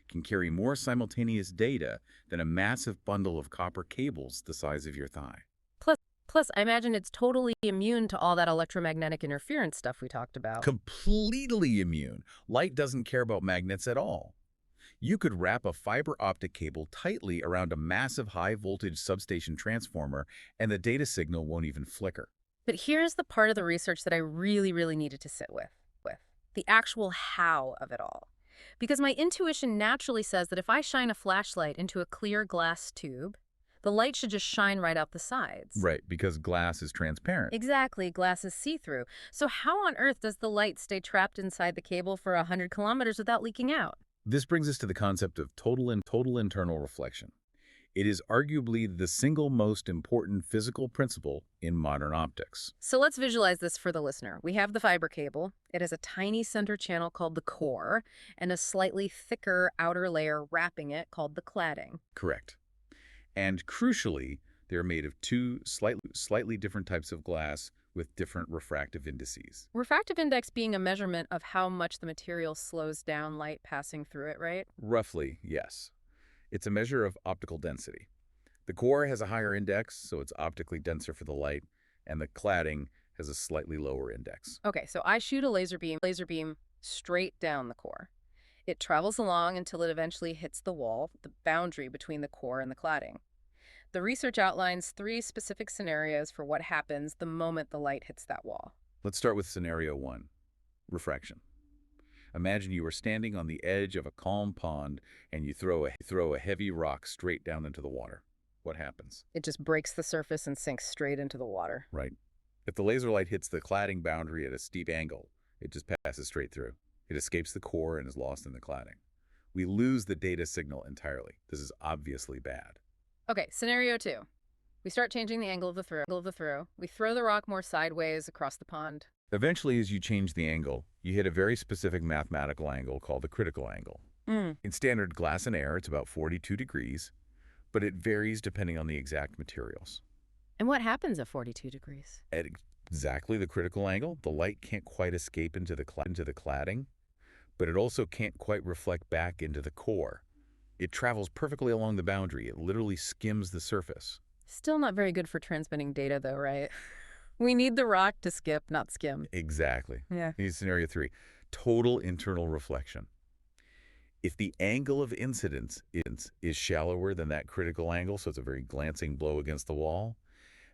can carry more simultaneous data than a massive bundle of copper cables the size of your thigh. Plus, I imagine it's totally immune to all that electromagnetic interference stuff we talked about. Completely immune. Light doesn't care about magnets at all. You could wrap a fiber optic cable tightly around a massive high-voltage substation transformer, and the data signal won't even flicker. But here's the part of the research that I really needed to sit with. The actual how of it all. Because my intuition naturally says that if I shine a flashlight into a clear glass tube, the light should just shine right out the sides. Right, because glass is transparent. Exactly, glass is see-through. So how on earth does the light stay trapped inside the cable for 100 kilometers without leaking out? This brings us to the concept of total internal reflection. It is arguably the single most important physical principle in modern optics. So let's visualize this for the listener. We have the fiber cable. It has a tiny center channel called the core and a slightly thicker outer layer wrapping it called the cladding. Correct. And crucially, they're made of two slightly different types of glass with different refractive indices. Refractive index being a measurement of how much the material slows down light passing through it, right? Roughly, yes. It's a measure of optical density. The core has a higher index, so it's optically denser for the light, and the cladding has a slightly lower index. Okay, so I shoot a laser beam straight down the core. It travels along until it eventually hits the wall, the boundary between the core and the cladding. The research outlines 3 specific scenarios for what happens the moment the light hits that wall. Let's start with scenario 1, refraction. Imagine you are standing on the edge of a calm pond and you throw a heavy rock straight down into the water. What happens? It just breaks the surface and sinks straight into the water. Right. If the laser light hits the cladding boundary at a steep angle, it just passes straight through. It escapes the core and is lost in the cladding. We lose the data signal entirely. This is obviously bad. Okay, scenario 2. We start changing the angle of the throw. We throw the rock more sideways across the pond. Eventually, as you change the angle, you hit a very specific mathematical angle called the critical angle. In standard glass and air, it's about 42 degrees, but it varies depending on the exact materials. And what happens at 42 degrees? At exactly the critical angle, the light can't quite escape into the cladding, but it also can't quite reflect back into the core. It travels perfectly along the boundary. It literally skims the surface. Still not very good for transmitting data, though, right? We need the rock to skip, not skim. Exactly. Yeah. Here's scenario 3. Total internal reflection. If the angle of incidence is shallower than that critical angle, so it's a very glancing blow against the wall,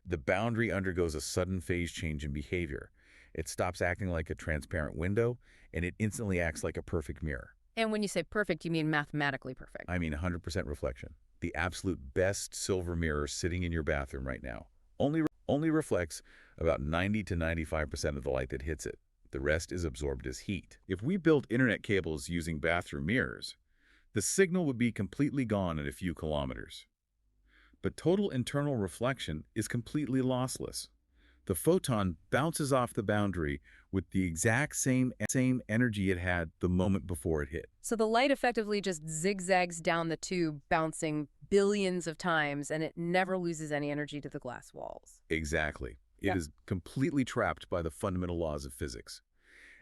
the boundary undergoes a sudden phase change in behavior. It stops acting like a transparent window, and it instantly acts like a perfect mirror. And when you say perfect, you mean mathematically perfect. I mean 100% reflection. The absolute best silver mirror sitting in your bathroom right now only reflects about 90 to 95% of the light that hits it. The rest is absorbed as heat. If we built internet cables using bathroom mirrors, the signal would be completely gone in a few kilometers. But total internal reflection is completely lossless. The photon bounces off the boundary with the exact same energy it had the moment before it hit. So the light effectively just zigzags down the tube, bouncing billions of times, and it never loses any energy to the glass walls. Exactly. It Yeah. is completely trapped by the fundamental laws of physics.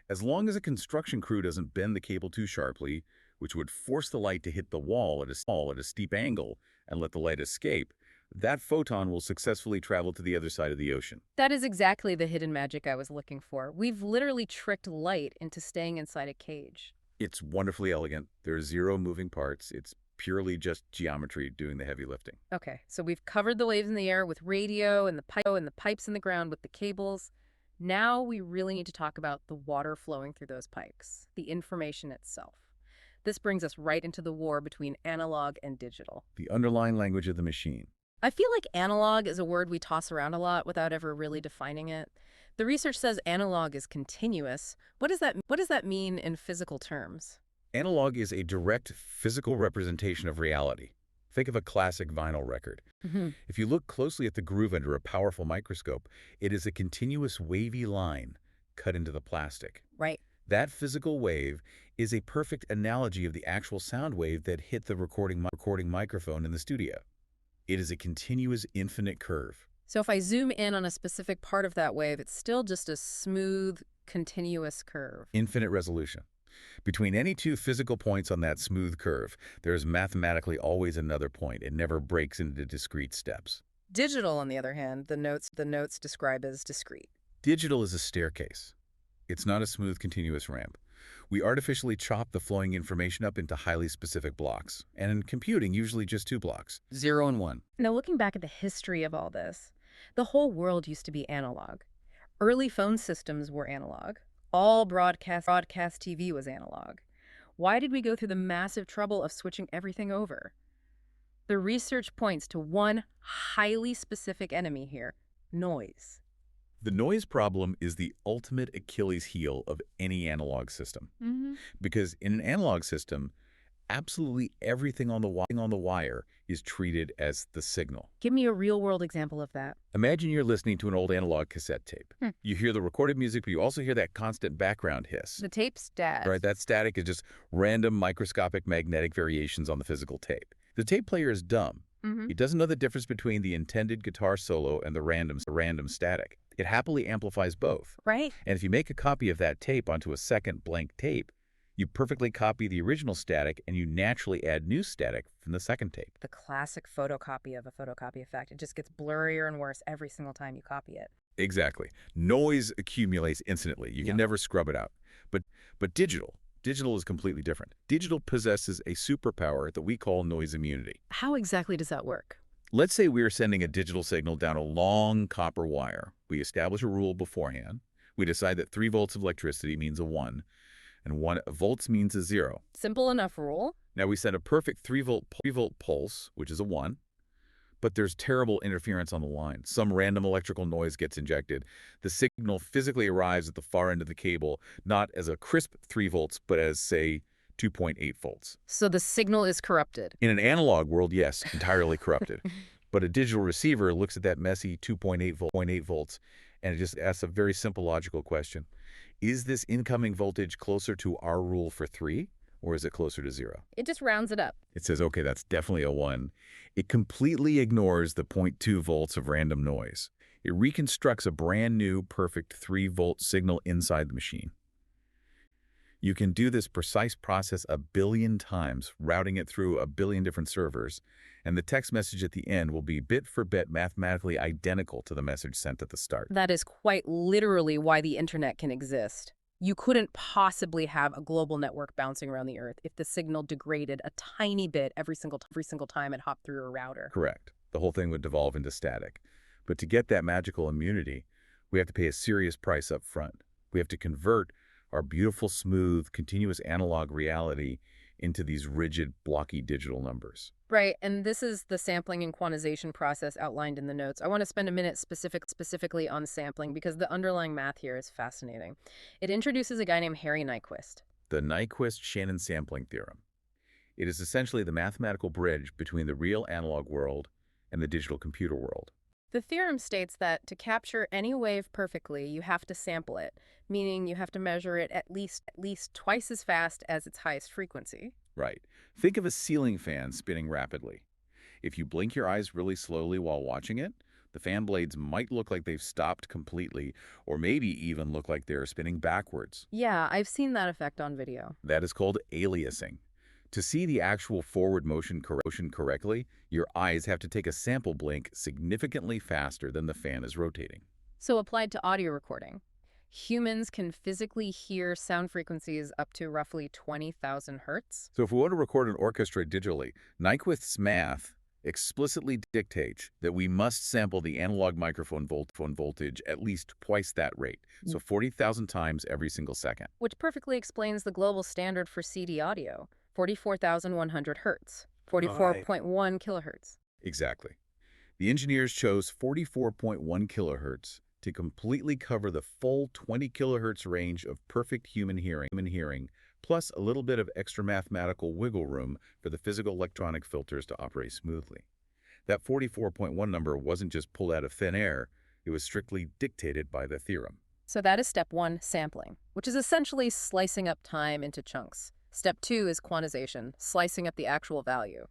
As long as a construction crew doesn't bend the cable too sharply, which would force the light to hit the wall at a steep angle and let the light escape, that photon will successfully travel to the other side of the ocean. That is exactly the hidden magic I was looking for. We've literally tricked light into staying inside a cage. It's wonderfully elegant. There are zero moving parts. It's purely just geometry doing the heavy lifting. Okay, so we've covered the waves in the air with radio and the pipes in the ground with the cables. Now we really need to talk about the water flowing through those pipes, the information itself. This brings us right into the war between analog and digital. The underlying language of the machine. I feel like analog is a word we toss around a lot without ever really defining it. The research says analog is continuous. What does that mean in physical terms? Analog is a direct physical representation of reality. Think of a classic vinyl record. If you look closely at the groove under a powerful microscope, it is a continuous wavy line cut into the plastic. Right. That physical wave is a perfect analogy of the actual sound wave that hit the recording microphone in the studio. It is a continuous infinite curve. So if I zoom in on a specific part of that wave, it's still just a smooth, continuous curve. Infinite resolution. Between any two physical points on that smooth curve, there is mathematically always another point. It never breaks into discrete steps. Digital, on the other hand, the notes describe as discrete. Digital is a staircase. It's not a smooth, continuous ramp. We artificially chop the flowing information up into highly specific blocks, and in computing, usually just 2 blocks, 0 and 1. Now, looking back at the history of all this, the whole world used to be analog. Early phone systems were analog. All broadcast TV was analog. Why did we go through the massive trouble of switching everything over? The research points to one highly specific enemy here: noise. The noise problem is the ultimate Achilles heel of any analog system. Because in an analog system, absolutely everything on the wire is treated as the signal. Give me a real-world example of that. Imagine you're listening to an old analog cassette tape. You hear the recorded music, but you also hear that constant background hiss. The tape's dead. Right, that static is just random microscopic magnetic variations on the physical tape. The tape player is dumb. It doesn't know the difference between the intended guitar solo and the random static. It happily amplifies both. Right. And if you make a copy of that tape onto a second blank tape, you perfectly copy the original static and you naturally add new static from the second tape. The classic photocopy of a photocopy effect. It just gets blurrier and worse every single time you copy it. Exactly. Noise accumulates instantly. You can never scrub it out. But digital is completely different. Digital possesses a superpower that we call noise immunity. How exactly does that work? Let's say we are sending a digital signal down a long copper wire. We establish a rule beforehand. We decide that 3 volts of electricity means a 1, and 1 volts means a 0. Simple enough rule. Now we send a perfect 3-volt pulse, which is a 1, but there's terrible interference on the line. Some random electrical noise gets injected. The signal physically arrives at the far end of the cable, not as a crisp 3 volts, but as, say, 2.8 volts. So the signal is corrupted. In an analog world, yes, entirely corrupted. But a digital receiver looks at that messy 2.8 volts, and it just asks a very simple logical question. Is this incoming voltage closer to our rule for 3, or is it closer to 0? It just rounds it up. It says, okay, that's definitely a 1. It completely ignores the 0.2 volts of random noise. It reconstructs a brand new, perfect 3-volt signal inside the machine. You can do this precise process a billion times, routing it through a billion different servers, and the text message at the end will be bit for bit mathematically identical to the message sent at the start. That is quite literally why the internet can exist. You couldn't possibly have a global network bouncing around the Earth if the signal degraded a tiny bit every single time it hopped through a router. Correct. The whole thing would devolve into static. But to get that magical immunity, we have to pay a serious price up front. We have to convert our beautiful, smooth, continuous analog reality into these rigid, blocky digital numbers. Right, and this is the sampling and quantization process outlined in the notes. I want to spend a minute specifically on sampling because the underlying math here is fascinating. It introduces a guy named Harry Nyquist. The Nyquist-Shannon sampling theorem. It is essentially the mathematical bridge between the real analog world and the digital computer world. The theorem states that to capture any wave perfectly, you have to sample it, meaning you have to measure it at least twice as fast as its highest frequency. Right. Think of a ceiling fan spinning rapidly. If you blink your eyes really slowly while watching it, the fan blades might look like they've stopped completely, or maybe even look like they're spinning backwards. Yeah, I've seen that effect on video. That is called aliasing. To see the actual forward motion correctly, your eyes have to take a sample blink significantly faster than the fan is rotating. So applied to audio recording, humans can physically hear sound frequencies up to roughly 20,000 hertz. So if we want to record an orchestra digitally, Nyquist's math explicitly dictates that we must sample the analog microphone voltage at least twice that rate, so 40,000 times every single second. Which perfectly explains the global standard for CD audio, 44,100 hertz, 44.1 kilohertz. Exactly. The engineers chose 44.1 kilohertz to completely cover the full 20 kilohertz range of perfect human hearing, plus a little bit of extra mathematical wiggle room for the physical electronic filters to operate smoothly. That 44.1 number wasn't just pulled out of thin air, it was strictly dictated by the theorem. So that is step 1, sampling, which is essentially slicing up time into chunks. Step 2 is quantization, slicing up the actual value.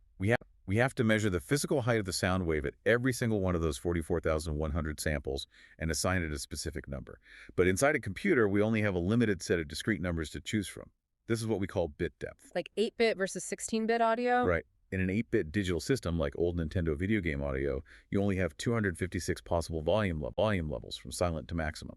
We have to measure the physical height of the sound wave at every single one of those 44,100 samples and assign it a specific number. But inside a computer, we only have a limited set of discrete numbers to choose from. This is what we call bit depth. Like 8-bit versus 16-bit audio? Right. In an 8-bit digital system like old Nintendo video game audio, you only have 256 possible volume levels from silent to maximum.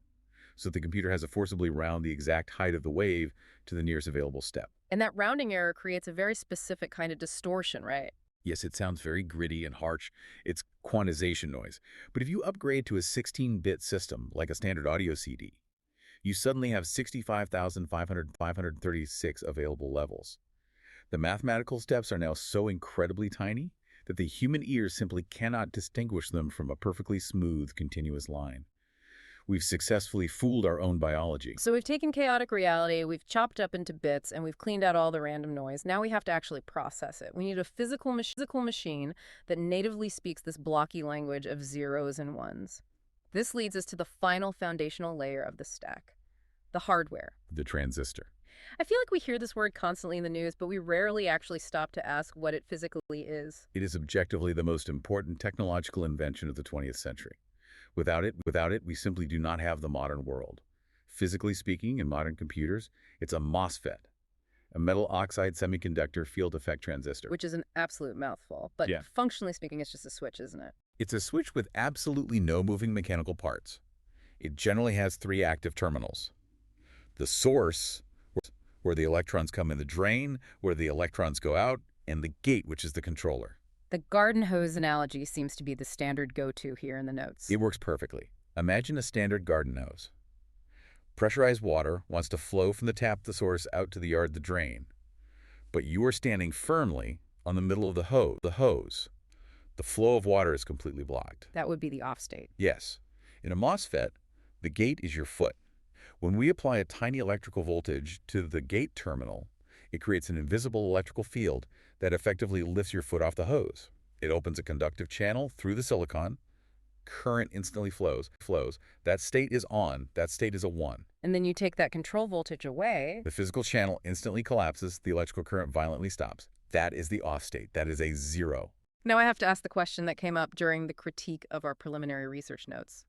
So the computer has to forcibly round the exact height of the wave to the nearest available step. And that rounding error creates a very specific kind of distortion, right? Yes, it sounds very gritty and harsh. It's quantization noise. But if you upgrade to a 16-bit system, like a standard audio CD, you suddenly have 65,536 available levels. The mathematical steps are now so incredibly tiny that the human ear simply cannot distinguish them from a perfectly smooth, continuous line. We've successfully fooled our own biology. So we've taken chaotic reality, we've chopped up into bits, and we've cleaned out all the random noise. Now we have to actually process it. We need a physical machine that natively speaks this blocky language of zeros and ones. This leads us to the final foundational layer of the stack, the hardware. The transistor. I feel like we hear this word constantly in the news, but we rarely actually stop to ask what it physically is. It is objectively the most important technological invention of the 20th century. Without it, we simply do not have the modern world. Physically speaking, in modern computers, it's a MOSFET, a metal oxide semiconductor field effect transistor. Which is an absolute mouthful, but Yeah. functionally speaking, it's just a switch, isn't it? It's a switch with absolutely no moving mechanical parts. It generally has 3 active terminals. The source, where the electrons come in the drain, where the electrons go out, and the gate, which is the controller. The garden hose analogy seems to be the standard go-to here in the notes. It works perfectly. Imagine a standard garden hose. Pressurized water wants to flow from the tap of the source out to the yard of the drain, but you are standing firmly on the middle of the hose. The flow of water is completely blocked. That would be the off state. Yes. In a MOSFET, the gate is your foot. When we apply a tiny electrical voltage to the gate terminal, it creates an invisible electrical field that effectively lifts your foot off the hose. It opens a conductive channel through the silicon. Current instantly flows. That state is on. That state is a 1. And then you take that control voltage away. The physical channel instantly collapses. The electrical current violently stops. That is the off state. That is a 0. Now I have to ask the question that came up during the critique of our preliminary research notes.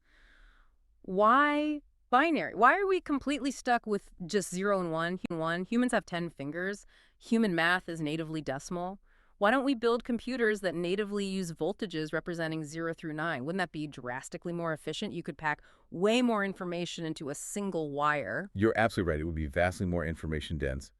Why binary? Why are we completely stuck with just 0 and 1? Humans have 10 fingers. Human math is natively decimal. Why don't we build computers that natively use voltages representing 0 through 9? Wouldn't that be drastically more efficient? You could pack way more information into a single wire. You're absolutely right. It would be vastly more information dense.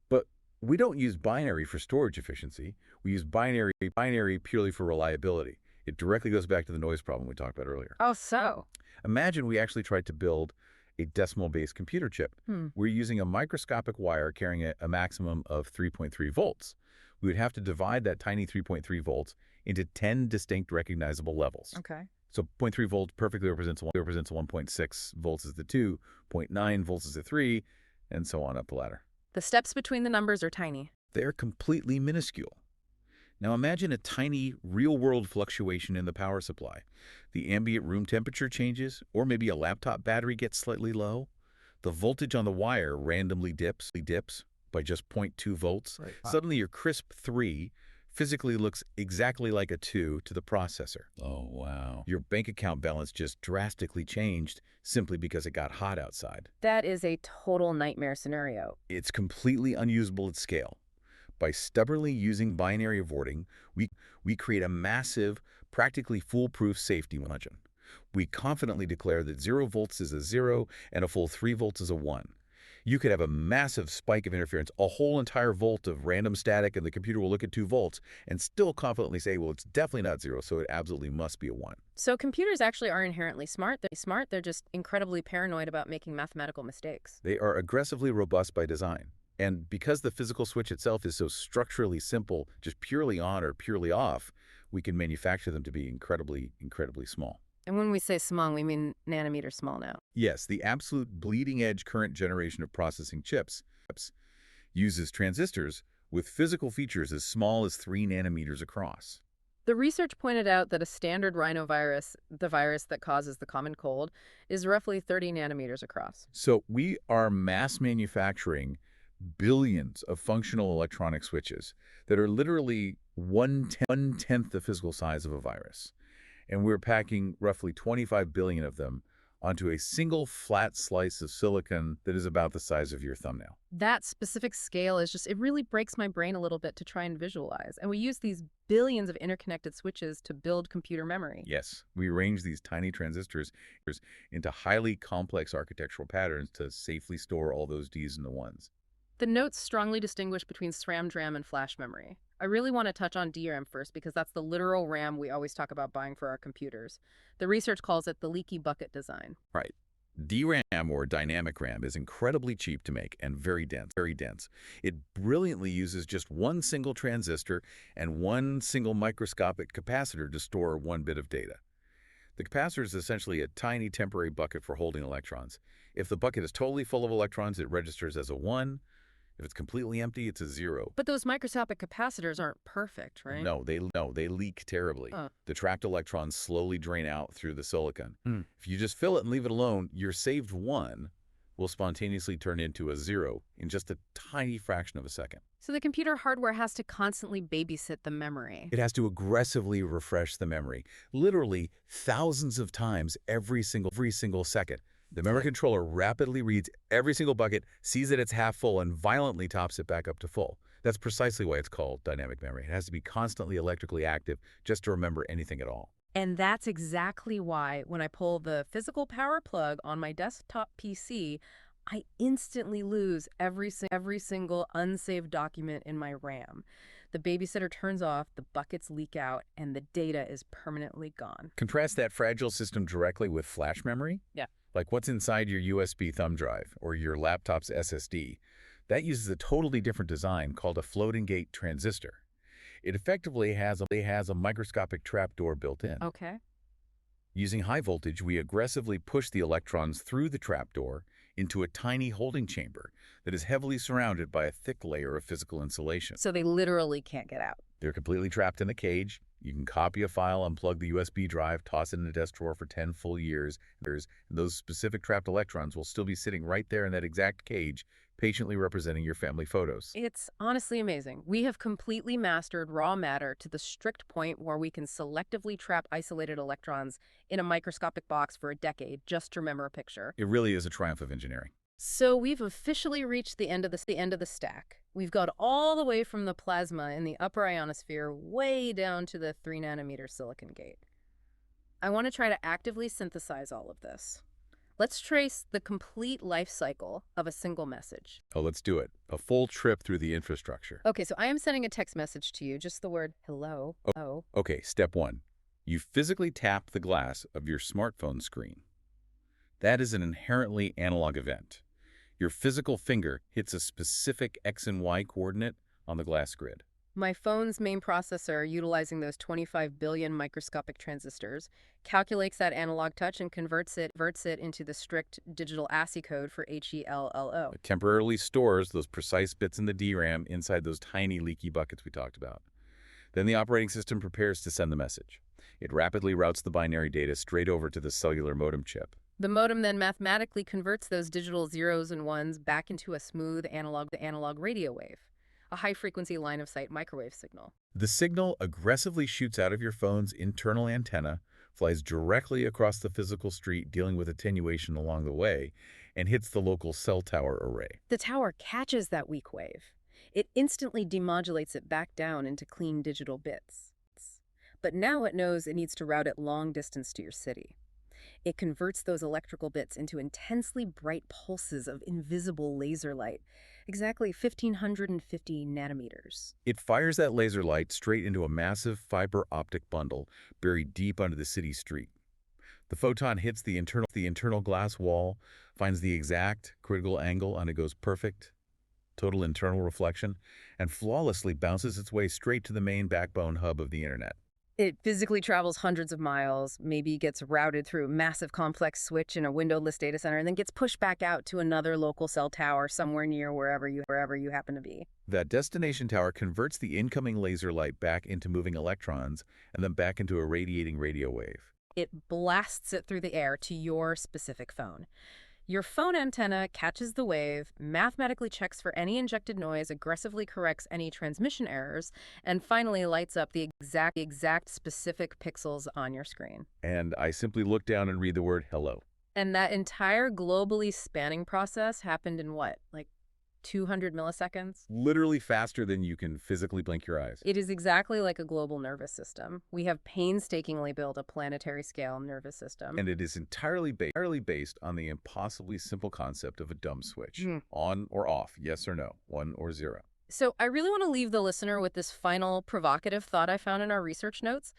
But we don't use binary for storage efficiency. We use binary purely for reliability. It directly goes back to the noise problem we talked about earlier. Oh, so? Imagine we actually tried to build a decimal-based computer chip. We're using a microscopic wire carrying a maximum of 3.3 volts. We would have to divide that tiny 3.3 volts into 10 distinct recognizable levels. Okay. So 0.3 volts perfectly represents 1.6 volts is the 2, 0.9 volts is the 3, and so on up the ladder. The steps between the numbers are tiny. They're completely minuscule. Now imagine a tiny real-world fluctuation in the power supply. The ambient room temperature changes, or maybe a laptop battery gets slightly low. The voltage on the wire randomly dips by just 0.2 volts. Right. Suddenly your crisp 3 physically looks exactly like a 2 to the processor. Oh, wow. Your bank account balance just drastically changed simply because it got hot outside. That is a total nightmare scenario. It's completely unusable at scale. By stubbornly using binary avoiding, we create a massive, practically foolproof safety margin. We confidently declare that 0 volts is a 0 and a full 3 volts is a 1. You could have a massive spike of interference, a whole entire volt of random static, and the computer will look at 2 volts and still confidently say, well, it's definitely not 0, so it absolutely must be a 1. So computers actually are inherently smart. They're just incredibly paranoid about making mathematical mistakes. They are aggressively robust by design. And because the physical switch itself is so structurally simple, just purely on or purely off, we can manufacture them to be incredibly, incredibly small. And when we say small, we mean nanometer small now. Yes, the absolute bleeding-edge current generation of processing chips uses transistors with physical features as small as 3 nanometers across. The research pointed out that a standard rhinovirus, the virus that causes the common cold, is roughly 30 nanometers across. So we are mass manufacturing billions of functional electronic switches that are literally one-tenth the physical size of a virus. And we're packing roughly 25 billion of them onto a single flat slice of silicon that is about the size of your thumbnail. That specific scale is just, it really breaks my brain a little bit to try and visualize. And we use these billions of interconnected switches to build computer memory. Yes, we arrange these tiny transistors into highly complex architectural patterns to safely store all those Ds and the 1s. The notes strongly distinguish between SRAM, DRAM, and flash memory. I really want to touch on DRAM first because that's the literal RAM we always talk about buying for our computers. The research calls it the leaky bucket design. Right. DRAM, or dynamic RAM, is incredibly cheap to make and very dense. It brilliantly uses just one single transistor and one single microscopic capacitor to store 1 bit of data. The capacitor is essentially a tiny temporary bucket for holding electrons. If the bucket is totally full of electrons, it registers as a 1. If it's completely empty, it's a 0. But those microscopic capacitors aren't perfect, right? No, they leak terribly. The trapped electrons slowly drain out through the silicon. If you just fill it and leave it alone, your saved 1 will spontaneously turn into a 0 in just a tiny fraction of a second. So the computer hardware has to constantly babysit the memory. It has to aggressively refresh the memory, literally thousands of times every single second. The memory controller rapidly reads every single bucket, sees that it's half full, and violently tops it back up to full. That's precisely why it's called dynamic memory. It has to be constantly electrically active just to remember anything at all. And that's exactly why when I pull the physical power plug on my desktop PC, I instantly lose every single unsaved document in my RAM. The babysitter turns off, the buckets leak out, and the data is permanently gone. Contrast that fragile system directly with flash memory. Yeah. Like what's inside your USB thumb drive or your laptop's SSD. That uses a totally different design called a floating gate transistor. It effectively has a microscopic trapdoor built in. Okay. Using high voltage, we aggressively push the electrons through the trapdoor into a tiny holding chamber that is heavily surrounded by a thick layer of physical insulation. So they literally can't get out. They're completely trapped in the cage. You can copy a file, unplug the USB drive, toss it in a desk drawer for 10 full years. And those specific trapped electrons will still be sitting right there in that exact cage, patiently representing your family photos. It's honestly amazing. We have completely mastered raw matter to the strict point where we can selectively trap isolated electrons in a microscopic box for a decade just to remember a picture. It really is a triumph of engineering. So we've officially reached the end of the stack. We've got all the way from the plasma in the upper ionosphere way down to the 3 nanometer silicon gate. I want to try to actively synthesize all of this. Let's trace the complete life cycle of a single message. Oh, let's do it. A full trip through the infrastructure. Okay, so I am sending a text message to you, just the word hello. Oh. Okay, step one. You physically tap the glass of your smartphone screen. That is an inherently analog event. Your physical finger hits a specific X and Y coordinate on the glass grid. My phone's main processor, utilizing those 25 billion microscopic transistors, calculates that analog touch and converts it into the strict digital ASCII code for HELLO. It temporarily stores those precise bits in the DRAM inside those tiny leaky buckets we talked about. Then the operating system prepares to send the message. It rapidly routes the binary data straight over to the cellular modem chip. The modem then mathematically converts those digital zeros and ones back into a smooth analog radio wave, a high-frequency line-of-sight microwave signal. The signal aggressively shoots out of your phone's internal antenna, flies directly across the physical street, dealing with attenuation along the way, and hits the local cell tower array. The tower catches that weak wave. It instantly demodulates it back down into clean digital bits. But now it knows it needs to route it long distance to your city. It converts those electrical bits into intensely bright pulses of invisible laser light, exactly 1,550 nanometers. It fires that laser light straight into a massive fiber optic bundle buried deep under the city street. The photon hits the internal glass wall, finds the exact critical angle, undergoes perfect total internal reflection, and flawlessly bounces its way straight to the main backbone hub of the internet. It physically travels hundreds of miles, maybe gets routed through a massive complex switch in a windowless data center, and then gets pushed back out to another local cell tower somewhere near wherever you happen to be. That destination tower converts the incoming laser light back into moving electrons and then back into a radiating radio wave. It blasts it through the air to your specific phone. Your phone antenna catches the wave, mathematically checks for any injected noise, aggressively corrects any transmission errors, and finally lights up the exact specific pixels on your screen. And I simply look down and read the word hello. And that entire globally spanning process happened in what, like 200 milliseconds? Literally faster than you can physically blink your eyes. It is exactly like a global nervous system. We have painstakingly built a planetary scale nervous system. And it is entirely based on the impossibly simple concept of a dumb switch. On or off, yes or no, 1 or 0. So I really want to leave the listener with this final provocative thought I found in our research notes.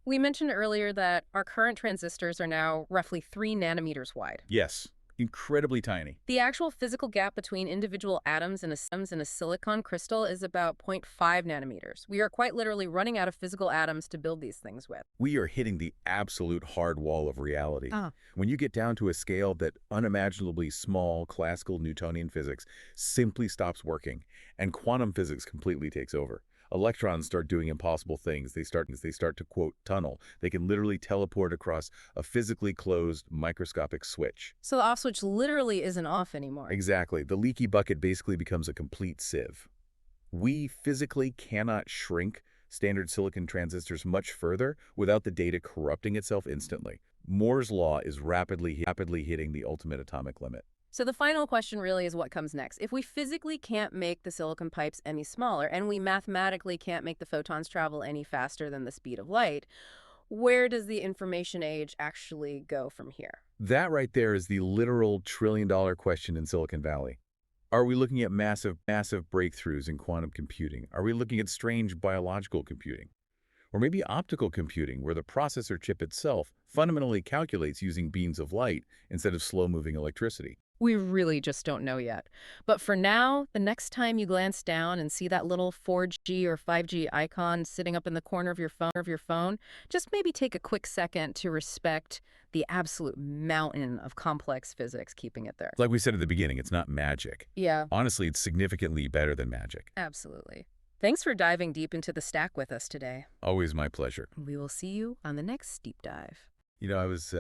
We mentioned earlier that our current transistors are now roughly 3 nanometers wide. Yes. Incredibly tiny. The actual physical gap between individual atoms in a silicon crystal is about 0.5 nanometers. We are quite literally running out of physical atoms to build these things with. We are hitting the absolute hard wall of reality. When you get down to a scale that unimaginably small, classical Newtonian physics simply stops working, and quantum physics completely takes over. Electrons start doing impossible things. They start to, quote, tunnel. They can literally teleport across a physically closed microscopic switch. So the off switch literally isn't off anymore. Exactly. The leaky bucket basically becomes a complete sieve. We physically cannot shrink standard silicon transistors much further without the data corrupting itself instantly. Moore's law is rapidly hitting the ultimate atomic limit. So the final question really is what comes next. If we physically can't make the silicon pipes any smaller, and we mathematically can't make the photons travel any faster than the speed of light, where does the information age actually go from here? That right there is the literal trillion-dollar question in Silicon Valley. Are we looking at massive breakthroughs in quantum computing? Are we looking at strange biological computing? Or maybe optical computing, where the processor chip itself fundamentally calculates using beams of light instead of slow-moving electricity? We really just don't know yet. But for now, the next time you glance down and see that little 4G or 5G icon sitting up in the corner of your phone, just maybe take a quick second to respect the absolute mountain of complex physics keeping it there. Like we said at the beginning, it's not magic. Yeah. Honestly, it's significantly better than magic. Absolutely. Thanks for diving deep into the stack with us today. Always my pleasure. We will see you on the next deep dive. You know, I was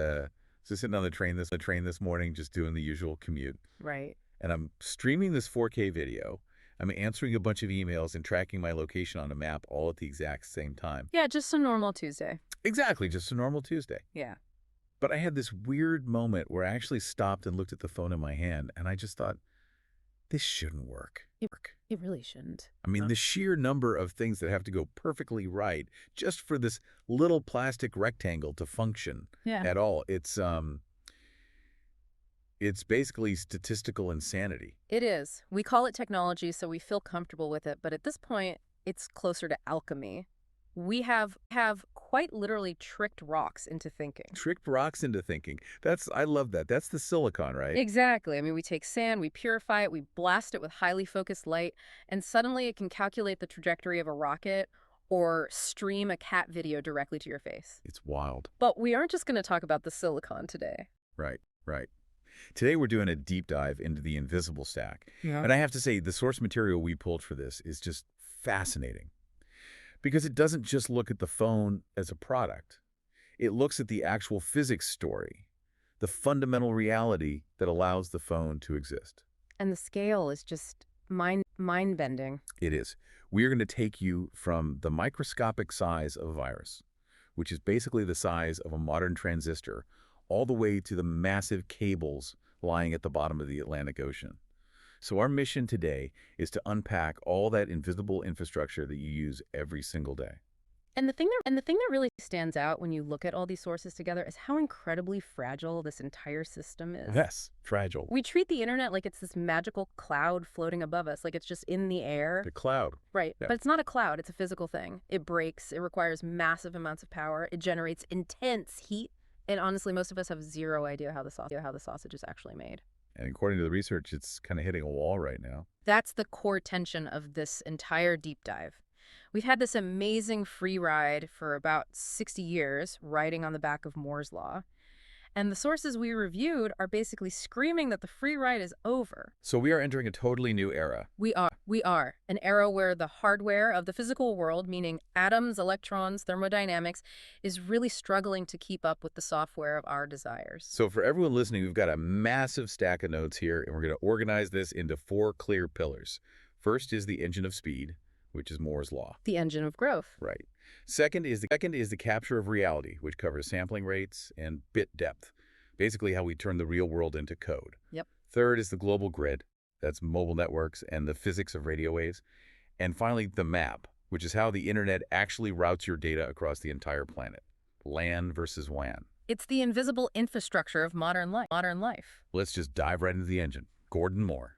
just sitting on the train this morning, just doing the usual commute. Right. And I'm streaming this 4K video. I'm answering a bunch of emails and tracking my location on a map all at the exact same time. Yeah, just a normal Tuesday. Exactly, just a normal Tuesday. Yeah. But I had this weird moment where I actually stopped and looked at the phone in my hand, and I just thought, this shouldn't work. It really shouldn't. I mean, the sheer number of things that have to go perfectly right just for this little plastic rectangle to function Yeah. at all, it's basically statistical insanity. It is. We call it technology, so we feel comfortable with it, but at this point, it's closer to alchemy. We have quite literally tricked rocks into thinking. Tricked rocks into thinking. I love that. That's the silicon, right? Exactly. I mean, we take sand, we purify it, we blast it with highly focused light, and suddenly it can calculate the trajectory of a rocket or stream a cat video directly to your face. It's wild. But we aren't just going to talk about the silicon today. Right, right. Today we're doing a deep dive into the invisible stack. Yeah. And I have to say, the source material we pulled for this is just fascinating. Because it doesn't just look at the phone as a product. It looks at the actual physics story, the fundamental reality that allows the phone to exist. And the scale is just mind-bending. It is. We are going to take you from the microscopic size of a virus, which is basically the size of a modern transistor, all the way to the massive cables lying at the bottom of the Atlantic Ocean. So our mission today is to unpack all that invisible infrastructure that you use every single day. And the thing that really stands out when you look at all these sources together is how incredibly fragile this entire system is. Yes, fragile. We treat the internet like it's this magical cloud floating above us, like it's just in the air. The cloud. Right. Yeah. But it's not a cloud, it's a physical thing. It breaks, it requires massive amounts of power, it generates intense heat, and honestly, most of us have zero idea how the sausage is actually made. And according to the research, it's kind of hitting a wall right now. That's the core tension of this entire deep dive. We've had this amazing free ride for about 60 years, riding on the back of Moore's Law. And the sources we reviewed are basically screaming that the free ride is over. So we are entering a totally new era. We are. An era where the hardware of the physical world, meaning atoms, electrons, thermodynamics, is really struggling to keep up with the software of our desires. So for everyone listening, we've got a massive stack of notes here, and we're going to organize this into 4 clear pillars. First is the engine of speed, which is Moore's Law. The engine of growth. Right. Second is the capture of reality, which covers sampling rates and bit depth, basically how we turn the real world into code. Yep. Third is the global grid, that's mobile networks and the physics of radio waves. And finally, the map, which is how the internet actually routes your data across the entire planet. LAN versus WAN. It's the invisible infrastructure of modern life. Let's just dive right into the engine. Gordon Moore,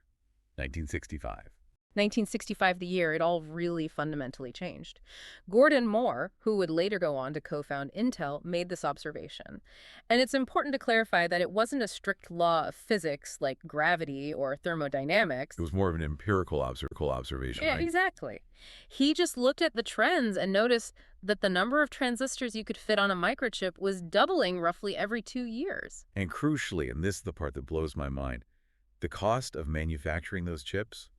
1965. 1965, the year it all really fundamentally changed. Gordon Moore, who would later go on to co-found Intel, made this observation. And it's important to clarify that it wasn't a strict law of physics like gravity or thermodynamics. It was more of an empirical observation, Yeah, right? Exactly. He just looked at the trends and noticed that the number of transistors you could fit on a microchip was doubling roughly every 2 years. And crucially, and this is the part that blows my mind, the cost of manufacturing those chips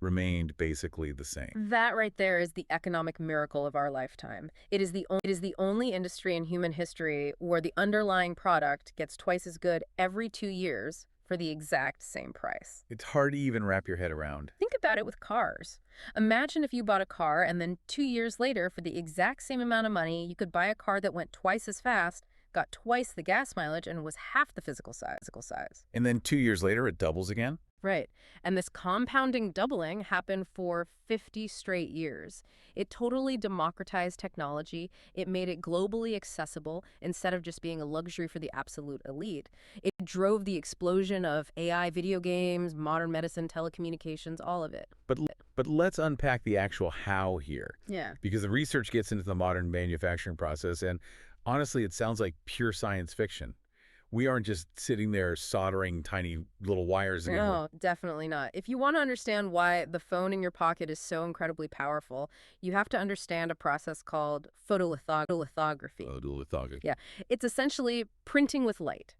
remained basically the same. That right there is the economic miracle of our lifetime. It is the only industry in human history where the underlying product gets twice as good every 2 years for the exact same price. It's hard to even wrap your head around. Think about it with cars. Imagine if you bought a car and then 2 years later, for the exact same amount of money, you could buy a car that went twice as fast, got twice the gas mileage, and was half the physical size. And then 2 years later, it doubles again? Right. And this compounding doubling happened for 50 straight years. It totally democratized technology. It made it globally accessible instead of just being a luxury for the absolute elite. It drove the explosion of AI video games, modern medicine, telecommunications, all of it. But let's unpack the actual how here. Yeah. Because the research gets into the modern manufacturing process, and honestly, it sounds like pure science fiction. We aren't just sitting there soldering tiny little wires together. No, definitely not. If you want to understand why the phone in your pocket is so incredibly powerful, you have to understand a process called photolithography. Yeah, it's essentially printing with light.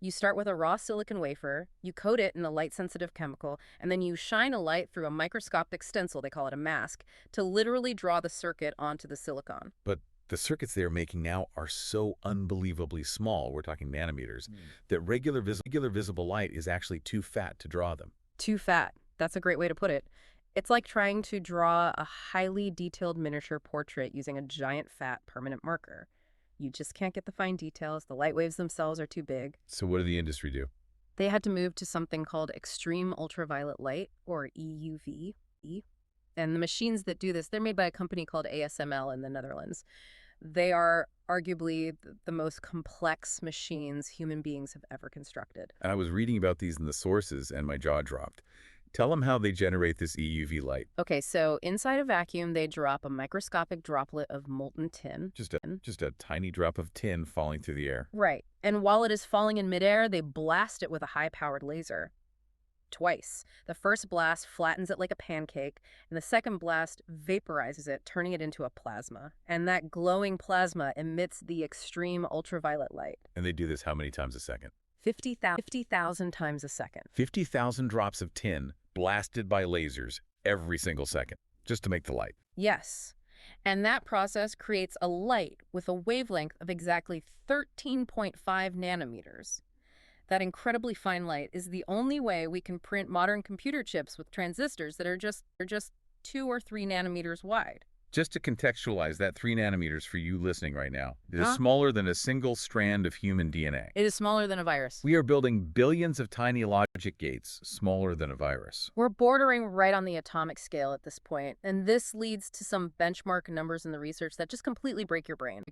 You start with a raw silicon wafer, you coat it in a light-sensitive chemical, and then you shine a light through a microscopic stencil, they call it a mask, to literally draw the circuit onto the silicon. But the circuits they're making now are so unbelievably small, we're talking nanometers, that regular visible light is actually too fat to draw them. Too fat. That's a great way to put it. It's like trying to draw a highly detailed miniature portrait using a giant fat permanent marker. You just can't get the fine details. The light waves themselves are too big. So what did the industry do? They had to move to something called extreme ultraviolet light, or EUV. And the machines that do this, they're made by a company called ASML in the Netherlands. They are arguably the most complex machines human beings have ever constructed. And I was reading about these in the sources, and my jaw dropped. Tell them how they generate this EUV light. Okay, so inside a vacuum, they drop a microscopic droplet of molten tin. Just a tiny drop of tin falling through the air. Right. And while it is falling in midair, they blast it with a high-powered laser. Twice. The first blast flattens it like a pancake, and the second blast vaporizes it, turning it into a plasma. And that glowing plasma emits the extreme ultraviolet light. And they do this how many times a second? 50,000 times a second. 50,000 drops of tin blasted by lasers every single second, just to make the light. Yes. And that process creates a light with a wavelength of exactly 13.5 nanometers. That incredibly fine light is the only way we can print modern computer chips with transistors that are just 2 or 3 nanometers wide. Just to contextualize that 3 nanometers for you listening right now, it is smaller than a single strand of human DNA. It is smaller than a virus. We are building billions of tiny logic gates smaller than a virus. We're bordering right on the atomic scale at this point, and this leads to some benchmark numbers in the research that just completely break your brain.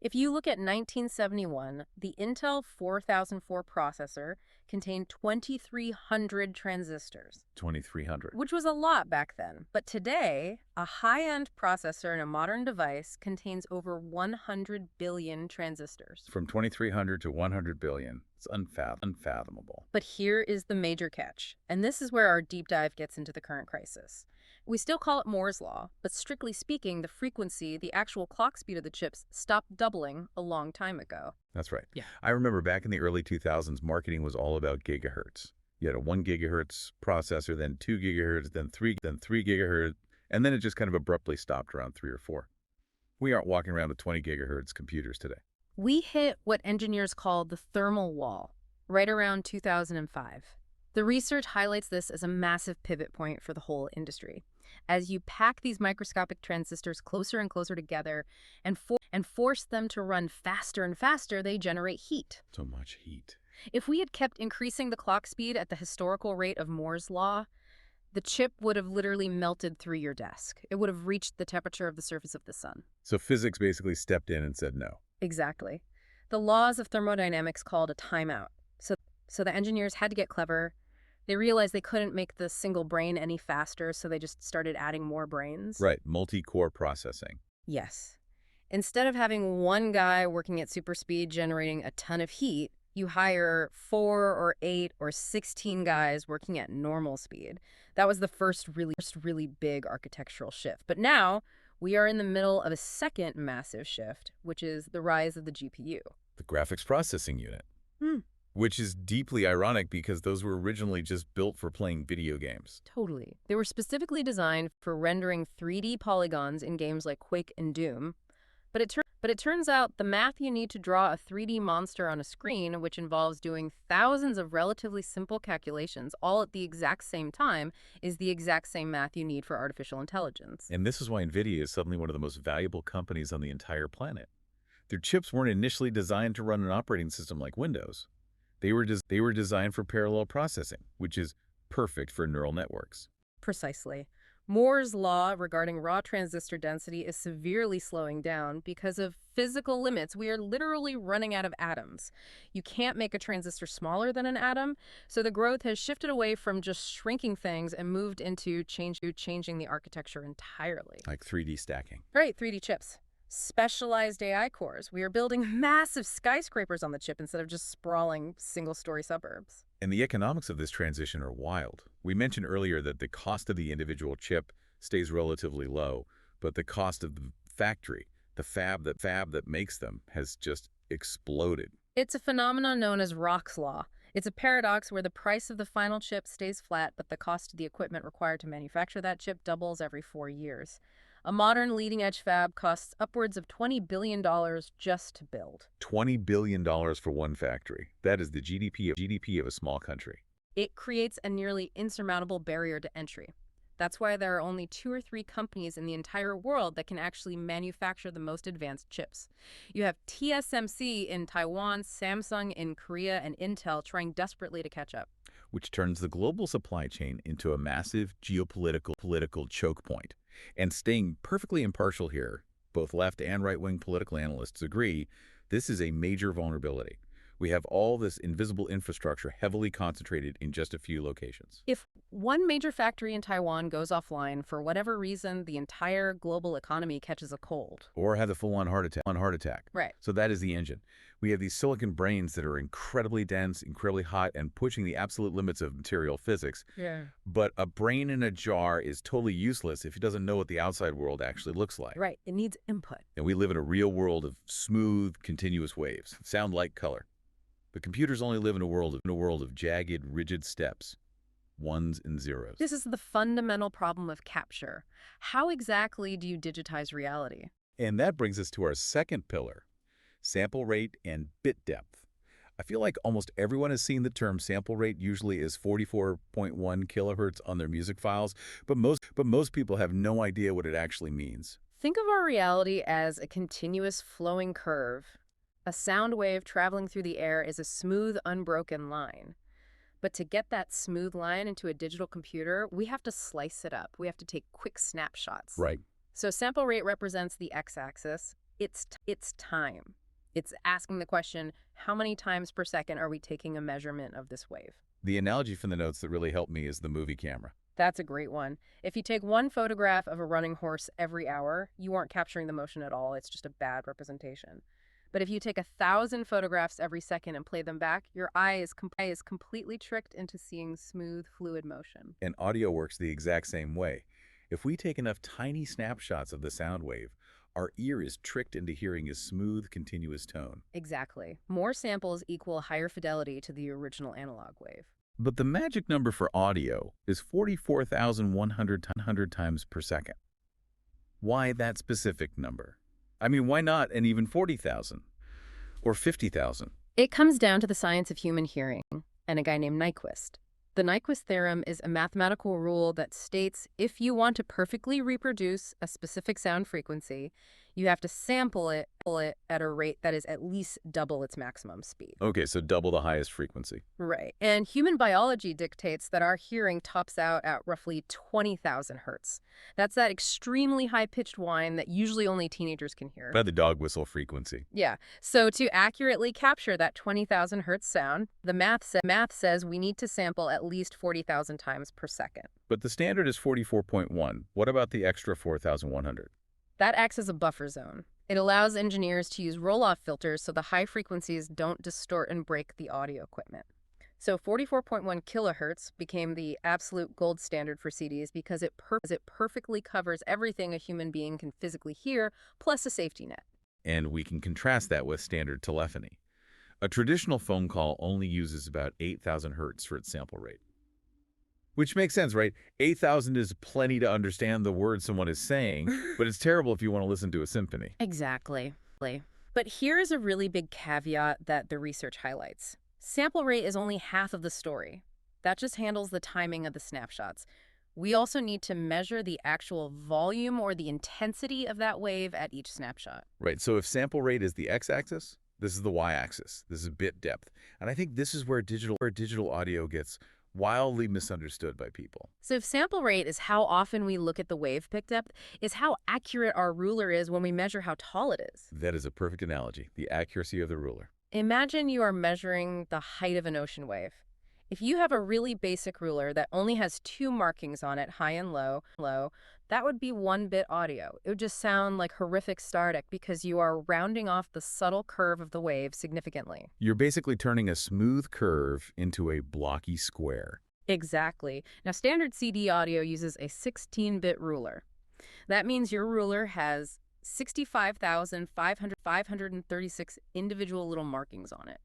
If you look at 1971, the Intel 4004 processor contained 2,300 transistors. 2,300. Which was a lot back then. But today, a high-end processor in a modern device contains over 100 billion transistors. From 2,300 to 100 billion. It's unfathomable. But here is the major catch, and this is where our deep dive gets into the current crisis. We still call it Moore's Law, but strictly speaking, the frequency, the actual clock speed of the chips, stopped doubling a long time ago. That's right. Yeah. I remember back in the early 2000s, marketing was all about gigahertz. You had a 1 gigahertz processor, then 2 gigahertz, then 3 gigahertz, and then it just kind of abruptly stopped around 3 or 4. We aren't walking around with 20 gigahertz computers today. We hit what engineers call the thermal wall right around 2005. The research highlights this as a massive pivot point for the whole industry. As you pack these microscopic transistors closer and closer together and force them to run faster and faster, they generate heat. So much heat. If we had kept increasing the clock speed at the historical rate of Moore's Law, the chip would have literally melted through your desk. It would have reached the temperature of the surface of the sun. So physics basically stepped in and said no. Exactly. The laws of thermodynamics called a timeout. So the engineers had to get clever. They realized they couldn't make the single brain any faster, so they just started adding more brains. Right, multi-core processing. Yes. Instead of having one guy working at super speed generating a ton of heat, you hire 4 or 8 or 16 guys working at normal speed. That was the first really big architectural shift. But now we are in the middle of a second massive shift, which is the rise of the GPU. The graphics processing unit. Which is deeply ironic because those were originally just built for playing video games. Totally. They were specifically designed for rendering 3D polygons in games like Quake and Doom. But it turns out the math you need to draw a 3D monster on a screen, which involves doing thousands of relatively simple calculations all at the exact same time, is the exact same math you need for artificial intelligence. And this is why NVIDIA is suddenly one of the most valuable companies on the entire planet. Their chips weren't initially designed to run an operating system like Windows. They were designed for parallel processing, which is perfect for neural networks. Precisely. Moore's law regarding raw transistor density is severely slowing down because of physical limits. We are literally running out of atoms. You can't make a transistor smaller than an atom, so the growth has shifted away from just shrinking things and moved into changing the architecture entirely. Like 3D stacking. Right, 3D chips. Specialized AI cores. We are building massive skyscrapers on the chip instead of just sprawling single-story suburbs. And the economics of this transition are wild. We mentioned earlier that the cost of the individual chip stays relatively low, but the cost of the factory, the fab that makes them, has just exploded. It's a phenomenon known as Rock's Law. It's a paradox where the price of the final chip stays flat, but the cost of the equipment required to manufacture that chip doubles every 4 years. A modern leading-edge fab costs upwards of $20 billion just to build. $20 billion for one factory. That is the GDP of a small country. It creates a nearly insurmountable barrier to entry. That's why there are only 2 or 3 companies in the entire world that can actually manufacture the most advanced chips. You have TSMC in Taiwan, Samsung in Korea, and Intel trying desperately to catch up. Which turns the global supply chain into a massive geopolitical choke point. And staying perfectly impartial here, both left and right-wing political analysts agree this is a major vulnerability. We have all this invisible infrastructure heavily concentrated in just a few locations. If one major factory in Taiwan goes offline for whatever reason, the entire global economy catches a cold. Or have a full-on heart attack. Right. So that is the engine. We have these silicon brains that are incredibly dense, incredibly hot, and pushing the absolute limits of material physics. Yeah. But a brain in a jar is totally useless if it doesn't know what the outside world actually looks like. Right. It needs input. And we live in a real world of smooth, continuous waves. Sound, light, color. But computers only live in a world of jagged, rigid steps, ones and zeros. This is the fundamental problem of capture. How exactly do you digitize reality? And that brings us to our second pillar, sample rate and bit depth. I feel like almost everyone has seen the term sample rate usually is 44.1 kilohertz on their music files, but most people have no idea what it actually means. Think of our reality as a continuous flowing curve. A sound wave traveling through the air is a smooth, unbroken line. But to get that smooth line into a digital computer, we have to slice it up. We have to take quick snapshots. Right. So sample rate represents the x-axis. It's time. It's asking the question, how many times per second are we taking a measurement of this wave? The analogy from the notes that really helped me is the movie camera. That's a great one. If you take one photograph of a running horse every hour, you aren't capturing the motion at all. It's just a bad representation. But if you take 1,000 photographs every second and play them back, your eye is completely tricked into seeing smooth, fluid motion. And audio works the exact same way. If we take enough tiny snapshots of the sound wave, our ear is tricked into hearing a smooth, continuous tone. Exactly. More samples equal higher fidelity to the original analog wave. But the magic number for audio is 44,100 times per second. Why that specific number? I mean, why not an even 40,000 or 50,000? It comes down to the science of human hearing and a guy named Nyquist. The Nyquist theorem is a mathematical rule that states if you want to perfectly reproduce a specific sound frequency, you have to sample it at a rate that is at least double its maximum speed. Okay, so double the highest frequency. Right. And human biology dictates that our hearing tops out at roughly 20,000 hertz. That's that extremely high-pitched whine that usually only teenagers can hear. By the dog whistle frequency. Yeah. So to accurately capture that 20,000 hertz sound, the math says we need to sample at least 40,000 times per second. But the standard is 44.1. What about the extra 4,100? That acts as a buffer zone. It allows engineers to use roll-off filters so the high frequencies don't distort and break the audio equipment. So 44.1 kilohertz became the absolute gold standard for CDs because it perfectly covers everything a human being can physically hear, plus a safety net. And we can contrast that with standard telephony. A traditional phone call only uses about 8,000 hertz for its sample rate. Which makes sense, right? 8,000 is plenty to understand the words someone is saying, but it's terrible if you want to listen to a symphony. Exactly. But here is a really big caveat that the research highlights. Sample rate is only half of the story. That just handles the timing of the snapshots. We also need to measure the actual volume or the intensity of that wave at each snapshot. Right, so if sample rate is the x-axis, this is the y-axis. This is bit depth. And I think this is where digital audio gets wildly misunderstood by people. So if sample rate is how often we look at the wave pick depth, is how accurate our ruler is when we measure how tall it is. That is a perfect analogy, the accuracy of the ruler. Imagine you are measuring the height of an ocean wave. If you have a really basic ruler that only has 2 markings on it, high and low, that would be 1-bit audio. It would just sound like horrific static because you are rounding off the subtle curve of the wave significantly. You're basically turning a smooth curve into a blocky square. Exactly. Now, standard CD audio uses a 16-bit ruler. That means your ruler has 65,536 individual little markings on it.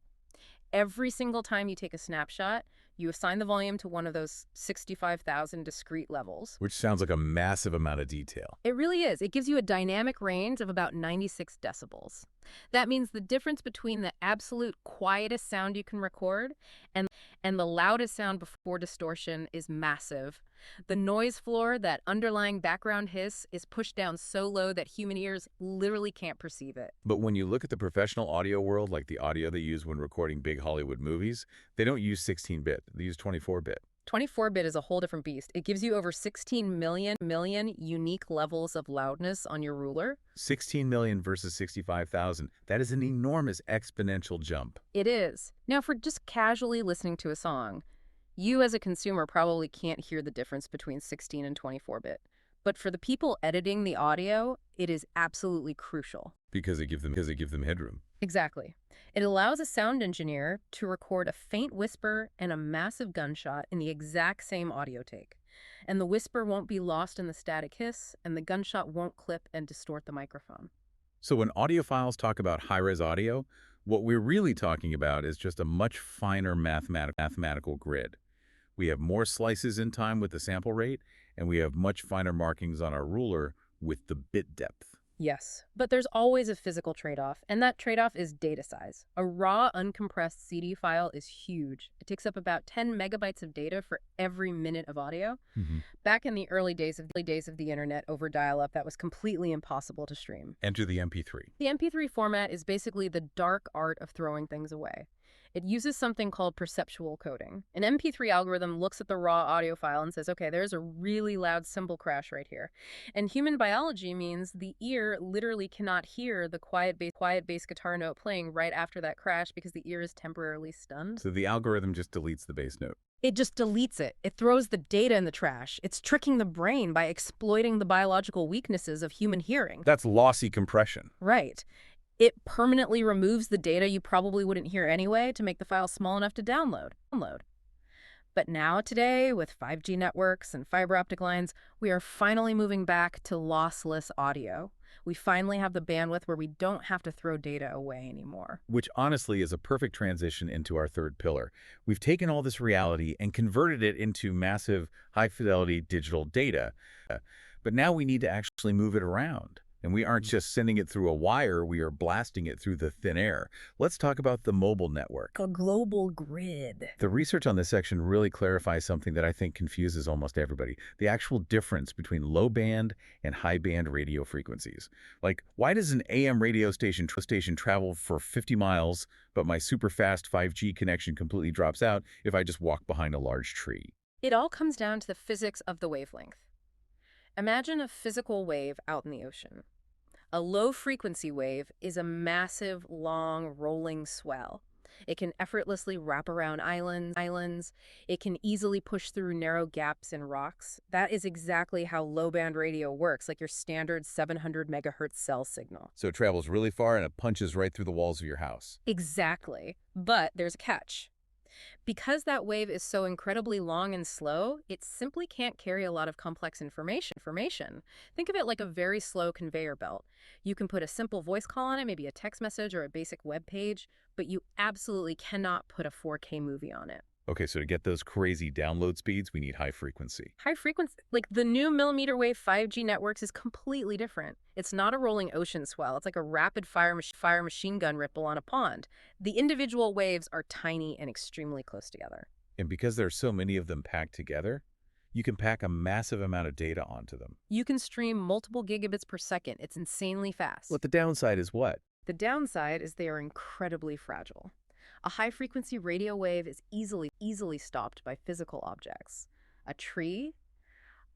Every single time you take a snapshot, you assign the volume to one of those 65,000 discrete levels. Which sounds like a massive amount of detail. It really is. It gives you a dynamic range of about 96 decibels. That means the difference between the absolute quietest sound you can record and And the loudest sound before distortion is massive. The noise floor, that underlying background hiss, is pushed down so low that human ears literally can't perceive it. But when you look at the professional audio world, like the audio they use when recording big Hollywood movies, they don't use 16-bit, they use 24-bit. 24-bit is a whole different beast. It gives you over 16 million unique levels of loudness on your ruler. 16 million versus 65,000. That is an enormous exponential jump. It is. Now, for just casually listening to a song, you as a consumer probably can't hear the difference between 16 and 24-bit. But for the people editing the audio, it is absolutely crucial. Because it gives them headroom. Exactly. It allows a sound engineer to record a faint whisper and a massive gunshot in the exact same audio take. And the whisper won't be lost in the static hiss, and the gunshot won't clip and distort the microphone. So when audiophiles talk about high-res audio, what we're really talking about is just a much finer mathematical grid. We have more slices in time with the sample rate, and we have much finer markings on our ruler with the bit depth. Yes, but there's always a physical trade-off, and that trade-off is data size. A raw, uncompressed CD file is huge. It takes up about 10 megabytes of data for every minute of audio. Back in the early days of the internet over dial-up, that was completely impossible to stream. Enter the MP3. The MP3 format is basically the dark art of throwing things away. It uses something called perceptual coding. An MP3 algorithm looks at the raw audio file and says, okay, there's a really loud cymbal crash right here. And human biology means the ear literally cannot hear the quiet bass guitar note playing right after that crash because the ear is temporarily stunned. So the algorithm just deletes the bass note. It just deletes it. It throws the data in the trash. It's tricking the brain by exploiting the biological weaknesses of human hearing. That's lossy compression. Right. It permanently removes the data you probably wouldn't hear anyway to make the file small enough to download. But now today, with 5G networks and fiber optic lines, we are finally moving back to lossless audio. We finally have the bandwidth where we don't have to throw data away anymore. Which honestly is a perfect transition into our third pillar. We've taken all this reality and converted it into massive, high-fidelity digital data. But now we need to actually move it around. And we aren't just sending it through a wire, we are blasting it through the thin air. Let's talk about the mobile network. A global grid. The research on this section really clarifies something that I think confuses almost everybody. The actual difference between low band and high band radio frequencies. Like, why does an AM radio station travel for 50 miles, but my super fast 5G connection completely drops out if I just walk behind a large tree? It all comes down to the physics of the wavelength. Imagine a physical wave out in the ocean. A low-frequency wave is a massive, long, rolling swell. It can effortlessly wrap around islands. It can easily push through narrow gaps in rocks. That is exactly how low-band radio works, like your standard 700 megahertz cell signal. So it travels really far and it punches right through the walls of your house. Exactly. But there's a catch. Because that wave is so incredibly long and slow, it simply can't carry a lot of complex information. Think of it like a very slow conveyor belt. You can put a simple voice call on it, maybe a text message or a basic web page, but you absolutely cannot put a 4K movie on it. Okay, so to get those crazy download speeds, we need high frequency. High frequency, like the new millimeter wave 5G networks, is completely different. It's not a rolling ocean swell. It's like a rapid fire machine gun ripple on a pond. The individual waves are tiny and extremely close together. And because there are so many of them packed together, you can pack a massive amount of data onto them. You can stream multiple gigabits per second. It's insanely fast. But the downside is what? The downside is they are incredibly fragile. A high-frequency radio wave is easily stopped by physical objects. A tree,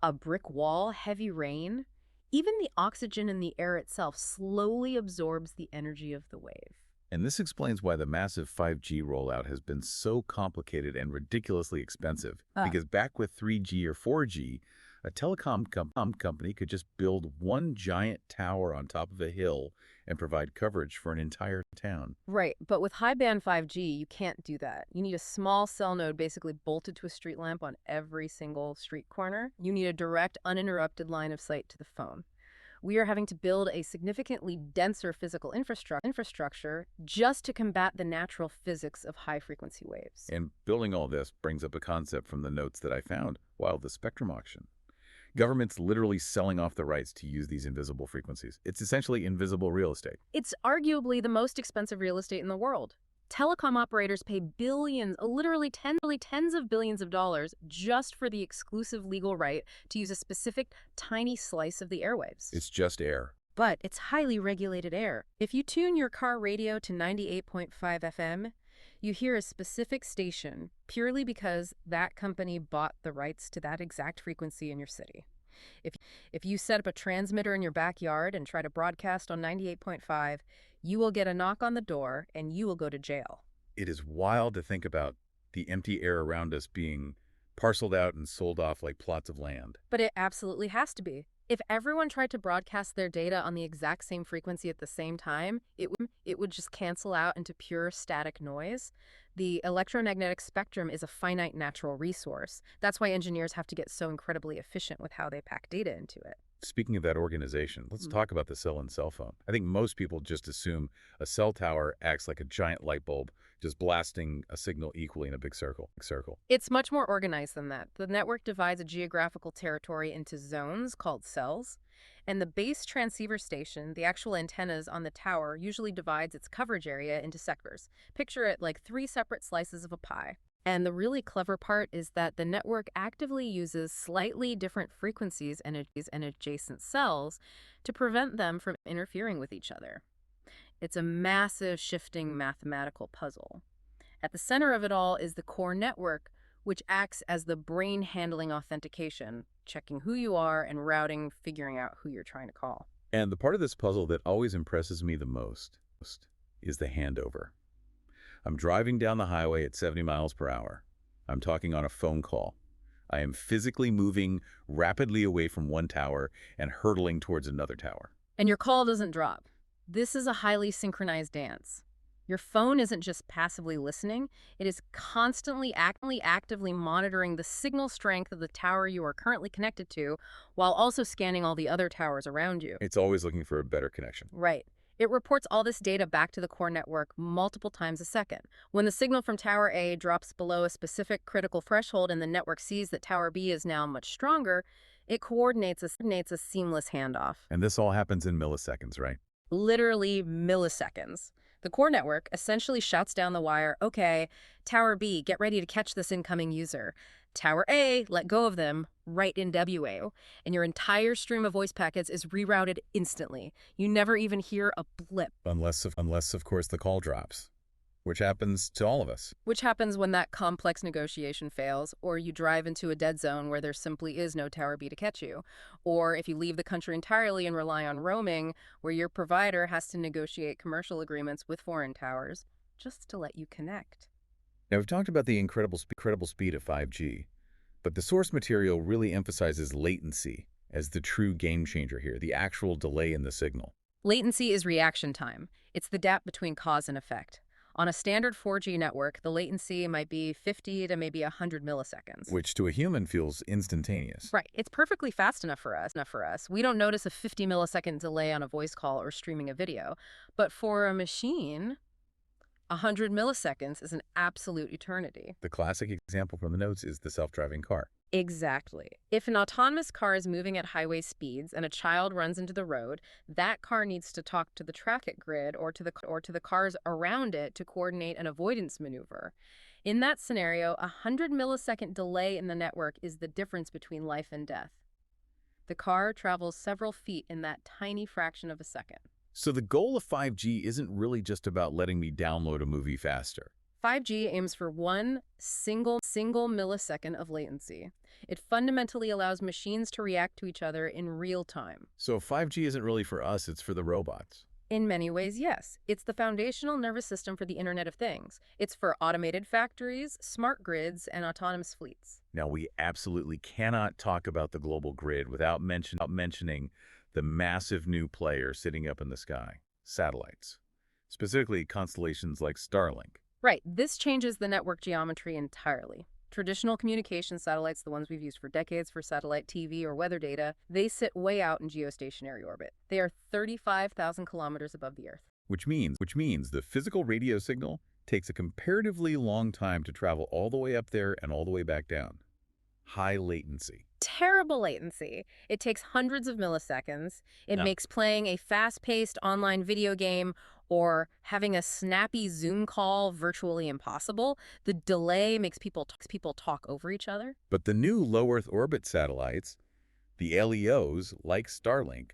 a brick wall, heavy rain, even the oxygen in the air itself slowly absorbs the energy of the wave. And this explains why the massive 5G rollout has been so complicated and ridiculously expensive. Because back with 3G or 4G, a telecom company could just build one giant tower on top of a hill and provide coverage for an entire town. Right, but with high-band 5G, you can't do that. You need a small cell node basically bolted to a street lamp on every single street corner. You need a direct, uninterrupted line of sight to the phone. We are having to build a significantly denser physical infrastructure just to combat the natural physics of high-frequency waves. And building all this brings up a concept from the notes that I found while the spectrum auction. Government's literally selling off the rights to use these invisible frequencies. It's essentially invisible real estate. It's arguably the most expensive real estate in the world. Telecom operators pay billions, literally tens of billions of dollars just for the exclusive legal right to use a specific tiny slice of the airwaves. It's just air. But it's highly regulated air. If you tune your car radio to 98.5 FM, you hear a specific station purely because that company bought the rights to that exact frequency in your city. If you set up a transmitter in your backyard and try to broadcast on 98.5, you will get a knock on the door and you will go to jail. It is wild to think about the empty air around us being parceled out and sold off like plots of land. But it absolutely has to be. If everyone tried to broadcast their data on the exact same frequency at the same time, it would just cancel out into pure static noise. The electromagnetic spectrum is a finite natural resource. That's why engineers have to get so incredibly efficient with how they pack data into it. Speaking of that organization, let's talk about the cell and cell phone. I think most people just assume a cell tower acts like a giant light bulb, just blasting a signal equally in a big circle. It's much more organized than that. The network divides a geographical territory into zones called cells, and the base transceiver station, the actual antennas on the tower, usually divides its coverage area into sectors. Picture it like 3 separate slices of a pie. And the really clever part is that the network actively uses slightly different frequencies and adjacent cells to prevent them from interfering with each other. It's a massive shifting mathematical puzzle. At the center of it all is the core network, which acts as the brain handling authentication, checking who you are and routing, figuring out who you're trying to call. And the part of this puzzle that always impresses me the most is the handover. I'm driving down the highway at 70 miles per hour. I'm talking on a phone call. I am physically moving rapidly away from one tower and hurtling towards another tower. And your call doesn't drop. This is a highly synchronized dance. Your phone isn't just passively listening, it is constantly actively monitoring the signal strength of the tower you are currently connected to, while also scanning all the other towers around you. It's always looking for a better connection. Right. It reports all this data back to the core network multiple times a second. When the signal from Tower A drops below a specific critical threshold and the network sees that Tower B is now much stronger, it coordinates a seamless handoff. And this all happens in milliseconds, right? Literally milliseconds. The core network essentially shouts down the wire, okay, Tower B, get ready to catch this incoming user. Tower A, let go of them, right in WA, and your entire stream of voice packets is rerouted instantly. You never even hear a blip. Unless of course, the call drops, which happens to all of us. Which happens when that complex negotiation fails, or you drive into a dead zone where there simply is no Tower B to catch you. Or if you leave the country entirely and rely on roaming, where your provider has to negotiate commercial agreements with foreign towers just to let you connect. Now, we've talked about the incredible speed of 5G, but the source material really emphasizes latency as the true game changer here, the actual delay in the signal. Latency is reaction time. It's the gap between cause and effect. On a standard 4G network, the latency might be 50 to maybe 100 milliseconds. Which to a human feels instantaneous. Right. It's perfectly fast enough for us. We don't notice a 50 millisecond delay on a voice call or streaming a video. But for a machine, 100 milliseconds is an absolute eternity. The classic example from the notes is the self-driving car. Exactly. If an autonomous car is moving at highway speeds and a child runs into the road, that car needs to talk to the traffic grid or to the cars around it to coordinate an avoidance maneuver. In that scenario, a 100 millisecond delay in the network is the difference between life and death. The car travels several feet in that tiny fraction of a second. So the goal of 5G isn't really just about letting me download a movie faster. 5G aims for one single millisecond of latency. It fundamentally allows machines to react to each other in real time. So 5G isn't really for us, it's for the robots. In many ways, yes. It's the foundational nervous system for the Internet of Things. It's for automated factories, smart grids, and autonomous fleets. Now, we absolutely cannot talk about the global grid without mentioning the massive new player sitting up in the sky, satellites, specifically constellations like Starlink. Right. This changes the network geometry entirely. Traditional communication satellites, the ones we've used for decades for satellite TV or weather data, they sit way out in geostationary orbit. They are 35,000 kilometers above the Earth. Which means the physical radio signal takes a comparatively long time to travel all the way up there and all the way back down. High latency. Terrible latency. It takes hundreds of milliseconds. It makes playing a fast-paced online video game or having a snappy Zoom call virtually impossible. The delay makes people talk over each other. But the new low Earth orbit satellites, the LEOs, like Starlink,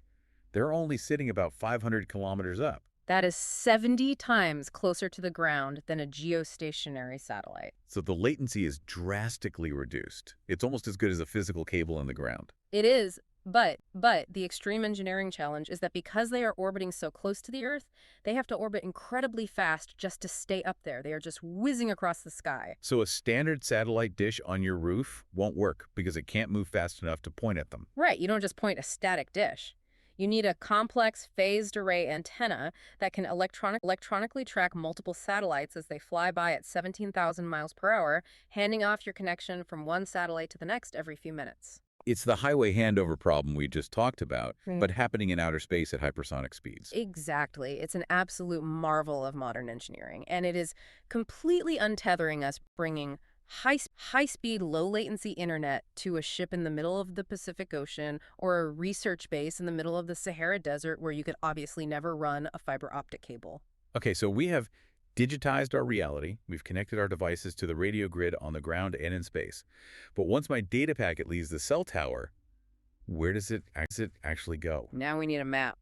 they're only sitting about 500 kilometers up. That is 70 times closer to the ground than a geostationary satellite. So the latency is drastically reduced. It's almost as good as a physical cable in the ground. It is, but the extreme engineering challenge is that because they are orbiting so close to the Earth, they have to orbit incredibly fast just to stay up there. They are just whizzing across the sky. So a standard satellite dish on your roof won't work because it can't move fast enough to point at them. Right, you don't just point a static dish. You need a complex phased array antenna that can electronically track multiple satellites as they fly by at 17,000 miles per hour, handing off your connection from one satellite to the next every few minutes. It's the highway handover problem we just talked about, but happening in outer space at hypersonic speeds. Exactly. It's an absolute marvel of modern engineering, and it is completely untethering us, bringing high-speed, low-latency internet to a ship in the middle of the Pacific Ocean or a research base in the middle of the Sahara Desert where you could obviously never run a fiber optic cable. Okay, so we have digitized our reality. We've connected our devices to the radio grid on the ground and in space. But once my data packet leaves the cell tower, where does it actually go? Now we need a map.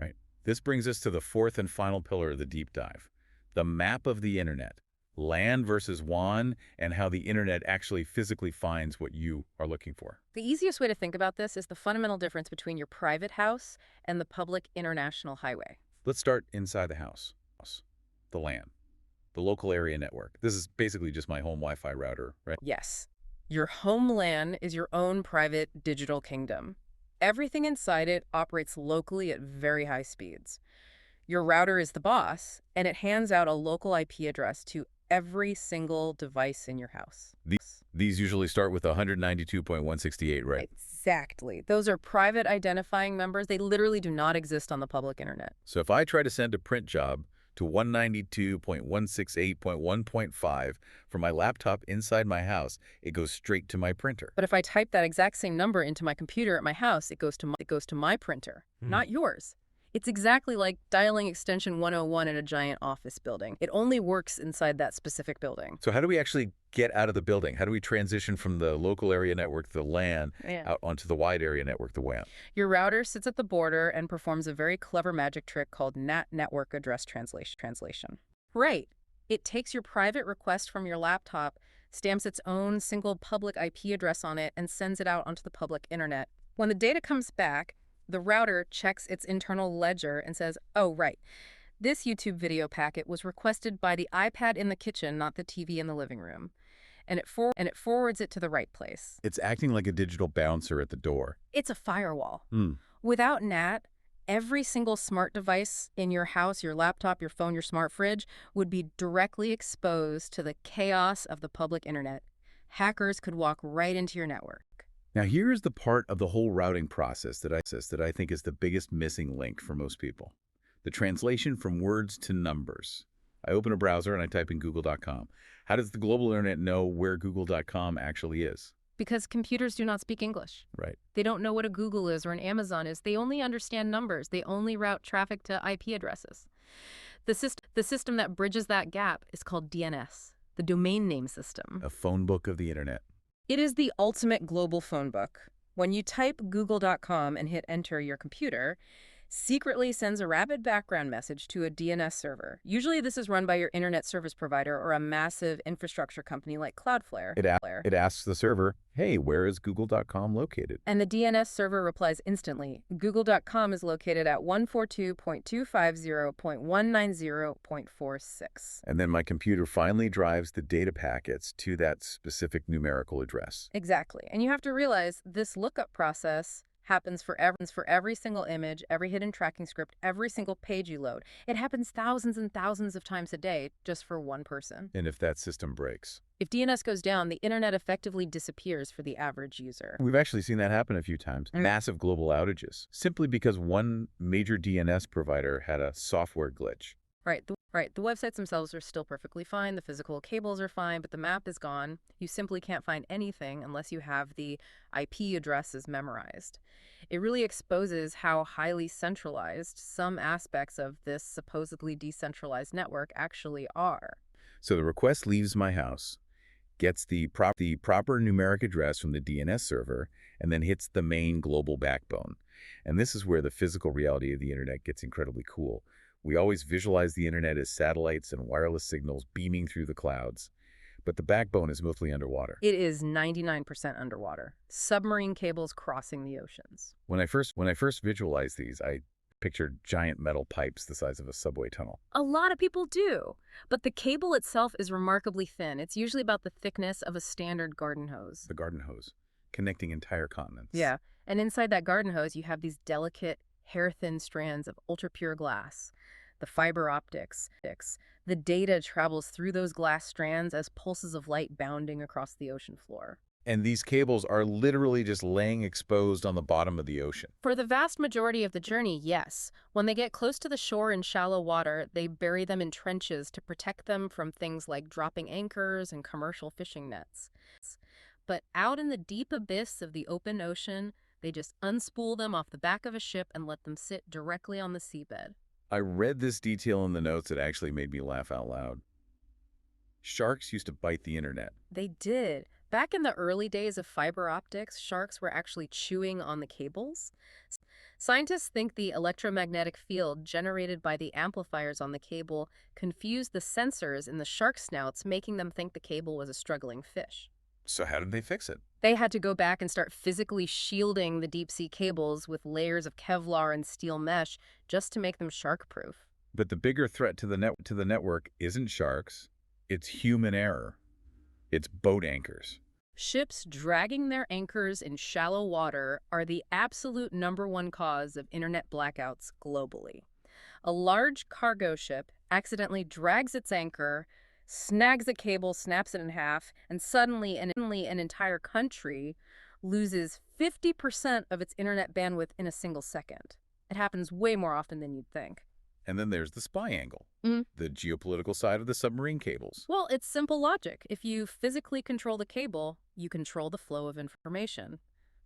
Right. This brings us to the fourth and final pillar of the deep dive, the map of the internet. Land versus WAN, and how the internet actually physically finds what you are looking for. The easiest way to think about this is the fundamental difference between your private house and the public international highway. Let's start inside the house. The LAN, the local area network. This is basically just my home Wi-Fi router, right? Yes. Your home LAN is your own private digital kingdom. Everything inside it operates locally at very high speeds. Your router is the boss, and it hands out a local IP address to every single device in your house. These usually start with 192.168, right? Exactly. Those are private identifying numbers. They literally do not exist on the public internet. So if I try to send a print job to 192.168.1.5 from my laptop inside my house, it goes straight to my printer. But if I type that exact same number into my computer at my house, it goes to my printer, not yours. It's exactly like dialing extension 101 in a giant office building. It only works inside that specific building. So how do we actually get out of the building? How do we transition from the local area network, the LAN, out onto the wide area network, the WAN? Your router sits at the border and performs a very clever magic trick called NAT, network address translation. Right. It takes your private request from your laptop, stamps its own single public IP address on it, and sends it out onto the public internet. When the data comes back, the router checks its internal ledger and says, oh, right, this YouTube video packet was requested by the iPad in the kitchen, not the TV in the living room. And it forwards it to the right place. It's acting like a digital bouncer at the door. It's a firewall. Without NAT, every single smart device in your house, your laptop, your phone, your smart fridge, would be directly exposed to the chaos of the public internet. Hackers could walk right into your network. Now, here's the part of the whole routing process that I think is the biggest missing link for most people. The translation from words to numbers. I open a browser and I type in google.com. How does the global internet know where google.com actually is? Because computers do not speak English. Right. They don't know what a Google is or an Amazon is. They only understand numbers. They only route traffic to IP addresses. The system that bridges that gap is called DNS, the domain name system. A phone book of the internet. It is the ultimate global phone book. When you type google.com and hit enter, your computer secretly sends a rapid background message to a DNS server. Usually this is run by your internet service provider or a massive infrastructure company like Cloudflare. It asks the server, hey, where is google.com located? And the DNS server replies instantly. Google.com is located at 142.250.190.46. And then my computer finally drives the data packets to that specific numerical address. Exactly. And you have to realize this lookup process happens for every single image, every hidden tracking script, every single page you load. It happens thousands and thousands of times a day just for one person. And if that system breaks? If DNS goes down, the internet effectively disappears for the average user. We've actually seen that happen a few times. Massive global outages, simply because one major DNS provider had a software glitch. Right. Right, the websites themselves are still perfectly fine, the physical cables are fine, but the map is gone. You simply can't find anything unless you have the IP addresses memorized. It really exposes how highly centralized some aspects of this supposedly decentralized network actually are. So the request leaves my house, gets the proper numeric address from the DNS server, and then hits the main global backbone. And this is where the physical reality of the internet gets incredibly cool. We always visualize the internet as satellites and wireless signals beaming through the clouds, but the backbone is mostly underwater. It is 99% underwater, submarine cables crossing the oceans. When I first visualized these, I pictured giant metal pipes the size of a subway tunnel. A lot of people do, but the cable itself is remarkably thin. It's usually about the thickness of a standard garden hose. The garden hose, connecting entire continents. Yeah, and inside that garden hose, you have these delicate, hair-thin strands of ultra-pure glass, the fiber optics. The data travels through those glass strands as pulses of light bounding across the ocean floor. And these cables are literally just laying exposed on the bottom of the ocean. For the vast majority of the journey, yes. When they get close to the shore in shallow water, they bury them in trenches to protect them from things like dropping anchors and commercial fishing nets. But out in the deep abyss of the open ocean, they just unspool them off the back of a ship and let them sit directly on the seabed. I read this detail in the notes that actually made me laugh out loud. Sharks used to bite the internet. They did. Back in the early days of fiber optics, sharks were actually chewing on the cables. Scientists think the electromagnetic field generated by the amplifiers on the cable confused the sensors in the shark snouts, making them think the cable was a struggling fish. So how did they fix it? They had to go back and start physically shielding the deep-sea cables with layers of Kevlar and steel mesh just to make them shark-proof. But the bigger threat to the network isn't sharks, it's human error. It's boat anchors. Ships dragging their anchors in shallow water are the absolute #1 cause of internet blackouts globally. A large cargo ship accidentally drags its anchor, snags a cable, snaps it in half, and suddenly an entire country loses 50% of its internet bandwidth in a single second. It happens way more often than you'd think. And then there's the spy angle, Mhm. the geopolitical side of the submarine cables. Well, it's simple logic. If you physically control the cable, you control the flow of information.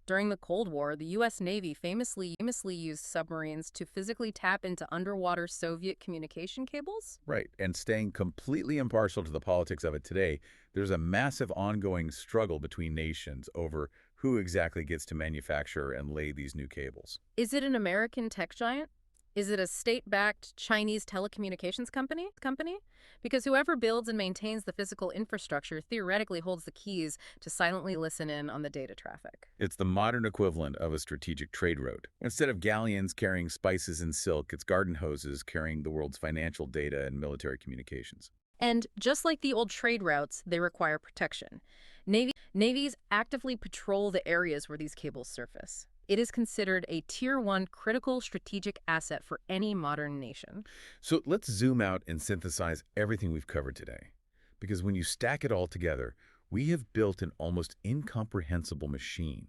During the Cold War, the U.S. Navy famously used submarines to physically tap into underwater Soviet communication cables. Right, and staying completely impartial to the politics of it today, there's a massive ongoing struggle between nations over who exactly gets to manufacture and lay these new cables. Is it an American tech giant? Is it a state-backed Chinese telecommunications company? Because whoever builds and maintains the physical infrastructure theoretically holds the keys to silently listen in on the data traffic. It's the modern equivalent of a strategic trade route. Instead of galleons carrying spices and silk, it's garden hoses carrying the world's financial data and military communications. And just like the old trade routes, they require protection. Navies actively patrol the areas where these cables surface. It is considered a Tier 1 critical strategic asset for any modern nation. So let's zoom out and synthesize everything we've covered today. Because when you stack it all together, we have built an almost incomprehensible machine.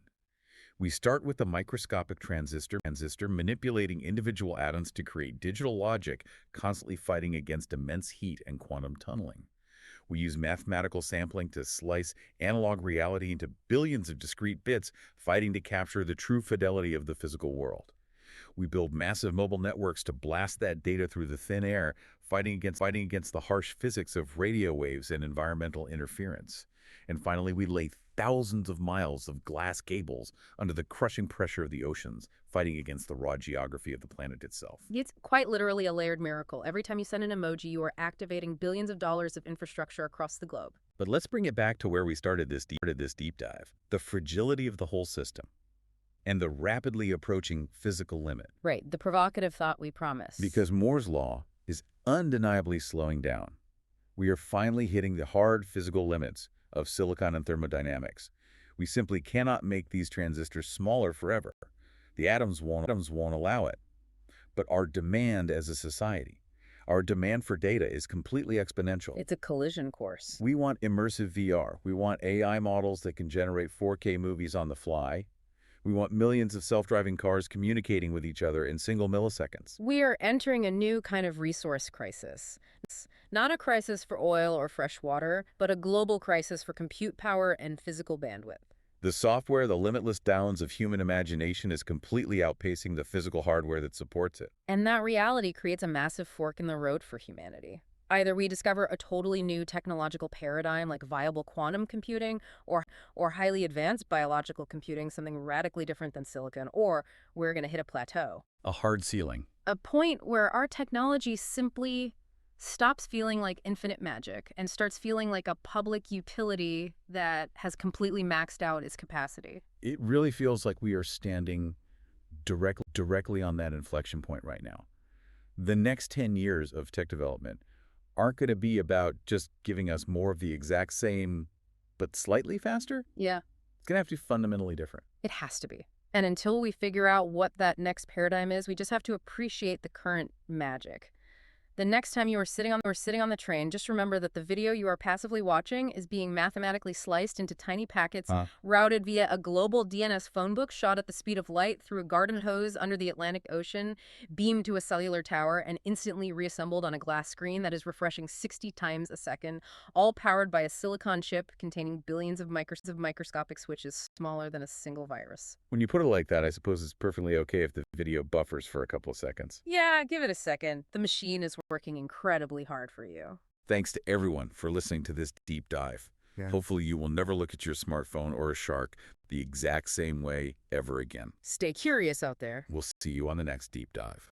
We start with a microscopic transistor manipulating individual atoms to create digital logic, constantly fighting against immense heat and quantum tunneling. We use mathematical sampling to slice analog reality into billions of discrete bits, fighting to capture the true fidelity of the physical world. We build massive mobile networks to blast that data through the thin air, fighting against the harsh physics of radio waves and environmental interference. And finally, we lay thousands of miles of glass cables under the crushing pressure of the oceans, fighting against the raw geography of the planet itself. It's quite literally a layered miracle. Every time you send an emoji, you are activating billions of dollars of infrastructure across the globe. But let's bring it back to where we started this deep dive, the fragility of the whole system and the rapidly approaching physical limit. Right, the provocative thought we promised. Because Moore's law is undeniably slowing down. We are finally hitting the hard physical limits of silicon and thermodynamics. We simply cannot make these transistors smaller forever. The atoms won't allow it. But our demand as a society, our demand for data is completely exponential. It's a collision course. We want immersive VR. We want AI models that can generate 4K movies on the fly. We want millions of self-driving cars communicating with each other in single milliseconds. We are entering a new kind of resource crisis. It's not a crisis for oil or fresh water, but a global crisis for compute power and physical bandwidth. The software, the limitless bounds of human imagination, is completely outpacing the physical hardware that supports it. And that reality creates a massive fork in the road for humanity. Either we discover a totally new technological paradigm like viable quantum computing or highly advanced biological computing, something radically different than silicon, or we're going to hit a plateau. A hard ceiling. A point where our technology simply stops feeling like infinite magic and starts feeling like a public utility that has completely maxed out its capacity. It really feels like we are standing directly on that inflection point right now. The next 10 years of tech development aren't going to be about just giving us more of the exact same, but slightly faster. Yeah. It's going to have to be fundamentally different. It has to be. And until we figure out what that next paradigm is, we just have to appreciate the current magic. The next time you are sitting on the train, just remember that the video you are passively watching is being mathematically sliced into tiny packets, routed via a global DNS phone book shot at the speed of light through a garden hose under the Atlantic Ocean, beamed to a cellular tower, and instantly reassembled on a glass screen that is refreshing 60 times a second, all powered by a silicon chip containing billions of microscopic switches smaller than a single virus. When you put it like that, I suppose it's perfectly okay if the video buffers for a couple of seconds. Yeah, give it a second. The machine is working incredibly hard for you. Thanks to everyone for listening to this deep dive. Yeah. Hopefully you will never look at your smartphone or a shark the exact same way ever again. Stay curious out there. We'll see you on the next deep dive.